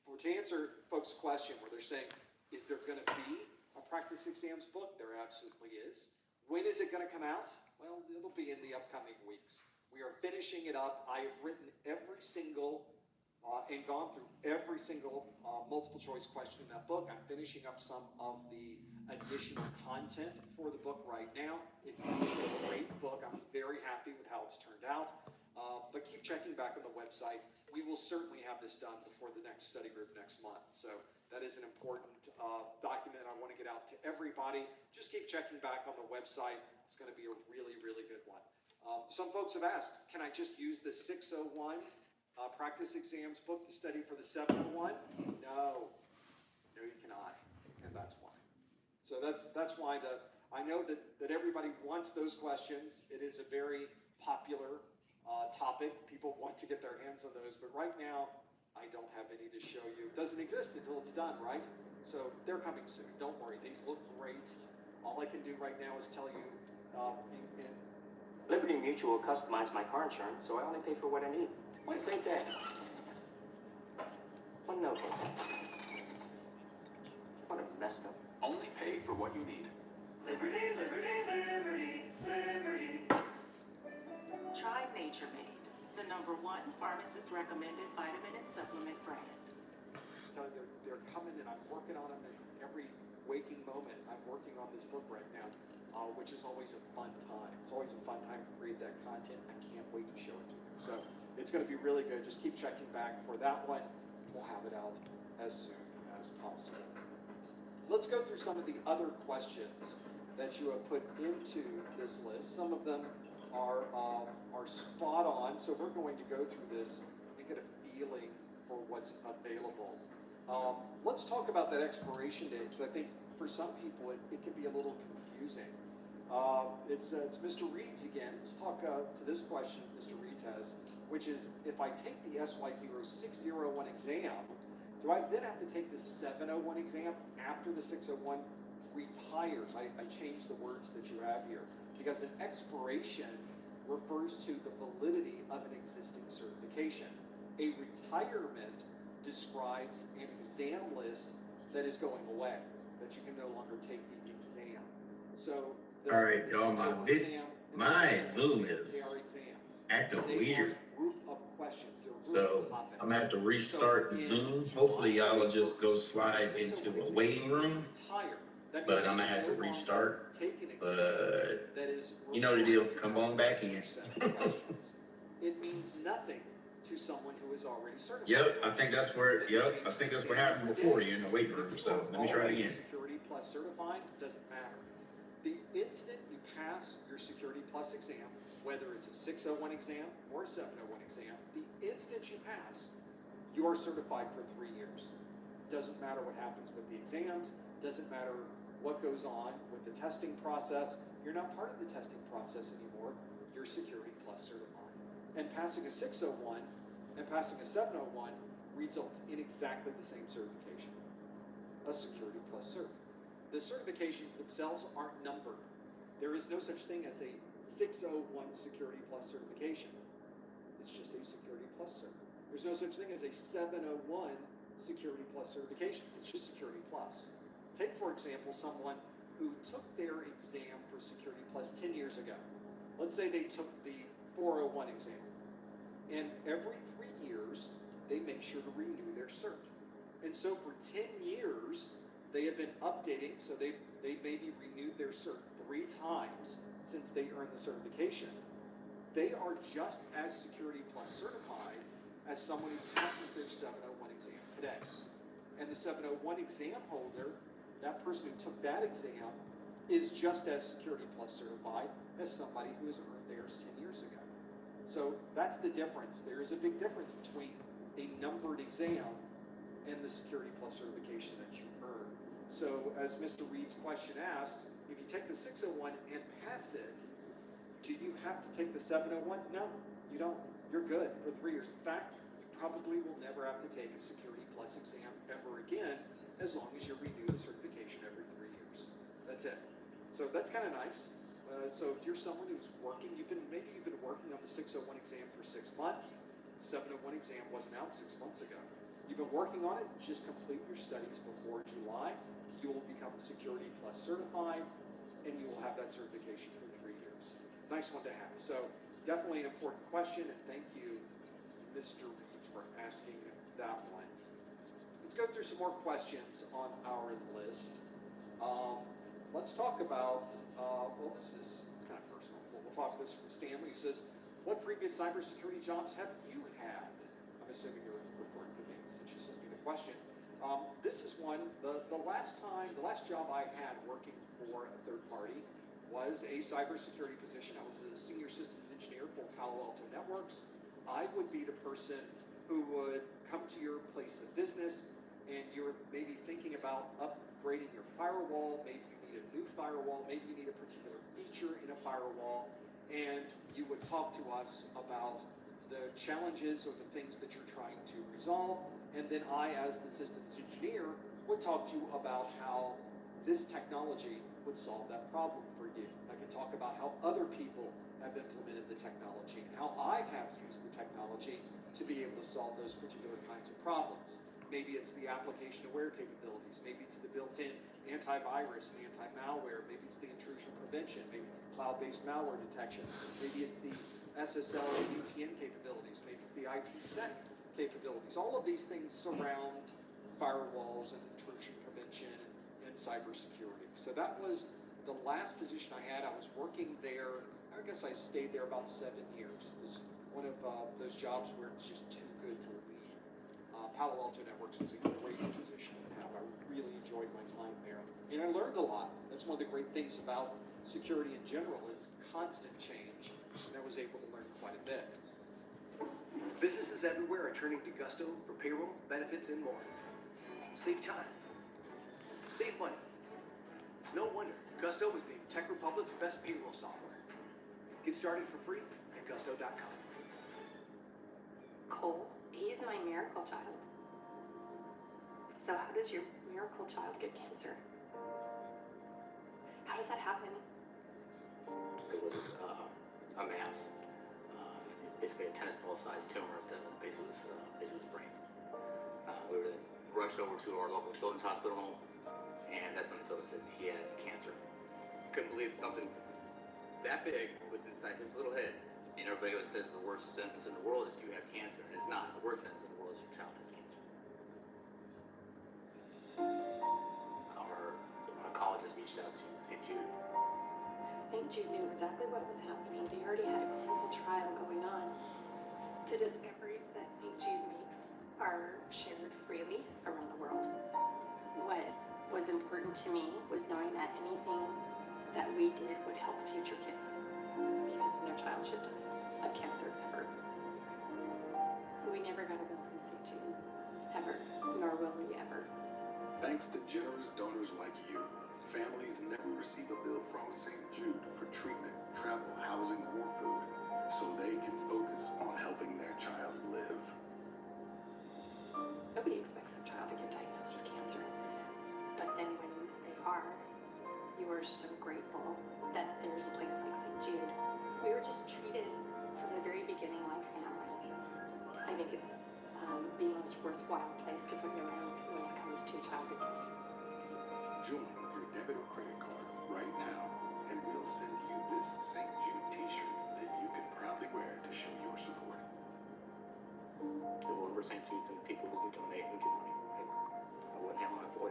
to answer folks' question where they're saying, is there going to be a practice exams book? There absolutely is. When is it going to come out? Well, it'll be in the upcoming weeks. We are finishing it up. I have written every single and gone through every single multiple choice question in that book. I'm finishing up some of the additional content for the book right now. It's a great book. I'm very happy with how it's turned out. But keep checking back on the website. We will certainly have this done before the next study group next month. So that is an important document I want to get out to everybody. Just keep checking back on the website. It's going to be a really, really good one. Some folks have asked, can I just use the 601 practice exams book to study for the 701? No, you cannot, and that's why. So that's why I know that everybody wants those questions. It is a very popular topic. People want to get their hands on those, but right now I don't have any to show you. It doesn't exist until it's done, right? So they're coming soon. Don't worry, they look great. All I can do right now is tell you in Liberty Mutual customized my car insurance, so I only pay for what I need. What a great day. One note. What a messed up. Only pay for what you need. Liberty, liberty, liberty, liberty. Try Nature Made, the #1 pharmacist recommended vitamin and supplement brand. So they're coming and I'm working on them every waking moment. I'm working on this book right now, which is always a fun time. It's always a fun time to create that content. I can't wait to show it to you. So it's going to be really good. Just keep checking back for that one. We'll have it out as soon as possible. Let's go through some of the other questions that you have put into this list. Some of them are spot on, so we're going to go through this and get a feeling for what's available. Let's talk about that expiration date, because I think for some people it can be a little confusing. It's Mr. Reed's again. Let's talk to this question Mr. Reed's has, which is, if I take the SY0601 exam, do I then have to take the 701 exam after the 601 retires? I changed the words that you have here, because an expiration refers to the validity of an existing certification. A retirement describes an exam list that is going away, that you can no longer take the exam. So, all right, y'all, my Zoom is acting weird. So I'm gonna have to restart Zoom. Hopefully y'all will just go slide into a waiting room, but I'm gonna have to restart. But you know the deal, come on back in. It means nothing to someone who is already certified. Yep, I think that's what happened before you in the waiting room. So let me try it again. Security Plus certified, doesn't matter. The instant you pass your Security Plus exam, whether it's a 601 exam or a 701 exam, the instant you pass, you are certified for 3 years. Doesn't matter what happens with the exams, doesn't matter what goes on with the testing process. You're not part of the testing process anymore. You're Security Plus certified. And passing a 601 and passing a 701 results in exactly the same certification, a Security Plus cert. The certifications themselves aren't numbered. There is no such thing as a 601 Security Plus certification. It's just a Security Plus cert. There's no such thing as a 701 Security Plus certification. It's just Security Plus. Take, for example, someone who took their exam for Security Plus 10 years ago. Let's say they took the 401 exam. And every 3 years, they make sure to renew their cert. And so for 10 years, they have been updating, so they maybe renewed their cert 3 times since they earned the certification. They are just as Security Plus certified as someone who passes their 701 exam today. And the 701 exam holder, that person who took that exam, is just as Security Plus certified as somebody who has earned theirs 10 years ago. So that's the difference. There is a big difference between a numbered exam and the Security Plus certification that you earn. So as Mr. Reed's question asks, if you take the 601 and pass it, do you have to take the 701? No, you don't. You're good for 3 years. In fact, you probably will never have to take a Security Plus exam ever again, as long as you renew the certification every 3 years. That's it. So that's kind of nice. So if you're someone who's working, maybe you've been working on the 601 exam for 6 months. The 701 exam wasn't out 6 months ago. You've been working on it. Just complete your studies before July. You will become Security Plus certified, and you will have that certification for 3 years. Nice one to have. So definitely an important question, and thank you, Mr. Reed, for asking that one. Let's go through some more questions on our list. Let's talk about, well, this is kind of personal. We'll talk this from Stanley, who says, what previous cybersecurity jobs have you had? I'm assuming you're referring to me since you sent me the question. This is one, the last job I had working for a third party was a cybersecurity position. I was a senior systems engineer for Palo Alto Networks. I would be the person who would come to your place of business, and you're maybe thinking about upgrading your firewall. Maybe you need a new firewall. Maybe you need a particular feature in a firewall, and you would talk to us about the challenges or the things that you're trying to resolve. And then I, as the systems engineer, would talk to you about how this technology would solve that problem for you. I can talk about how other people have implemented the technology and how I have used the technology to be able to solve those particular kinds of problems. Maybe it's the application aware capabilities. Maybe it's the built-in antivirus and anti-malware. Maybe it's the intrusion prevention. Maybe it's the cloud-based malware detection. Maybe it's the SSL and VPN capabilities. Maybe it's the IPsec capabilities. All of these things surround firewalls and intrusion prevention and cybersecurity. So that was the last position I had. I was working there. I guess I stayed there about 7 years. It was one of those jobs where it's just too good to leave. Palo Alto Networks was a great position to have. I really enjoyed my time there. And I learned a lot. That's one of the great things about security in general is constant change. And I was able to learn quite a bit. Businesses everywhere are turning to Gusto for payroll, benefits, and more. Save time. Save money. It's no wonder Gusto is named Tech Republic's best payroll software. Get started for free at gusto.com. Cole, he's my miracle child. So how does your miracle child get cancer? How does that happen? It was a mass. basically a tennis ball sized tumor at the base of his brain. We were then rushed over to our local children's hospital, and that's when they told us that he had cancer. Couldn't believe that something that big was inside his little head. And everybody always says the worst sentence in the world is you have cancer, and it's not. The worst sentence in the world is your child has cancer. Our oncologist reached out to St. Jude. St. Jude knew exactly what was happening. They already had a clinical trial going on. The discoveries that St. Jude makes are shared freely around the world. What was important to me was knowing that anything that we did would help future kids, because no child should die of cancer ever. We never got a bill from St. Jude, ever, nor will we ever. Thanks to generous donors like you, families never receive a bill from St. Jude for treatment, travel, housing, or food, so they can focus on helping their child live. Nobody expects their child to get diagnosed with cancer. But then when they are, you are so grateful that there's a place like St. Jude. We were just treated from the very beginning like family. I think it's the most worthwhile place to put your money when it comes to childhood cancer. Join with your debit or credit card right now, and we'll send you this St. Jude t-shirt that you can proudly wear to show your support. If it were St. Jude and people who would donate and give money, I wouldn't have my boy.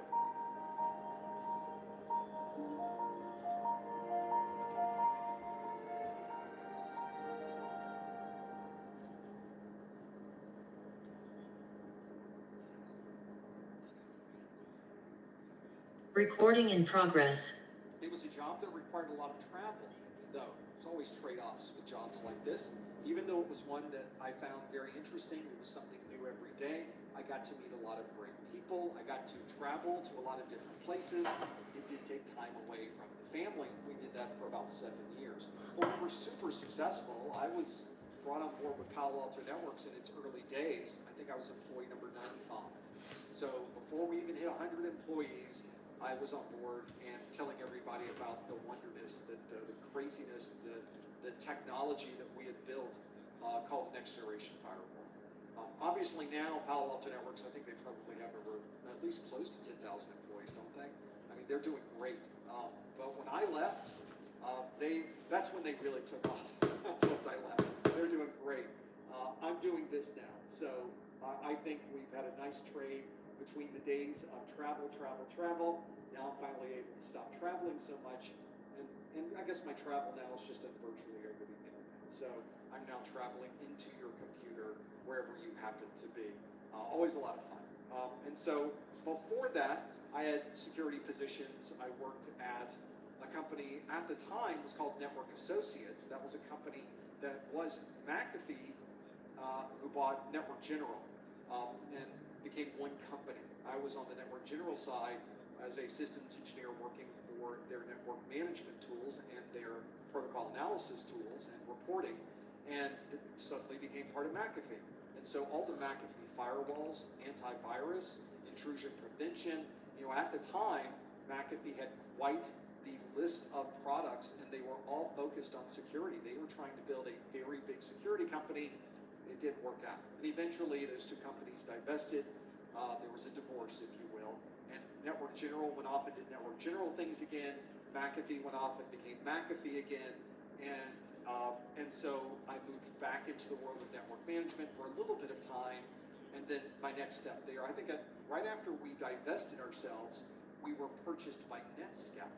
Recording in progress. It was a job that required a lot of travel, though. There's always trade-offs with jobs like this. Even though it was one that I found very interesting, it was something new every day. I got to meet a lot of great people. I got to travel to a lot of different places. It did take time away from the family. We did that for about 7 years. Well, we were super successful. I was brought on board with Palo Alto Networks in its early days. I think I was employee number 95. So before we even hit 100 employees, I was on board and telling everybody about the wonderness, the craziness, the technology that we had built called the Next Generation Firewall. Obviously now, Palo Alto Networks, I think they probably have over at least close to 10,000 employees, don't they? I mean, they're doing great. But when I left, that's when they really took off. Once I left. They're doing great. I'm doing this now. So I think we've had a nice trade between the days of travel. Now I'm finally able to stop traveling so much. And I guess my travel now is just virtually over the internet. So I'm now traveling into your computer wherever you happen to be. Always a lot of fun. And so before that, I had security positions. I worked at a company at the time was called Network Associates. That was a company that was McAfee, who bought Network General and became one company. I was on the Network General side as a systems engineer working for their network management tools and their protocol analysis tools and reporting, and it suddenly became part of McAfee. And so all the McAfee firewalls, antivirus, intrusion prevention, at the time, McAfee had quite the list of products, and they were all focused on security. They were trying to build a very big security company. It didn't work out. And eventually, those two companies divested. There was a divorce, if you will. And Network General went off and did Network General things again. McAfee went off and became McAfee again. And so I moved back into the world of network management for a little bit of time. And then my next step there, I think right after we divested ourselves, we were purchased by NetScout.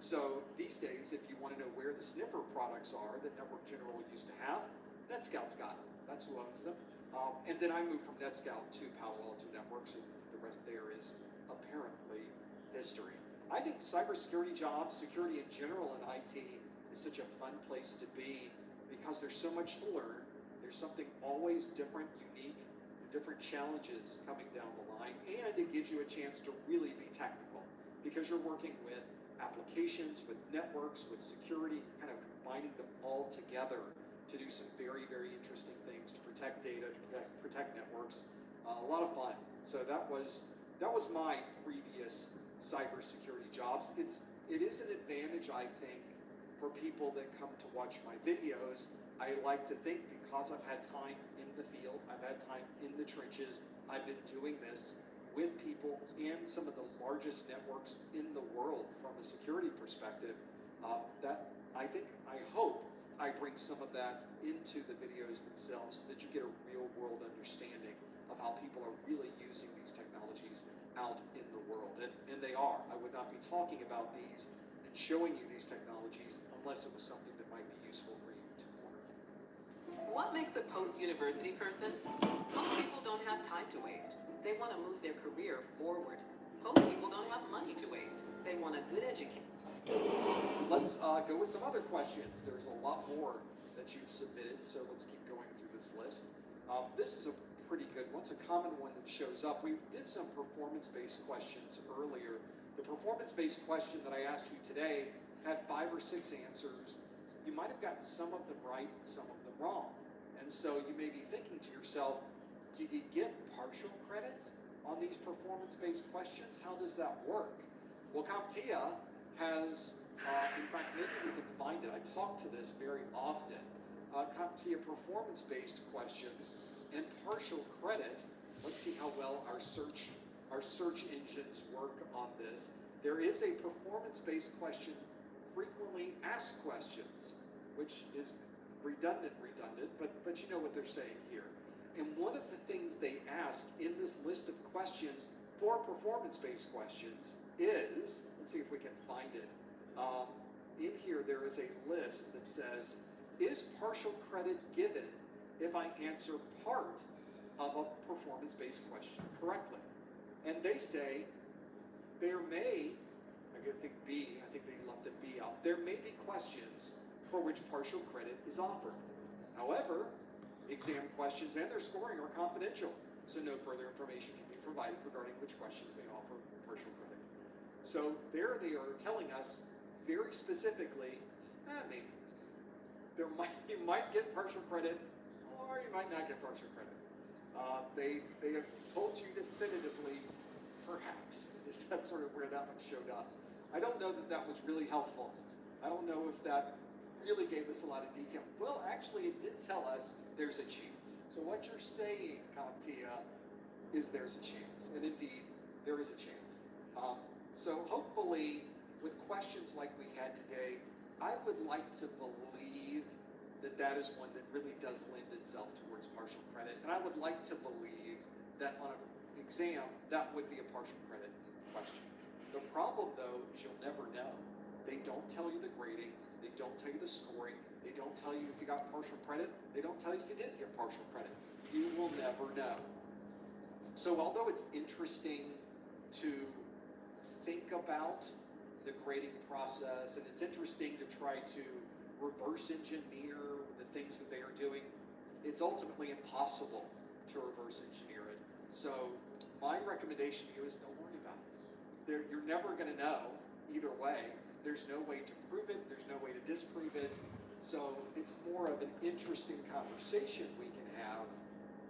So these days, if you want to know where the sniffer products are that Network General used to have, NetScout's got them. That's who owns them. And then I moved from NetScout to Palo Alto Networks, and the rest there is apparently history. I think cybersecurity jobs, security in general in IT, is such a fun place to be because there's so much to learn. There's something always different, unique, different challenges coming down the line, and it gives you a chance to really be technical because you're working with applications, with networks, with security, kind of combining them all together to do some very, very interesting things to protect data, to protect networks. A lot of fun. So that was my previous cybersecurity jobs. It is an advantage, I think, for people that come to watch my videos, I like to think, because I've had time in the field, I've had time in the trenches, I've been doing this with people in some of the largest networks in the world from a security perspective, that I hope I bring some of that into the videos themselves so that you get a real world understanding of how people are really using these technologies out in the world. And they are. I would not be talking about these and showing you these technologies unless it was something that might be useful for you to learn. What makes a post-university person? Most people don't have time to waste. They want to move their career forward. Most people don't have money to waste. They want a good education. Let's go with some other questions. There's a lot more that you've submitted, so let's keep going through this list. This is a pretty good one. It's a common one that shows up. We did some performance-based questions earlier. The performance-based question that I asked you today had 5 or 6 answers. You might have gotten some of them right and some of them wrong. And so you may be thinking to yourself, do you get partial credit on these performance-based questions? How does that work? Well, CompTIA has, in fact, maybe we can find it. I talk to this very often. CompTIA performance-based questions and partial credit. Let's see how well our search engines work on this. There is a performance-based question, frequently asked questions, which is redundant, but you know what they're saying here. And one of the things they ask in this list of questions for performance-based questions is, let's see if we can find it. In here, there is a list that says, is partial credit given if I answer part of a performance-based question correctly? And they say, there may, I think they left a B out, there may be questions for which partial credit is offered. However, exam questions and their scoring are confidential, so no further information can be provided regarding which questions may offer partial credit. So there they are telling us very specifically, maybe. You might get partial credit, or you might not get partial credit. They have told you definitively, perhaps. That's sort of where that one showed up. I don't know that that was really helpful. I don't know if that really gave us a lot of detail. Well, actually, it did tell us there's a chance. So what you're saying, CompTIA, is there's a chance. And indeed, there is a chance. So hopefully, with questions like we had today, I would like to believe that that is one that really does lend itself towards partial credit. And I would like to believe that on an exam, that would be a partial credit question. The problem, though, is you'll never know. They don't tell you the grading. They don't tell you the scoring. They don't tell you if you got partial credit. They don't tell you if you didn't get partial credit. You will never know. So although it's interesting to think about the grading process, and it's interesting to try to reverse engineer the things that they are doing, it's ultimately impossible to reverse engineer it. So my recommendation to you is don't worry about it. You're never going to know either way. There's no way to prove it. There's no way to disprove it. So it's more of an interesting conversation we can have,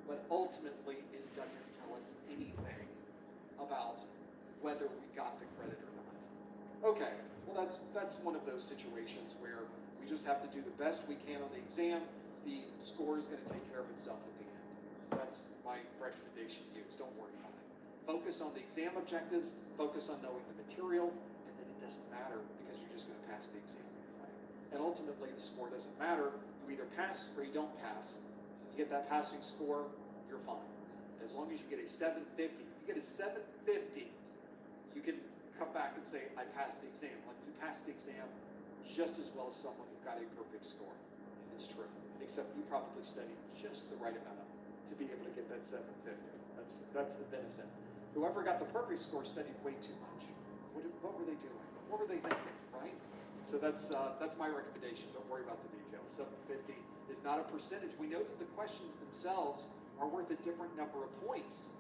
but ultimately it doesn't tell us anything about whether we got the credit or not. Okay, well that's one of those situations where we just have to do the best we can on the exam. The score is going to take care of itself at the end. That's my recommendation to you, is don't worry about it. Focus on the exam objectives, focus on knowing the material, and then it doesn't matter because you're just going to pass the exam anyway. And ultimately the score doesn't matter. You either pass or you don't pass. You get that passing score, you're fine. As long as you get a 750. If you get a 750, you can come back and say, I passed the exam. Like, you passed the exam just as well as someone who got a perfect score. It's true. Except you probably studied just the right amount of it to be able to get that 750. That's the benefit. Whoever got the perfect score studied way too much. What were they doing? What were they thinking, right? So that's my recommendation. Don't worry about the details. 750 is not a percentage. We know that the questions themselves are worth a different number of points.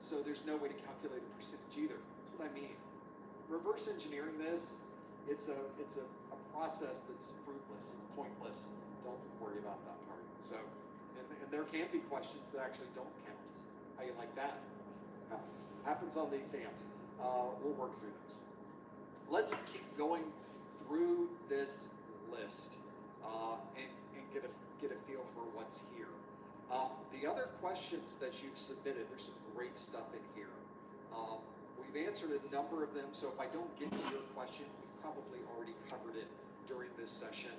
So there's no way to calculate a percentage either. That's what I mean. Reverse engineering this, it's a process that's fruitless and pointless. Don't worry about that part. So, and there can be questions that actually don't count. How you like that? Happens on the exam. We'll work through those. Let's keep going through this list. list and get a feel for what's here. The other questions that you've submitted, there's some great stuff in here. We've answered a number of them, so if I don't get to your question, we've probably already covered it during this session.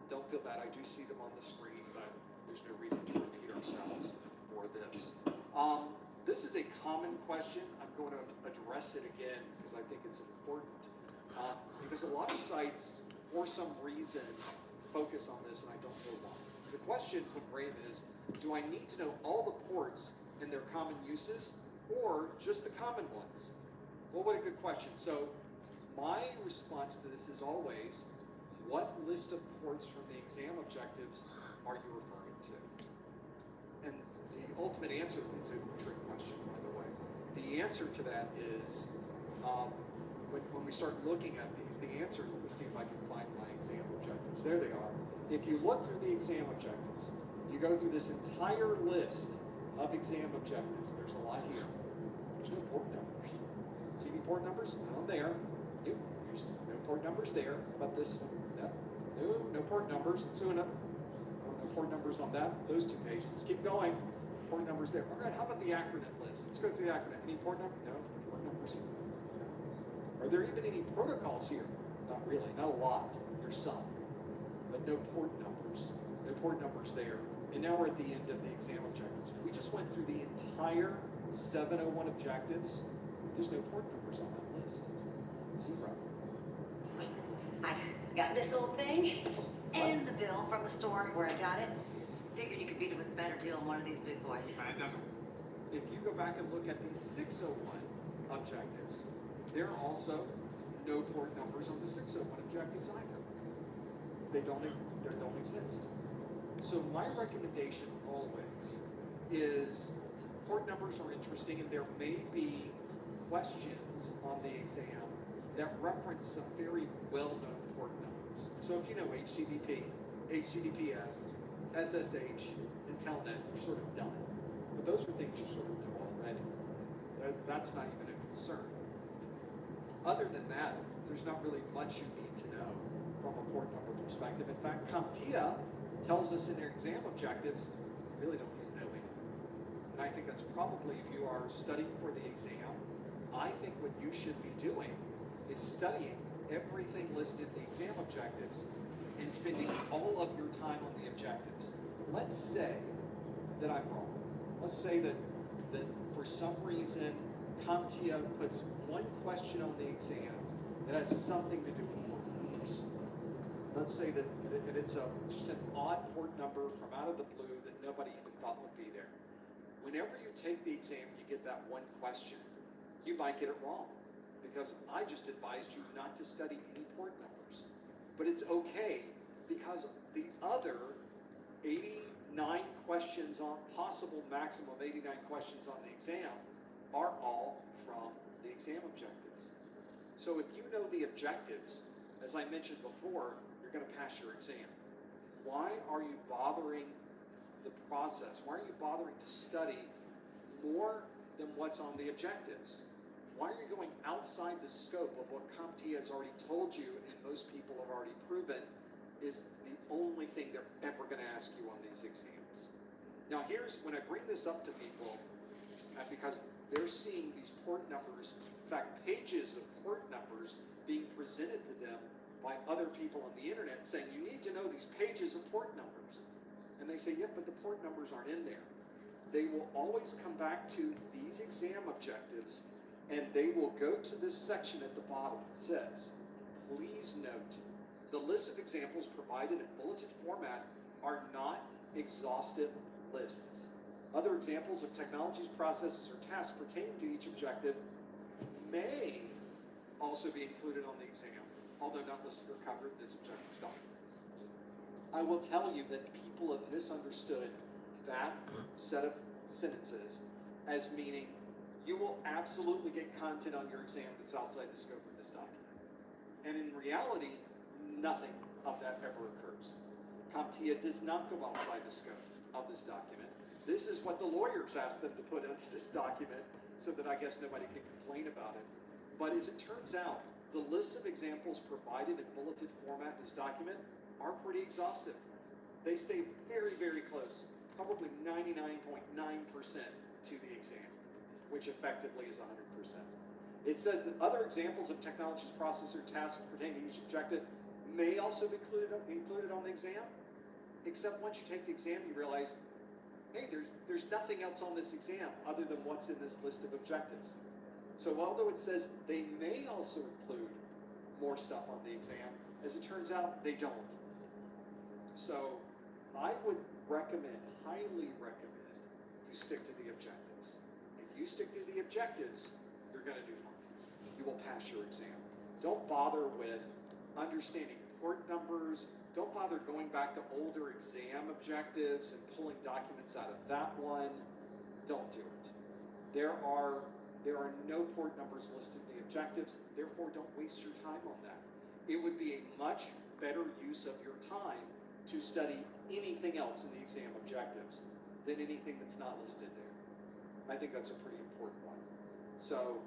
Don't feel bad, I do see them on the screen, but there's no reason to repeat ourselves for this. This is a common question. I'm going to address it again because I think it's important. Because a lot of sites, for some reason, focus on this, and I don't know why. The question from Graham is, do I need to know all the ports and their common uses, or just the common ones? Well, what a good question. So my response to this is always, what list of ports from the exam objectives are you referring to? And the ultimate answer, it's a trick question, by the way. The answer to that is, when we start looking at these, the answers, let me see if I can find my exam objectives. There they are. If you look through the exam objectives, you go through this entire list of exam objectives. There's a lot here. There's no port numbers. See the port numbers? None there. Nope. There's no port numbers there. How about this one? No port numbers. Let's do another. No port numbers on that. Those two pages. Let's keep going. Port numbers there. All right. How about the acronym list? Let's go through the acronym. Any port number? No. Port numbers here. No. Are there even any protocols here? Not really. Not a lot. There's some, but no port numbers. No port numbers there. And now we're at the end of the exam objectives. We just went through the entire 701 objectives. There's no port numbers on that list. Zero. I got this old thing and the bill from the store where I got it. Figured you could beat it with a better deal on one of these big boys. If you go back and look at the 601 objectives, there are also no port numbers on the 601 objectives either. They don't exist. So my recommendation always is port numbers are interesting, and there may be questions on the exam that reference some very well-known port numbers. So if you know HTTP, HTTPS, SSH, and Telnet, you're sort of done. But those are things you sort of know already. That's not even a concern. Other than that, there's not really much you need to know from a port number perspective. In fact, CompTIA tells us in their exam objectives, you really don't need to know anything. And I think that's probably, if you are studying for the exam, I think what you should be doing is studying everything listed in the exam objectives and spending all of your time on the objectives. Let's say that I'm wrong. Let's say that for some reason, CompTIA puts one question on the exam that has something to do with port numbers. Let's say that it's just an odd port number from out of the blue that nobody even thought would be there. Whenever you take the exam, you get that one question. You might get it wrong because I just advised you not to study any port numbers. But it's okay because the other 89 questions on, possible maximum 89 questions on the exam are all from the exam objectives. So if you know the objectives, as I mentioned before, you're going to pass your exam. Why are you bothering the process? Why are you bothering to study more than what's on the objectives? Why are you going outside the scope of what CompTIA has already told you and most people have already proven is the only thing they're ever going to ask you on these exams? Now here's, when I bring this up to people, because they're seeing these port numbers, in fact, pages of port numbers being presented to them by other people on the internet saying, you need to know these pages of port numbers. And they say, yeah, but the port numbers aren't in there. They will always come back to these exam objectives and they will go to this section at the bottom that says, please note, the list of examples provided in bulleted format are not exhaustive lists. Other examples of technologies, processes, or tasks pertaining to each objective may also be included on the exam, although not listed or covered in this objectives document. I will tell you that people have misunderstood that set of sentences as meaning you will absolutely get content on your exam that's outside the scope of this document. And in reality, nothing of that ever occurs. CompTIA does not go outside the scope of this document. This is what the lawyers asked them to put into this document so that I guess nobody can complain about it. But as it turns out, The list of examples provided in bulleted format in this document are pretty exhaustive. They stay very, very close, probably 99.9% to the exam, which effectively is 100%. It says that other examples of technologies, process, or tasks pertaining to each objective may also be included on the exam, except once you take the exam, you realize, hey, there's nothing else on this exam other than what's in this list of objectives. So although it says they may also include more stuff on the exam, as it turns out, they don't. So I would highly recommend, you stick to the objectives. If you stick to the objectives, you're going to do fine. You will pass your exam. Don't bother with understanding port numbers. Don't bother going back to older exam objectives and pulling documents out of that one. Don't do it. There are no port numbers listed in the objectives, therefore don't waste your time on that. It would be a much better use of your time to study anything else in the exam objectives than anything that's not listed there. I think that's a pretty important one. So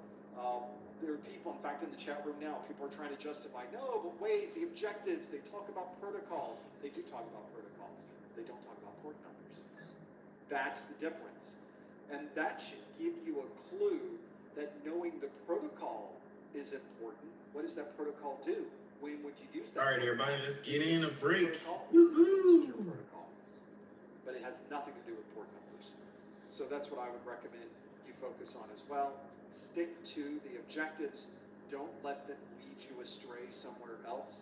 there are people, in fact, in the chat room now, people are trying to justify, no, but wait, the objectives, they talk about protocols. They do talk about protocols. They don't talk about port numbers. That's the difference. And that should give you a clue that knowing the protocol is important. What does that protocol do? When would you use that? All right, everybody, let's get in a break. Woohoo! But it has nothing to do with port numbers. So that's what I would recommend you focus on as well. Stick to the objectives. Don't let them lead you astray somewhere else.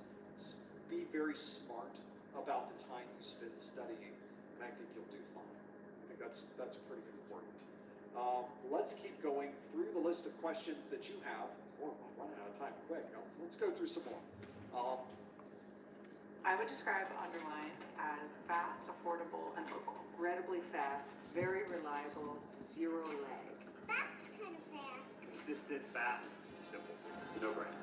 Be very smart about the time you spend studying, and I think you'll do fine. I think that's pretty important. Let's keep going through the list of questions that you have. We're running out of time quick. Let's go through some more. I would describe Underline as fast, affordable, and local. Incredibly fast, very reliable, zero lag. That's kind of fast. Consistent, fast, simple. No brainer.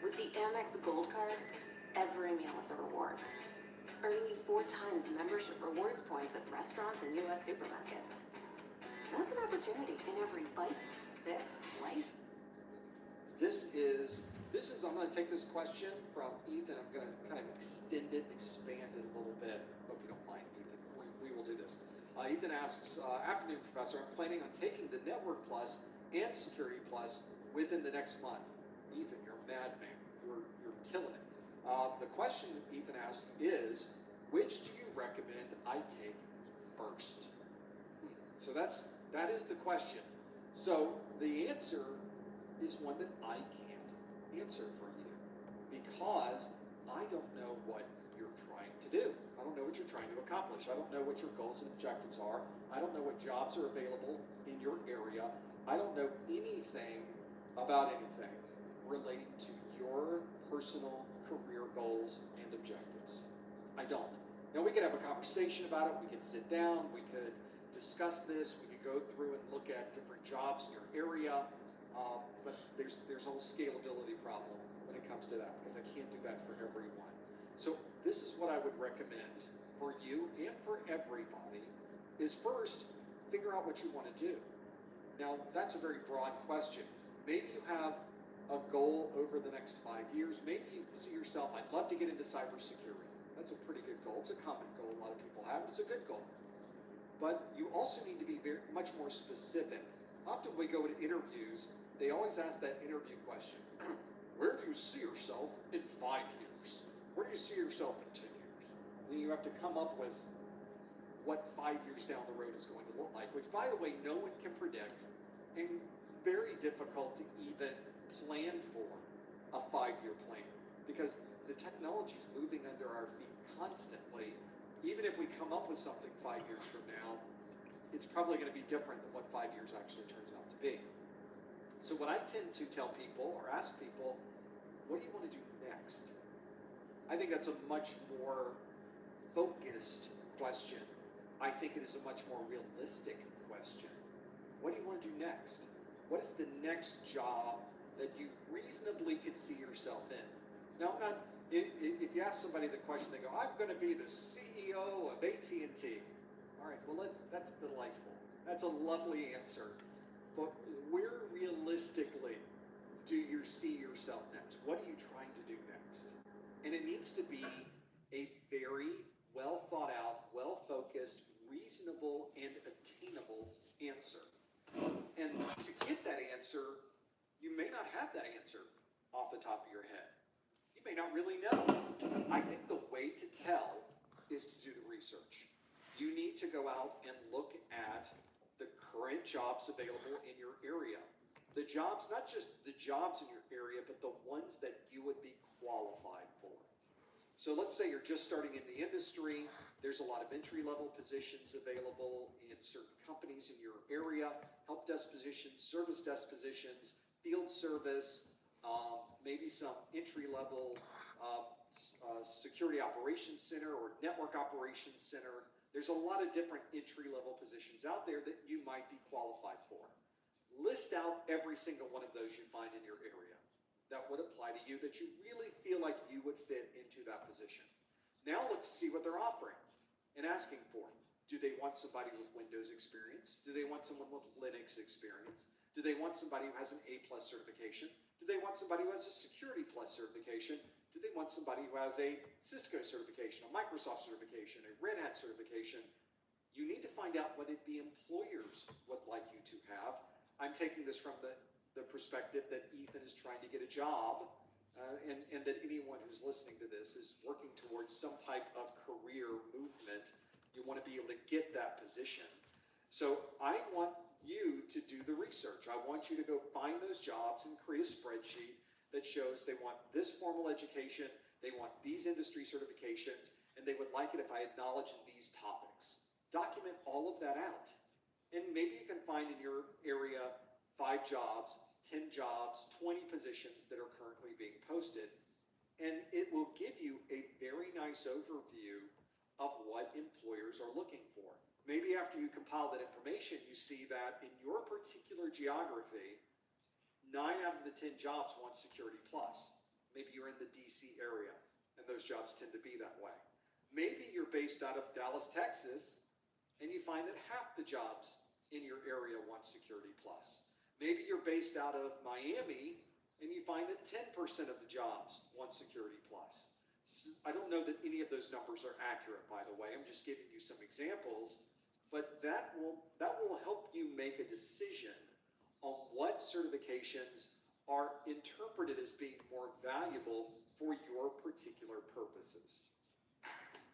With the Amex Gold Card, every meal is a reward. Earning you 4 times membership rewards points at restaurants and U.S. supermarkets. That's an opportunity in every bite, sip, slice. This is, I'm going to take this question from Ethan. I'm going to kind of extend it, expand it a little bit. Hope you don't mind, Ethan. We will do this. Ethan asks, afternoon, Professor, I'm planning on taking the Network Plus and Security Plus within the next month. Ethan, you're a madman. You're killing it. The question that Ethan asks is, which do you recommend I take first? So that is the question. So the answer is one that I can't answer for you because I don't know what you're trying to do. I don't know what you're trying to accomplish. I don't know what your goals and objectives are. I don't know what jobs are available in your area. I don't know anything about anything relating to your personal career goals and objectives. I don't. Now we could have a conversation about it. We could sit down. We could discuss this. We could go through and look at different jobs in your area. But there's a whole scalability problem when it comes to that because I can't do that for everyone. So this is what I would recommend for you and for everybody is first figure out what you want to do. Now that's a very broad question. Maybe you have a goal over the next 5 years. Maybe you see yourself, I'd love to get into cybersecurity. That's a pretty good goal. It's a common goal a lot of people have. It's a good goal. But you also need to be much more specific. Often we go to interviews, they always ask that interview question. Where do you see yourself in 5 years? Where do you see yourself in 10 years? And then you have to come up with what 5 years down the road is going to look like, which, by the way, no one can predict and very difficult to even plan for a 5-year plan because the technology is moving under our feet constantly. Even if we come up with something 5 years from now, it's probably going to be different than what 5 years actually turns out to be. So what I tend to tell people or ask people, what do you want to do next? I think that's a much more focused question. I think it is a much more realistic question. What do you want to do next? What is the next job that you reasonably could see yourself in? Now, if you ask somebody the question, they go, I'm going to be the CEO of AT&T. All right, well, that's delightful. That's a lovely answer. but where realistically do you see yourself next? What are you trying to do next? And it needs to be a very well thought out, well focused, reasonable, and attainable answer. And to get that answer, you may not have that answer off the top of your head. You may not really know. I think the way to tell is to do the research. You need to go out and look at the current jobs available in your area. The jobs, not just the jobs in your area, but the ones that you would be qualified for. So let's say you're just starting in the industry. There's a lot of entry-level positions available in certain companies in your area, help desk positions, service desk positions, field service, maybe some entry-level security operations center or network operations center. There's a lot of different entry-level positions out there that you might be qualified for. List out every single one of those you find in your area that would apply to you, that you really feel like you would fit into that position. Now look to see what they're offering and asking for. Do they want somebody with Windows experience? Do they want someone with Linux experience? Do they want somebody who has an A+ certification? Do they want somebody who has a Security Plus certification? Do they want somebody who has a Cisco certification, a Microsoft certification, a Red Hat certification? You need to find out what the employers would like you to have. I'm taking this from the perspective that Ethan is trying to get a job, and that anyone who's listening to this is working towards some type of career movement. You want to be able to get that position. So I want you to do the research. I want you to go find those jobs and create a spreadsheet that shows they want this formal education, they want these industry certifications, and they would like it if I had knowledge in these topics. Document all of that out. And maybe you can find in your area 5 jobs, 10 jobs, 20 positions that are currently being posted. And it will give you a very nice overview of what employers are looking for. Maybe after you compile that information, you see that in your particular geography, 9 out of the 10 jobs want Security Plus. Maybe you're in the DC area, and those jobs tend to be that way. Maybe you're based out of Dallas, Texas, and you find that half the jobs in your area want Security Plus. Maybe you're based out of Miami, and you find that 10% of the jobs want Security Plus. I don't know that any of those numbers are accurate, by the way. I'm just giving you some examples, but that will help you make a decision on what certifications are interpreted as being more valuable for your particular purposes.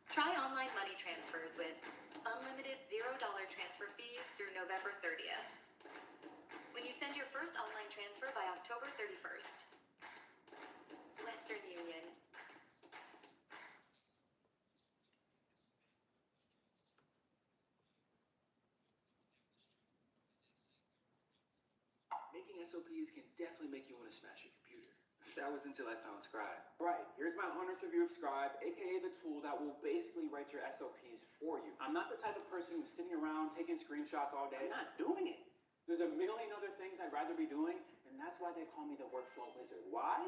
Try online money transfers with unlimited $0 transfer fees through November 30th. When you send your first online transfer by October 31st. Western Union. Making SOPs can definitely make you want to smash your computer. That was until I found Scribe. Right, here's my honest review of Scribe, aka the tool that will basically write your SOPs for you. I'm not the type of person who's sitting around taking screenshots all day. I'm not doing it. There's a million other things I'd rather be doing, and that's why they call me the workflow wizard. Why?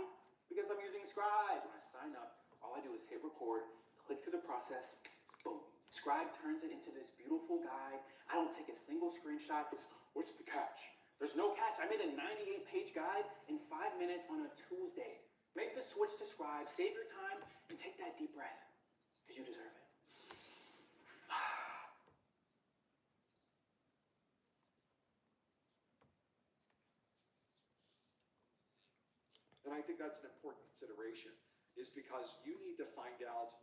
Because I'm using Scribe. When I sign up, all I do is hit record, click through the process, boom. Scribe turns it into this beautiful guide. I don't take a single screenshot. It's, what's the catch? There's no catch. I made a 98-page guide in 5 minutes on a Tuesday. Make the switch to Scribe, save your time, and take that deep breath, because you deserve it. And I think that's an important consideration, is because you need to find out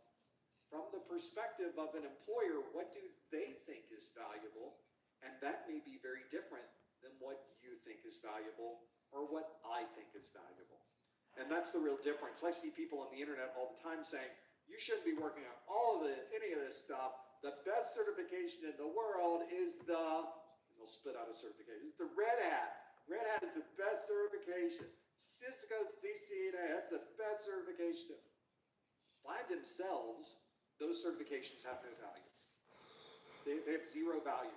from the perspective of an employer, what do they think is valuable? And that may be very different than what you think is valuable or what I think is valuable. And that's the real difference. I see people on the internet all the time saying, you shouldn't be working on any of this stuff. The best certification in the world is and they'll spit out a certification. It's the Red Hat. Red Hat is the best certification. Cisco CCNA, that's the best certification. By themselves, those certifications have no value. They have zero value.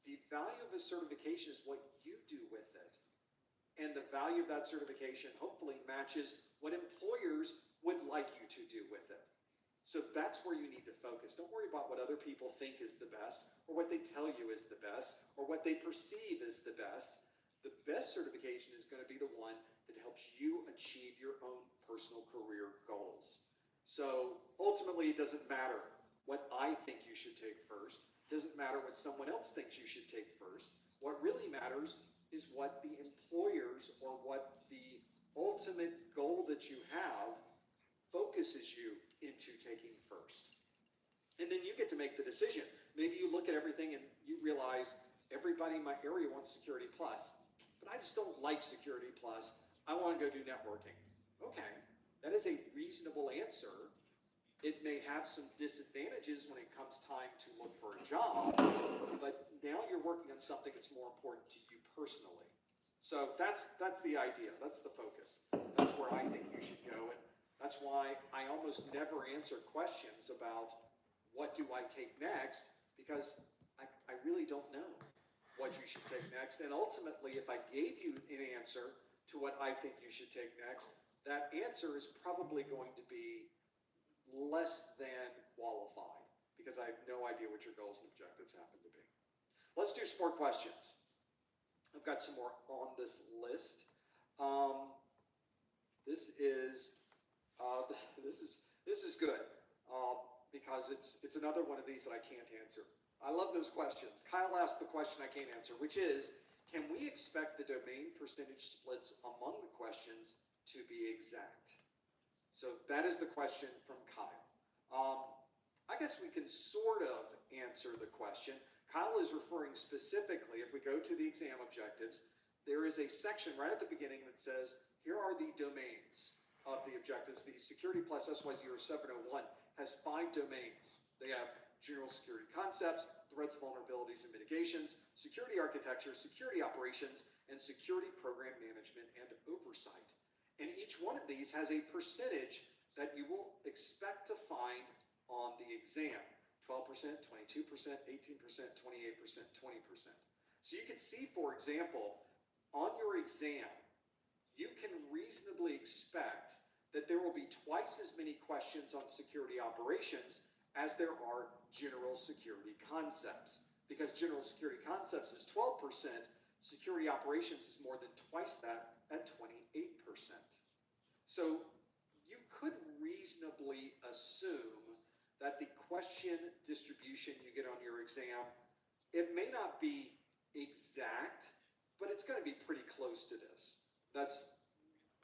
The value of a certification is what you do with it. And the value of that certification hopefully matches what employers would like you to do with it. So that's where you need to focus. Don't worry about what other people think is the best, or what they tell you is the best, or what they perceive is the best. The best certification is going to be the one that helps you achieve your own personal career goals. So ultimately, it doesn't matter what I think you should take first. It doesn't matter what someone else thinks you should take first. What really matters is what the employers or what the ultimate goal that you have focuses you into taking first. And then you get to make the decision. Maybe you look at everything and you realize everybody in my area wants Security Plus, but I just don't like Security Plus. I want to go do networking. Okay, that is a reasonable answer. It may have some disadvantages when it comes time to look for a job, but now you're working on something that's more important to you personally. So that's the idea. That's the focus. That's where I think you should go, and that's why I almost never answer questions about what do I take next, because I really don't know what you should take next. And ultimately, if I gave you an answer to what I think you should take next, that answer is probably going to be less than qualified, because I have no idea what your goals and objectives happen to be. Let's do some more questions. I've got some more on this list. This is good because it's another one of these that I can't answer. I love those questions. Kyle asked the question I can't answer, which is, can we expect the domain percentage splits among the questions to be exact? So that is the question from Kyle. I guess we can sort of answer the question. Kyle is referring specifically, if we go to the exam objectives, there is a section right at the beginning that says, here are the domains of the objectives. The Security Plus SY0701 has 5 domains. They have general security concepts, threats, vulnerabilities, and mitigations, security architecture, security operations, and security program management and oversight. And each one of these has a percentage that you will expect to find on the exam. 12%, 22%, 18%, 28%, 20%. So you can see, for example, on your exam, you can reasonably expect that there will be twice as many questions on security operations as there are general security concepts. Because general security concepts is 12%, security operations is more than twice that at 28%. So you could reasonably assume that the question distribution you get on your exam, it may not be exact, but it's going to be pretty close to this. That's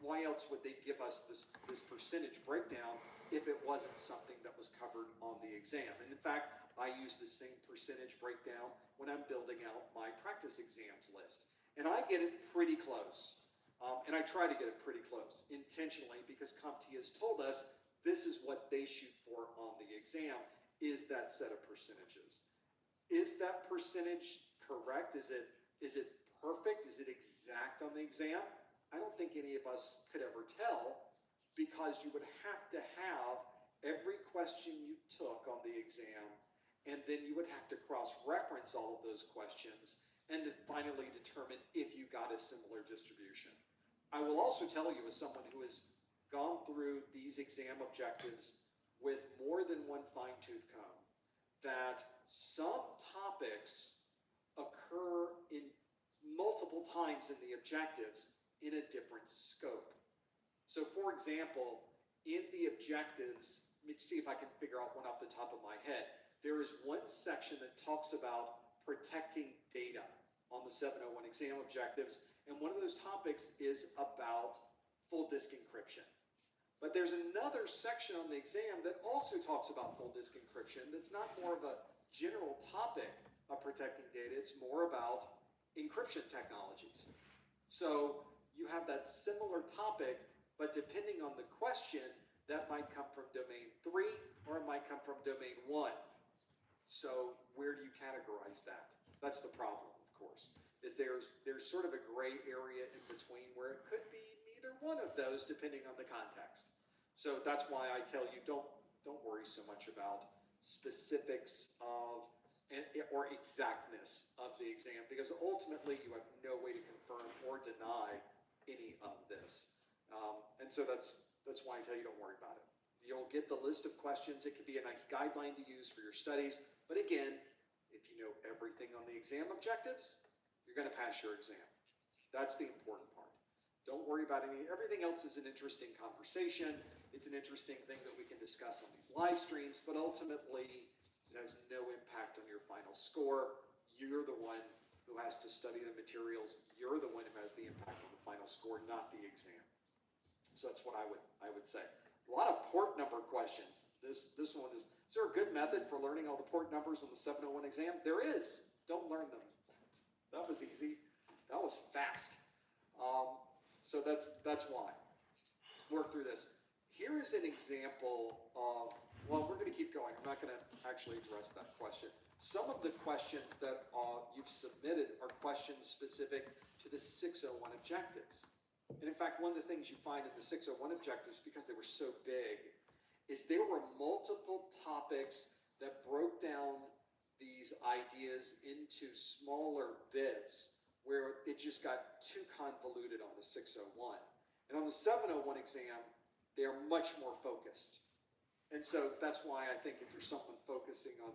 why else would they give us this percentage breakdown if it wasn't something that was covered on the exam? And in fact, I use the same percentage breakdown when I'm building out my practice exams list. And I get it pretty close. And I try to get it pretty close intentionally, because CompTIA has told us this is what they shoot for on the exam, is that set of percentages. Is that percentage correct? Is it perfect? Is it exact on the exam? I don't think any of us could ever tell, because you would have to have every question you took on the exam, and then you would have to cross-reference all of those questions, and then finally determine if you got a similar distribution. I will also tell you, as someone who has gone through these exam objectives with more than one fine-tooth comb, that some topics occur in multiple times in the objectives in a different scope. So for example, in the objectives, let me see if I can figure out one off the top of my head. There is one section that talks about protecting data on the 701 exam objectives, and one of those topics is about full disk encryption. But there's another section on the exam that also talks about full disk encryption that's not more of a general topic of protecting data, it's more about encryption technologies. So you have that similar topic, but depending on the question, that might come from domain 3 or it might come from domain 1. So where do you categorize that? That's the problem, of course, is there's sort of a gray area in between where it could be neither one of those depending on the context. So that's why I tell you, don't worry so much about specifics of or exactness of the exam, because ultimately you have no way to confirm or deny any of this. And so that's why I tell you, don't worry about it. You'll get the list of questions. It could be a nice guideline to use for your studies. But again, if you know everything on the exam objectives, you're going to pass your exam. That's the important part. Don't worry about everything else is an interesting conversation. It's an interesting thing that we can discuss on these live streams, but ultimately it has no impact on your final score. You're the one who has to study the materials. You're the one who has the impact on the final score, not the exam. So that's what I would say. A lot of port number questions. This one is there a good method for learning all the port numbers on the 701 exam? There is. Don't learn them. That was easy. That was fast. So that's why. Work through this. Here is an example of, well, we're going to keep going. I'm not going to actually address that question. Some of the questions that you've submitted are questions specific to the 601 objectives. And in fact, one of the things you find in the 601 objectives, because they were so big, is there were multiple topics that broke down these ideas into smaller bits where it just got too convoluted on the 601. And on the 701 exam, they are much more focused. And so that's why I think if you're someone focusing on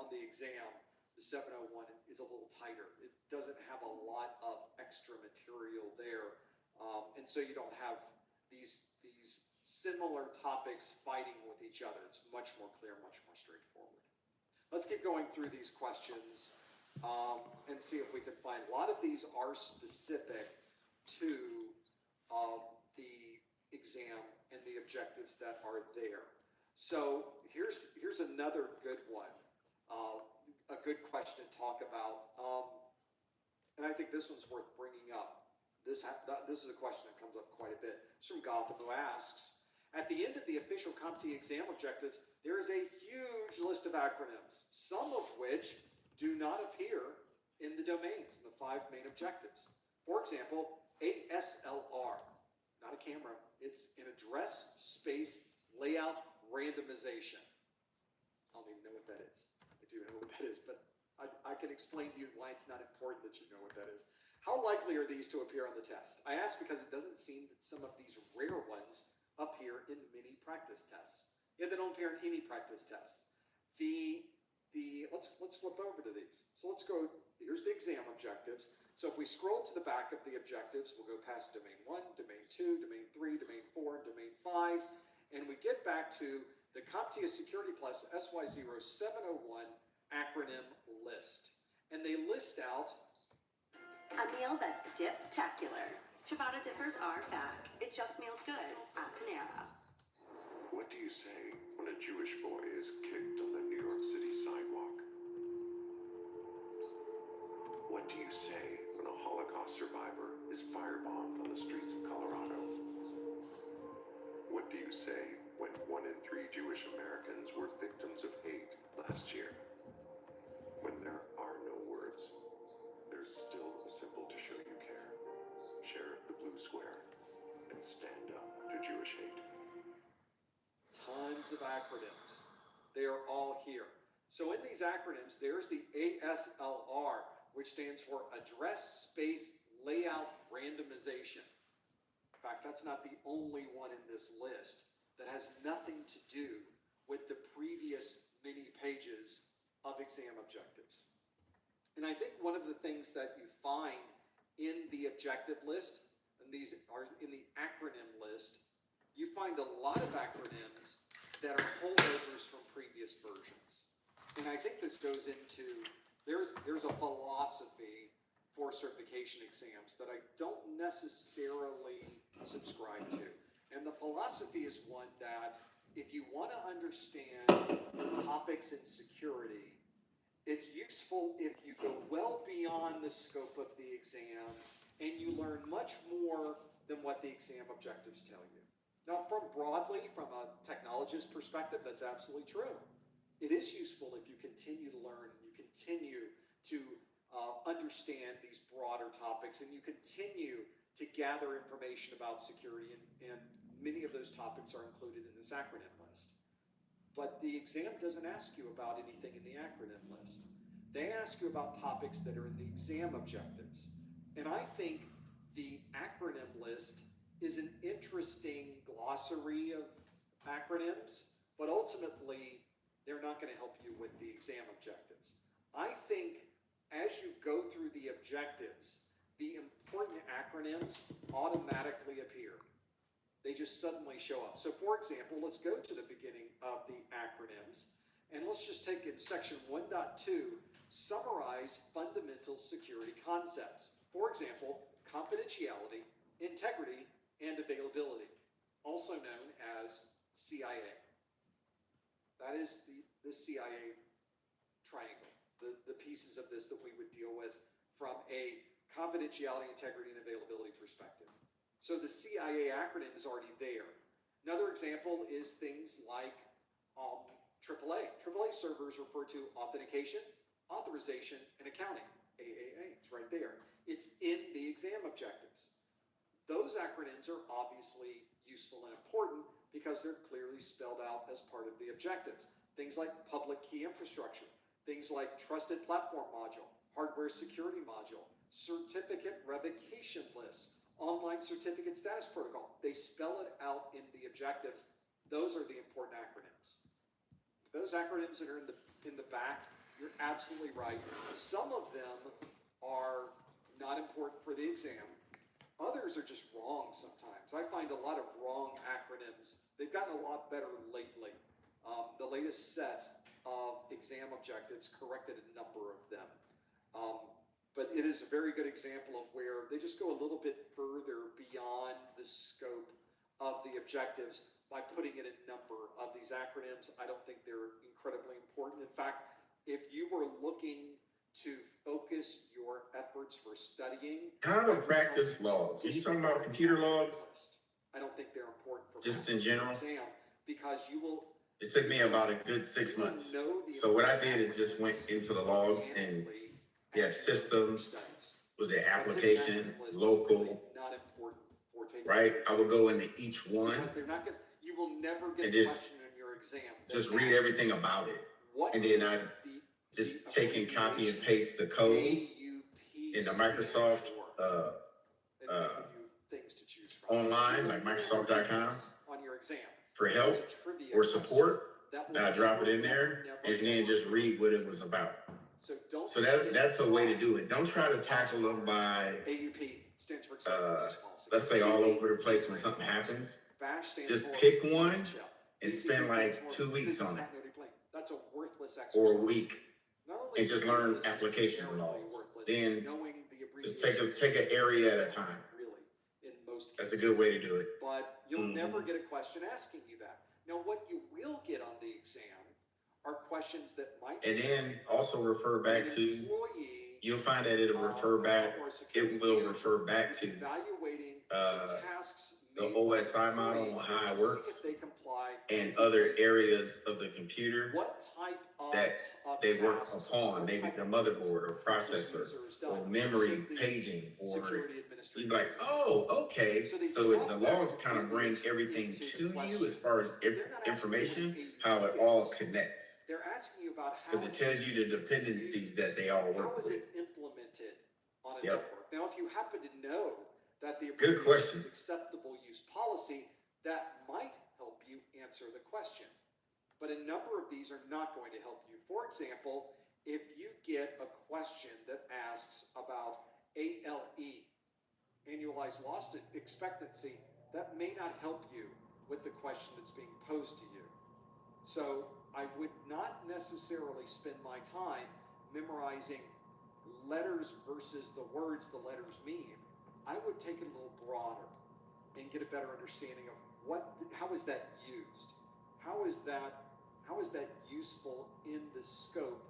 the exam, the 701 is a little tighter. It doesn't have a lot of extra material there. And so you don't have these similar topics fighting with each other. It's much more clear, much more straightforward. Let's keep going through these questions and see if we can find. A lot of these are specific to the exam and the objectives that are there. So here's another good one, a good question to talk about. And I think this one's worth bringing up. This is a question that comes up quite a bit. It's from Gotham, who asks, at the end of the official CompTIA exam objectives, there is a huge list of acronyms, some of which do not appear in the domains, in the 5 main objectives. For example, ASLR, not a camera, it's an address space layout randomization. I don't even know what that is. I do know what that is, but I can explain to you why it's not important that you know what that is. How likely are these to appear on the test? I ask because it doesn't seem that some of these rare ones appear in many practice tests. Yeah, they don't appear in any practice tests. Let's flip over to these. So let's go, here's the exam objectives. So if we scroll to the back of the objectives, we'll go past domain 1, domain 2, domain 3, domain 4, and domain 5, and we get back to the CompTIA Security Plus SY0701 acronym list. And they list out a meal that's dip-tacular. Ciabatta dippers are back. It just meals good at Panera. What do you say when a Jewish boy is kicked on the New York City sidewalk? What do you say when a Holocaust survivor is firebombed on the streets of Colorado? What do you say when 1 in 3 Jewish Americans were victims of hate last year? When there are no words, there's still a symbol to show you care. Share the blue square and stand up to Jewish hate. Tons of acronyms. They are all here. So in these acronyms, there's the ASLR, which stands for Address Space Layout Randomization. In fact, that's not the only one in this list that has nothing to do with the previous many pages of exam objectives. And I think one of the things that you find in the objective list, and these are in the acronym list, you find a lot of acronyms that are holdovers from previous versions. And I think this goes into, there's a philosophy for certification exams that I don't necessarily subscribe to. And the philosophy is one that if you want to understand topics in security, it's useful if you go well beyond the scope of the exam and you learn much more than what the exam objectives tell you. Now, from a technologist perspective, that's absolutely true. It is useful if you continue to learn and you continue to understand these broader topics and you continue to gather information about security, and many of those topics are included in this acronym list. But the exam doesn't ask you about anything in the acronym list. They ask you about topics that are in the exam objectives. And I think the acronym list is an interesting glossary of acronyms, but ultimately, they're not going to help you with the exam objectives. I think as you go through the objectives, the important acronyms automatically appear. They just suddenly show up. So for example, let's go to the beginning of the acronyms, and let's just take in section 1.2, summarize fundamental security concepts. For example, confidentiality, integrity, and availability, also known as CIA. That is the CIA triangle, the pieces of this that we would deal with from a confidentiality, integrity, and availability perspective. So the CIA acronym is already there. Another example is things like AAA. AAA servers refer to authentication, authorization, and accounting. AAA, it's right there. It's in the exam objectives. Those acronyms are obviously useful and important because they're clearly spelled out as part of the objectives. Things like public key infrastructure, things like trusted platform module, hardware security module, certificate revocation lists, online certificate status protocol. They spell it out in the objectives. Those are the important acronyms. Those acronyms that are in the back, you're absolutely right. Some of them are not important for the exam. Others are just wrong sometimes. I find a lot of wrong acronyms. They've gotten a lot better lately. The latest set of exam objectives corrected a number of them. But it is a very good example of where they just go a little bit further beyond the scope of the objectives by putting in a number of these acronyms. I don't think they're incredibly important. In fact, if you were looking to focus your efforts for studying... How to practice logs? Are you talking about computer logs? I don't think they're important for just in general? Exam because you will... It took me about a good 6 months. So what I did is just went into the logs and system, was it application, local, right? I would go into each one you will never get and a question in your exam. Just read everything about it. And then I just take and copy and paste the code into Microsoft online, like Microsoft.com, for help or support. I drop it in there and then just read what it was about. So that's a way to do it. Don't try to tackle them by, let's say, all over the place when something happens. Just pick one and spend like 2 weeks on it, or a week, and just learn application logs. Then just take an area at a time. That's a good way to do it. But you'll never get a question asking you that. Now, what you will get on the exam are questions that might... And then also refer back to, you'll find that it will refer back to the OSI model on how it works and other areas of the computer that they work upon, maybe the motherboard or processor or memory paging, or you'd be like, oh, okay. So the logs kind of bring everything to you as far as information, how it all connects. They're asking you about how... Because it tells you the dependencies that they all work with. How is it implemented on a network? Now, if you happen to know that the good question is acceptable use policy, that might help you answer the question. But a number of these are not going to help you. For example, if you get a question that asks about ALE, annualized loss expectancy, that may not help you with the question that's being posed to you. So I would not necessarily spend my time memorizing letters versus the words the letters mean. I would take it a little broader and get a better understanding of how is that used? How is that useful in the scope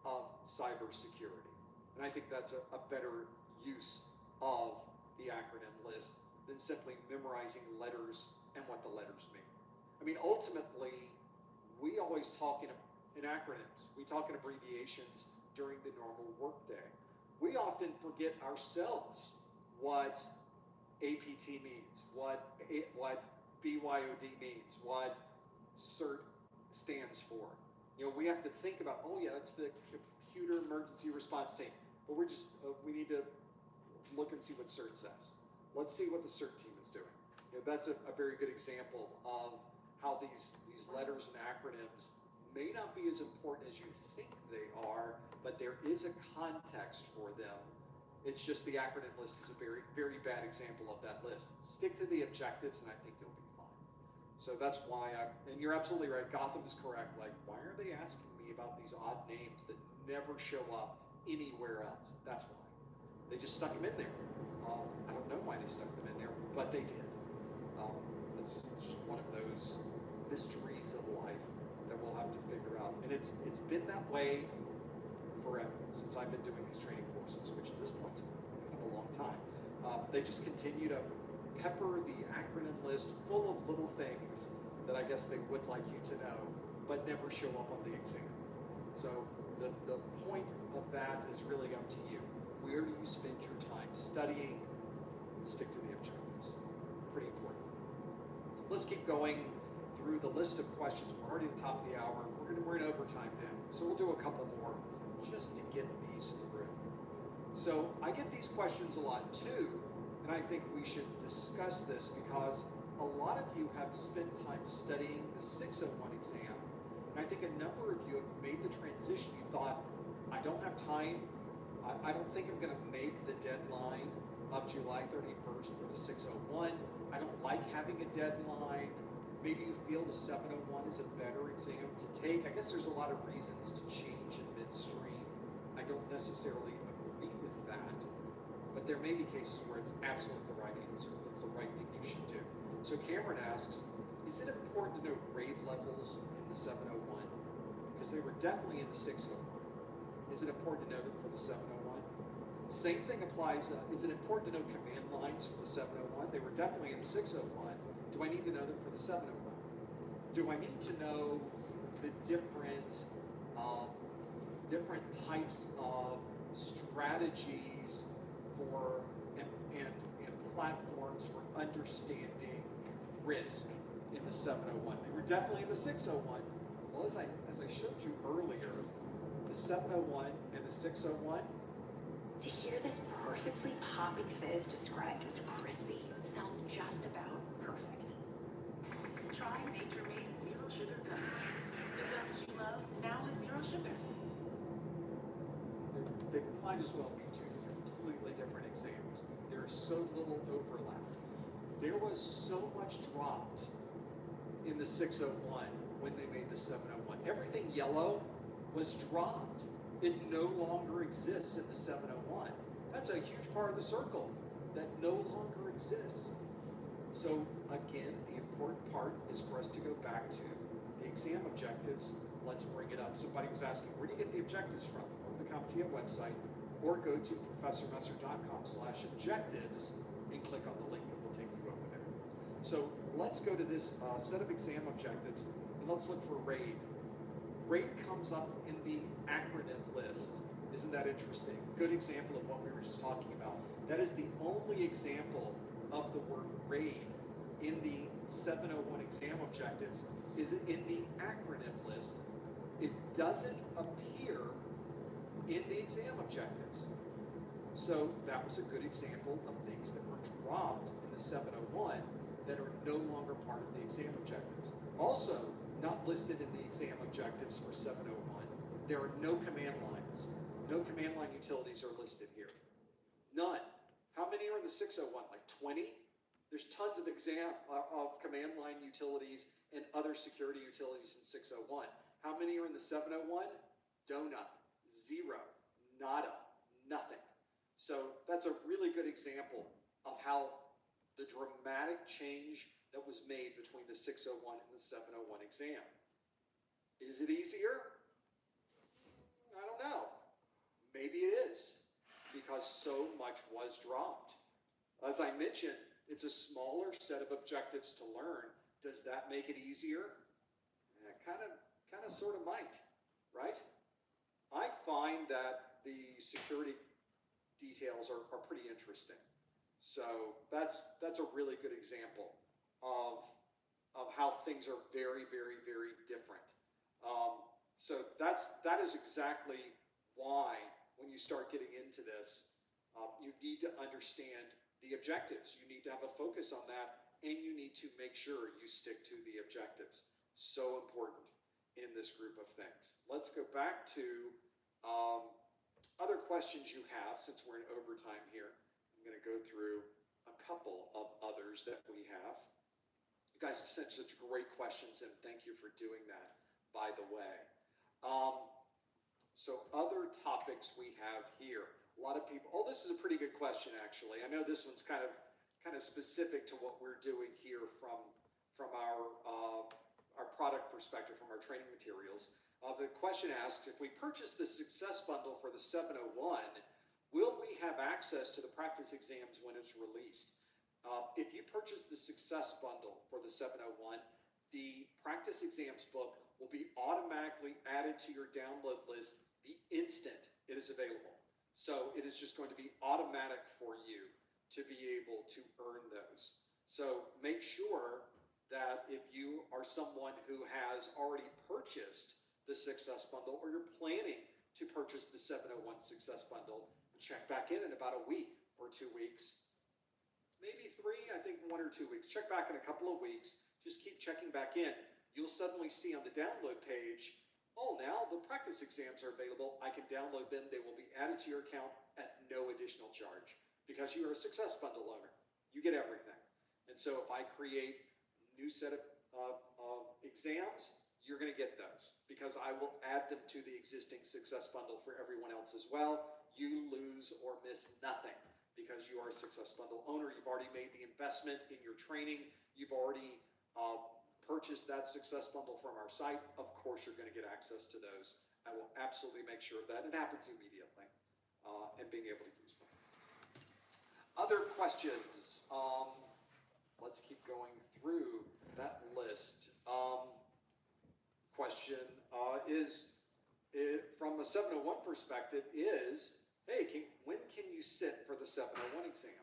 of cybersecurity? And I think that's a better use of the acronym list than simply memorizing letters and what the letters mean. I mean, ultimately, we always talk in acronyms. We talk in abbreviations during the normal workday. We often forget ourselves what APT means, what BYOD means, what CERT stands for. You know, we have to think about, oh yeah, that's the Computer Emergency Response Team. But we're just, we need to look and see what CERT says. Let's see what the CERT team is doing. You know, that's a very good example of how these letters and acronyms may not be as important as you think they are, but there is a context for them It's just the acronym list is a very, very bad example of that list. Stick to the objectives and I think you'll be fine. So that's why and you're absolutely right, Gotham is correct. Like, why are they asking me about these odd names that never show up anywhere else? That's why. They just stuck them in there. I don't know why they stuck them in there, but they did. It's just one of those mysteries of life that we'll have to figure out. And it's been that way forever, since I've been doing these training courses, which at this point is kind of a long time. They just continue to pepper the acronym list full of little things that I guess they would like you to know, but never show up on the exam. So the point of that is really up to you. Where do you spend your time studying? Stick to the objectives. Pretty important. Let's keep going through the list of questions. We're already at the top of the hour. We're in overtime now, so we'll do a couple more just to get these through. So I get these questions a lot too, and I think we should discuss this because a lot of you have spent time studying the 601 exam, and I think a number of you have made the transition. You thought, I don't have time. I don't think I'm going to make the deadline of July 31st for the 601. I don't like having a deadline. Maybe you feel the 701 is a better exam to take. I guess there's a lot of reasons to change in midstream. I don't necessarily agree with that, but there may be cases where it's absolutely the right answer. That's the right thing you should do. So Cameron asks, is it important to know grade levels in the 701? Because they were definitely in the 601. Is it important to know them for the 701? Same thing applies, is it important to know command lines for the 701? They were definitely in the 601. Do I need to know them for the 701? Do I need to know the different types of strategies for and platforms for understanding risk in the 701? They were definitely in the 601. Well, as I showed you earlier, the 701 and the 601. To hear this perfectly popping fizz described as crispy sounds just about perfect. Try Nature Made Zero Sugar Gummies. The gummies you love, now with zero sugar. They might as well be two completely different exams. There is so little overlap. There was so much dropped in the 601 when they made the 701. Everything yellow was dropped. It no longer exists in the 701. That's a huge part of the circle that no longer exists. So again, the important part is for us to go back to the exam objectives. Let's bring it up. Somebody was asking, where do you get the objectives from? Go to the CompTIA website or go to professormesser.com/objectives and click on the link that will take you over there. So let's go to this set of exam objectives and let's look for RAID. RAID comes up in the acronym list. Isn't that interesting? Good example of what we were just talking about. That is the only example of the word RAID in the 701 exam objectives is in the acronym list. It doesn't appear in the exam objectives. So that was a good example of things that were dropped in the 701 that are no longer part of the exam objectives. Also, not listed in the exam objectives for 701. There are no command lines. No command line utilities are listed here. None. How many are in the 601? Like 20? There's tons of command line utilities and other security utilities in 601. How many are in the 701? Donut. Zero. Nada. Nothing. So that's a really good example of how the dramatic change that was made between the 601 and the 701 exam. Is it easier? I don't know. Maybe it is, because so much was dropped. As I mentioned, it's a smaller set of objectives to learn. Does that make it easier? Kind of, sort of might, right? I find that the security details are pretty interesting. So that's a really good example of how things are very, very, very different. So that is exactly why when you start getting into this, you need to understand the objectives. You need to have a focus on that, and you need to make sure you stick to the objectives. So important in this group of things. Let's go back to other questions you have, since we're in overtime here, I'm going to go through a couple of others that we have. You guys have sent such great questions, and thank you for doing that, by the way. So other topics we have here. A lot of people, oh, this is a pretty good question, actually. I know this one's kind of specific to what we're doing here from our product perspective, from our training materials. The question asks, if we purchase the Success Bundle for the 701, will we have access to the practice exams when it's released? If you purchase the Success Bundle for the 701, the practice exams book will be automatically added to your download list the instant it is available. So it is just going to be automatic for you to be able to earn those. So make sure that if you are someone who has already purchased the Success Bundle, or you're planning to purchase the 701 Success Bundle, check back in about a week or 2 weeks, maybe 3, I think 1 or 2 weeks. Check back in a couple of weeks. Just keep checking back in. You'll suddenly see on the download page, oh, now the practice exams are available. I can download them. They will be added to your account at no additional charge because you are a Success Bundle owner. You get everything. And so if I create a new set of exams, you're going to get those because I will add them to the existing Success Bundle for everyone else as well. You lose or miss nothing because you are a Success Bundle owner. You've already made the investment in your training. You've already purchased that Success Bundle from our site. Of course, you're going to get access to those. I will absolutely make sure that it happens immediately and being able to use them. Other questions? Let's keep going through that list. Question is from a 701 perspective is, hey, when can you sit for the 701 exam?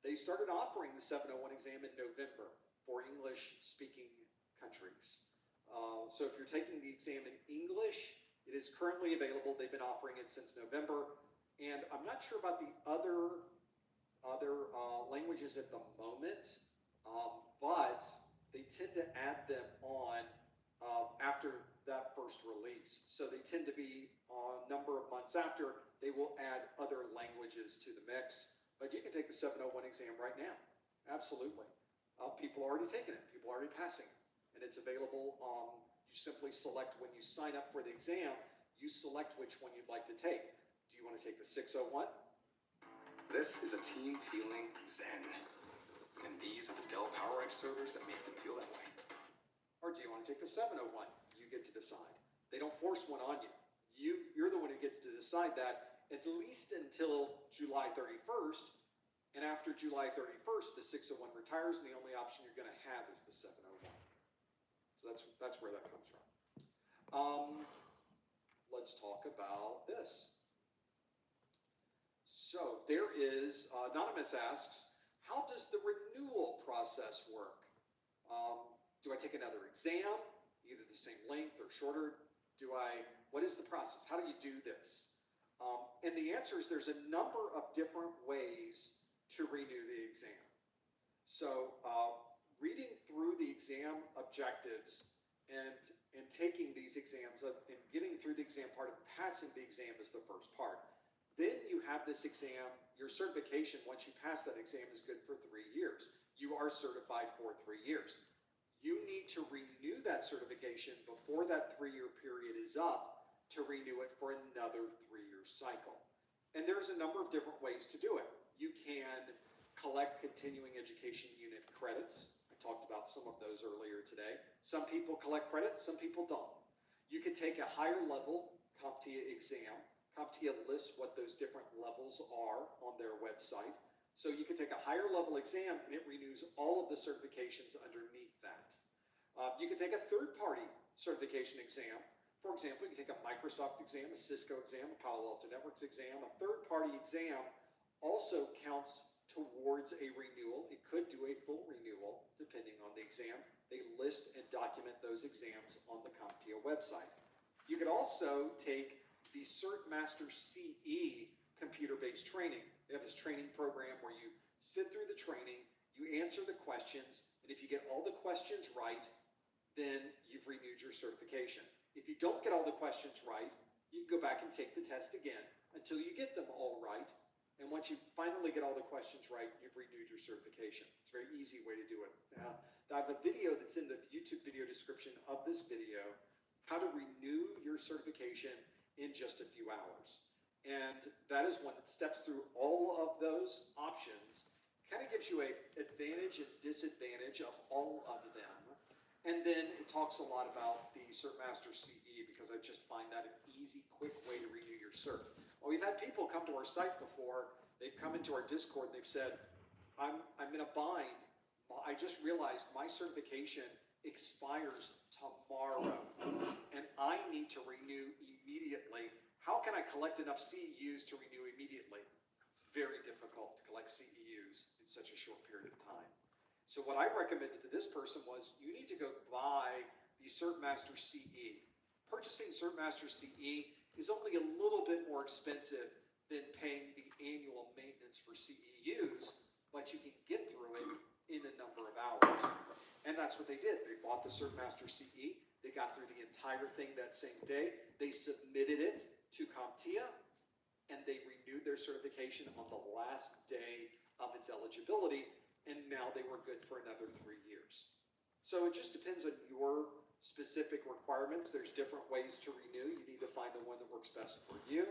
They started offering the 701 exam in November for English-speaking countries. So if you're taking the exam in English, it is currently available. They've been offering it since November. And I'm not sure about the other languages at the moment, but they tend to add them on after that first release. So they tend to be a number of months after, they will add other languages to the mix. But you can take the 701 exam right now. Absolutely. People are already taking it. People are already passing it. And it's available. You simply select when you sign up for the exam, you select which one you'd like to take. Do you want to take the 601? This is a team feeling zen. And these are the Dell PowerEdge servers that make them feel that way. Or do you want to take the 701? You get to decide. They don't force one on you. You're the one who gets to decide that at least until July 31st. And after July 31st, the 601 retires, and the only option you're going to have is the 701. So that's where that comes from. Let's talk about this. So there is, Anonymous asks, how does the renewal process work? Do I take another exam, either the same length or shorter? What is the process? How do you do this? And the answer is there's a number of different ways to renew the exam. So reading through the exam objectives and taking these exams and getting through the exam part and passing the exam is the first part. Then you have this exam, your certification, once you pass that exam, is good for 3 years. You are certified for 3 years. You need to renew that certification before that 3-year period is up to renew it for another 3-year cycle. And there's a number of different ways to do it. You can collect continuing education unit credits. I talked about some of those earlier today. Some people collect credits, some people don't. You could take a higher level CompTIA exam. CompTIA lists what those different levels are on their website. So you can take a higher level exam and it renews all of the certifications underneath that. You can take a third-party certification exam. For example, you can take a Microsoft exam, a Cisco exam, a Palo Alto Networks exam. A third-party exam also counts towards a renewal. It could do a full renewal depending on the exam. They list and document those exams on the CompTIA website. You could also take the CertMaster CE computer-based training. They have this training program where you sit through the training, you answer the questions, and if you get all the questions right, then you've renewed your certification. If you don't get all the questions right, you can go back and take the test again, until you get them all right. And once you finally get all the questions right, you've renewed your certification. It's a very easy way to do it. Now, I have a video that's in the YouTube video description of this video, how to renew your certification in just a few hours. And that is one that steps through all of those options, kind of gives you an advantage and disadvantage of all of them. And then it talks a lot about the CertMaster CE, because I just find that an easy, quick way to renew your cert. Well, we've had people come to our site before. They've come into our Discord and they've said, I'm in a bind. I just realized my certification expires tomorrow and I need to renew immediately. How can I collect enough CEUs to renew immediately? It's very difficult to collect CEUs in such a short period of time. So what I recommended to this person was, you need to go buy the CertMaster CE. Purchasing CertMaster CE is only a little bit more expensive than paying the annual maintenance for CEUs, but you can get through it in a number of hours. And that's what they did. They bought the CertMaster CE. They got through the entire thing that same day. They submitted it to CompTIA, and they renewed their certification on the last day of its eligibility, and now they were good for another 3 years. So it just depends on your specific requirements. There's different ways to renew. You need to find the one that works best for you.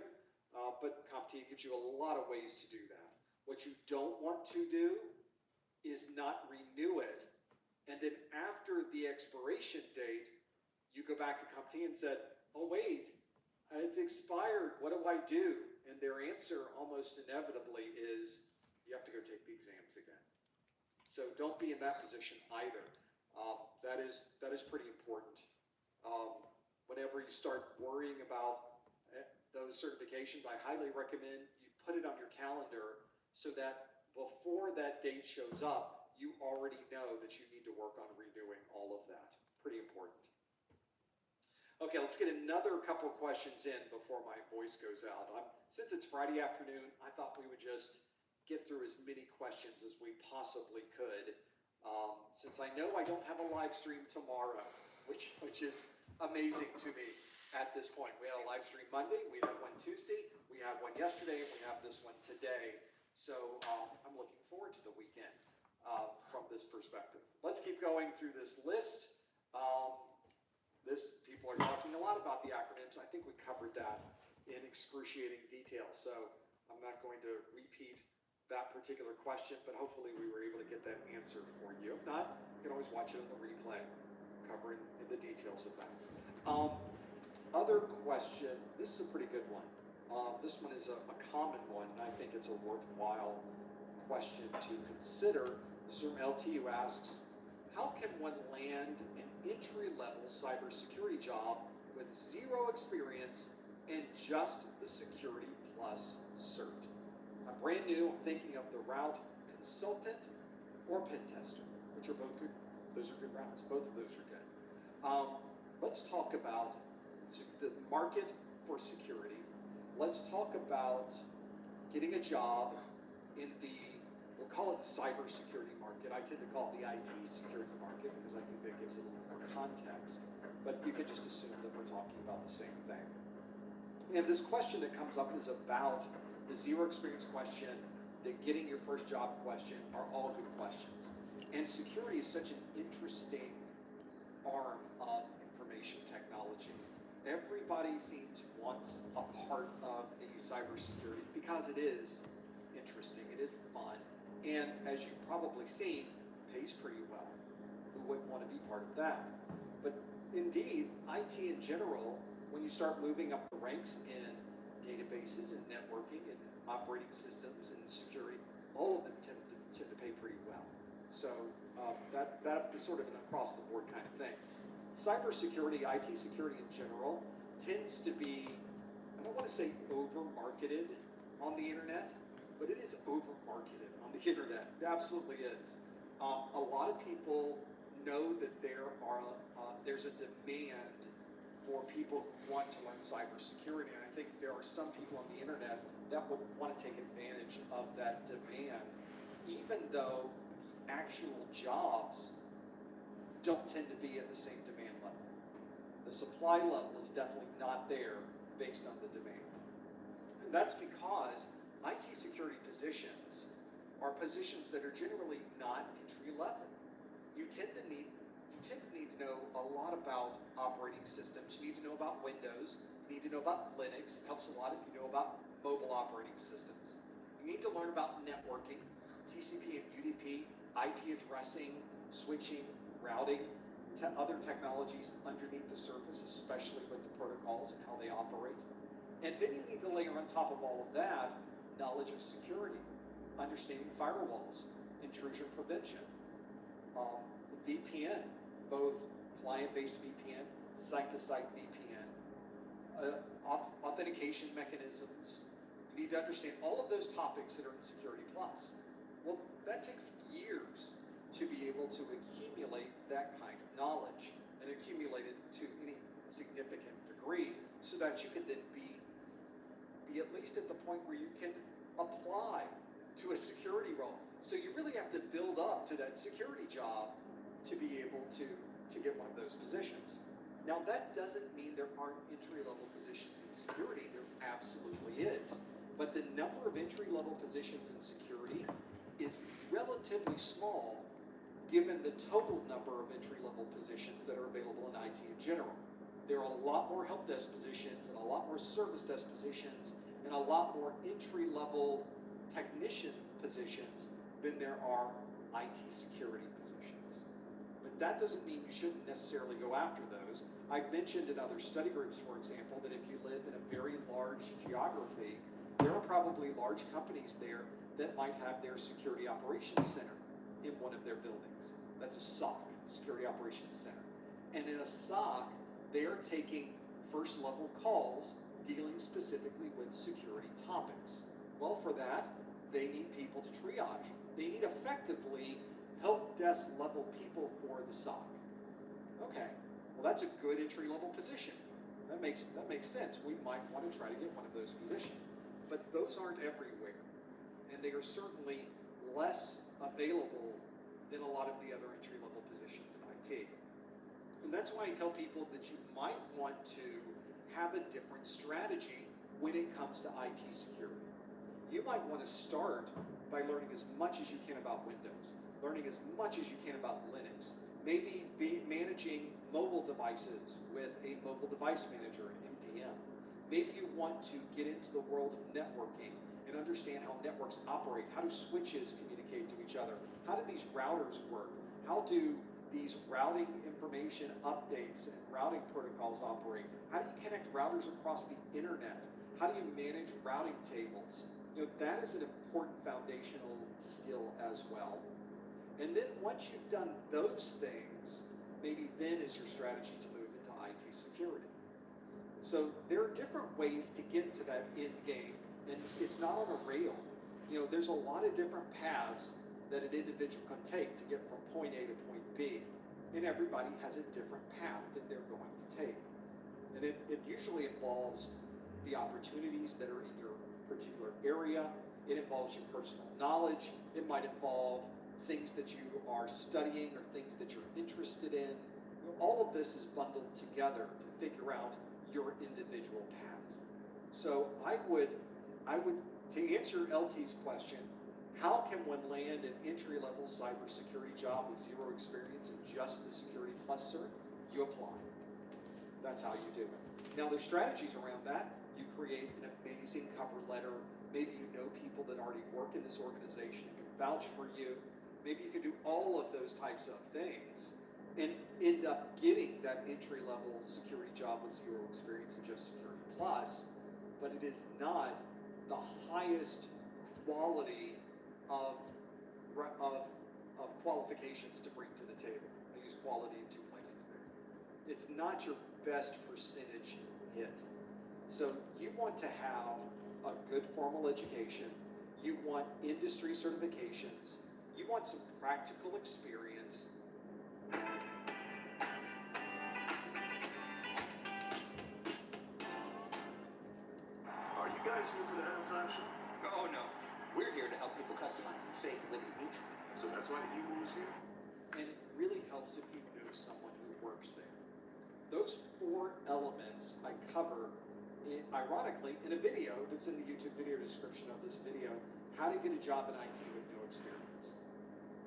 But CompTIA gives you a lot of ways to do that. What you don't want to do is not renew it, and then after the expiration date, you go back to CompTIA and said, oh wait, it's expired, what do I do? And their answer almost inevitably is, you have to go take the exams again. So don't be in that position either. That is pretty important. Whenever you start worrying about those certifications, I highly recommend you put it on your calendar so that before that date shows up, you already know that you need to work on renewing all of that. Pretty important. Okay, let's get another couple questions in before my voice goes out. Since it's Friday afternoon, I thought we would just get through as many questions as we possibly could. Since I know I don't have a live stream tomorrow, which is amazing to me at this point. We had a live stream Monday, we had one Tuesday, we had one yesterday, and we have this one today. So I'm looking forward to the weekend from this perspective. Let's keep going through this list. People are talking a lot about the acronyms. I think we covered that in excruciating detail. So I'm not going to repeat that particular question, but hopefully we were able to get that answer for you. If not, you can always watch it on the replay, covering in the details of that. Other question, this is a pretty good one. This one is a common one, and I think it's a worthwhile question to consider. Mr. LTU asks, how can one land an entry-level cybersecurity job with zero experience and just the Security Plus cert? I'm brand new. I'm thinking of the route consultant or pen tester, which are both good. Those are good routes. Both of those are good. Let's talk about the market for security. Let's talk about getting a job in we'll call it the cybersecurity market. I tend to call it the IT security market because I think that gives it a little more context. But you can just assume that we're talking about the same thing. And this question that comes up is about the zero experience question, the getting your first job question are all good questions. And security is such an interesting arm of information technology. Everybody wants a part of the cybersecurity because it is interesting, it is fun, and as you've probably seen, pays pretty well. Who wouldn't want to be part of that? But indeed, IT in general, when you start moving up the ranks in databases and networking and operating systems and security, all of them tend to pay pretty well. So that is sort of an across-the-board kind of thing. Cybersecurity, IT security in general, tends to be, I don't want to say over-marketed on the internet, but it is over-marketed on the internet. It absolutely is. A lot of people know that there's a demand for people who want to learn cybersecurity, and I think there are some people on the internet that would want to take advantage of that demand, even though the actual jobs don't tend to be at the same demand level. The supply level is definitely not there based on the demand. That's because IT security positions are positions that are generally not entry level. You tend to need to know a lot about operating systems. You need to know about Windows. You need to know about Linux. It helps a lot if you know about mobile operating systems. You need to learn about networking, TCP and UDP, IP addressing, switching, routing, to other technologies underneath the surface, especially with the protocols and how they operate. And then you need to layer on top of all of that knowledge of security, understanding firewalls, intrusion prevention, VPN, both client-based VPN, site-to-site VPN, authentication mechanisms. You need to understand all of those topics that are in Security Plus. Well, that takes years to be able to accumulate that kind of knowledge and accumulate it to any significant degree so that you can then be at least at the point where you can apply to a security role. So you really have to build up to that security job to be able to get one of those positions. Now that doesn't mean there aren't entry-level positions in security. There absolutely is. But the number of entry-level positions in security is relatively small given the total number of entry-level positions that are available in IT in general. There are a lot more help desk positions and a lot more service desk positions and a lot more entry-level technician positions than there are IT security positions. But that doesn't mean you shouldn't necessarily go after those. I've mentioned in other study groups, for example, that if you live in a very large geography, there are probably large companies there that might have their security operations center in one of their buildings. That's a SOC, Security Operations Center. And in a SOC, they are taking first-level calls dealing specifically with security topics. Well, for that, they need people to triage. They need effectively help desk level people for the SOC. Okay, well that's a good entry-level position. That makes sense. We might want to try to get one of those positions. But those aren't everywhere. And they are certainly less available than a lot of the other entry-level positions in IT. And that's why I tell people that you might want to have a different strategy when it comes to IT security. You might want to start by learning as much as you can about Windows, learning as much as you can about Linux, maybe be managing mobile devices with a mobile device manager, an MDM. Maybe you want to get into the world of networking and understand how networks operate. How do switches communicate to each other? How do these routers work? How do these routing information updates and routing protocols operate? How do you connect routers across the internet? How do you manage routing tables? You know, that is an important foundational skill as well. And then once you've done those things, maybe then is your strategy to move into IT security. So there are different ways to get to that end game, and it's not on a rail. You know, there's a lot of different paths that an individual can take to get from point A to point B, and everybody has a different path that they're going to take. And it usually involves the opportunities that are in your particular area. It involves your personal knowledge. It might involve things that you are studying or things that you're interested in. You know, all of this is bundled together to figure out your individual path. So I would, to answer LT's question, how can one land an entry-level cybersecurity job with zero experience and just the Security Plus cert? You apply. That's how you do it. Now, there's strategies around that. You create an amazing cover letter. Maybe you know people that already work in this organization and can vouch for you. Maybe you can do all of those types of things and end up getting that entry-level security job with zero experience and just Security Plus, but it is not the highest quality of qualifications to bring to the table. I use quality in two places there. It's not your best percentage hit. So you want to have a good formal education. You want industry certifications. You want some practical experience. Are you guys here for the halftime show? Oh no, we're here to help people customize and save and live neutral. So that's why the Eagle was here? And it really helps if you know someone who works there. Those 4 elements I cover ironically, in a video that's in the YouTube video description of this video, how to get a job in IT with no experience.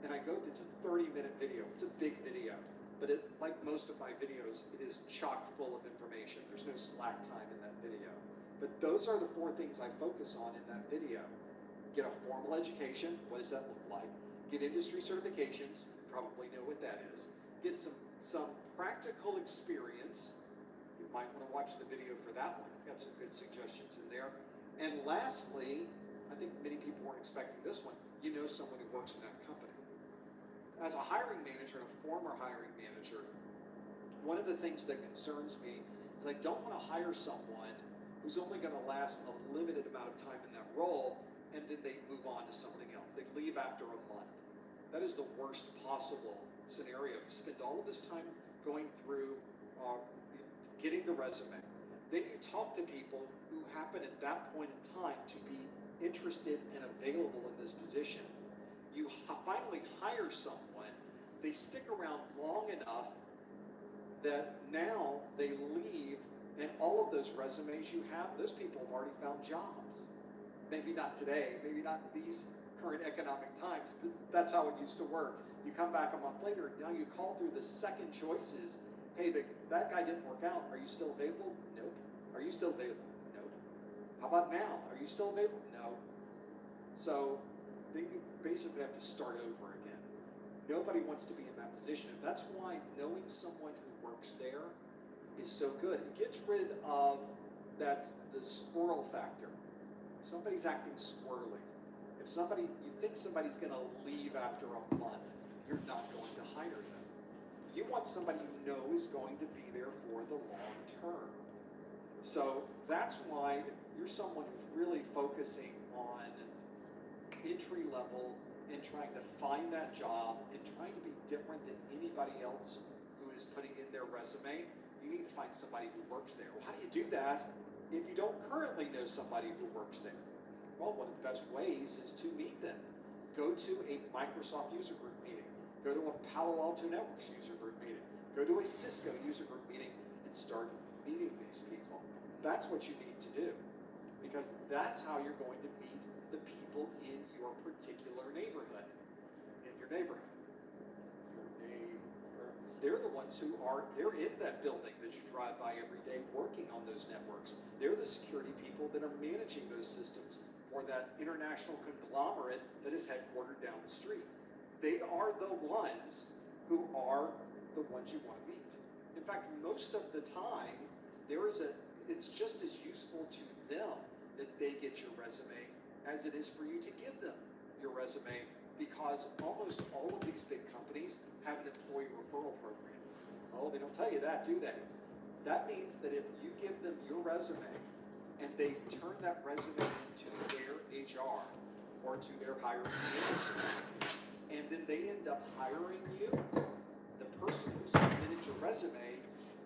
And it's a 30-minute video. It's a big video. But like most of my videos, it is chock full of information. There's no slack time in that video. But those are the 4 things I focus on in that video. Get a formal education. What does that look like? Get industry certifications. You probably know what that is. Get some practical experience. You might want to watch the video for that one. I've got some good suggestions in there. And lastly, I think many people weren't expecting this one. You know someone who works in that company. As a hiring manager and a former hiring manager, one of the things that concerns me is I don't want to hire someone who's only going to last a limited amount of time in that role, and then they move on to something else. They leave after a month. That is the worst possible scenario. You spend all of this time going through getting the resume. Then you talk to people who happen at that point in time to be interested and available in this position. You finally hire someone. They stick around long enough that now they leave, and all of those resumes you have, those people have already found jobs. Maybe not today, maybe not in these current economic times, but that's how it used to work. You come back a month later, and now you call through the second choices. Hey, that guy didn't work out. Are you still available? Nope. Are you still available? Nope. How about now? Are you still available? No. So then you basically have to start over again. Nobody wants to be in that position. And that's why knowing someone who works there is so good. It gets rid of the squirrel factor. If somebody's acting squirrely, if you think somebody's going to leave after a month, you're not going to hire them. You want somebody you know is going to be there for the long term. So that's why if you're someone who's really focusing on entry level and trying to find that job and trying to be different than anybody else who is putting in their resume, you need to find somebody who works there. Well, how do you do that if you don't currently know somebody who works there? Well, one of the best ways is to meet them. Go to a Microsoft user group meeting. Go to a Palo Alto Networks user group meeting. Go to a Cisco user group meeting and start meeting these people. That's what you need to do, because that's how you're going to meet the people in your particular neighborhood. They're the ones they're in that building that you drive by every day working on those networks. They're the security people that are managing those systems for that international conglomerate that is headquartered down the street. They are the ones who are the ones you want to meet. In fact, most of the time, it's just as useful to them that they get your resume as it is for you to give them your resume, because almost all of these big companies have an employee referral program. Oh, they don't tell you that, do they? That means that if you give them your resume and they turn that resume into their HR or to their hiring manager, and then they end up hiring you, the person who submitted your resume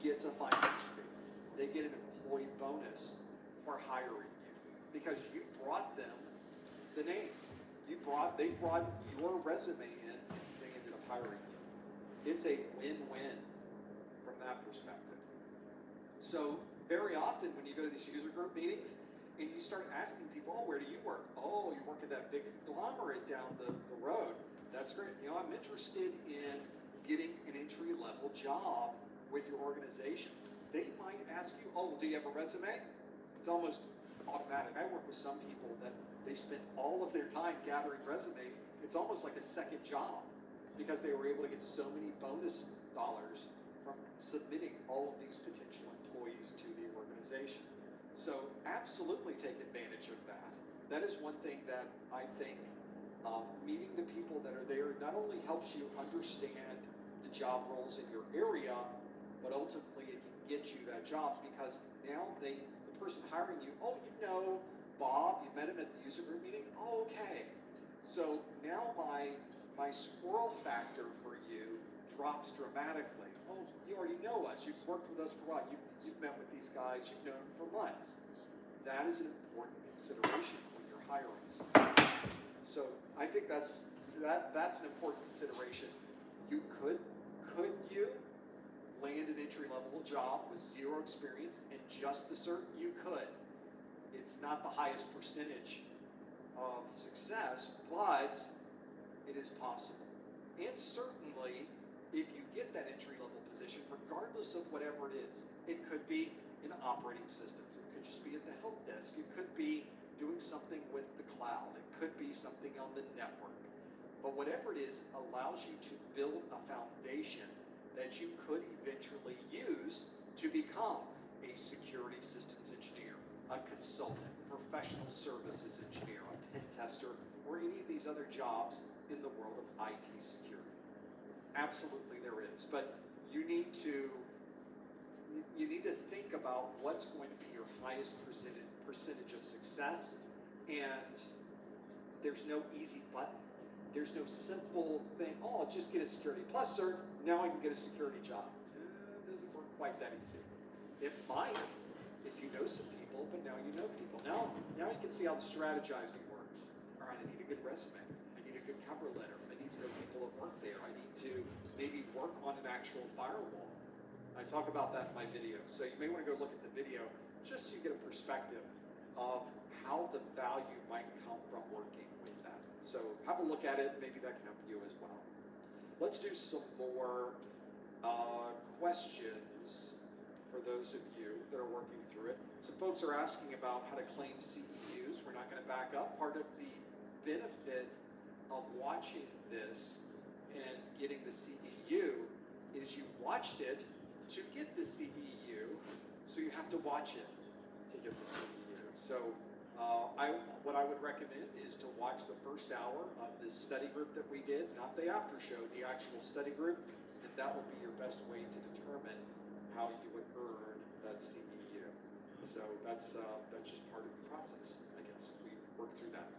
gets a finder's fee. They get an employee bonus for hiring you because you brought them the name. They brought your resume in, and they ended up hiring you. It's a win-win from that perspective. So very often when you go to these user group meetings and you start asking people, oh, where do you work? Oh, you work at that big conglomerate down the road. That's great. I'm interested in getting an entry-level job with your organization. They might ask you, oh, do you have a resume? It's almost automatic. I work with some people that they spend all of their time gathering resumes. It's almost like a second job because they were able to get so many bonus dollars from submitting all of these potential employees to the organization. So absolutely take advantage of that. That is one thing that I think meeting the people that are there not only helps you understand the job roles in your area, but ultimately it can get you that job, because now the person hiring you, oh, you know Bob, you met him at the user group meeting? Oh, okay. So now my squirrel factor for you drops dramatically. Oh, you already know us. You've worked with us for a while. You've met with these guys. You've known them for months. That is an important consideration when you're hiring someone. So I think that's an important consideration. Could you land an entry-level job with zero experience and just the cert, you could. It's not the highest percentage of success, but it is possible. And certainly, if you get that entry-level position, regardless of whatever it is, it could be in operating systems, it could just be at the help desk, it could be doing something with the cloud, it could be something on the network. But whatever it is allows you to build a foundation that you could eventually use to become a security systems engineer, a consultant, professional services engineer, a pen tester, or any of these other jobs in the world of IT security. Absolutely there is, but you need to think about what's going to be your highest percentage of success, and there's no easy button. There's no simple thing, oh, I'll just get a security plus cert, now I can get a security job. It doesn't work quite that easy. It might, if you know some people, but now you know people. Now you can see how the strategizing works. All right, I need a good resume. I need a good cover letter. I need to know people that work there. I need to maybe work on an actual firewall. I talk about that in my video, so you may want to go look at the video just so you get a perspective of how the value might come from working with that. So have a look at it, maybe that can help you as well. Let's do some more questions for those of you that are working through it. Some folks are asking about how to claim CEUs. We're not going to back up. Part of the benefit of watching this and getting the CEU is you watched it to get the CEU, so you have to watch it to get the CEU. So what I would recommend is to watch the first hour of this study group that we did, not the after show, the actual study group, and that will be your best way to determine how you would earn that CEU. So that's just part of the process, I guess. We work through that.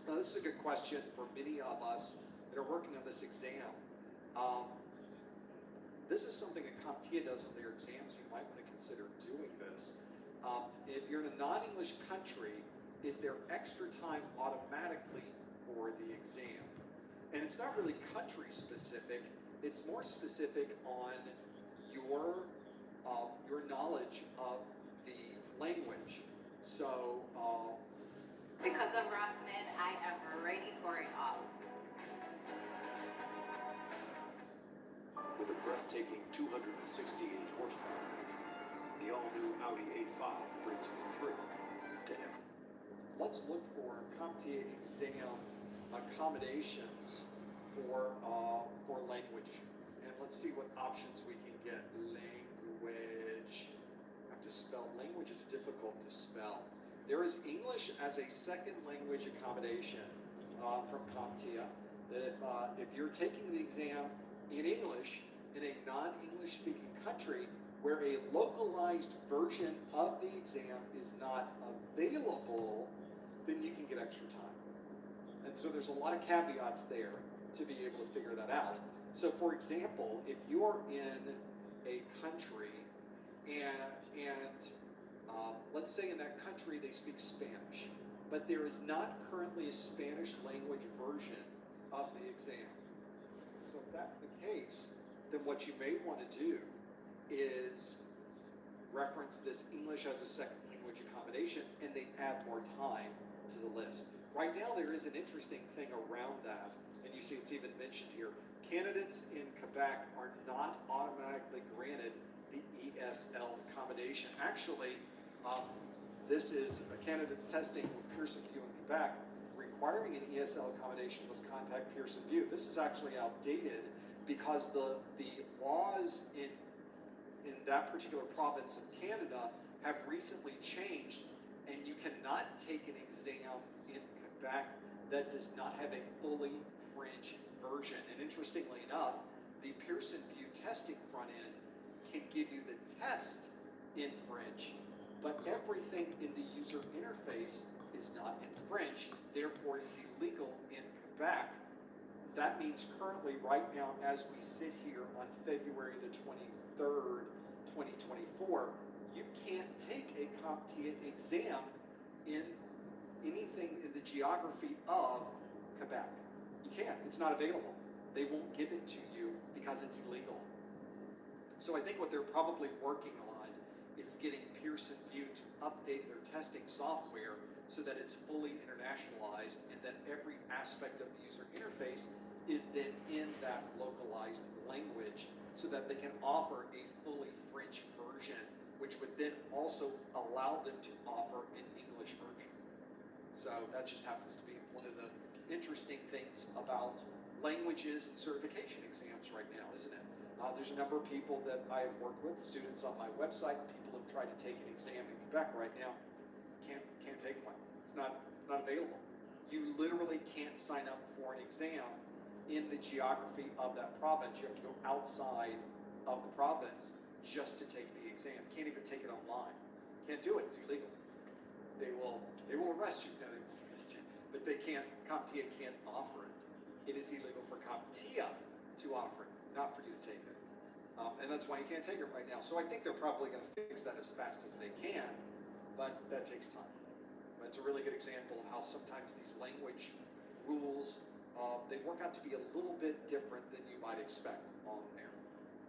Now, this is a good question for many of us that are working on this exam. This is something that CompTIA does on their exams. You might want to consider doing this. If you're in a non-English country, is there extra time automatically for the exam? And it's not really country specific. It's more specific on your knowledge of the language. So, because of Rossman, I am ready for it all. With a breathtaking 268 horsepower, the all-new Audi A5 brings the thrill to every. Let's look for CompTIA exam accommodations for language, and let's see what options we can get. Language. I have to spell. Language is difficult to spell. There is English as a second language accommodation from CompTIA. That if you're taking the exam in English in a non-English speaking country where a localized version of the exam is not available, then you can get extra time. And so there's a lot of caveats there to be able to figure that out. So for example, if you're in a country and let's say in that country they speak Spanish, but there is not currently a Spanish language version of the exam. So if that's the case, then what you may want to do is reference this English as a second language accommodation, and they add more time to the list. Right now, there is an interesting thing around that, and you see it's even mentioned here. Candidates in Quebec are not automatically granted the ESL accommodation. Actually, this is a candidate's testing with Pearson VUE in Quebec. Requiring an ESL accommodation must contact Pearson VUE. This is actually outdated because the laws in that particular province of Canada have recently changed, and you cannot take an exam in Quebec that does not have a fully French version. And interestingly enough, the Pearson VUE testing front end can give you the test in French, but everything in the user interface is not in French, therefore it is illegal in Quebec. That means currently, right now, as we sit here on February the 23rd, 2024, you can't take a CompTIA exam in anything in the geography of Quebec. You can't. It's not available. They won't give it to you because it's illegal. So I think what they're probably working on is getting Pearson VUE to update their testing software so that it's fully internationalized and that every aspect of the user interface is then in that localized language so that they can offer a fully French version, which would then also allow them to offer an English version. So that just happens to be one of the interesting things about languages and certification exams right now, isn't it? There's a number of people that I have worked with, students on my website, people have tried to take an exam in Quebec right now. Can't take one. It's not available. You literally can't sign up for an exam in the geography of that province. You have to go outside of the province just to take the exam. Can't even take it online. Can't do it. It's illegal. They will arrest you. No, they won't arrest you. But they can't. CompTIA can't offer it. It is illegal for CompTIA to offer it, not for you to take it. And that's why you can't take it right now. So I think they're probably going to fix that as fast as they can, but that takes time. But it's a really good example of how sometimes these language rules, they work out to be a little bit different than you might expect on there.